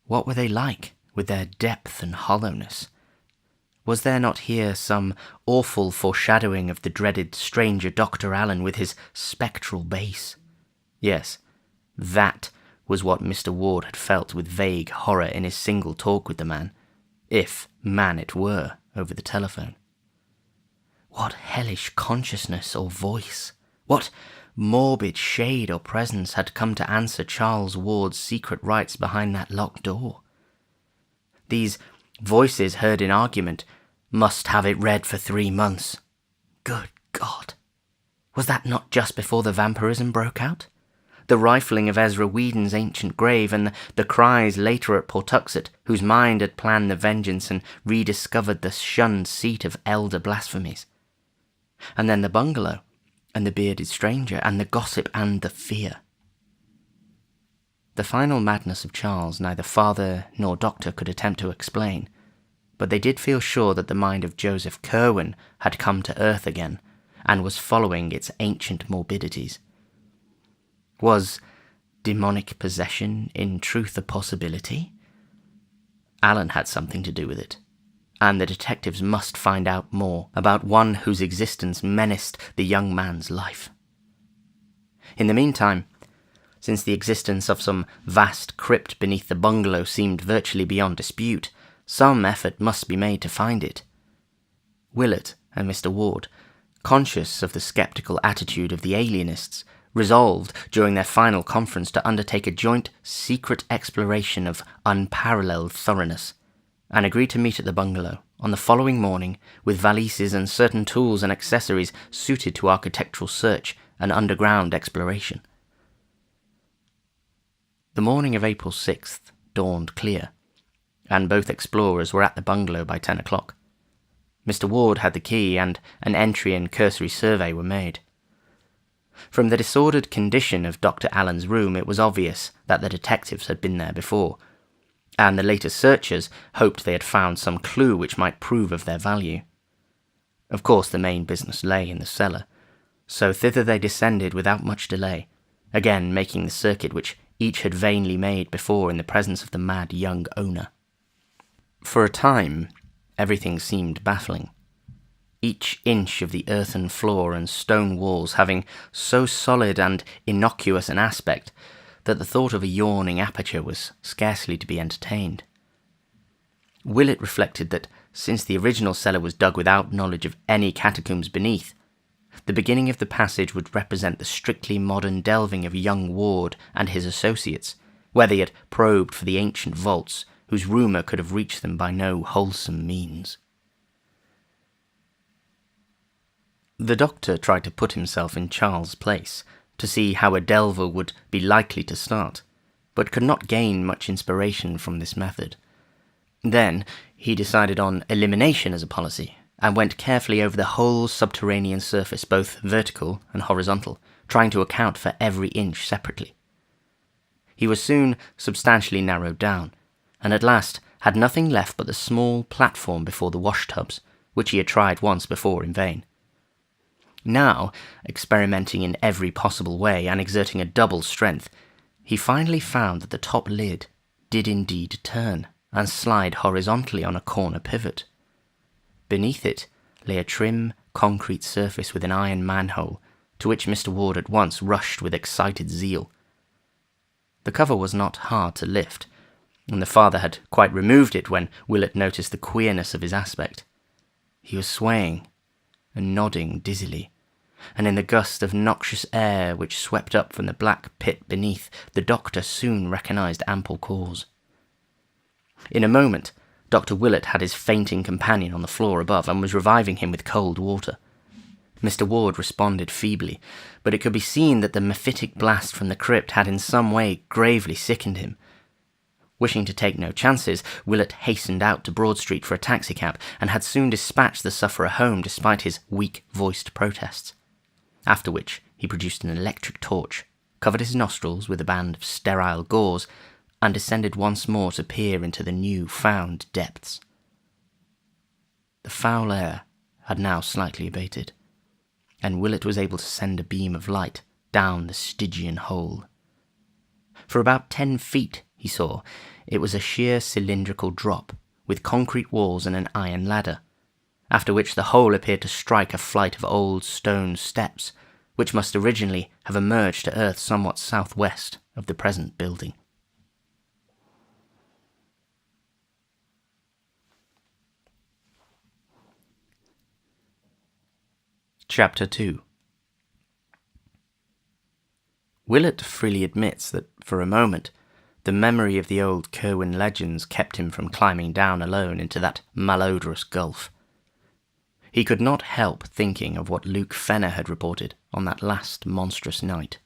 What were they like, with their depth and hollowness? Was there not here some awful foreshadowing of the dreaded stranger Dr. Allen with his spectral bass? Yes, that was what Mr. Ward had felt with vague horror in his single talk with the man, if man it were, over the telephone. What hellish consciousness or voice, what morbid shade or presence had come to answer Charles Ward's secret rites behind that locked door? These voices heard in argument must have it read for 3 months. Good God! Was that not just before the vampirism broke out? The rifling of Ezra Whedon's ancient grave, and the cries later at Pawtuxet, whose mind had planned the vengeance and rediscovered the shunned seat of elder blasphemies. And then the bungalow, and the bearded stranger, and the gossip, and the fear. The final madness of Charles neither father nor doctor could attempt to explain, but they did feel sure that the mind of Joseph Curwen had come to earth again, and was following its ancient morbidities. Was demonic possession in truth a possibility? Allen had something to do with it, and the detectives must find out more about one whose existence menaced the young man's life. In the meantime, since the existence of some vast crypt beneath the bungalow seemed virtually beyond dispute, some effort must be made to find it. Willett and Mr. Ward, conscious of the sceptical attitude of the alienists, resolved during their final conference to undertake a joint secret exploration of unparalleled thoroughness, and agreed to meet at the bungalow on the following morning with valises and certain tools and accessories suited to architectural search and underground exploration. The morning of April 6th dawned clear, and both explorers were at the bungalow by 10 o'clock. Mr. Ward had the key, and an entry and cursory survey were made. From the disordered condition of Dr. Allen's room, it was obvious that the detectives had been there before, and the later searchers hoped they had found some clue which might prove of their value. Of course, the main business lay in the cellar, so thither they descended without much delay, again making the circuit which each had vainly made before in the presence of the mad young owner. For a time, Everything seemed baffling. Each inch of the earthen floor and stone walls having so solid and innocuous an aspect that the thought of a yawning aperture was scarcely to be entertained. Willett reflected that, since the original cellar was dug without knowledge of any catacombs beneath, the beginning of the passage would represent the strictly modern delving of young Ward and his associates, where they had probed for the ancient vaults whose rumour could have reached them by no wholesome means. The doctor tried to put himself in Charles' place, to see how a delver would be likely to start, but could not gain much inspiration from this method. Then he decided on elimination as a policy, and went carefully over the whole subterranean surface, both vertical and horizontal, trying to account for every inch separately. He was soon substantially narrowed down, and at last had nothing left but the small platform before the wash-tubs, which he had tried once before in vain. Now, experimenting in every possible way and exerting a double strength, he finally found that the top lid did indeed turn and slide horizontally on a corner pivot. Beneath it lay a trim concrete surface with an iron manhole, to which Mr. Ward at once rushed with excited zeal. The cover was not hard to lift, and the father had quite removed it when Willett noticed the queerness of his aspect. He was swaying and nodding dizzily, and in the gust of noxious air which swept up from the black pit beneath, the doctor soon recognised ample cause. In a moment, Dr. Willett had his fainting companion on the floor above and was reviving him with cold water. Mr. Ward responded feebly, but it could be seen that the mephitic blast from the crypt had in some way gravely sickened him. Wishing to take no chances, Willett hastened out to Broad Street for a taxicab and had soon dispatched the sufferer home despite his weak-voiced protests. After which he produced an electric torch, covered his nostrils with a band of sterile gauze, and descended once more to peer into the new-found depths. The foul air had now slightly abated, and Willett was able to send a beam of light down the Stygian hole. For about 10 feet, he saw, it was a sheer cylindrical drop, with concrete walls and an iron ladder, after which the hole appeared to strike a flight of old stone steps, which must originally have emerged to earth somewhat southwest of the present building. Chapter 2. Willett freely admits that, for a moment, the memory of the old Kerwin legends kept him from climbing down alone into that malodorous gulf. He could not help thinking of what Luke Fenner had reported on that last monstrous night.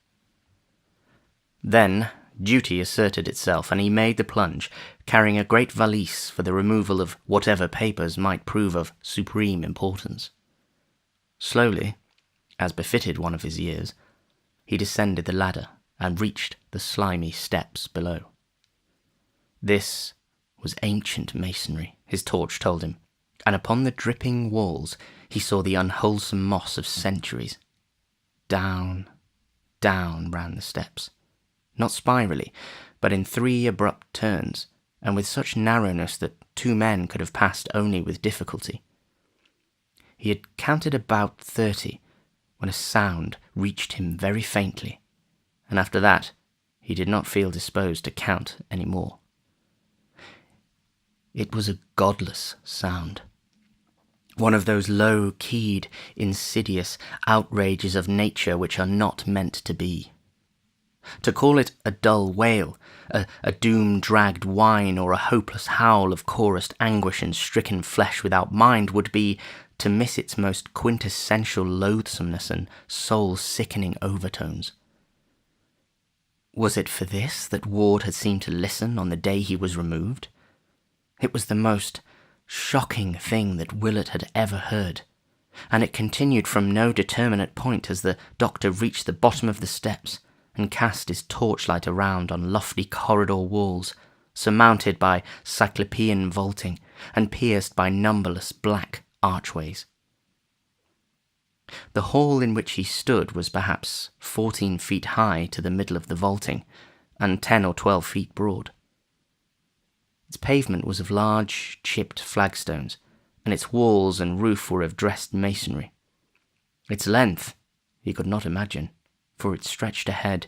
Then duty asserted itself, and he made the plunge, carrying a great valise for the removal of whatever papers might prove of supreme importance. Slowly, as befitted one of his years, he descended the ladder and reached the slimy steps below. This was ancient masonry, his torch told him, and upon the dripping walls he saw the unwholesome moss of centuries. Down, down ran the steps, not spirally, but in 3 abrupt turns, and with such narrowness that 2 men could have passed only with difficulty. He had counted about 30 when a sound reached him very faintly, and after that he did not feel disposed to count any more. It was a godless sound, one of those low-keyed, insidious outrages of nature which are not meant to be. To call it a dull wail, a doom-dragged whine, or a hopeless howl of chorused anguish and stricken flesh without mind would be to miss its most quintessential loathsomeness and soul-sickening overtones. Was it for this that Ward had seemed to listen on the day he was removed? It was the most shocking thing that Willett had ever heard, and it continued from no determinate point as the doctor reached the bottom of the steps and cast his torchlight around on lofty corridor walls, surmounted by cyclopean vaulting and pierced by numberless black archways. The hall in which he stood was perhaps 14 feet high to the middle of the vaulting, and 10 or 12 feet broad. Its pavement was of large, chipped flagstones, and its walls and roof were of dressed masonry. Its length he could not imagine, for it stretched ahead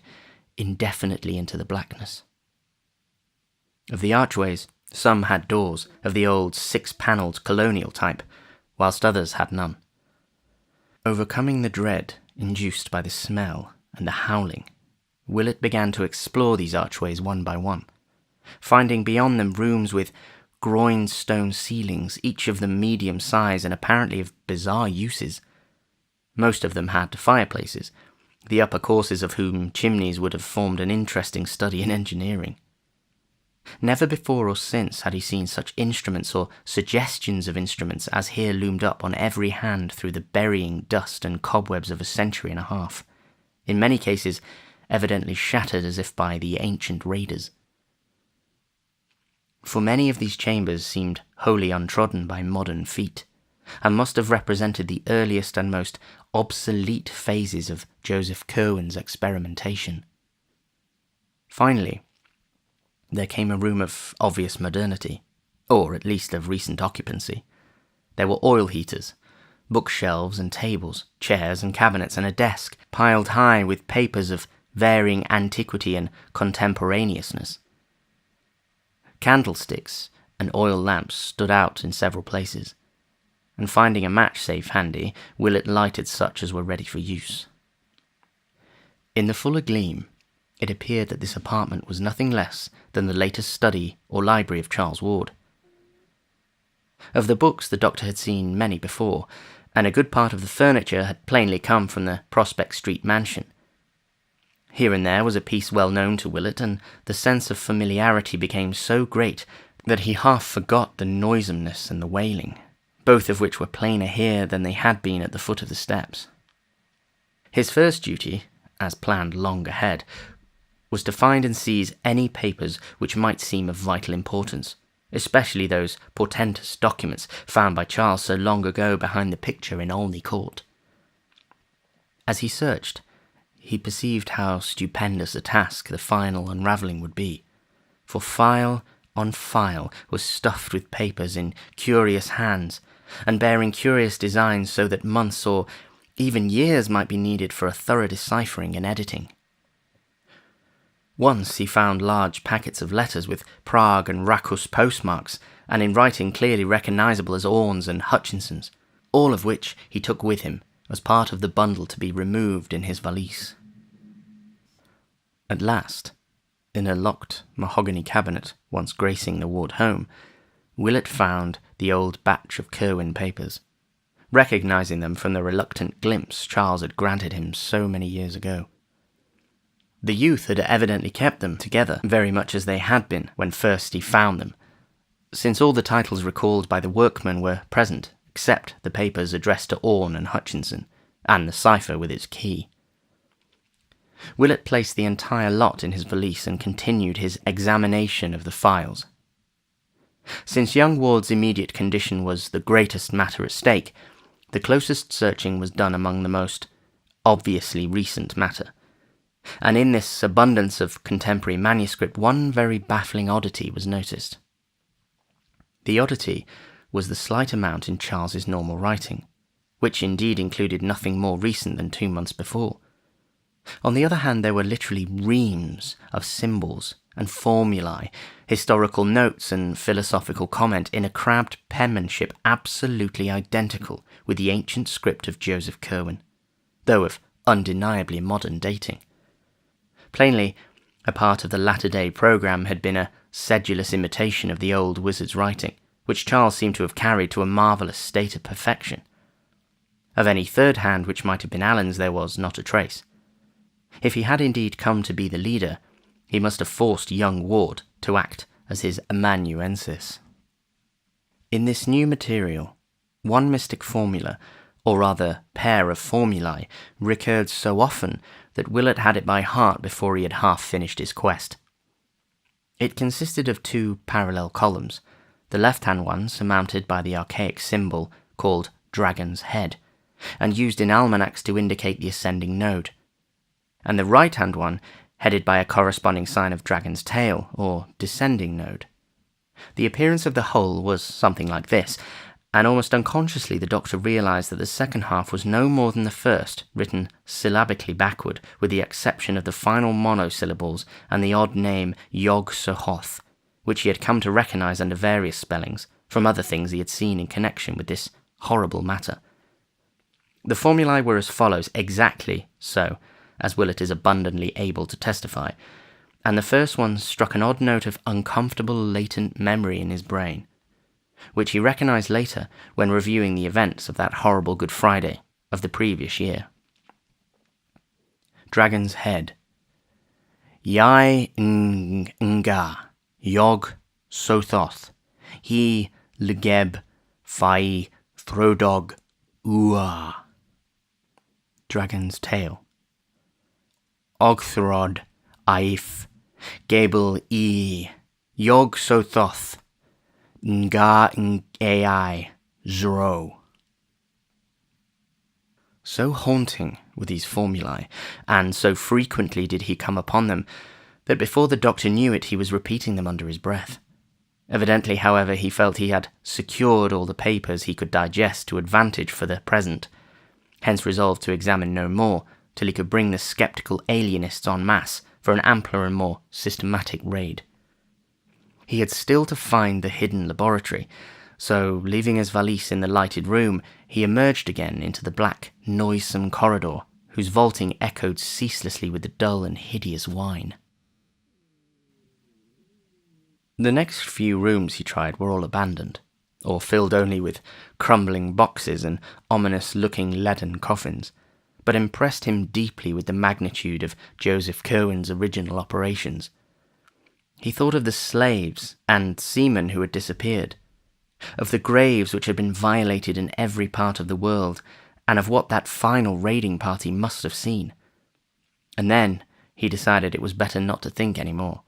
indefinitely into the blackness. Of the archways, some had doors of the old six-panelled colonial type, whilst others had none. Overcoming the dread induced by the smell and the howling, Willett began to explore these archways one by one, finding beyond them rooms with groined stone ceilings, each of them medium size and apparently of bizarre uses. Most of them had fireplaces, the upper courses of whom chimneys would have formed an interesting study in engineering. Never before or since had he seen such instruments or suggestions of instruments as here loomed up on every hand through the burying dust and cobwebs of a century and a half, in many cases evidently shattered as if by the ancient raiders. For many of these chambers seemed wholly untrodden by modern feet, and must have represented the earliest and most obsolete phases of Joseph Curwen's experimentation. Finally, there came a room of obvious modernity, or at least of recent occupancy. There were oil heaters, bookshelves and tables, chairs and cabinets, and a desk piled high with papers of varying antiquity and contemporaneousness. Candlesticks and oil lamps stood out in several places, and finding a match safe handy, Willett lighted such as were ready for use. In the fuller gleam, it appeared that this apartment was nothing less than the latest study or library of Charles Ward. Of the books the doctor had seen many before, and a good part of the furniture had plainly come from the Prospect Street mansion. Here and there was a piece well known to Willett, and the sense of familiarity became so great that he half forgot the noisomeness and the wailing, both of which were plainer here than they had been at the foot of the steps. His first duty, as planned long ahead, was to find and seize any papers which might seem of vital importance, especially those portentous documents found by Charles so long ago behind the picture in Olney Court. As he searched, he perceived how stupendous a task the final unravelling would be, for file on file was stuffed with papers in curious hands, and bearing curious designs so that months or even years might be needed for a thorough deciphering and editing. Once he found large packets of letters with Prague and Racus postmarks, and in writing clearly recognisable as Orne's and Hutchinson's, all of which he took with him as part of the bundle to be removed in his valise. At last, in a locked mahogany cabinet once gracing the Ward home, Willett found the old batch of Curwen papers, recognising them from the reluctant glimpse Charles had granted him so many years ago. The youth had evidently kept them together very much as they had been when first he found them, since all the titles recalled by the workmen were present, except the papers addressed to Orne and Hutchinson, and the cipher with its key. Willett placed the entire lot in his valise and continued his examination of the files. Since young Ward's immediate condition was the greatest matter at stake, the closest searching was done among the most obviously recent matter, and in this abundance of contemporary manuscript one very baffling oddity was noticed. The oddity was the slight amount in Charles's normal writing, which indeed included nothing more recent than 2 months before. On the other hand, there were literally reams of symbols and formulae, historical notes and philosophical comment in a crabbed penmanship absolutely identical with the ancient script of Joseph Curwen, though of undeniably modern dating. Plainly, a part of the latter-day programme had been a sedulous imitation of the old wizard's writing, which Charles seemed to have carried to a marvellous state of perfection. Of any third hand which might have been Alan's there was not a trace. If he had indeed come to be the leader, he must have forced young Ward to act as his amanuensis. In this new material, one mystic formula, or rather pair of formulae, recurred so often that Willett had it by heart before he had half finished his quest. It consisted of 2 parallel columns, the left-hand one surmounted by the archaic symbol called Dragon's Head, and used in almanacs to indicate the ascending node, and the right-hand one headed by a corresponding sign of Dragon's Tail, or descending node. The appearance of the whole was something like this, and almost unconsciously the doctor realized that the second half was no more than the first, written syllabically backward, with the exception of the final monosyllables and the odd name Yog-Sothoth, which he had come to recognize under various spellings from other things he had seen in connection with this horrible matter. The formulae were as follows, exactly so, as Willett is abundantly able to testify, and the first one struck an odd note of uncomfortable latent memory in his brain, which he recognized later when reviewing the events of that horrible Good Friday of the previous year. Dragon's Head. Yai Nga Yog Sothoth He Legeb Fai Throdog Ua. Dragon's Tail. Ogthrod Aif Gable E Yog Sothoth Nga Ai Zro. So haunting were these formulae, and so frequently did he come upon them, that before the doctor knew it he was repeating them under his breath. Evidently, however, he felt he had secured all the papers he could digest to advantage for the present, hence resolved to examine no more till he could bring the sceptical alienists en masse for an ampler and more systematic raid. He had still to find the hidden laboratory, so, leaving his valise in the lighted room, he emerged again into the black, noisome corridor, whose vaulting echoed ceaselessly with the dull and hideous whine. The next few rooms he tried were all abandoned, or filled only with crumbling boxes and ominous-looking leaden coffins, but impressed him deeply with the magnitude of Joseph Curwen's original operations. He thought of the slaves and seamen who had disappeared, of the graves which had been violated in every part of the world, and of what that final raiding party must have seen. And then he decided it was better not to think any more.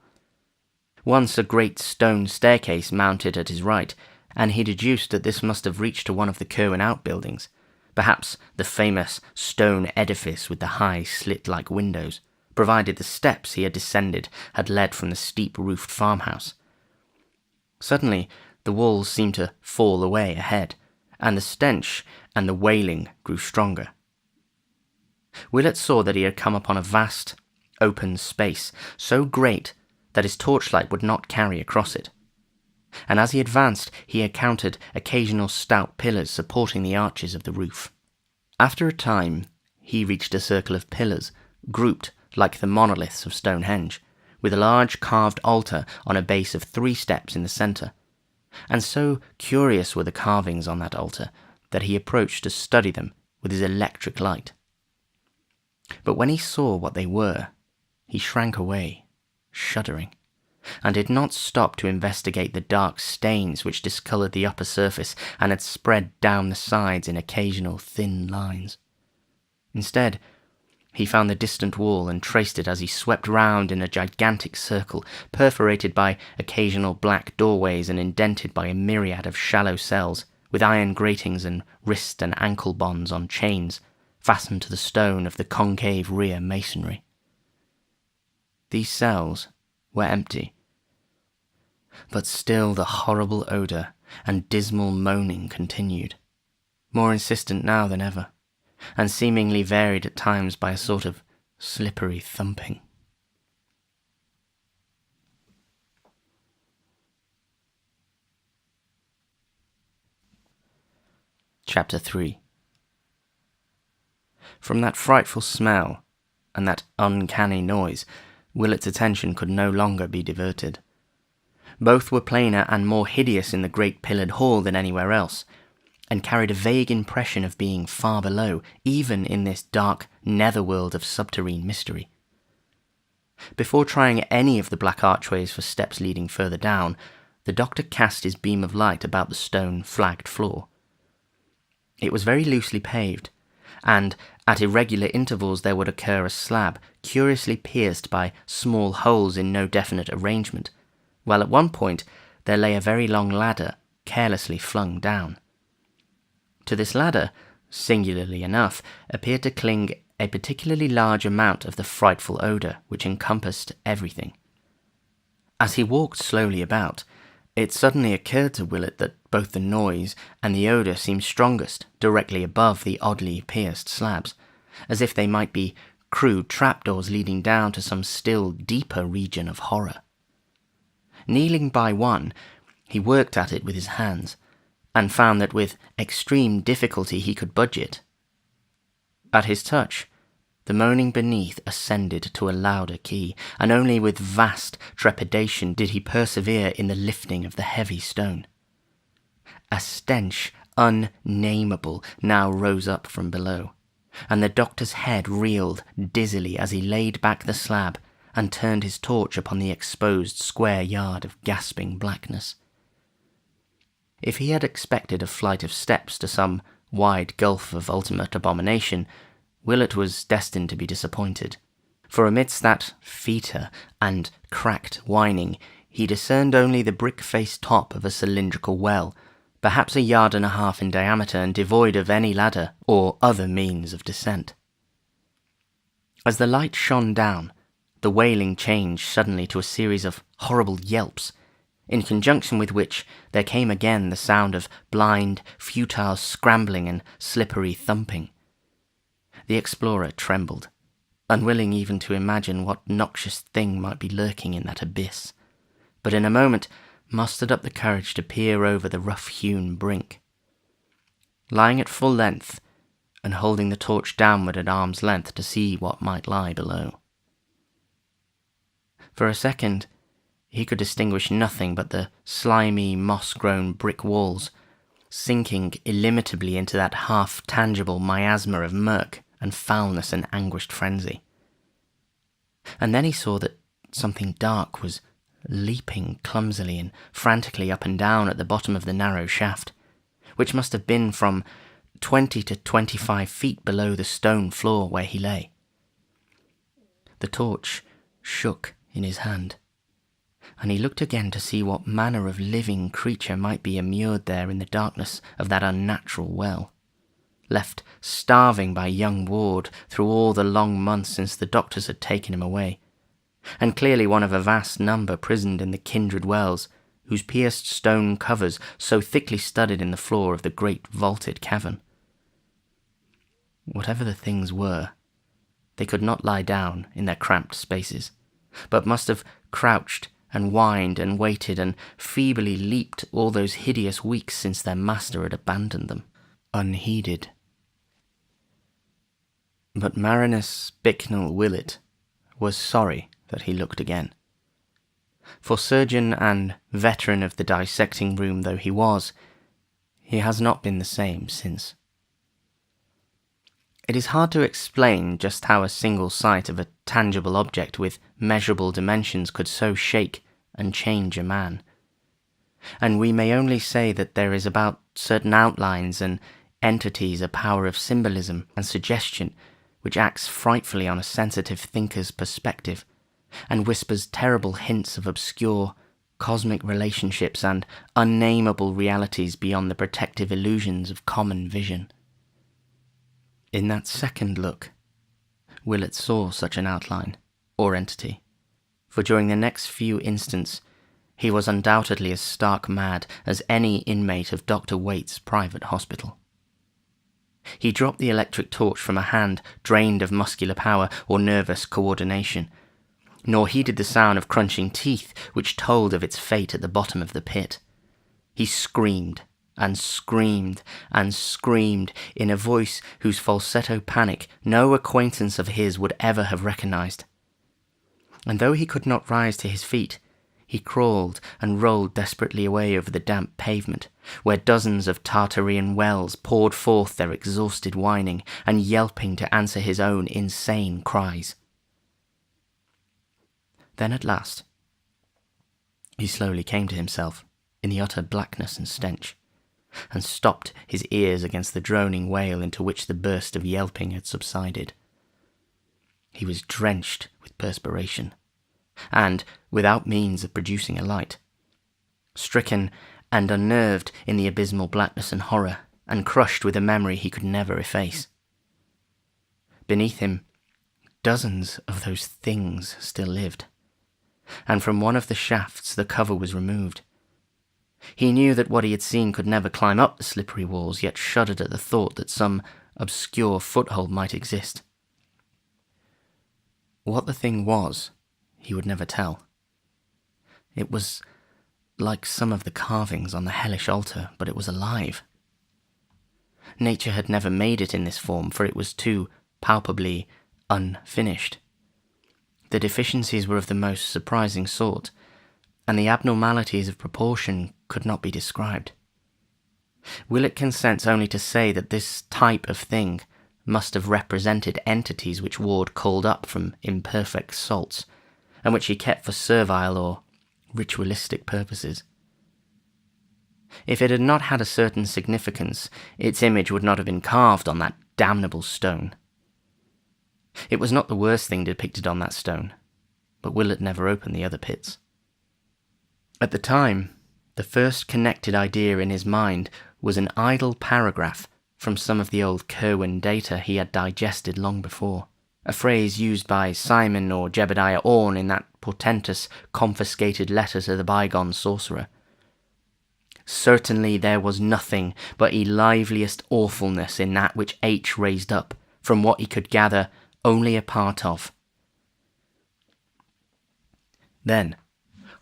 Once a great stone staircase mounted at his right, and he deduced that this must have reached to one of the Curwen outbuildings, perhaps the famous stone edifice with the high slit-like windows, provided the steps he had descended had led from the steep-roofed farmhouse. Suddenly, the walls seemed to fall away ahead, and the stench and the wailing grew stronger. Willett saw that he had come upon a vast, open space, so great that his torchlight would not carry across it, and as he advanced he encountered occasional stout pillars supporting the arches of the roof. After a time, he reached a circle of pillars, grouped like the monoliths of Stonehenge, with a large carved altar on a base of 3 steps in the centre, and so curious were the carvings on that altar that he approached to study them with his electric light. But when he saw what they were, he shrank away, shuddering, and did not stop to investigate the dark stains which discoloured the upper surface and had spread down the sides in occasional thin lines. Instead, he found the distant wall and traced it as he swept round in a gigantic circle, perforated by occasional black doorways and indented by a myriad of shallow cells, with iron gratings and wrist and ankle bonds on chains, fastened to the stone of the concave rear masonry. These cells were empty, but still the horrible odour and dismal moaning continued, more insistent now than ever, and seemingly varied at times by a sort of slippery thumping. Chapter 3. From that frightful smell and that uncanny noise, Willett's attention could no longer be diverted. Both were plainer and more hideous in the great pillared hall than anywhere else, and carried a vague impression of being far below, even in this dark netherworld of subterrane mystery. Before trying any of the black archways for steps leading further down, the doctor cast his beam of light about the stone flagged floor. It was very loosely paved, and at irregular intervals there would occur a slab curiously pierced by small holes in no definite arrangement, while at one point there lay a very long ladder carelessly flung down. To this ladder, singularly enough, appeared to cling a particularly large amount of the frightful odour which encompassed everything. As he walked slowly about, it suddenly occurred to Willett that Both the noise and the odour seemed strongest directly above the oddly pierced slabs, as if they might be crude trapdoors leading down to some still deeper region of horror. Kneeling by one, he worked at it with his hands, and found that with extreme difficulty he could budge it. At his touch, the moaning beneath ascended to a louder key, and only with vast trepidation did he persevere in the lifting of the heavy stone. A stench unnameable now rose up from below, and the doctor's head reeled dizzily as he laid back the slab and turned his torch upon the exposed square yard of gasping blackness. If he had expected a flight of steps to some wide gulf of ultimate abomination, Willett was destined to be disappointed, for amidst that foetor and cracked whining, he discerned only the brick-faced top of a cylindrical well, perhaps 1.5 yards in diameter and devoid of any ladder or other means of descent. As the light shone down, the wailing changed suddenly to a series of horrible yelps, in conjunction with which there came again the sound of blind, futile scrambling and slippery thumping. The explorer trembled, unwilling even to imagine what noxious thing might be lurking in that abyss, but in a moment mustered up the courage to peer over the rough-hewn brink. Lying at full length, and holding the torch downward at arm's length to see what might lie below. For a second, he could distinguish nothing but the slimy, moss-grown brick walls, sinking illimitably into that half-tangible miasma of murk and foulness and anguished frenzy. And then he saw that something dark was leaping clumsily and frantically up and down at the bottom of the narrow shaft, which must have been from 20 to 25 feet below the stone floor where he lay. The torch shook in his hand, and he looked again to see what manner of living creature might be immured there in the darkness of that unnatural well, left starving by young Ward through all the long months since the doctors had taken him away, and clearly one of a vast number prisoned in the kindred wells, whose pierced stone covers so thickly studded in the floor of the great vaulted cavern. Whatever the things were, they could not lie down in their cramped spaces, but must have crouched and whined and waited and feebly leaped all those hideous weeks since their master had abandoned them, unheeded. But Marinus Bicknell Willett was sorry that he looked again. For surgeon and veteran of the dissecting room though he was, he has not been the same since. It is hard to explain just how a single sight of a tangible object with measurable dimensions could so shake and change a man. And we may only say that there is about certain outlines and entities a power of symbolism and suggestion which acts frightfully on a sensitive thinker's perspective, and whispers terrible hints of obscure, cosmic relationships and unnameable realities beyond the protective illusions of common vision. In that second look, Willett saw such an outline, or entity, for during the next few instants he was undoubtedly as stark mad as any inmate of Dr. Waite's private hospital. He dropped the electric torch from a hand drained of muscular power or nervous coordination, nor heeded the sound of crunching teeth which told of its fate at the bottom of the pit. He screamed and screamed and screamed in a voice whose falsetto panic no acquaintance of his would ever have recognized. And though he could not rise to his feet, he crawled and rolled desperately away over the damp pavement, where dozens of Tartarian wells poured forth their exhausted whining and yelping to answer his own insane cries. Then at last, he slowly came to himself in the utter blackness and stench, and stopped his ears against the droning wail into which the burst of yelping had subsided. He was drenched with perspiration, and without means of producing a light, stricken and unnerved in the abysmal blackness and horror, and crushed with a memory he could never efface. Beneath him, dozens of those things still lived, and from one of the shafts the cover was removed, He knew that what he had seen could never climb up the slippery walls, yet shuddered at the thought that some obscure foothold might exist. What the thing was, he would never tell. It was like some of the carvings on the hellish altar, but it was alive. Nature had never made it in this form, for it was too palpably unfinished. The deficiencies were of the most surprising sort, and the abnormalities of proportion could not be described. Willett consents only to say that this type of thing must have represented entities which Ward called up from imperfect salts, and which he kept for servile or ritualistic purposes. If it had not had a certain significance, its image would not have been carved on that damnable stone. It was not the worst thing depicted on that stone, but Willett never opened the other pits. At the time, the first connected idea in his mind was an idle paragraph from some of the old Kerwin data he had digested long before, a phrase used by Simon or Jebediah Orne in that portentous confiscated letter to the bygone sorcerer. Certainly there was nothing but a liveliest awfulness in that which H raised up, from what he could gather, only a part of. Then,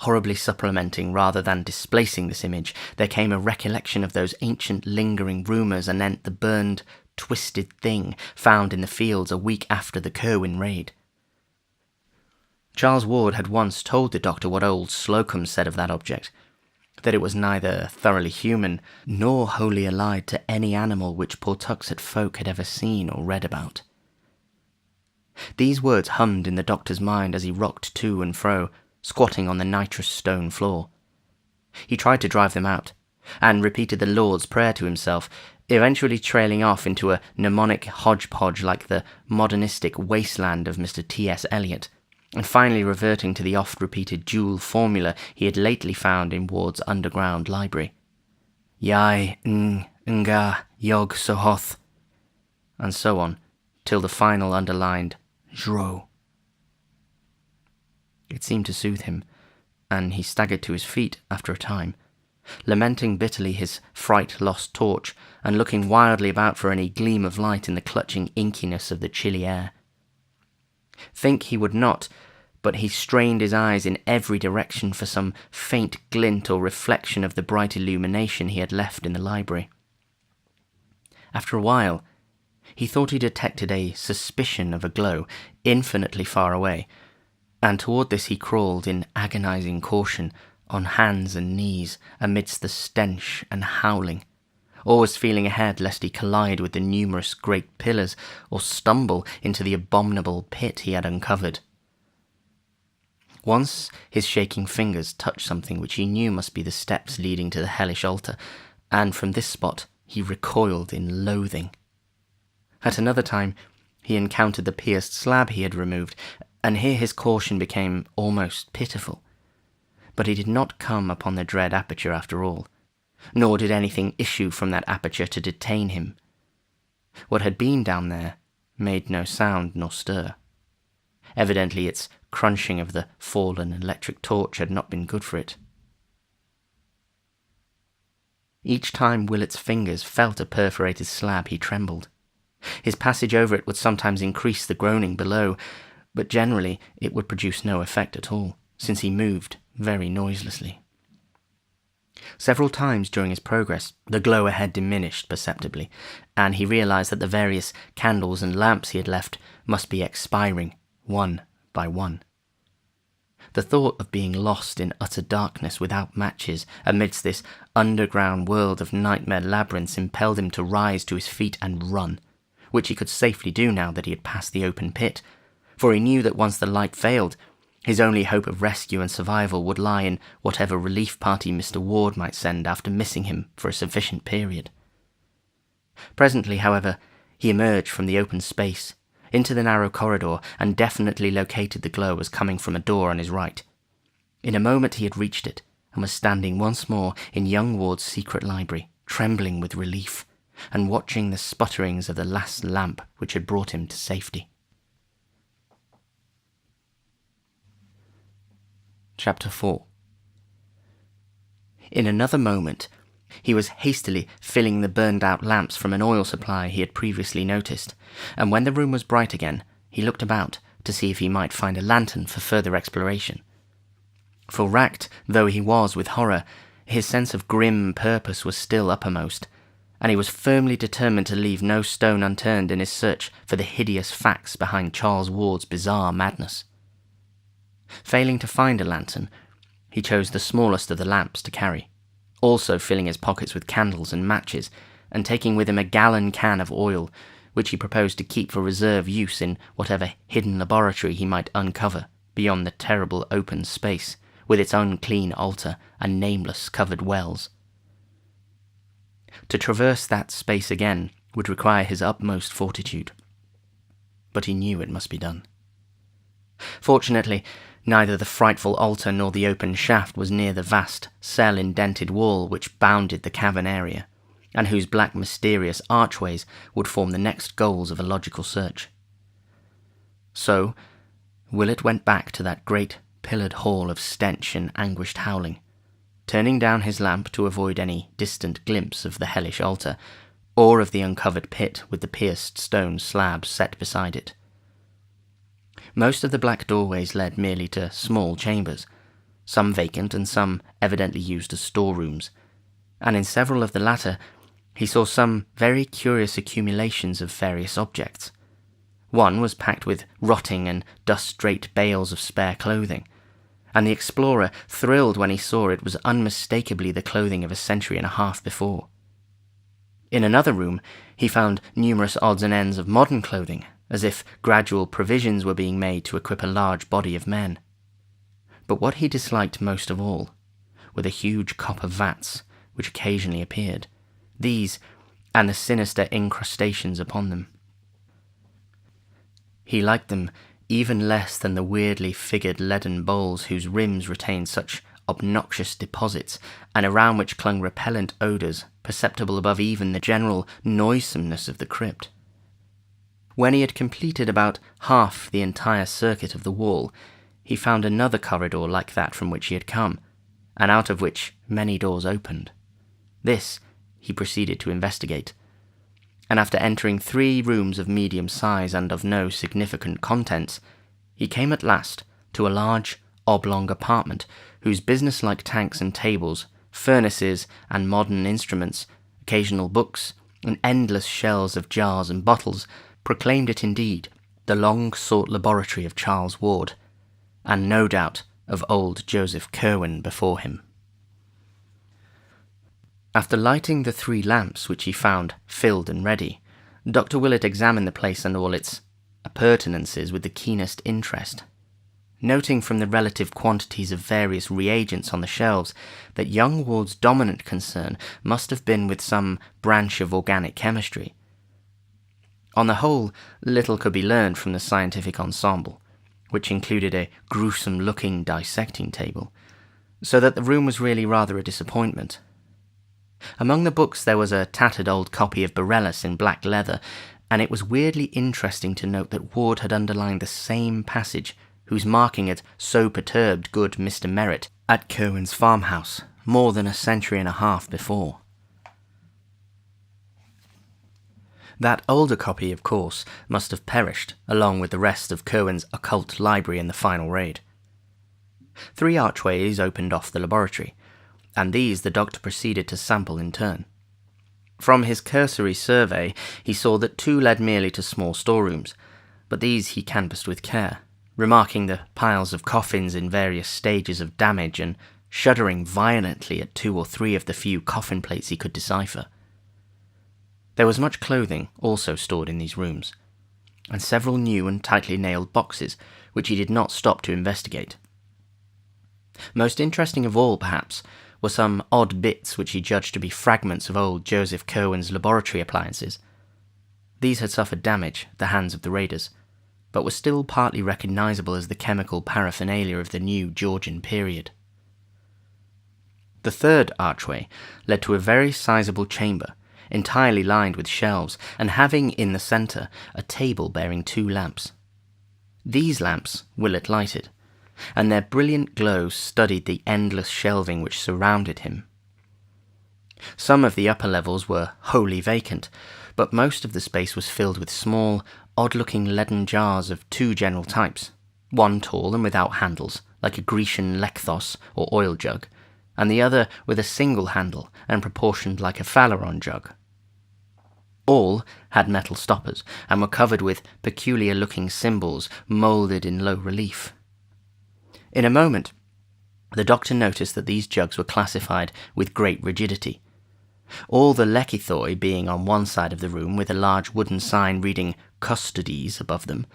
horribly supplementing rather than displacing this image, there came a recollection of those ancient lingering rumours anent the burned, twisted thing found in the fields a week after the Kerwin raid. Charles Ward had once told the doctor what old Slocum said of that object, that it was neither thoroughly human nor wholly allied to any animal which Pawtuxet folk had ever seen or read about. These words hummed in the doctor's mind as he rocked to and fro, squatting on the nitrous stone floor. He tried to drive them out, and repeated the Lord's Prayer to himself, eventually trailing off into a mnemonic hodgepodge like the modernistic wasteland of Mr. T.S. Eliot, and finally reverting to the oft-repeated dual formula he had lately found in Ward's underground library. Yai, nga, yog, sohoth, and so on, till the final underlined Zro. It seemed to soothe him, and he staggered to his feet after a time, lamenting bitterly his fright-lost torch, and looking wildly about for any gleam of light in the clutching inkiness of the chilly air. Think he would not, but he strained his eyes in every direction for some faint glint or reflection of the bright illumination he had left in the library. After a while, he thought he detected a suspicion of a glow infinitely far away, and toward this he crawled in agonizing caution, on hands and knees, amidst the stench and howling, always feeling ahead lest he collide with the numerous great pillars, or stumble into the abominable pit he had uncovered. Once his shaking fingers touched something which he knew must be the steps leading to the hellish altar, and from this spot he recoiled in loathing. At another time he encountered the pierced slab he had removed, and here his caution became almost pitiful. But he did not come upon the dread aperture after all, nor did anything issue from that aperture to detain him. What had been down there made no sound nor stir. Evidently its crunching of the fallen electric torch had not been good for it. Each time Willett's fingers felt a perforated slab, he trembled. His passage over it would sometimes increase the groaning below, but generally it would produce no effect at all, since he moved very noiselessly. Several times during his progress, the glow ahead diminished perceptibly, and he realized that the various candles and lamps he had left must be expiring, one by one. The thought of being lost in utter darkness without matches amidst this underground world of nightmare labyrinths impelled him to rise to his feet and run, which he could safely do now that he had passed the open pit, for he knew that once the light failed, his only hope of rescue and survival would lie in whatever relief party Mr. Ward might send after missing him for a sufficient period. Presently, however, he emerged from the open space, into the narrow corridor, and definitely located the glow as coming from a door on his right. In a moment he had reached it, and was standing once more in young Ward's secret library, trembling with relief, and watching the sputterings of the last lamp which had brought him to safety. Chapter 4. In another moment, he was hastily filling the burned-out lamps from an oil supply he had previously noticed, and when the room was bright again, he looked about to see if he might find a lantern for further exploration. For racked though he was with horror, his sense of grim purpose was still uppermost, and he was firmly determined to leave no stone unturned in his search for the hideous facts behind Charles Ward's bizarre madness. Failing to find a lantern, he chose the smallest of the lamps to carry, also filling his pockets with candles and matches, and taking with him a gallon can of oil, which he proposed to keep for reserve use in whatever hidden laboratory he might uncover beyond the terrible open space, with its unclean altar and nameless covered wells. To traverse that space again would require his utmost fortitude, but he knew it must be done. Fortunately, neither the frightful altar nor the open shaft was near the vast, cell-indented wall which bounded the cavern area, and whose black mysterious archways would form the next goals of a logical search. So, Willett went back to that great pillared hall of stench and anguished howling, turning down his lamp to avoid any distant glimpse of the hellish altar, or of the uncovered pit with the pierced stone slabs set beside it. Most of the black doorways led merely to small chambers, some vacant and some evidently used as storerooms, and in several of the latter he saw some very curious accumulations of various objects. One was packed with rotting and dust-draped bales of spare clothing, and the explorer thrilled when he saw it was unmistakably the clothing of a century and a half before. In another room he found numerous odds and ends of modern clothing, as if gradual provisions were being made to equip a large body of men. But what he disliked most of all were the huge copper vats which occasionally appeared, these and the sinister incrustations upon them. He liked them even less than the weirdly figured leaden bowls whose rims retained such obnoxious deposits, and around which clung repellent odours perceptible above even the general noisomeness of the crypt. When he had completed about half the entire circuit of the wall, he found another corridor like that from which he had come, and out of which many doors opened. This he proceeded to investigate, and after entering 3 rooms of medium size and of no significant contents, he came at last to a large, oblong apartment whose business-like tanks and tables, furnaces and modern instruments, occasional books, and endless shelves of jars and bottles proclaimed it indeed the long-sought laboratory of Charles Ward, and no doubt of old Joseph Curwen before him. After lighting the 3 lamps which he found filled and ready, Dr. Willett examined the place and all its appurtenances with the keenest interest, noting from the relative quantities of various reagents on the shelves that young Ward's dominant concern must have been with some branch of organic chemistry. On the whole, little could be learned from the scientific ensemble, which included a gruesome-looking dissecting table, so that the room was really rather a disappointment. Among the books there was a tattered old copy of Borellus in black leather, and it was weirdly interesting to note that Ward had underlined the same passage whose marking had so perturbed good Mr. Merritt at Curwen's farmhouse more than a century and a half before. That older copy, of course, must have perished, along with the rest of Curwen's occult library in the final raid. 3 archways opened off the laboratory, and these the doctor proceeded to sample in turn. From his cursory survey, he saw that 2 led merely to small storerooms, but these he canvassed with care, remarking the piles of coffins in various stages of damage and shuddering violently at 2 or 3 of the few coffin plates he could decipher. There was much clothing also stored in these rooms, and several new and tightly nailed boxes, which he did not stop to investigate. Most interesting of all, perhaps, were some odd bits which he judged to be fragments of old Joseph Curwen's laboratory appliances. These had suffered damage at the hands of the raiders, but were still partly recognizable as the chemical paraphernalia of the new Georgian period. The 3rd archway led to a very sizable chamber, entirely lined with shelves, and having in the centre a table bearing 2 lamps. These lamps Willett lighted, and their brilliant glow studied the endless shelving which surrounded him, Some of the upper levels were wholly vacant, but most of the space was filled with small, odd-looking leaden jars of two general types, one tall and without handles, like a Grecian lekthos or oil jug, and the other with a single handle and proportioned like a phaleron jug. All had metal stoppers and were covered with peculiar-looking symbols moulded in low relief. In a moment, the doctor noticed that these jugs were classified with great rigidity, all the lekythoi being on one side of the room with a large wooden sign reading "Custodies" above them,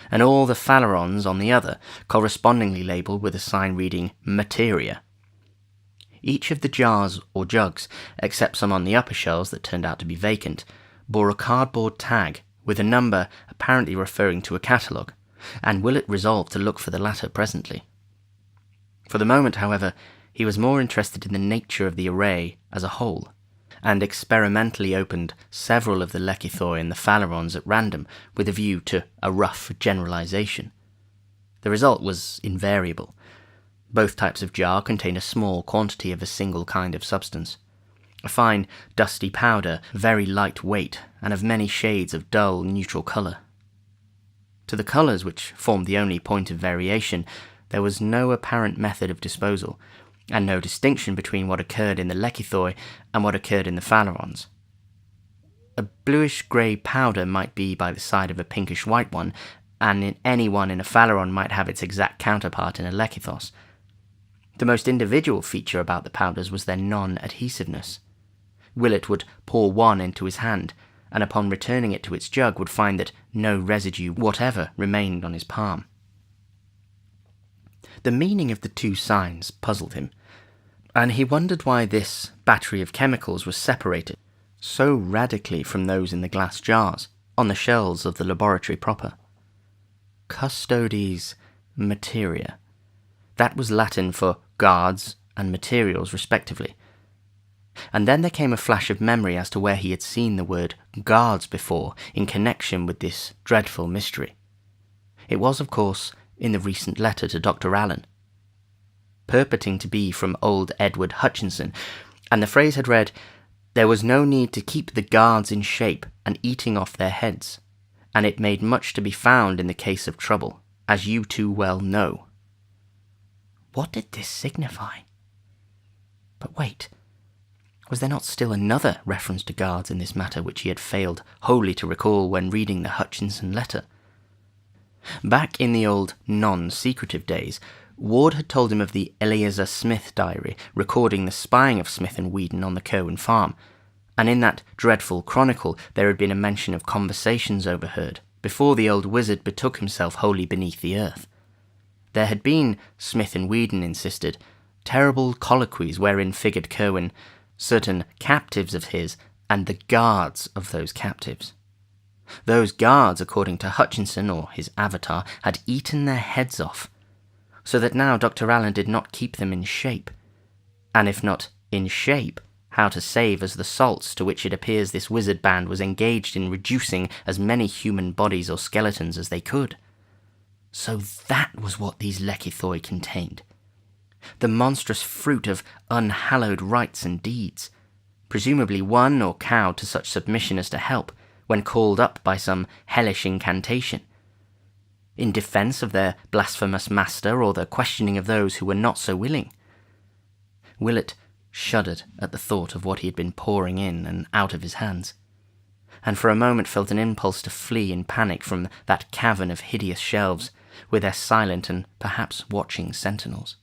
and all the phalerons on the other, correspondingly labelled with a sign reading "Materia." Each of the jars or jugs, except some on the upper shelves that turned out to be vacant, bore a cardboard tag with a number apparently referring to a catalogue, and Willett resolved to look for the latter presently. For the moment, however, he was more interested in the nature of the array as a whole, and experimentally opened several of the lekythoi and the phalerons at random with a view to a rough generalization. The result was invariable. Both types of jar contained a small quantity of a single kind of substance, a fine, dusty powder, very light weight, and of many shades of dull, neutral colour. To the colours, which formed the only point of variation, there was no apparent method of disposal, and no distinction between what occurred in the lekythoi and what occurred in the phalerons. A bluish-grey powder might be by the side of a pinkish-white one, and any one in a phaleron might have its exact counterpart in a lekythos. The most individual feature about the powders was their non-adhesiveness. Willett would pour one into his hand, and upon returning it to its jug would find that no residue whatever remained on his palm. The meaning of the two signs puzzled him, and he wondered why this battery of chemicals was separated so radically from those in the glass jars on the shelves of the laboratory proper. Custodes materia. That was Latin for guards and materials, respectively. And then there came a flash of memory as to where he had seen the word guards before in connection with this dreadful mystery. It was, of course, in the recent letter to Dr. Allen, purporting to be from old Edward Hutchinson, and the phrase had read, "There was no need to keep the guards in shape and eating off their heads, and it made much to be found in the case of trouble, as you too well know." What did this signify? But wait, was there not still another reference to guards in this matter which he had failed wholly to recall when reading the Hutchinson letter? Back in the old non-secretive days, Ward had told him of the Eleazar Smith diary recording the spying of Smith and Whedon on the Cowan farm, and in that dreadful chronicle there had been a mention of conversations overheard before the old wizard betook himself wholly beneath the earth. There had been, Smith and Whedon insisted, terrible colloquies wherein figured Cowan, certain captives of his, and the guards of those captives. Those guards, according to Hutchinson, or his avatar, had eaten their heads off, so that now Dr. Allen did not keep them in shape. And if not in shape, how to save as the salts to which it appears this wizard band was engaged in reducing as many human bodies or skeletons as they could. So that was what these lekythoi contained. The monstrous fruit of unhallowed rites and deeds, presumably won or cowed to such submission as to help, when called up by some hellish incantation, in defence of their blasphemous master or the questioning of those who were not so willing. Willett shuddered at the thought of what he had been pouring in and out of his hands, and for a moment felt an impulse to flee in panic from that cavern of hideous shelves, with their silent and perhaps watching sentinels.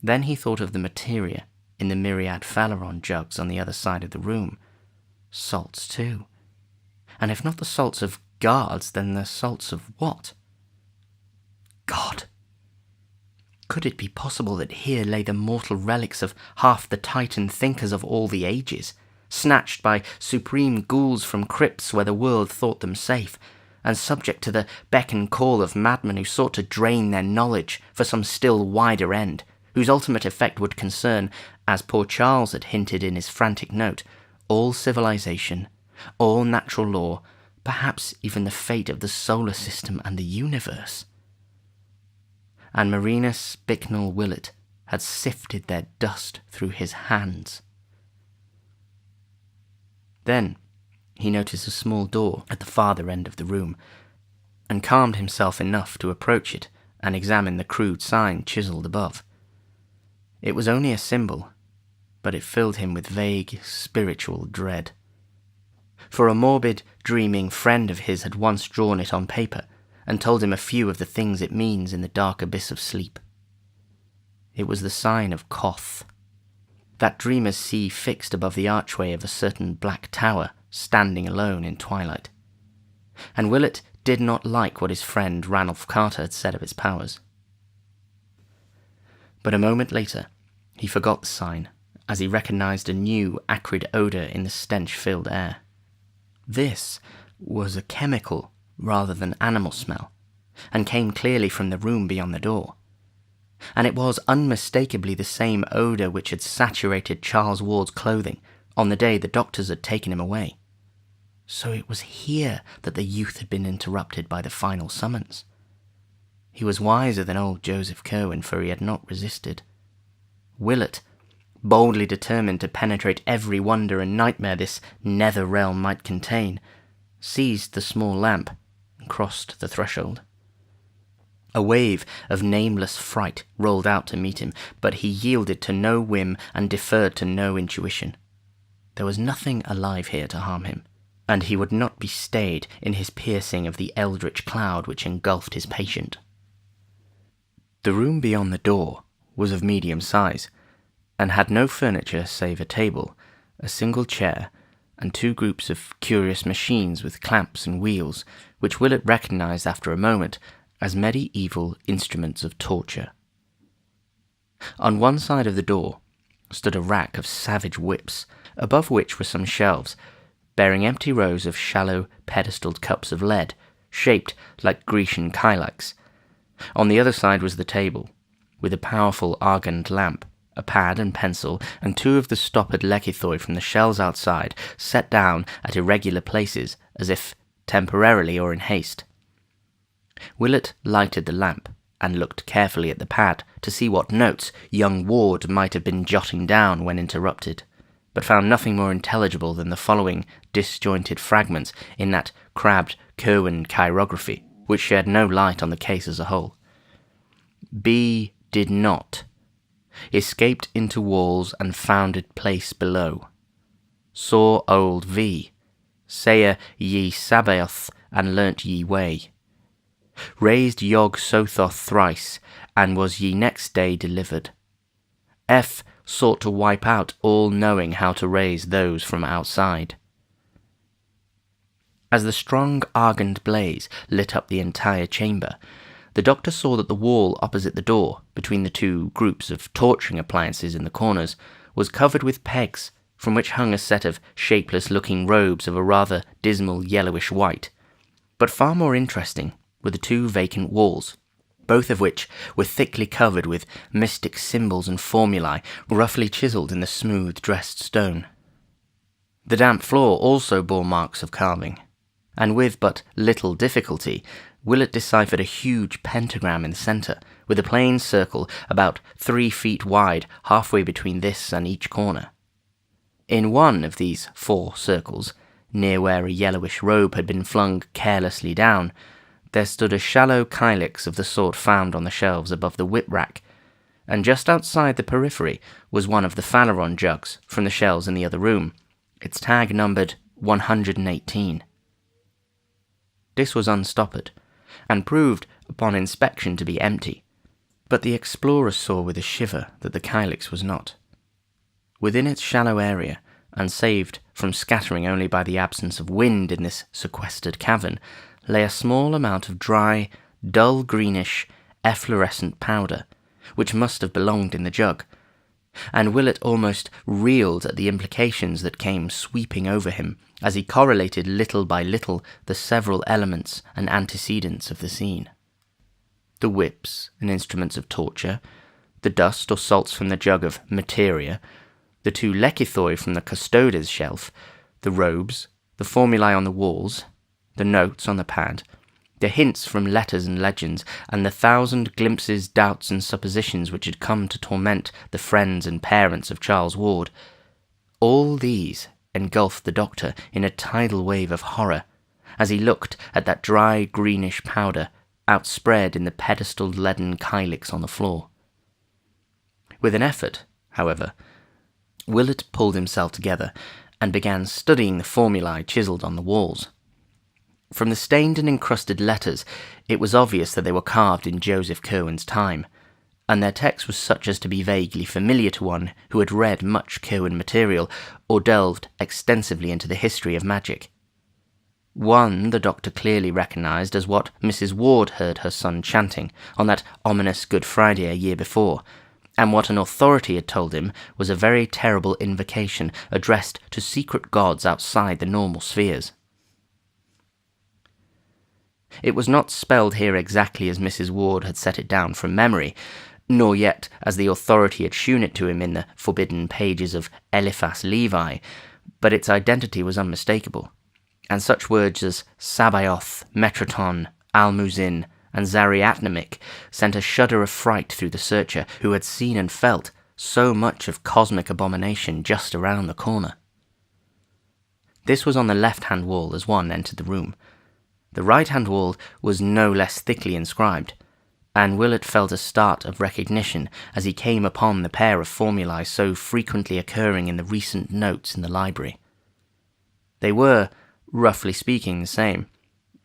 Then he thought of the materia in the myriad phaleron jugs on the other side of the room. Salts, too. And if not the salts of guards, then the salts of what? God! Could it be possible that here lay the mortal relics of half the Titan thinkers of all the ages, snatched by supreme ghouls from crypts where the world thought them safe, and subject to the beck and call of madmen who sought to drain their knowledge for some still wider end, whose ultimate effect would concern, as poor Charles had hinted in his frantic note, all civilization, all natural law, perhaps even the fate of the solar system and the universe. And Marinus Bicknell Willett had sifted their dust through his hands. Then he noticed a small door at the farther end of the room, and calmed himself enough to approach it and examine the crude sign chiseled above. It was only a symbol, but it filled him with vague, spiritual dread. For a morbid, dreaming friend of his had once drawn it on paper and told him a few of the things it means in the dark abyss of sleep. It was the sign of Koth, that dreamers see fixed above the archway of a certain black tower standing alone in twilight. And Willett did not like what his friend Ranulph Carter had said of its powers. But a moment later, he forgot the sign as he recognized a new, acrid odor in the stench-filled air. This was a chemical rather than animal smell, and came clearly from the room beyond the door. And it was unmistakably the same odor which had saturated Charles Ward's clothing on the day the doctors had taken him away. So it was here that the youth had been interrupted by the final summons. He was wiser than old Joseph Curwen, for he had not resisted. Willett, boldly determined to penetrate every wonder and nightmare this nether realm might contain, seized the small lamp and crossed the threshold. A wave of nameless fright rolled out to meet him, but he yielded to no whim and deferred to no intuition. There was nothing alive here to harm him, and he would not be stayed in his piercing of the eldritch cloud which engulfed his patient. The room beyond the door was of medium size, and had no furniture save a table, a single chair, and two groups of curious machines with clamps and wheels, which Willett recognized after a moment as medieval instruments of torture. On one side of the door stood a rack of savage whips, above which were some shelves, bearing empty rows of shallow, pedestaled cups of lead, shaped like Grecian kylikes. On the other side was the table, with a powerful argand lamp, a pad and pencil, and two of the stoppered lekythoi from the shelves outside, set down at irregular places, as if temporarily or in haste. Willett lighted the lamp, and looked carefully at the pad to see what notes young Ward might have been jotting down when interrupted, but found nothing more intelligible than the following disjointed fragments in that crabbed Curwen chirography, which shed no light on the case as a whole. B did not. Escaped into walls and founded place below. Saw old V. Sayer ye Sabaoth and learnt ye way. Raised Yog Sothoth thrice, and was ye next day delivered. F sought to wipe out all knowing how to raise those from outside. As the strong argand blaze lit up the entire chamber, the doctor saw that the wall opposite the door, between the two groups of torturing appliances in the corners, was covered with pegs, from which hung a set of shapeless-looking robes of a rather dismal yellowish white. But far more interesting were the two vacant walls, both of which were thickly covered with mystic symbols and formulae roughly chiselled in the smooth dressed stone. The damp floor also bore marks of carving, and with but little difficulty Willett deciphered a huge pentagram in the centre, with a plain circle about 3 feet wide halfway between this and each corner. In one of these 4 circles, near where a yellowish robe had been flung carelessly down, there stood a shallow kylix of the sort found on the shelves above the whip-rack, and just outside the periphery was one of the Phaleron jugs from the shelves in the other room, its tag numbered 118. This was unstoppered, and proved upon inspection to be empty, but the explorer saw with a shiver that the kylix was not. Within its shallow area, and saved from scattering only by the absence of wind in this sequestered cavern, lay a small amount of dry, dull greenish, efflorescent powder, which must have belonged in the jug, and Willett almost reeled at the implications that came sweeping over him as he correlated little by little the several elements and antecedents of the scene. The whips and instruments of torture, the dust or salts from the jug of materia, the 2 lekythoi from the custodes shelf, the robes, the formulae on the walls, the notes on the pad, the hints from letters and legends, and the 1,000 glimpses, doubts, and suppositions which had come to torment the friends and parents of Charles Ward, all these engulfed the doctor in a tidal wave of horror as he looked at that dry greenish powder outspread in the pedestaled leaden calyx on the floor. With an effort, however, Willett pulled himself together and began studying the formulae chiselled on the walls. From the stained and encrusted letters, it was obvious that they were carved in Joseph Curwen's time, and their text was such as to be vaguely familiar to one who had read much Curwen material or delved extensively into the history of magic. One the doctor clearly recognised as what Mrs. Ward heard her son chanting on that ominous Good Friday a year before, and what an authority had told him was a very terrible invocation addressed to secret gods outside the normal spheres. It was not spelled here exactly as Mrs. Ward had set it down from memory, nor yet as the authority had shewn it to him in the forbidden pages of Eliphas Levi, but its identity was unmistakable, and such words as Sabaoth, Metraton, Almuzin, and Zariatnamic sent a shudder of fright through the searcher who had seen and felt so much of cosmic abomination just around the corner. This was on the left-hand wall as one entered the room. The right-hand wall was no less thickly inscribed, and Willett felt a start of recognition as he came upon the pair of formulae so frequently occurring in the recent notes in the library. They were, roughly speaking, the same,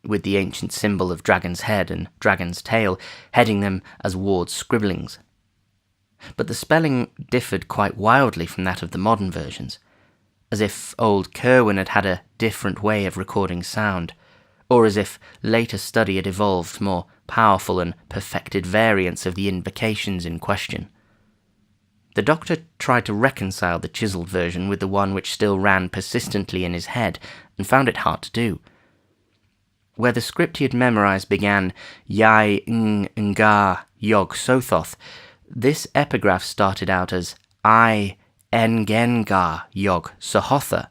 with the ancient symbol of dragon's head and dragon's tail heading them as Ward's scribblings. But the spelling differed quite wildly from that of the modern versions, as if old Curwen had had a different way of recording sound, or as if later study had evolved more powerful and perfected variants of the invocations in question. The doctor tried to reconcile the chiselled version with the one which still ran persistently in his head, and found it hard to do. Where the script he had memorized began Yai Nga Yog Sothoth, this epigraph started out as I Engenga Yog Sohotha,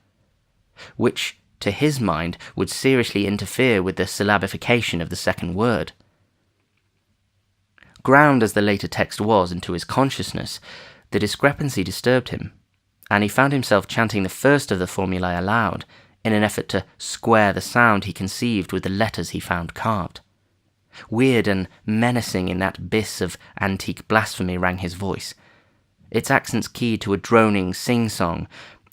which, to his mind, would seriously interfere with the syllabification of the second word. Ground as the later text was into his consciousness, the discrepancy disturbed him, and he found himself chanting the first of the formulae aloud, in an effort to square the sound he conceived with the letters he found carved. Weird and menacing in that abyss of antique blasphemy rang his voice, its accents keyed to a droning sing-song,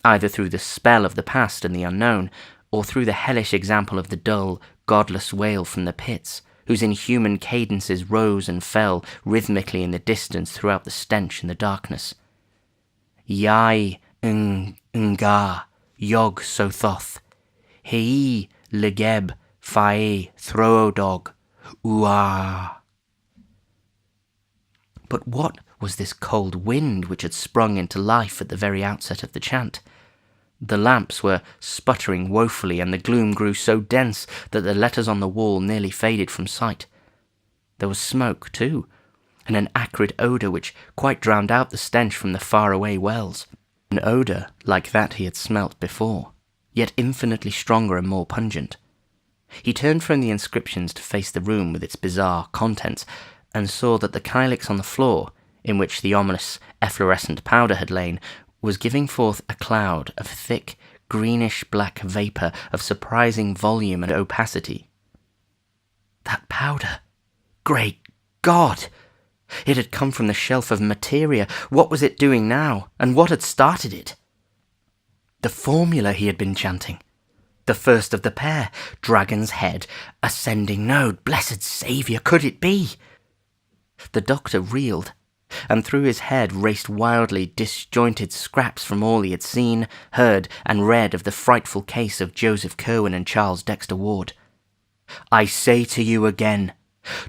either through the spell of the past and the unknown, or through the hellish example of the dull, godless wail from the pits, whose inhuman cadences rose and fell rhythmically in the distance throughout the stench and the darkness. Yai Nga Yog Sothoth, Hei Legeb Fae Throodog, Uah. But what was this cold wind which had sprung into life at the very outset of the chant? The lamps were sputtering woefully, and the gloom grew so dense that the letters on the wall nearly faded from sight. There was smoke, too, and an acrid odour which quite drowned out the stench from the faraway wells. An odour like that he had smelt before, yet infinitely stronger and more pungent. He turned from the inscriptions to face the room with its bizarre contents, and saw that the calyx on the floor, in which the ominous efflorescent powder had lain, was giving forth a cloud of thick, greenish-black vapour of surprising volume and opacity. That powder! Great God! It had come from the shelf of materia. What was it doing now, and what had started it? The formula he had been chanting. The first of the pair. Dragon's head. Ascending node. Blessed Saviour, could it be? The doctor reeled, and through his head raced wildly disjointed scraps from all he had seen, heard, and read of the frightful case of Joseph Curwen and Charles Dexter Ward. I say to you again,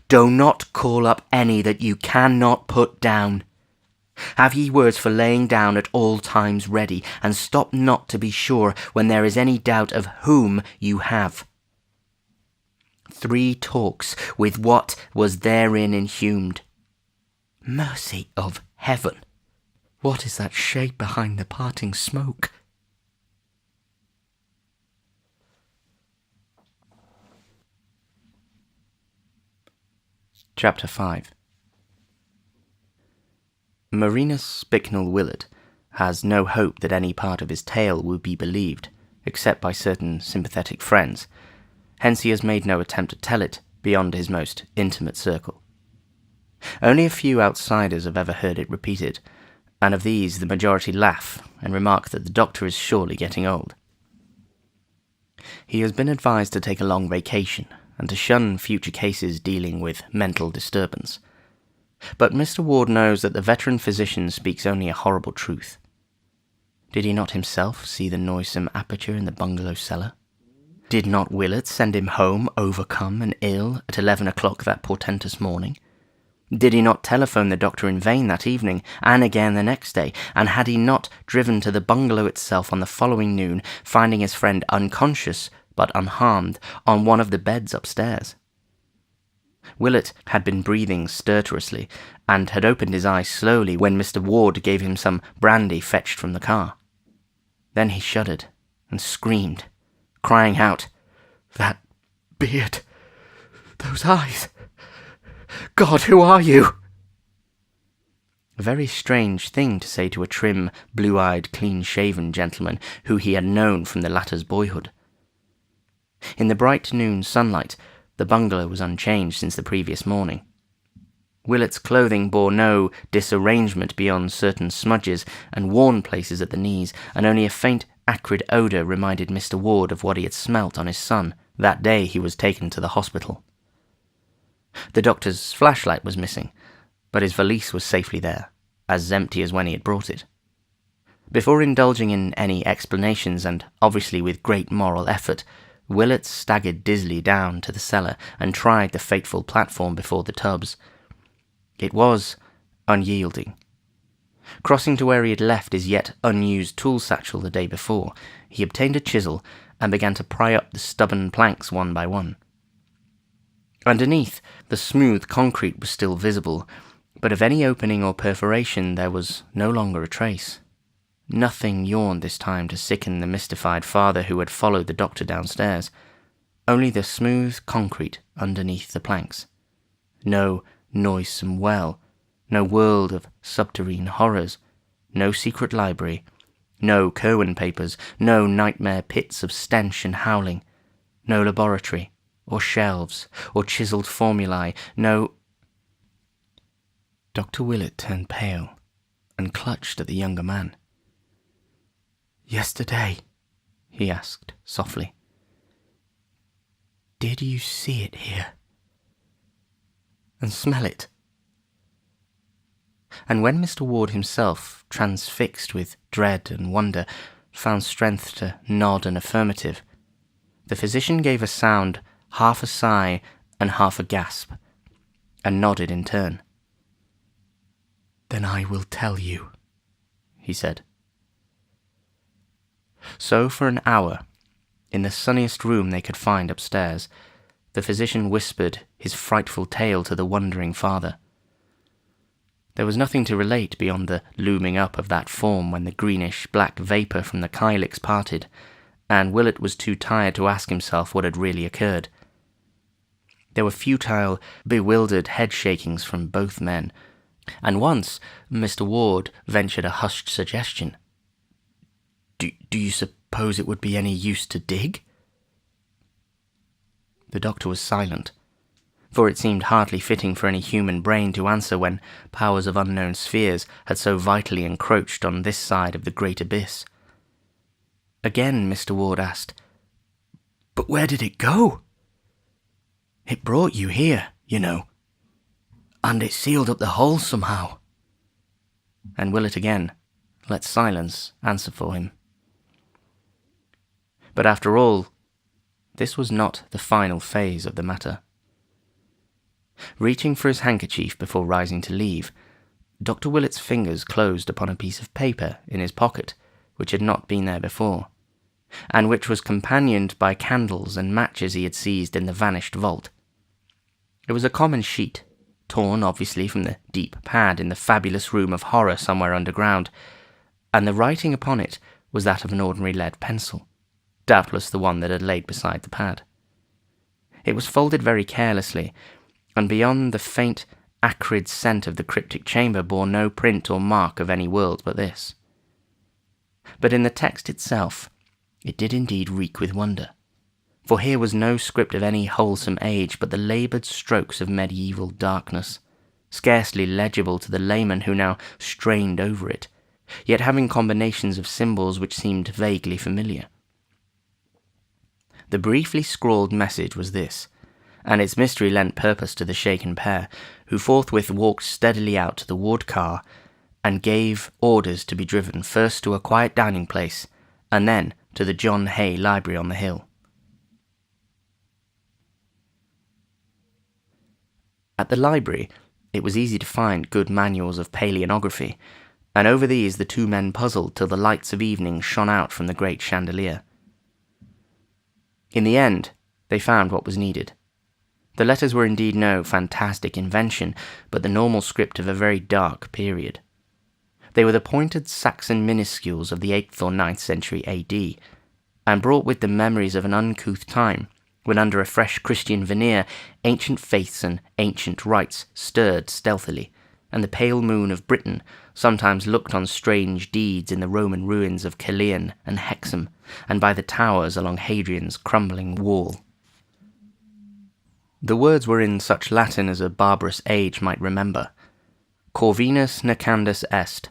do not call up any that you cannot put down. Have ye words for laying down at all times ready, and stop not to be sure when there is any doubt of whom you have. 3 talks with what was therein inhumed. Mercy of heaven! What is that shape behind the parting smoke? Chapter 5. Marinus Bicknell Willett has no hope that any part of his tale will be believed, except by certain sympathetic friends. Hence he has made no attempt to tell it beyond his most intimate circle. Only a few outsiders have ever heard it repeated, and of these the majority laugh and remark that the Doctor is surely getting old. He has been advised to take a long vacation and to shun future cases dealing with mental disturbance. But Mr. Ward knows that the veteran physician speaks only a horrible truth. Did he not himself see the noisome aperture in the bungalow cellar? Did not Willett send him home overcome and ill at 11 o'clock that portentous morning? Did he not telephone the Doctor in vain that evening, and again the next day, and had he not driven to the bungalow itself on the following noon, finding his friend unconscious but unharmed on one of the beds upstairs? Willett had been breathing stertorously, and had opened his eyes slowly when Mr. Ward gave him some brandy fetched from the car. Then he shuddered and screamed, crying out, "That beard! Those eyes! God, who are you?" A very strange thing to say to a trim, blue-eyed, clean-shaven gentleman who he had known from the latter's boyhood. In the bright noon sunlight, the bungalow was unchanged since the previous morning. Willett's clothing bore no disarrangement beyond certain smudges and worn places at the knees, and only a faint, acrid odour reminded Mr. Ward of what he had smelt on his son that day he was taken to the hospital. The Doctor's flashlight was missing, but his valise was safely there, as empty as when he had brought it. Before indulging in any explanations, and obviously with great moral effort, Willett staggered dizzily down to the cellar and tried the fateful platform before the tubs. It was unyielding. Crossing to where he had left his yet unused tool satchel the day before, he obtained a chisel and began to pry up the stubborn planks one by one. Underneath, the smooth concrete was still visible, but of any opening or perforation there was no longer a trace. Nothing yawned this time to sicken the mystified father who had followed the Doctor downstairs. Only the smooth concrete underneath the planks. No noisome well, no world of subterrane horrors, no secret library, no Kerwin papers, no nightmare pits of stench and howling, no laboratory, or shelves, or chiselled formulae, no... Dr. Willett turned pale and clutched at the younger man. "Yesterday," he asked softly, "did you see it here? And smell it?" And when Mr. Ward himself, transfixed with dread and wonder, found strength to nod an affirmative, the physician gave a sound, half a sigh and half a gasp, and nodded in turn. "Then I will tell you," he said. So for an hour, in the sunniest room they could find upstairs, the physician whispered his frightful tale to the wondering father. There was nothing to relate beyond the looming up of that form when the greenish-black vapour from the kylix parted, and Willett was too tired to ask himself what had really occurred. There were futile, bewildered head-shakings from both men, and once Mr. Ward ventured a hushed suggestion. Do you suppose it would be any use to dig?" The Doctor was silent, for it seemed hardly fitting for any human brain to answer when powers of unknown spheres had so vitally encroached on this side of the great abyss. Again Mr. Ward asked, "But where did it go? It brought you here, you know, and it sealed up the hole somehow." And Willett again let silence answer for him. But after all, this was not the final phase of the matter. Reaching for his handkerchief before rising to leave, Dr. Willett's fingers closed upon a piece of paper in his pocket which had not been there before, and which was companioned by candles and matches he had seized in the vanished vault. It was a common sheet, torn obviously from the deep pad in the fabulous room of horror somewhere underground, and the writing upon it was that of an ordinary lead pencil, doubtless the one that had laid beside the pad. It was folded very carelessly, and beyond the faint, acrid scent of the cryptic chamber bore no print or mark of any world but this. But in the text itself, it did indeed reek with wonder. For here was no script of any wholesome age, but the laboured strokes of medieval darkness, scarcely legible to the layman who now strained over it, yet having combinations of symbols which seemed vaguely familiar. The briefly scrawled message was this, and its mystery lent purpose to the shaken pair, who forthwith walked steadily out to the ward car and gave orders to be driven first to a quiet dining place and then to the John Hay Library on the hill. At the library, it was easy to find good manuals of paleonography, and over these the two men puzzled till the lights of evening shone out from the great chandelier. In the end, they found what was needed. The letters were indeed no fantastic invention, but the normal script of a very dark period. They were the pointed Saxon minuscules of the 8th or 9th century AD, and brought with them memories of an uncouth time, when under a fresh Christian veneer, ancient faiths and ancient rites stirred stealthily, and the pale moon of Britain sometimes looked on strange deeds in the Roman ruins of Caerleon and Hexham, and by the towers along Hadrian's crumbling wall. The words were in such Latin as a barbarous age might remember. Corvinus necandus est,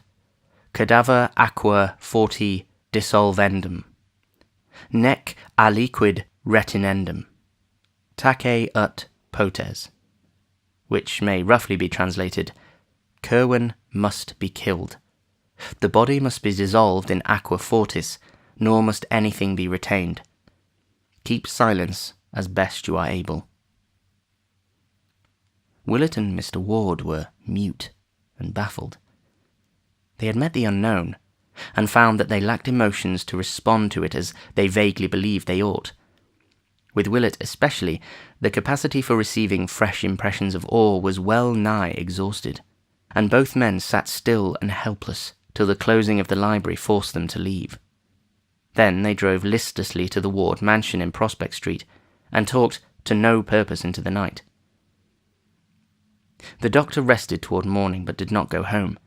cadaver aqua forti dissolvendum, nec aliquid retinendum, tace ut potes, which may roughly be translated, Curwen must be killed. The body must be dissolved in aqua fortis, nor must anything be retained. Keep silence as best you are able. Willett and Mr. Ward were mute and baffled. They had met the unknown, and found that they lacked emotions to respond to it as they vaguely believed they ought. With Willett especially, the capacity for receiving fresh impressions of awe was well nigh exhausted, and both men sat still and helpless till the closing of the library forced them to leave. Then they drove listlessly to the Ward mansion in Prospect Street, and talked to no purpose into the night. The doctor rested toward morning but did not go home,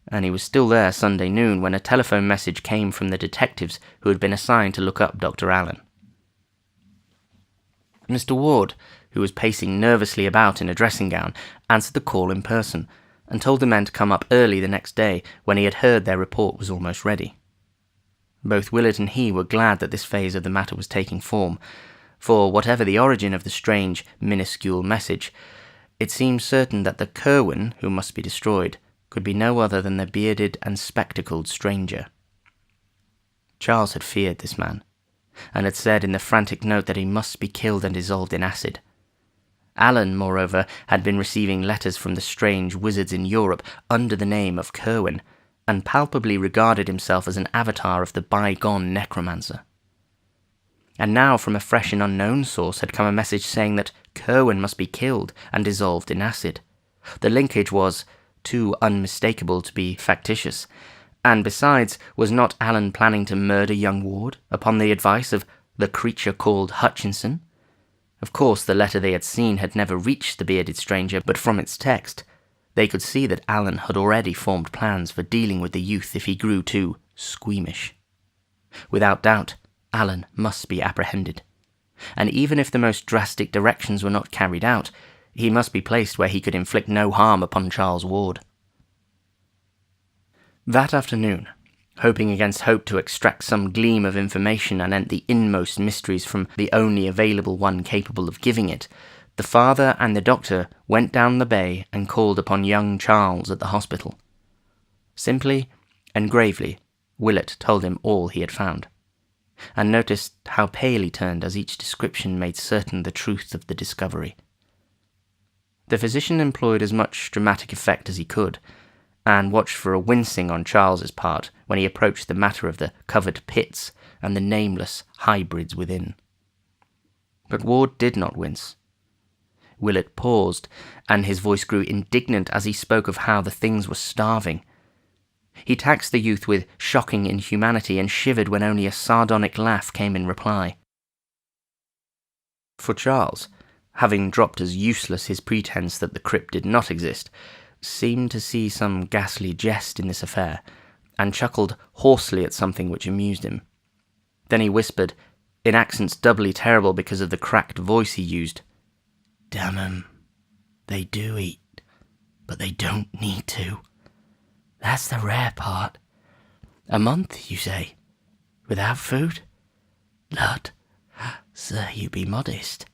and he was still there Sunday noon when a telephone message came from the detectives who had been assigned to look up Dr. Allen. Mr. Ward, who was pacing nervously about in a dressing-gown, answered the call in person, and told the men to come up early the next day when he had heard their report was almost ready. Both Willett and he were glad that this phase of the matter was taking form, for whatever the origin of the strange, minuscule message, it seemed certain that the Curwen who must be destroyed could be no other than the bearded and spectacled stranger. Charles had feared this man, and had said in the frantic note that he must be killed and dissolved in acid. Allen, moreover, had been receiving letters from the strange wizards in Europe under the name of Curwen, and palpably regarded himself as an avatar of the bygone necromancer. And now from a fresh and unknown source had come a message saying that Curwen must be killed and dissolved in acid. The linkage was too unmistakable to be factitious, and besides, was not Allen planning to murder young Ward upon the advice of the creature called Hutchinson? Of course, the letter they had seen had never reached the bearded stranger, but from its text, they could see that Allen had already formed plans for dealing with the youth if he grew too squeamish. Without doubt, Allen must be apprehended, and even if the most drastic directions were not carried out, he must be placed where he could inflict no harm upon Charles Ward. That afternoon, hoping against hope to extract some gleam of information anent the inmost mysteries from the only available one capable of giving it, the father and the doctor went down the bay and called upon young Charles at the hospital. Simply and gravely, Willett told him all he had found, and noticed how pale he turned as each description made certain the truth of the discovery. The physician employed as much dramatic effect as he could, and watched for a wincing on Charles's part when he approached the matter of the covered pits and the nameless hybrids within. But Ward did not wince. Willett paused, and his voice grew indignant as he spoke of how the things were starving. He taxed the youth with shocking inhumanity and shivered when only a sardonic laugh came in reply. For Charles, having dropped as useless his pretense that the crypt did not exist, seemed to see some ghastly jest in this affair, and chuckled hoarsely at something which amused him. Then he whispered, in accents doubly terrible because of the cracked voice he used, "Damn 'em, they do eat, but they don't need to. That's the rare part. A month, you say, without food? Lud, sir, you be modest.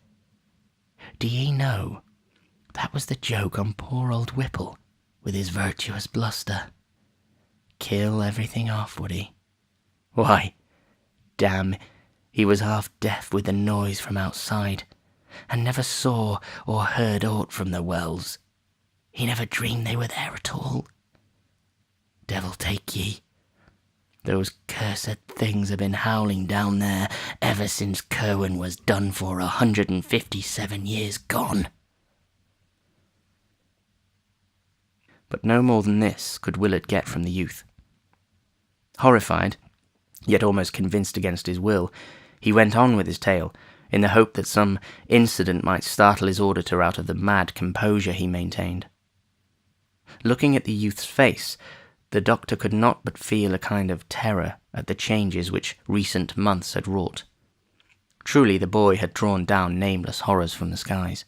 Do ye know, that was the joke on poor old Whipple with his virtuous bluster. Kill everything off, would he? Why, damn, he was half deaf with the noise from outside, and never saw or heard aught from the wells. He never dreamed they were there at all. Devil take ye. Those cursed things have been howling down there ever since Kerwin was done for 157 years gone." But no more than this could Willett get from the youth. Horrified, yet almost convinced against his will, he went on with his tale, in the hope that some incident might startle his auditor out of the mad composure he maintained. Looking at the youth's face, the doctor could not but feel a kind of terror at the changes which recent months had wrought. Truly the boy had drawn down nameless horrors from the skies.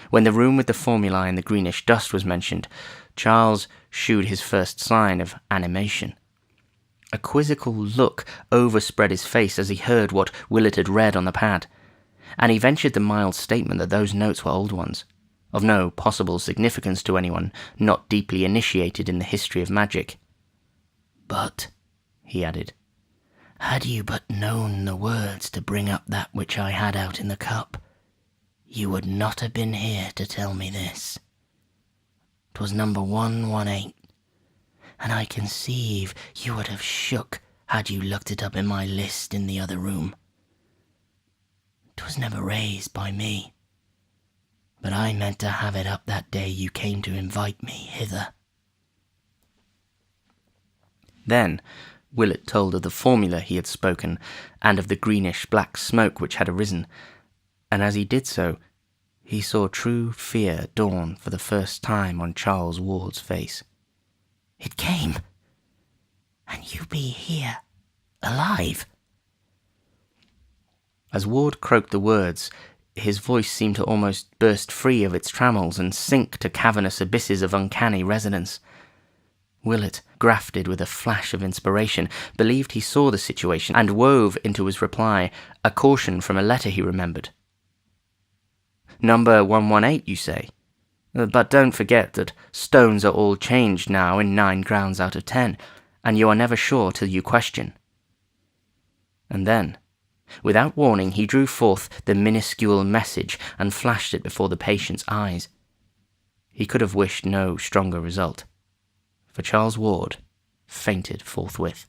When the room with the formulae and the greenish dust was mentioned, Charles shewed his first sign of animation. A quizzical look overspread his face as he heard what Willett had read on the pad, and he ventured the mild statement that those notes were old ones, of no possible significance to anyone not deeply initiated in the history of magic. "But," he added, "had you but known the words to bring up that which I had out in the cup, you would not have been here to tell me this. 'Twas number 118, and I conceive you would have shook had you looked it up in my list in the other room. 'Twas never raised by me, but I meant to have it up that day you came to invite me hither." Then Willett told of the formula he had spoken, and of the greenish-black smoke which had arisen, and as he did so, he saw true fear dawn for the first time on Charles Ward's face. "It came! And you be here, alive!" As Ward croaked the words, his voice seemed to almost burst free of its trammels and sink to cavernous abysses of uncanny resonance. Willett, grafted with a flash of inspiration, believed he saw the situation, and wove into his reply a caution from a letter he remembered. "Number 118, you say? But don't forget that stones are all changed now in 9 grounds out of 10, and you are never sure till you question." And then, without warning, he drew forth the minuscule message and flashed it before the patient's eyes. He could have wished no stronger result, for Charles Ward fainted forthwith.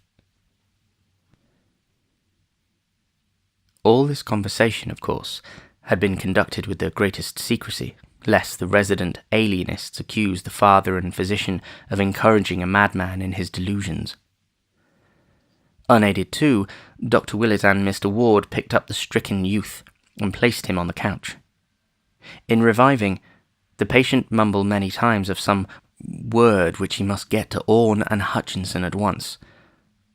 All this conversation, of course, had been conducted with the greatest secrecy, lest the resident alienists accuse the father and physician of encouraging a madman in his delusions. Unaided too, Dr. Willett and Mr. Ward picked up the stricken youth and placed him on the couch. In reviving, the patient mumbled many times of some word which he must get to Orne and Hutchinson at once,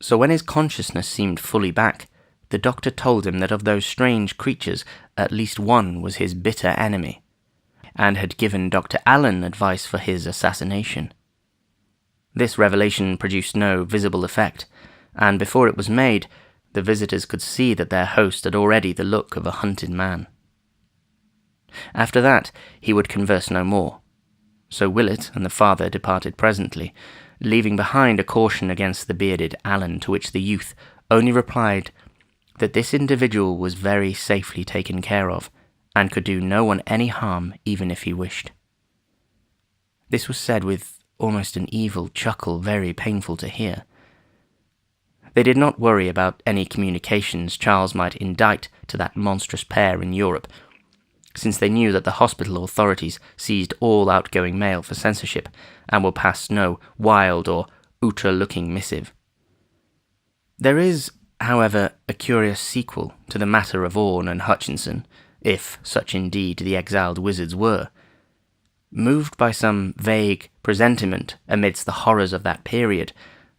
so when his consciousness seemed fully back, the doctor told him that of those strange creatures at least one was his bitter enemy, and had given Dr. Allen advice for his assassination. This revelation produced no visible effect, and before it was made, the visitors could see that their host had already the look of a hunted man. After that, he would converse no more, so Willett and the father departed presently, leaving behind a caution against the bearded Allen, to which the youth only replied that this individual was very safely taken care of, and could do no one any harm even if he wished. This was said with almost an evil chuckle very painful to hear. They did not worry about any communications Charles might indite to that monstrous pair in Europe, since they knew that the hospital authorities seized all outgoing mail for censorship, and will pass no wild or outre-looking missive. There is, however, a curious sequel to the matter of Orne and Hutchinson, if such indeed the exiled wizards were. Moved by some vague presentiment amidst the horrors of that period,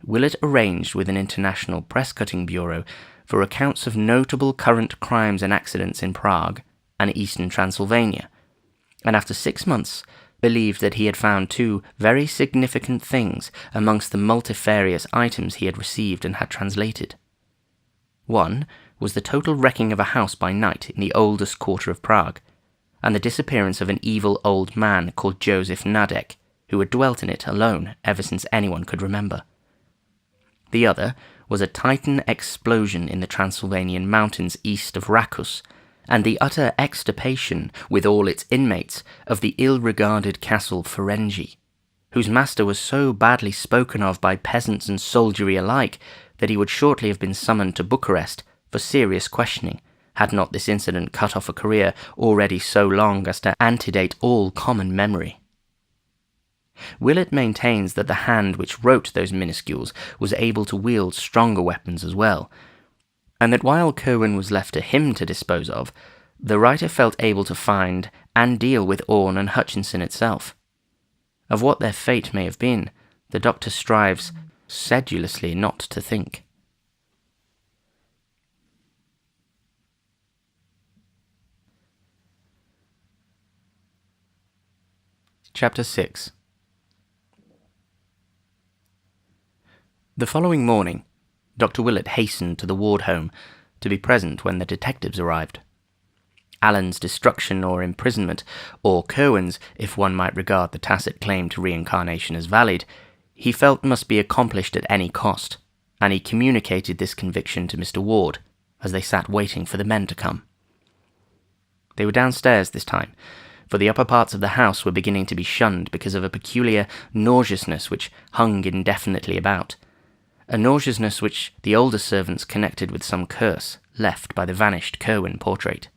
Willett arranged with an international press-cutting bureau for accounts of notable current crimes and accidents in Prague and eastern Transylvania, and after 6 months believed that he had found 2 very significant things amongst the multifarious items he had received and had translated. One was the total wrecking of a house by night in the oldest quarter of Prague, and the disappearance of an evil old man called Joseph Nadek, who had dwelt in it alone ever since anyone could remember. The other was a Titan explosion in the Transylvanian mountains east of Rakus, and the utter extirpation, with all its inmates, of the ill-regarded castle Ferengi, whose master was so badly spoken of by peasants and soldiery alike that he would shortly have been summoned to Bucharest for serious questioning, had not this incident cut off a career already so long as to antedate all common memory. Willett maintains that the hand which wrote those minuscules was able to wield stronger weapons as well, and that while Curwen was left to him to dispose of, the writer felt able to find and deal with Orne and Hutchinson itself. Of what their fate may have been, the Doctor strives sedulously not to think. Chapter 6. The following morning, Dr. Willett hastened to the ward home to be present when the detectives arrived. Alan's destruction or imprisonment, or Curwen's, if one might regard the tacit claim to reincarnation as valid, he felt must be accomplished at any cost, and he communicated this conviction to Mr. Ward as they sat waiting for the men to come. They were downstairs this time, for the upper parts of the house were beginning to be shunned because of a peculiar nauseousness which hung indefinitely about, a nauseousness which the older servants connected with some curse left by the vanished Curwen portrait.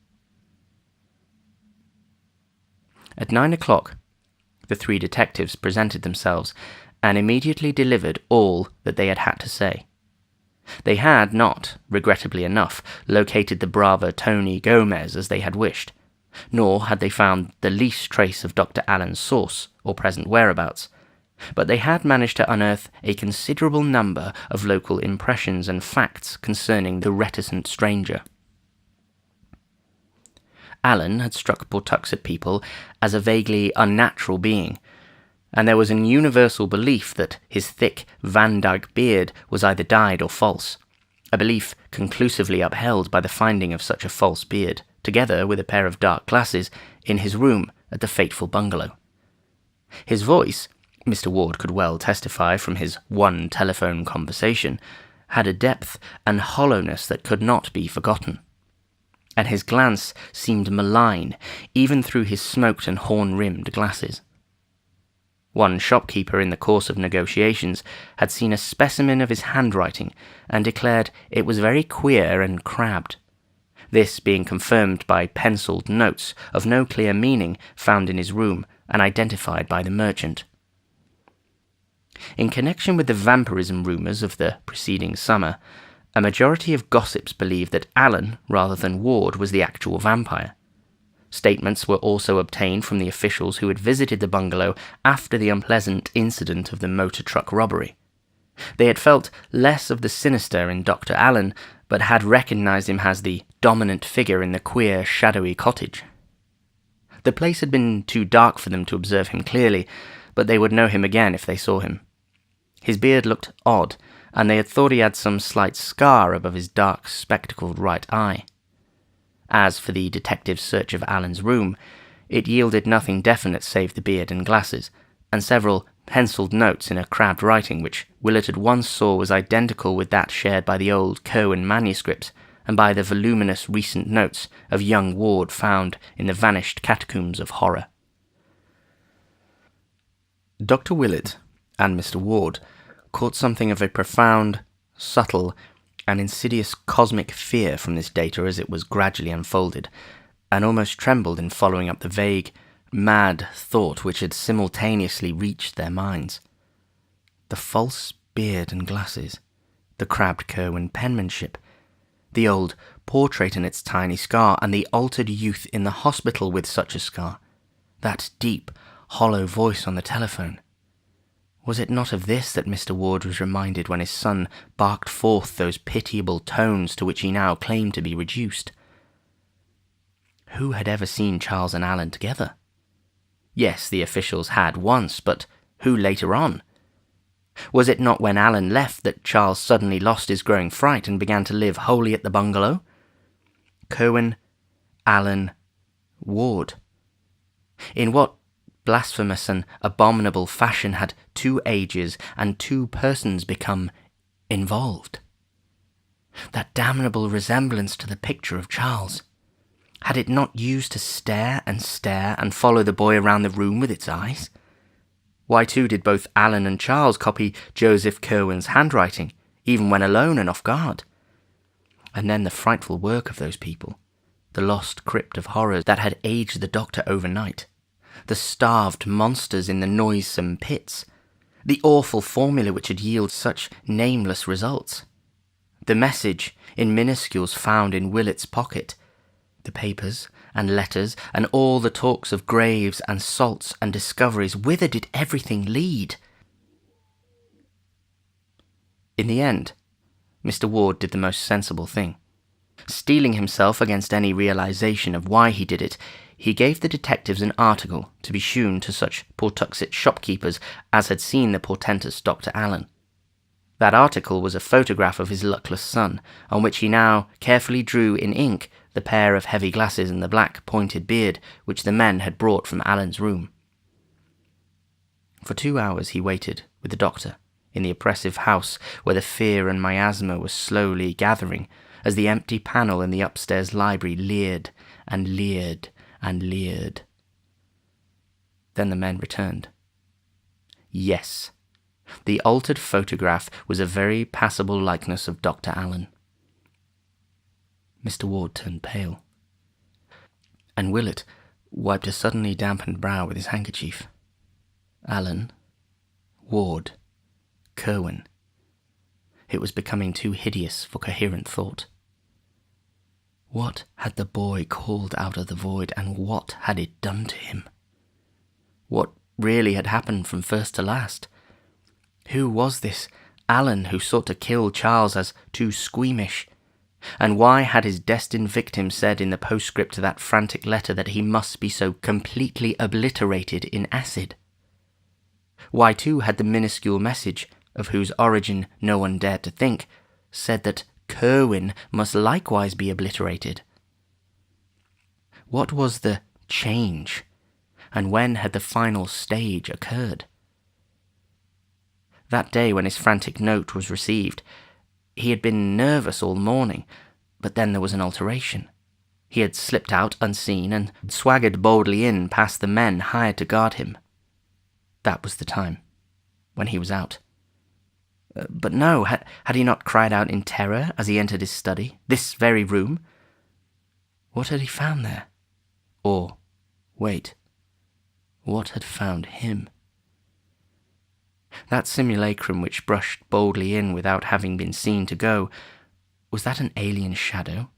At 9 o'clock, the 3 detectives presented themselves and immediately delivered all that they had had to say. They had not, regrettably enough, located the brava Tony Gomez as they had wished, nor had they found the least trace of Dr. Allen's source or present whereabouts, but they had managed to unearth a considerable number of local impressions and facts concerning the reticent stranger. Allen had struck Pawtuxet people as a vaguely unnatural being, and there was an universal belief that his thick Van Dyke beard was either dyed or false, a belief conclusively upheld by the finding of such a false beard, together with a pair of dark glasses, in his room at the fateful bungalow. His voice, Mr. Ward could well testify from his one telephone conversation, had a depth and hollowness that could not be forgotten, and his glance seemed malign even through his smoked and horn-rimmed glasses. One shopkeeper in the course of negotiations had seen a specimen of his handwriting and declared it was very queer and crabbed, this being confirmed by pencilled notes of no clear meaning found in his room and identified by the merchant. In connection with the vampirism rumours of the preceding summer, a majority of gossips believed that Allen, rather than Ward, was the actual vampire. Statements were also obtained from the officials who had visited the bungalow after the unpleasant incident of the motor truck robbery. They had felt less of the sinister in Dr. Allen, but had recognised him as the dominant figure in the queer, shadowy cottage. The place had been too dark for them to observe him clearly, but they would know him again if they saw him. His beard looked odd, and they had thought he had some slight scar above his dark, spectacled right eye. As for the detective's search of Allen's room, it yielded nothing definite save the beard and glasses, and several pencilled notes in a crabbed writing which Willett at once saw was identical with that shared by the old Curwen manuscripts and by the voluminous recent notes of young Ward found in the vanished catacombs of horror. Dr. Willett and Mr. Ward caught something of a profound, subtle, and insidious cosmic fear from this data as it was gradually unfolded, and almost trembled in following up the vague, mad thought which had simultaneously reached their minds. The false beard and glasses, the crabbed Curwen penmanship, the old portrait and its tiny scar, and the altered youth in the hospital with such a scar, that deep, hollow voice on the telephone. Was it not of this that Mr. Ward was reminded when his son barked forth those pitiable tones to which he now claimed to be reduced? Who had ever seen Charles and Alan together? Yes, the officials had once, but who later on? Was it not when Alan left that Charles suddenly lost his growing fright and began to live wholly at the bungalow? Curwen, Alan, Ward. In what blasphemous and abominable fashion had two ages and two persons become involved? That damnable resemblance to the picture of Charles. Had it not used to stare and follow the boy around the room with its eyes? Why, too, did both Alan and Charles copy Joseph Curwen's handwriting, even when alone and off guard? And then the frightful work of those people, the lost crypt of horrors that had aged the doctor overnight, the starved monsters in the noisome pits, the awful formula which had yielded such nameless results, the message in minuscules found in Willett's pocket, the papers and letters and all the talks of graves and salts and discoveries. Whither did everything lead? In the end, Mr. Ward did the most sensible thing. Steeling himself against any realization of why he did it, he gave the detectives an article to be shewn to such Pawtuxet shopkeepers as had seen the portentous Dr. Allen. That article was a photograph of his luckless son, on which he now carefully drew in ink the pair of heavy glasses and the black pointed beard which the men had brought from Allen's room. For 2 hours he waited with the doctor in the oppressive house where the fear and miasma were slowly gathering, as the empty panel in the upstairs library leered and leered and leered. Then the men returned. Yes, the altered photograph was a very passable likeness of Dr. Allen. Mr. Ward turned pale, and Willett wiped a suddenly dampened brow with his handkerchief. Allen, Ward, Curwen. It was becoming too hideous for coherent thought. What had the boy called out of the void, and what had it done to him? What really had happened from first to last? Who was this Allen who sought to kill Charles as too squeamish? And why had his destined victim said in the postscript to that frantic letter that he must be so completely obliterated in acid? Why, too, had the minuscule message, of whose origin no one dared to think, said that Curwen must likewise be obliterated? What was the change, and when had the final stage occurred? That day when his frantic note was received, he had been nervous all morning, but then there was an alteration. He had slipped out unseen and swaggered boldly in past the men hired to guard him. That was the time, when he was out. But no, had he not cried out in terror as he entered his study, this very room? What had he found there? Or, wait, what had found him? That simulacrum which brushed boldly in without having been seen to go, was that an alien shadow,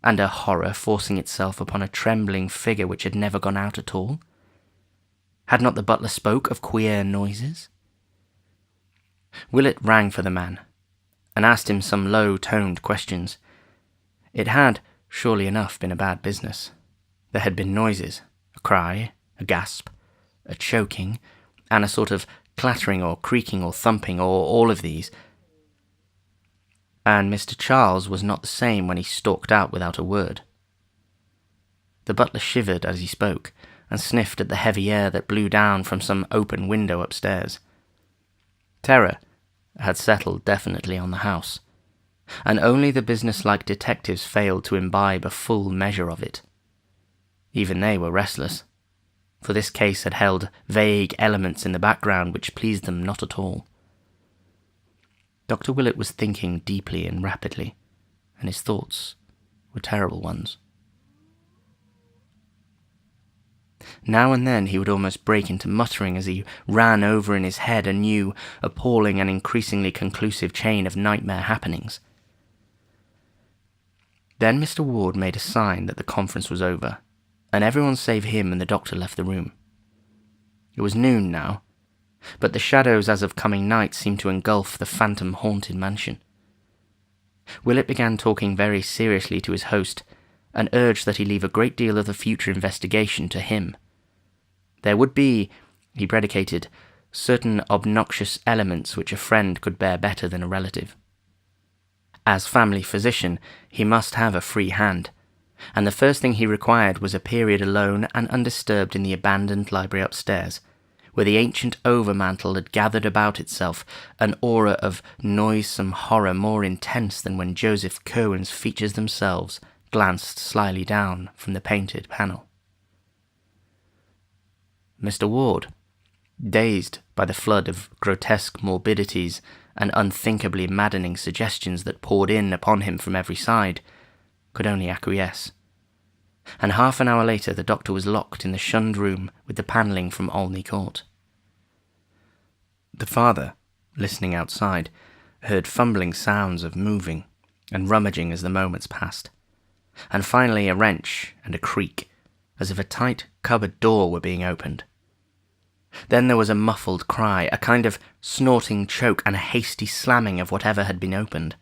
and a horror forcing itself upon a trembling figure which had never gone out at all? Had not the butler spoke of queer noises? Willett rang for the man, and asked him some low-toned questions. It had, surely enough, been a bad business. There had been noises, a cry, a gasp, a choking, and a sort of clattering or creaking or thumping, or all of these. And Mr. Charles was not the same when he stalked out without a word. The butler shivered as he spoke, and sniffed at the heavy air that blew down from some open window upstairs. Terror had settled definitely on the house, and only the business-like detectives failed to imbibe a full measure of it. Even they were restless, for this case had held vague elements in the background which pleased them not at all. Dr. Willett was thinking deeply and rapidly, and his thoughts were terrible ones. Now and then he would almost break into muttering as he ran over in his head a new, appalling and increasingly conclusive chain of nightmare happenings. Then Mr. Ward made a sign that the conference was over, and everyone save him and the doctor left the room. It was noon now, but the shadows as of coming night seemed to engulf the phantom-haunted mansion. Willett began talking very seriously to his host, and urged that he leave a great deal of the future investigation to him. There would be, he predicated, certain obnoxious elements which a friend could bear better than a relative. As family physician, he must have a free hand, and the first thing he required was a period alone and undisturbed in the abandoned library upstairs, where the ancient overmantel had gathered about itself an aura of noisome horror more intense than when Joseph Curwen's features themselves glanced slyly down from the painted panel. Mr. Ward, dazed by the flood of grotesque morbidities and unthinkably maddening suggestions that poured in upon him from every side, could only acquiesce. And half an hour later the doctor was locked in the shunned room with the panelling from Olney Court. The father, listening outside, heard fumbling sounds of moving and rummaging as the moments passed, and finally a wrench and a creak, as if a tight cupboard door were being opened. Then there was a muffled cry, a kind of snorting choke, and a hasty slamming of whatever had been opened.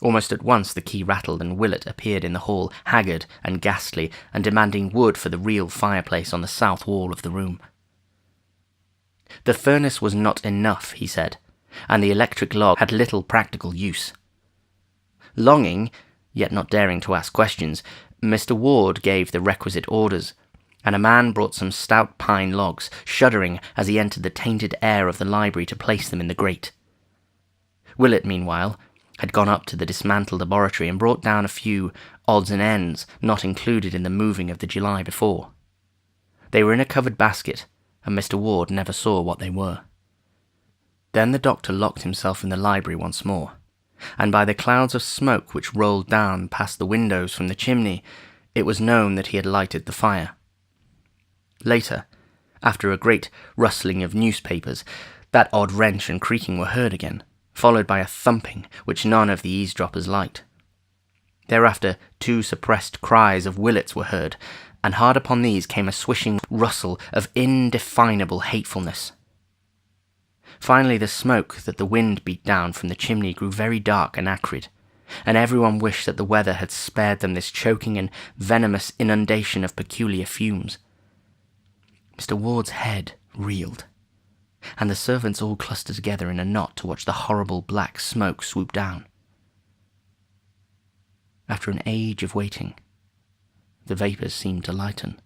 Almost at once the key rattled, and Willett appeared in the hall, haggard and ghastly, and demanding wood for the real fireplace on the south wall of the room. The furnace was not enough, he said, and the electric log had little practical use. Longing, yet not daring to ask questions, Mr. Ward gave the requisite orders, and a man brought some stout pine logs, shuddering as he entered the tainted air of the library to place them in the grate. Willett, meanwhile, had gone up to the dismantled laboratory and brought down a few odds and ends not included in the moving of the July before. They were in a covered basket, and Mr. Ward never saw what they were. Then the doctor locked himself in the library once more, and by the clouds of smoke which rolled down past the windows from the chimney, it was known that he had lighted the fire. Later, after a great rustling of newspapers, that odd wrench and creaking were heard again, followed by a thumping which none of the eavesdroppers liked. Thereafter 2 suppressed cries of Willett's were heard, and hard upon these came a swishing rustle of indefinable hatefulness. Finally the smoke that the wind beat down from the chimney grew very dark and acrid, and everyone wished that the weather had spared them this choking and venomous inundation of peculiar fumes. Mr. Ward's head reeled, and the servants all clustered together in a knot to watch the horrible black smoke swoop down. After an age of waiting, the vapours seemed to lighten,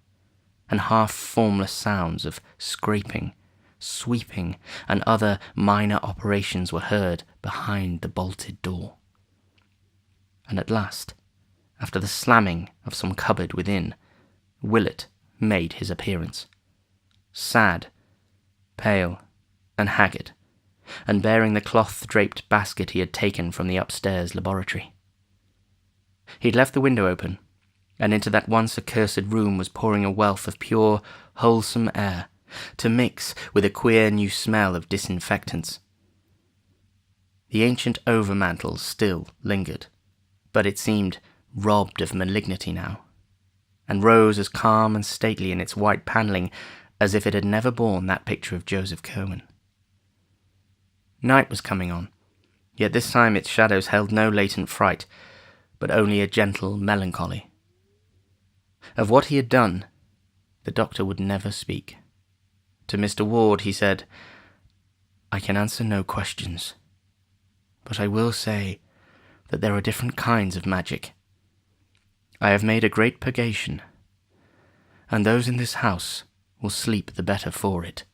and half-formless sounds of scraping, sweeping, and other minor operations were heard behind the bolted door. And at last, after the slamming of some cupboard within, Willett made his appearance, sad, pale, and haggard, and bearing the cloth-draped basket he had taken from the upstairs laboratory. He had left the window open, and into that once accursed room was pouring a wealth of pure, wholesome air, to mix with a queer new smell of disinfectants. The ancient overmantel still lingered, but it seemed robbed of malignity now, and rose as calm and stately in its white panelling as if it had never borne that picture of Joseph Curwen. Night was coming on, yet this time its shadows held no latent fright, but only a gentle melancholy. Of what he had done, the doctor would never speak. To Mr. Ward he said, "I can answer no questions, but I will say that there are different kinds of magic. I have made a great purgation, and those in this house will sleep the better for it."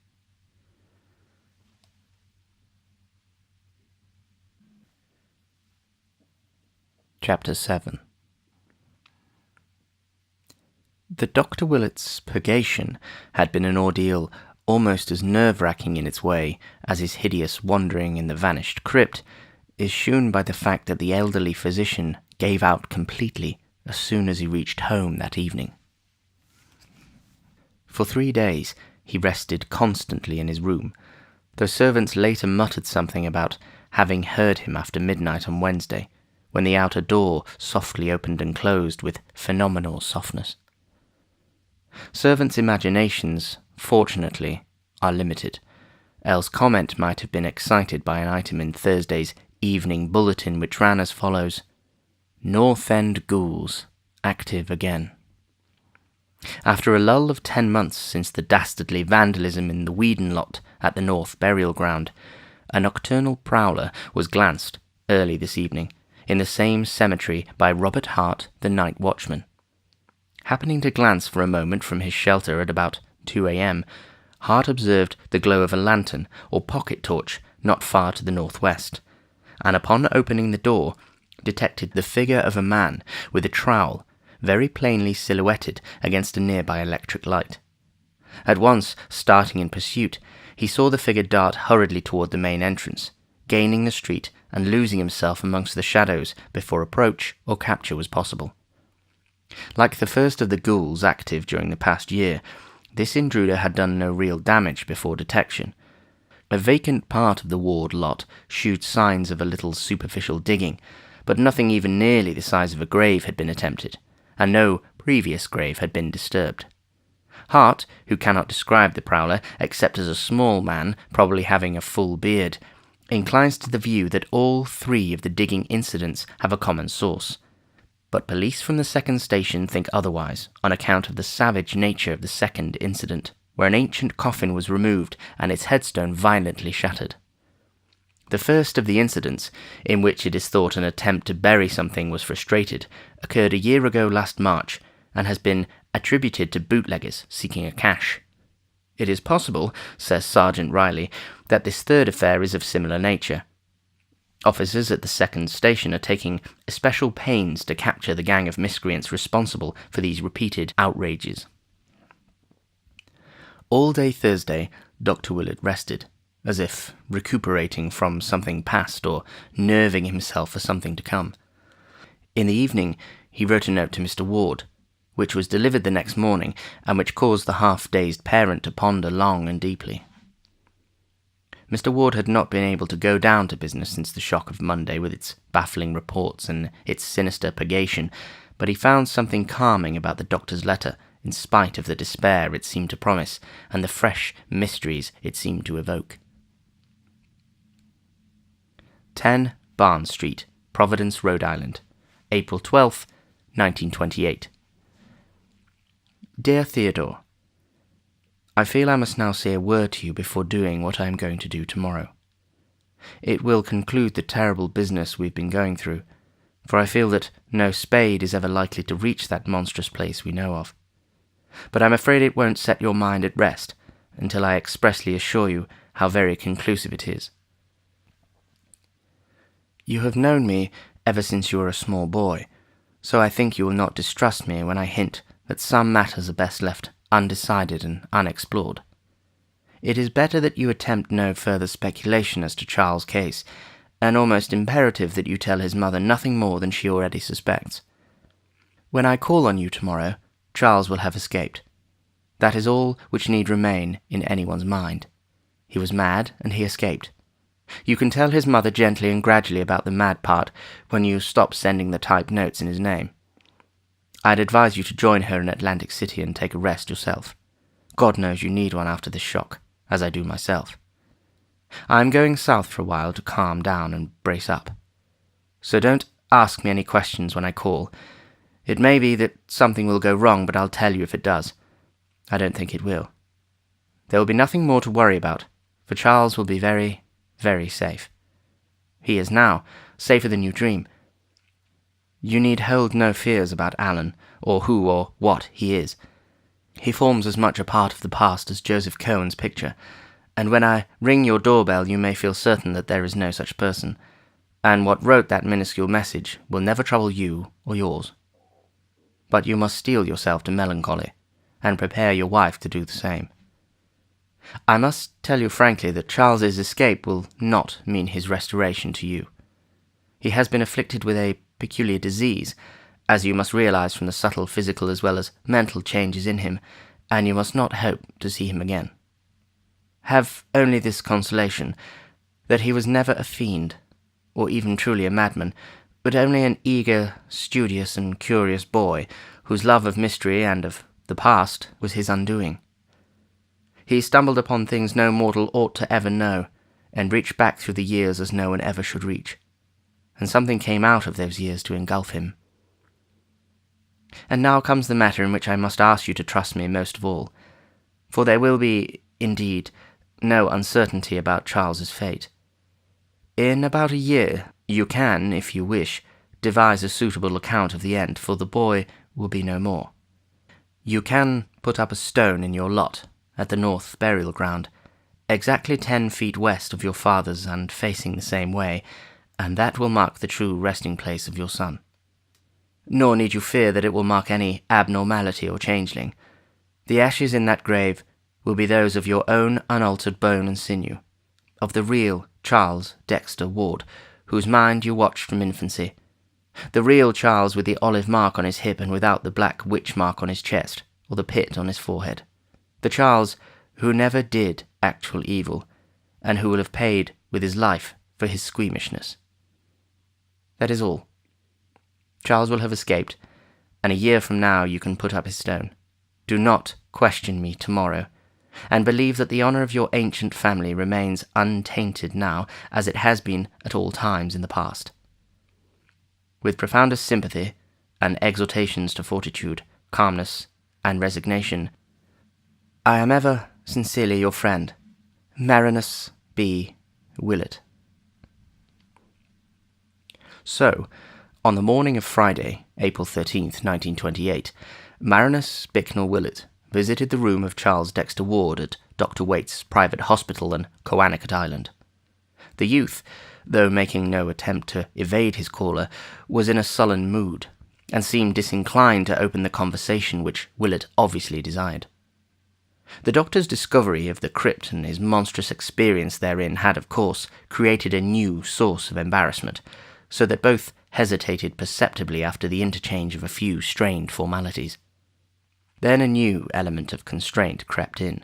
Chapter 7. The Dr. Willett's purgation had been an ordeal almost as nerve-wracking in its way as his hideous wandering in the vanished crypt is shewn by the fact that the elderly physician gave out completely as soon as he reached home that evening. For 3 days he rested constantly in his room, though servants later muttered something about having heard him after midnight on Wednesday, when the outer door softly opened and closed with phenomenal softness. Servants' imaginations, fortunately, are limited, else comment might have been excited by an item in Thursday's Evening Bulletin which ran as follows: North End ghouls active again. After a lull of 10 months since the dastardly vandalism in the Whedon lot at the North Burial Ground, a nocturnal prowler was glanced, early this evening, in the same cemetery by Robert Hart, the night watchman. Happening to glance for a moment from his shelter at about 2 a.m., Hart observed the glow of a lantern or pocket torch not far to the northwest, and upon opening the door, detected the figure of a man with a trowel very plainly silhouetted against a nearby electric light. At once, starting in pursuit, he saw the figure dart hurriedly toward the main entrance, gaining the street and losing himself amongst the shadows before approach or capture was possible. Like the first of the ghouls active during the past year, this intruder had done no real damage before detection. A vacant part of the ward lot shewed signs of a little superficial digging, but nothing even nearly the size of a grave had been attempted, and no previous grave had been disturbed. Hart, who cannot describe the prowler except as a small man, probably having a full beard, inclines to the view that all 3 of the digging incidents have a common source. But police from the second station think otherwise, on account of the savage nature of the second incident, where an ancient coffin was removed and its headstone violently shattered. The first of the incidents, in which it is thought an attempt to bury something was frustrated, occurred a year ago last March, and has been attributed to bootleggers seeking a cache. It is possible, says Sergeant Riley, that this third affair is of similar nature. Officers at the second station are taking especial pains to capture the gang of miscreants responsible for these repeated outrages. All day Thursday, Dr. Willard rested, as if recuperating from something past or nerving himself for something to come. In the evening, he wrote a note to Mr. Ward, which was delivered the next morning, and which caused the half-dazed parent to ponder long and deeply. Mr. Ward had not been able to go down to business since the shock of Monday with its baffling reports and its sinister purgation, but he found something calming about the doctor's letter, in spite of the despair it seemed to promise and the fresh mysteries it seemed to evoke. 10 Barnes Street, Providence, Rhode Island, April 12th, 1928. Dear Theodore, I feel I must now say a word to you before doing what I am going to do tomorrow. It will conclude the terrible business we've been going through, for I feel that no spade is ever likely to reach that monstrous place we know of. But I'm afraid it won't set your mind at rest until I expressly assure you how very conclusive it is. You have known me ever since you were a small boy, so I think you will not distrust me when I hint that some matters are best left undecided and unexplored. It is better that you attempt no further speculation as to Charles' case, and almost imperative that you tell his mother nothing more than she already suspects. When I call on you tomorrow, Charles will have escaped. That is all which need remain in anyone's mind. He was mad, and he escaped. You can tell his mother gently and gradually about the mad part when you stop sending the typed notes in his name. I'd advise you to join her in Atlantic City and take a rest yourself. God knows you need one after this shock, as I do myself. I am going south for a while to calm down and brace up. So don't ask me any questions when I call. It may be that something will go wrong, but I'll tell you if it does. I don't think it will. There will be nothing more to worry about, for Charles will be very, very safe. He is now, safer than you dream. You need hold no fears about Alan, or who or what he is. He forms as much a part of the past as Joseph Cohen's picture, and when I ring your doorbell you may feel certain that there is no such person, and what wrote that minuscule message will never trouble you or yours. But you must steel yourself to melancholy, and prepare your wife to do the same. I must tell you frankly that Charles's escape will not mean his restoration to you. He has been afflicted with a peculiar disease, as you must realize from the subtle physical as well as mental changes in him, and you must not hope to see him again. Have only this consolation, that he was never a fiend, or even truly a madman, but only an eager, studious and curious boy, whose love of mystery and of the past was his undoing. He stumbled upon things no mortal ought to ever know, and reached back through the years as no one ever should reach. And something came out of those years to engulf him. And now comes the matter in which I must ask you to trust me most of all, for there will be, indeed, no uncertainty about Charles's fate. In about a year, you can, if you wish, devise a suitable account of the end, for the boy will be no more. You can put up a stone in your lot at the north burial ground, exactly 10 feet west of your father's and facing the same way, and that will mark the true resting place of your son. Nor need you fear that it will mark any abnormality or changeling. The ashes in that grave will be those of your own unaltered bone and sinew, of the real Charles Dexter Ward, whose mind you watched from infancy, the real Charles with the olive mark on his hip and without the black witch mark on his chest, or the pit on his forehead, the Charles who never did actual evil, and who will have paid with his life for his squeamishness. That is all. Charles will have escaped, and a year from now you can put up his stone. Do not question me tomorrow, and believe that the honour of your ancient family remains untainted now, as it has been at all times in the past. With profoundest sympathy, and exhortations to fortitude, calmness, and resignation, I am ever sincerely your friend, Marinus B. Willett. So, on the morning of Friday, April 13th, 1928, Marinus Bicknell Willett visited the room of Charles Dexter Ward at Dr. Waite's private hospital on Coanicut Island. The youth, though making no attempt to evade his caller, was in a sullen mood, and seemed disinclined to open the conversation which Willett obviously desired. The doctor's discovery of the crypt and his monstrous experience therein had, of course, created a new source of embarrassment, so that both hesitated perceptibly after the interchange of a few strained formalities. Then a new element of constraint crept in,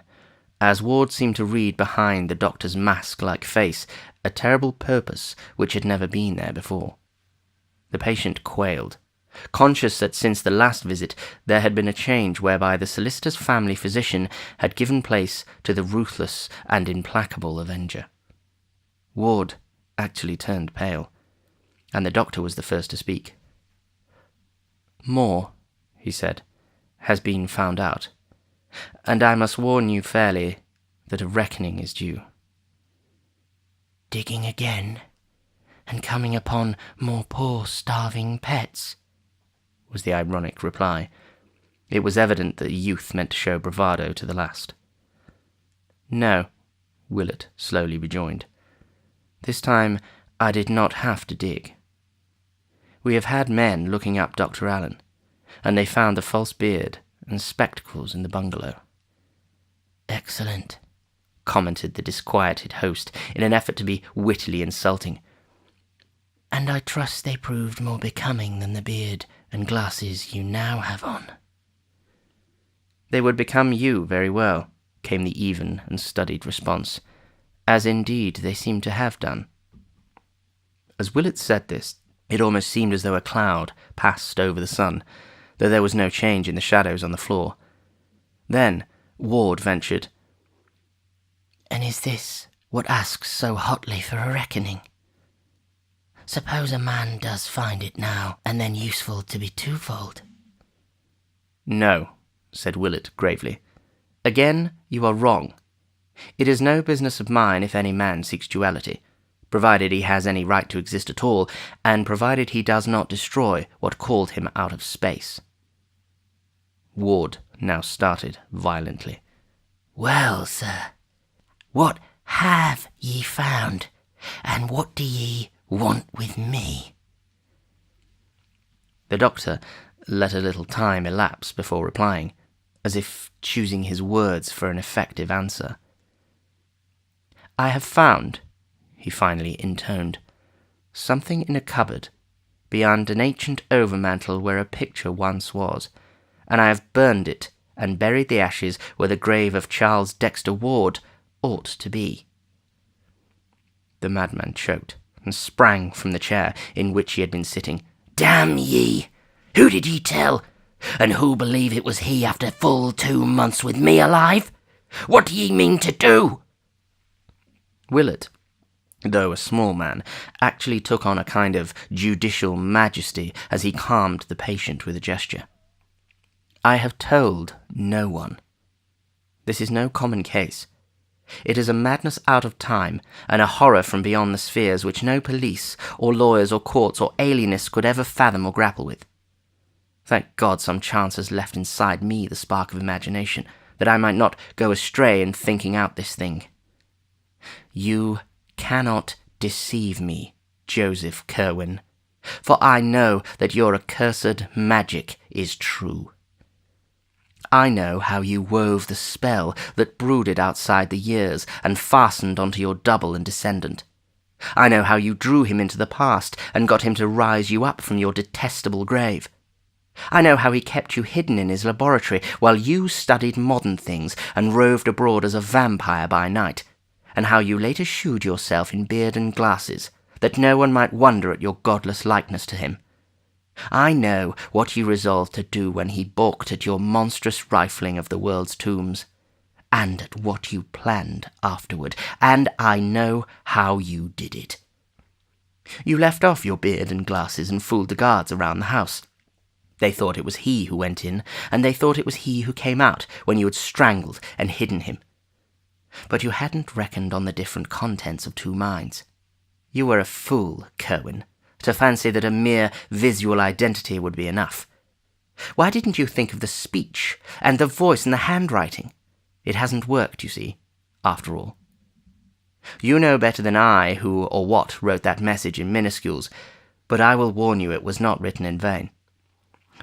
as Ward seemed to read behind the doctor's mask-like face a terrible purpose which had never been there before. The patient quailed, conscious that since the last visit there had been a change whereby the solicitor's family physician had given place to the ruthless and implacable avenger. Ward actually turned pale, and the doctor was the first to speak. "More," he said, "has been found out, and I must warn you fairly that a reckoning is due." "Digging again, and coming upon more poor starving pets?" was the ironic reply. It was evident that the youth meant to show bravado to the last. "No," Willett slowly rejoined. "This time I did not have to dig. We have had men looking up Dr. Allen, and they found the false beard and spectacles in the bungalow." "Excellent," commented the disquieted host in an effort to be wittily insulting. "And I trust they proved more becoming than the beard and glasses you now have on." "They would become you very well," came the even and studied response, "as indeed they seem to have done." As Willett said this, it almost seemed as though a cloud passed over the sun, though there was no change in the shadows on the floor. Then Ward ventured, "And is this what asks so hotly for a reckoning? Suppose a man does find it now, and then useful to be twofold?" "No," said Willett gravely. "Again, you are wrong. It is no business of mine if any man seeks duality, provided he has any right to exist at all, and provided he does not destroy what called him out of space." Ward now started violently. "Well, sir, what have ye found, and what do ye want with me?" The doctor let a little time elapse before replying, as if choosing his words for an effective answer. "I have found," he finally intoned, "something in a cupboard, beyond an ancient overmantel where a picture once was, and I have burned it and buried the ashes where the grave of Charles Dexter Ward ought to be." The madman choked, and sprang from the chair in which he had been sitting. "Damn ye! Who did ye tell? And who believe it was he after full 2 months with me alive? What do ye mean to do?" Willett, though a small man, actually took on a kind of judicial majesty as he calmed the patient with a gesture. "I have told no one. This is no common case. It is a madness out of time, and a horror from beyond the spheres which no police, or lawyers, or courts, or alienists could ever fathom or grapple with. Thank God some chance has left inside me the spark of imagination, that I might not go astray in thinking out this thing. You cannot deceive me, Joseph Curwen, for I know that your accursed magic is true. I know how you wove the spell that brooded outside the years and fastened onto your double and descendant. I know how you drew him into the past and got him to rise you up from your detestable grave. I know how he kept you hidden in his laboratory while you studied modern things and roved abroad as a vampire by night, and how you later shewed yourself in beard and glasses, that no one might wonder at your godless likeness to him. I know what you resolved to do when he balked at your monstrous rifling of the world's tombs, and at what you planned afterward, and I know how you did it. You left off your beard and glasses and fooled the guards around the house. They thought it was he who went in, and they thought it was he who came out when you had strangled and hidden him. But you hadn't reckoned on the different contents of two minds. You were a fool, Curwen, to fancy that a mere visual identity would be enough. Why didn't you think of the speech, and the voice, and the handwriting? It hasn't worked, you see, after all. You know better than I who or what wrote that message in minuscules, but I will warn you it was not written in vain.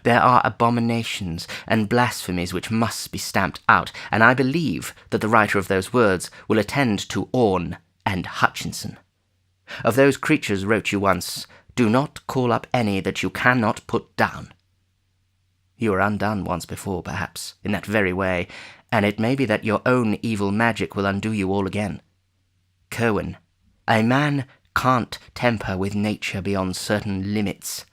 There are abominations and blasphemies which must be stamped out, and I believe that the writer of those words will attend to Orne and Hutchinson. Of those creatures wrote you once, "Do not call up any that you cannot put down." You were undone once before, perhaps, in that very way, and it may be that your own evil magic will undo you all again. Curwen, a man can't temper with nature beyond certain limits,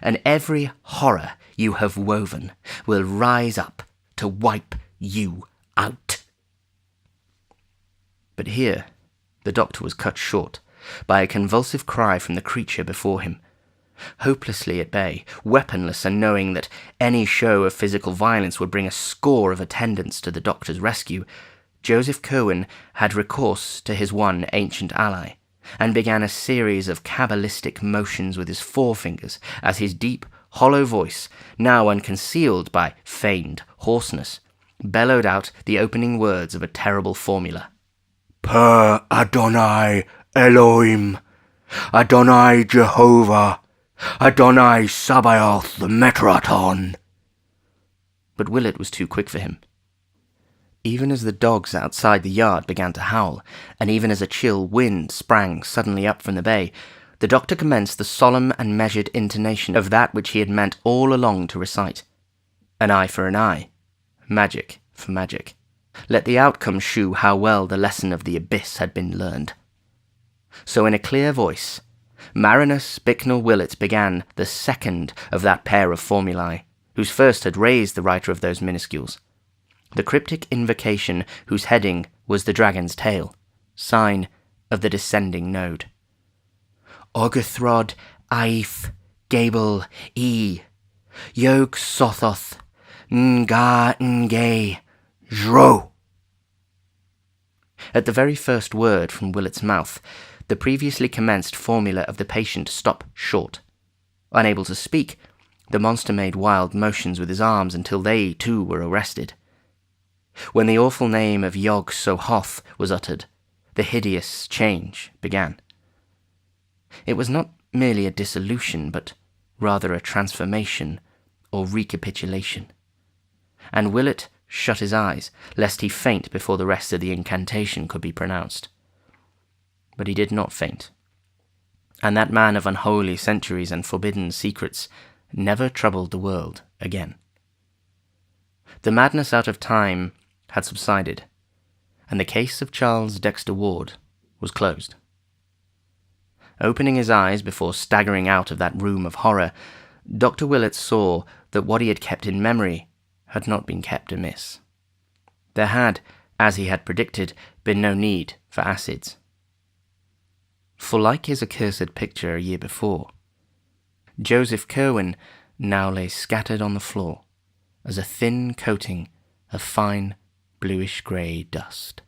and every horror you have woven will rise up to wipe you out. But here the doctor was cut short by a convulsive cry from the creature before him. Hopelessly at bay, weaponless, and knowing that any show of physical violence would bring a score of attendants to the doctor's rescue, Joseph Curwen had recourse to his one ancient ally, and began a series of cabalistic motions with his forefingers as his deep, hollow voice, now unconcealed by feigned hoarseness, bellowed out the opening words of a terrible formula. Per Adonai Elohim, Adonai Jehovah, Adonai Sabaoth the Metraton. But Willett was too quick for him. Even as the dogs outside the yard began to howl, and even as a chill wind sprang suddenly up from the bay, the doctor commenced the solemn and measured intonation of that which he had meant all along to recite. An eye for an eye, magic for magic. Let the outcome shew how well the lesson of the abyss had been learned. So in a clear voice, Marinus Bicknell Willett began the second of that pair of formulae, whose first had raised the writer of those minuscules. The cryptic invocation whose heading was the dragon's tail, sign of the descending node. Oguthrod Aif Gable E Yog Sothoth Nga Nge Jro. At the very first word from Willett's mouth, the previously commenced formula of the patient stopped short. Unable to speak, the monster made wild motions with his arms until they, too, were arrested. When the awful name of Yog Sothoth was uttered, the hideous change began. It was not merely a dissolution, but rather a transformation or recapitulation. And Willett shut his eyes, lest he faint before the rest of the incantation could be pronounced. But he did not faint, and that man of unholy centuries and forbidden secrets never troubled the world again. The madness out of time had subsided, and the case of Charles Dexter Ward was closed. Opening his eyes before staggering out of that room of horror, Dr. Willett saw that what he had kept in memory had not been kept amiss. There had, as he had predicted, been no need for acids. For like his accursed picture a year before, Joseph Curwen now lay scattered on the floor as a thin coating of fine bluish-grey dust.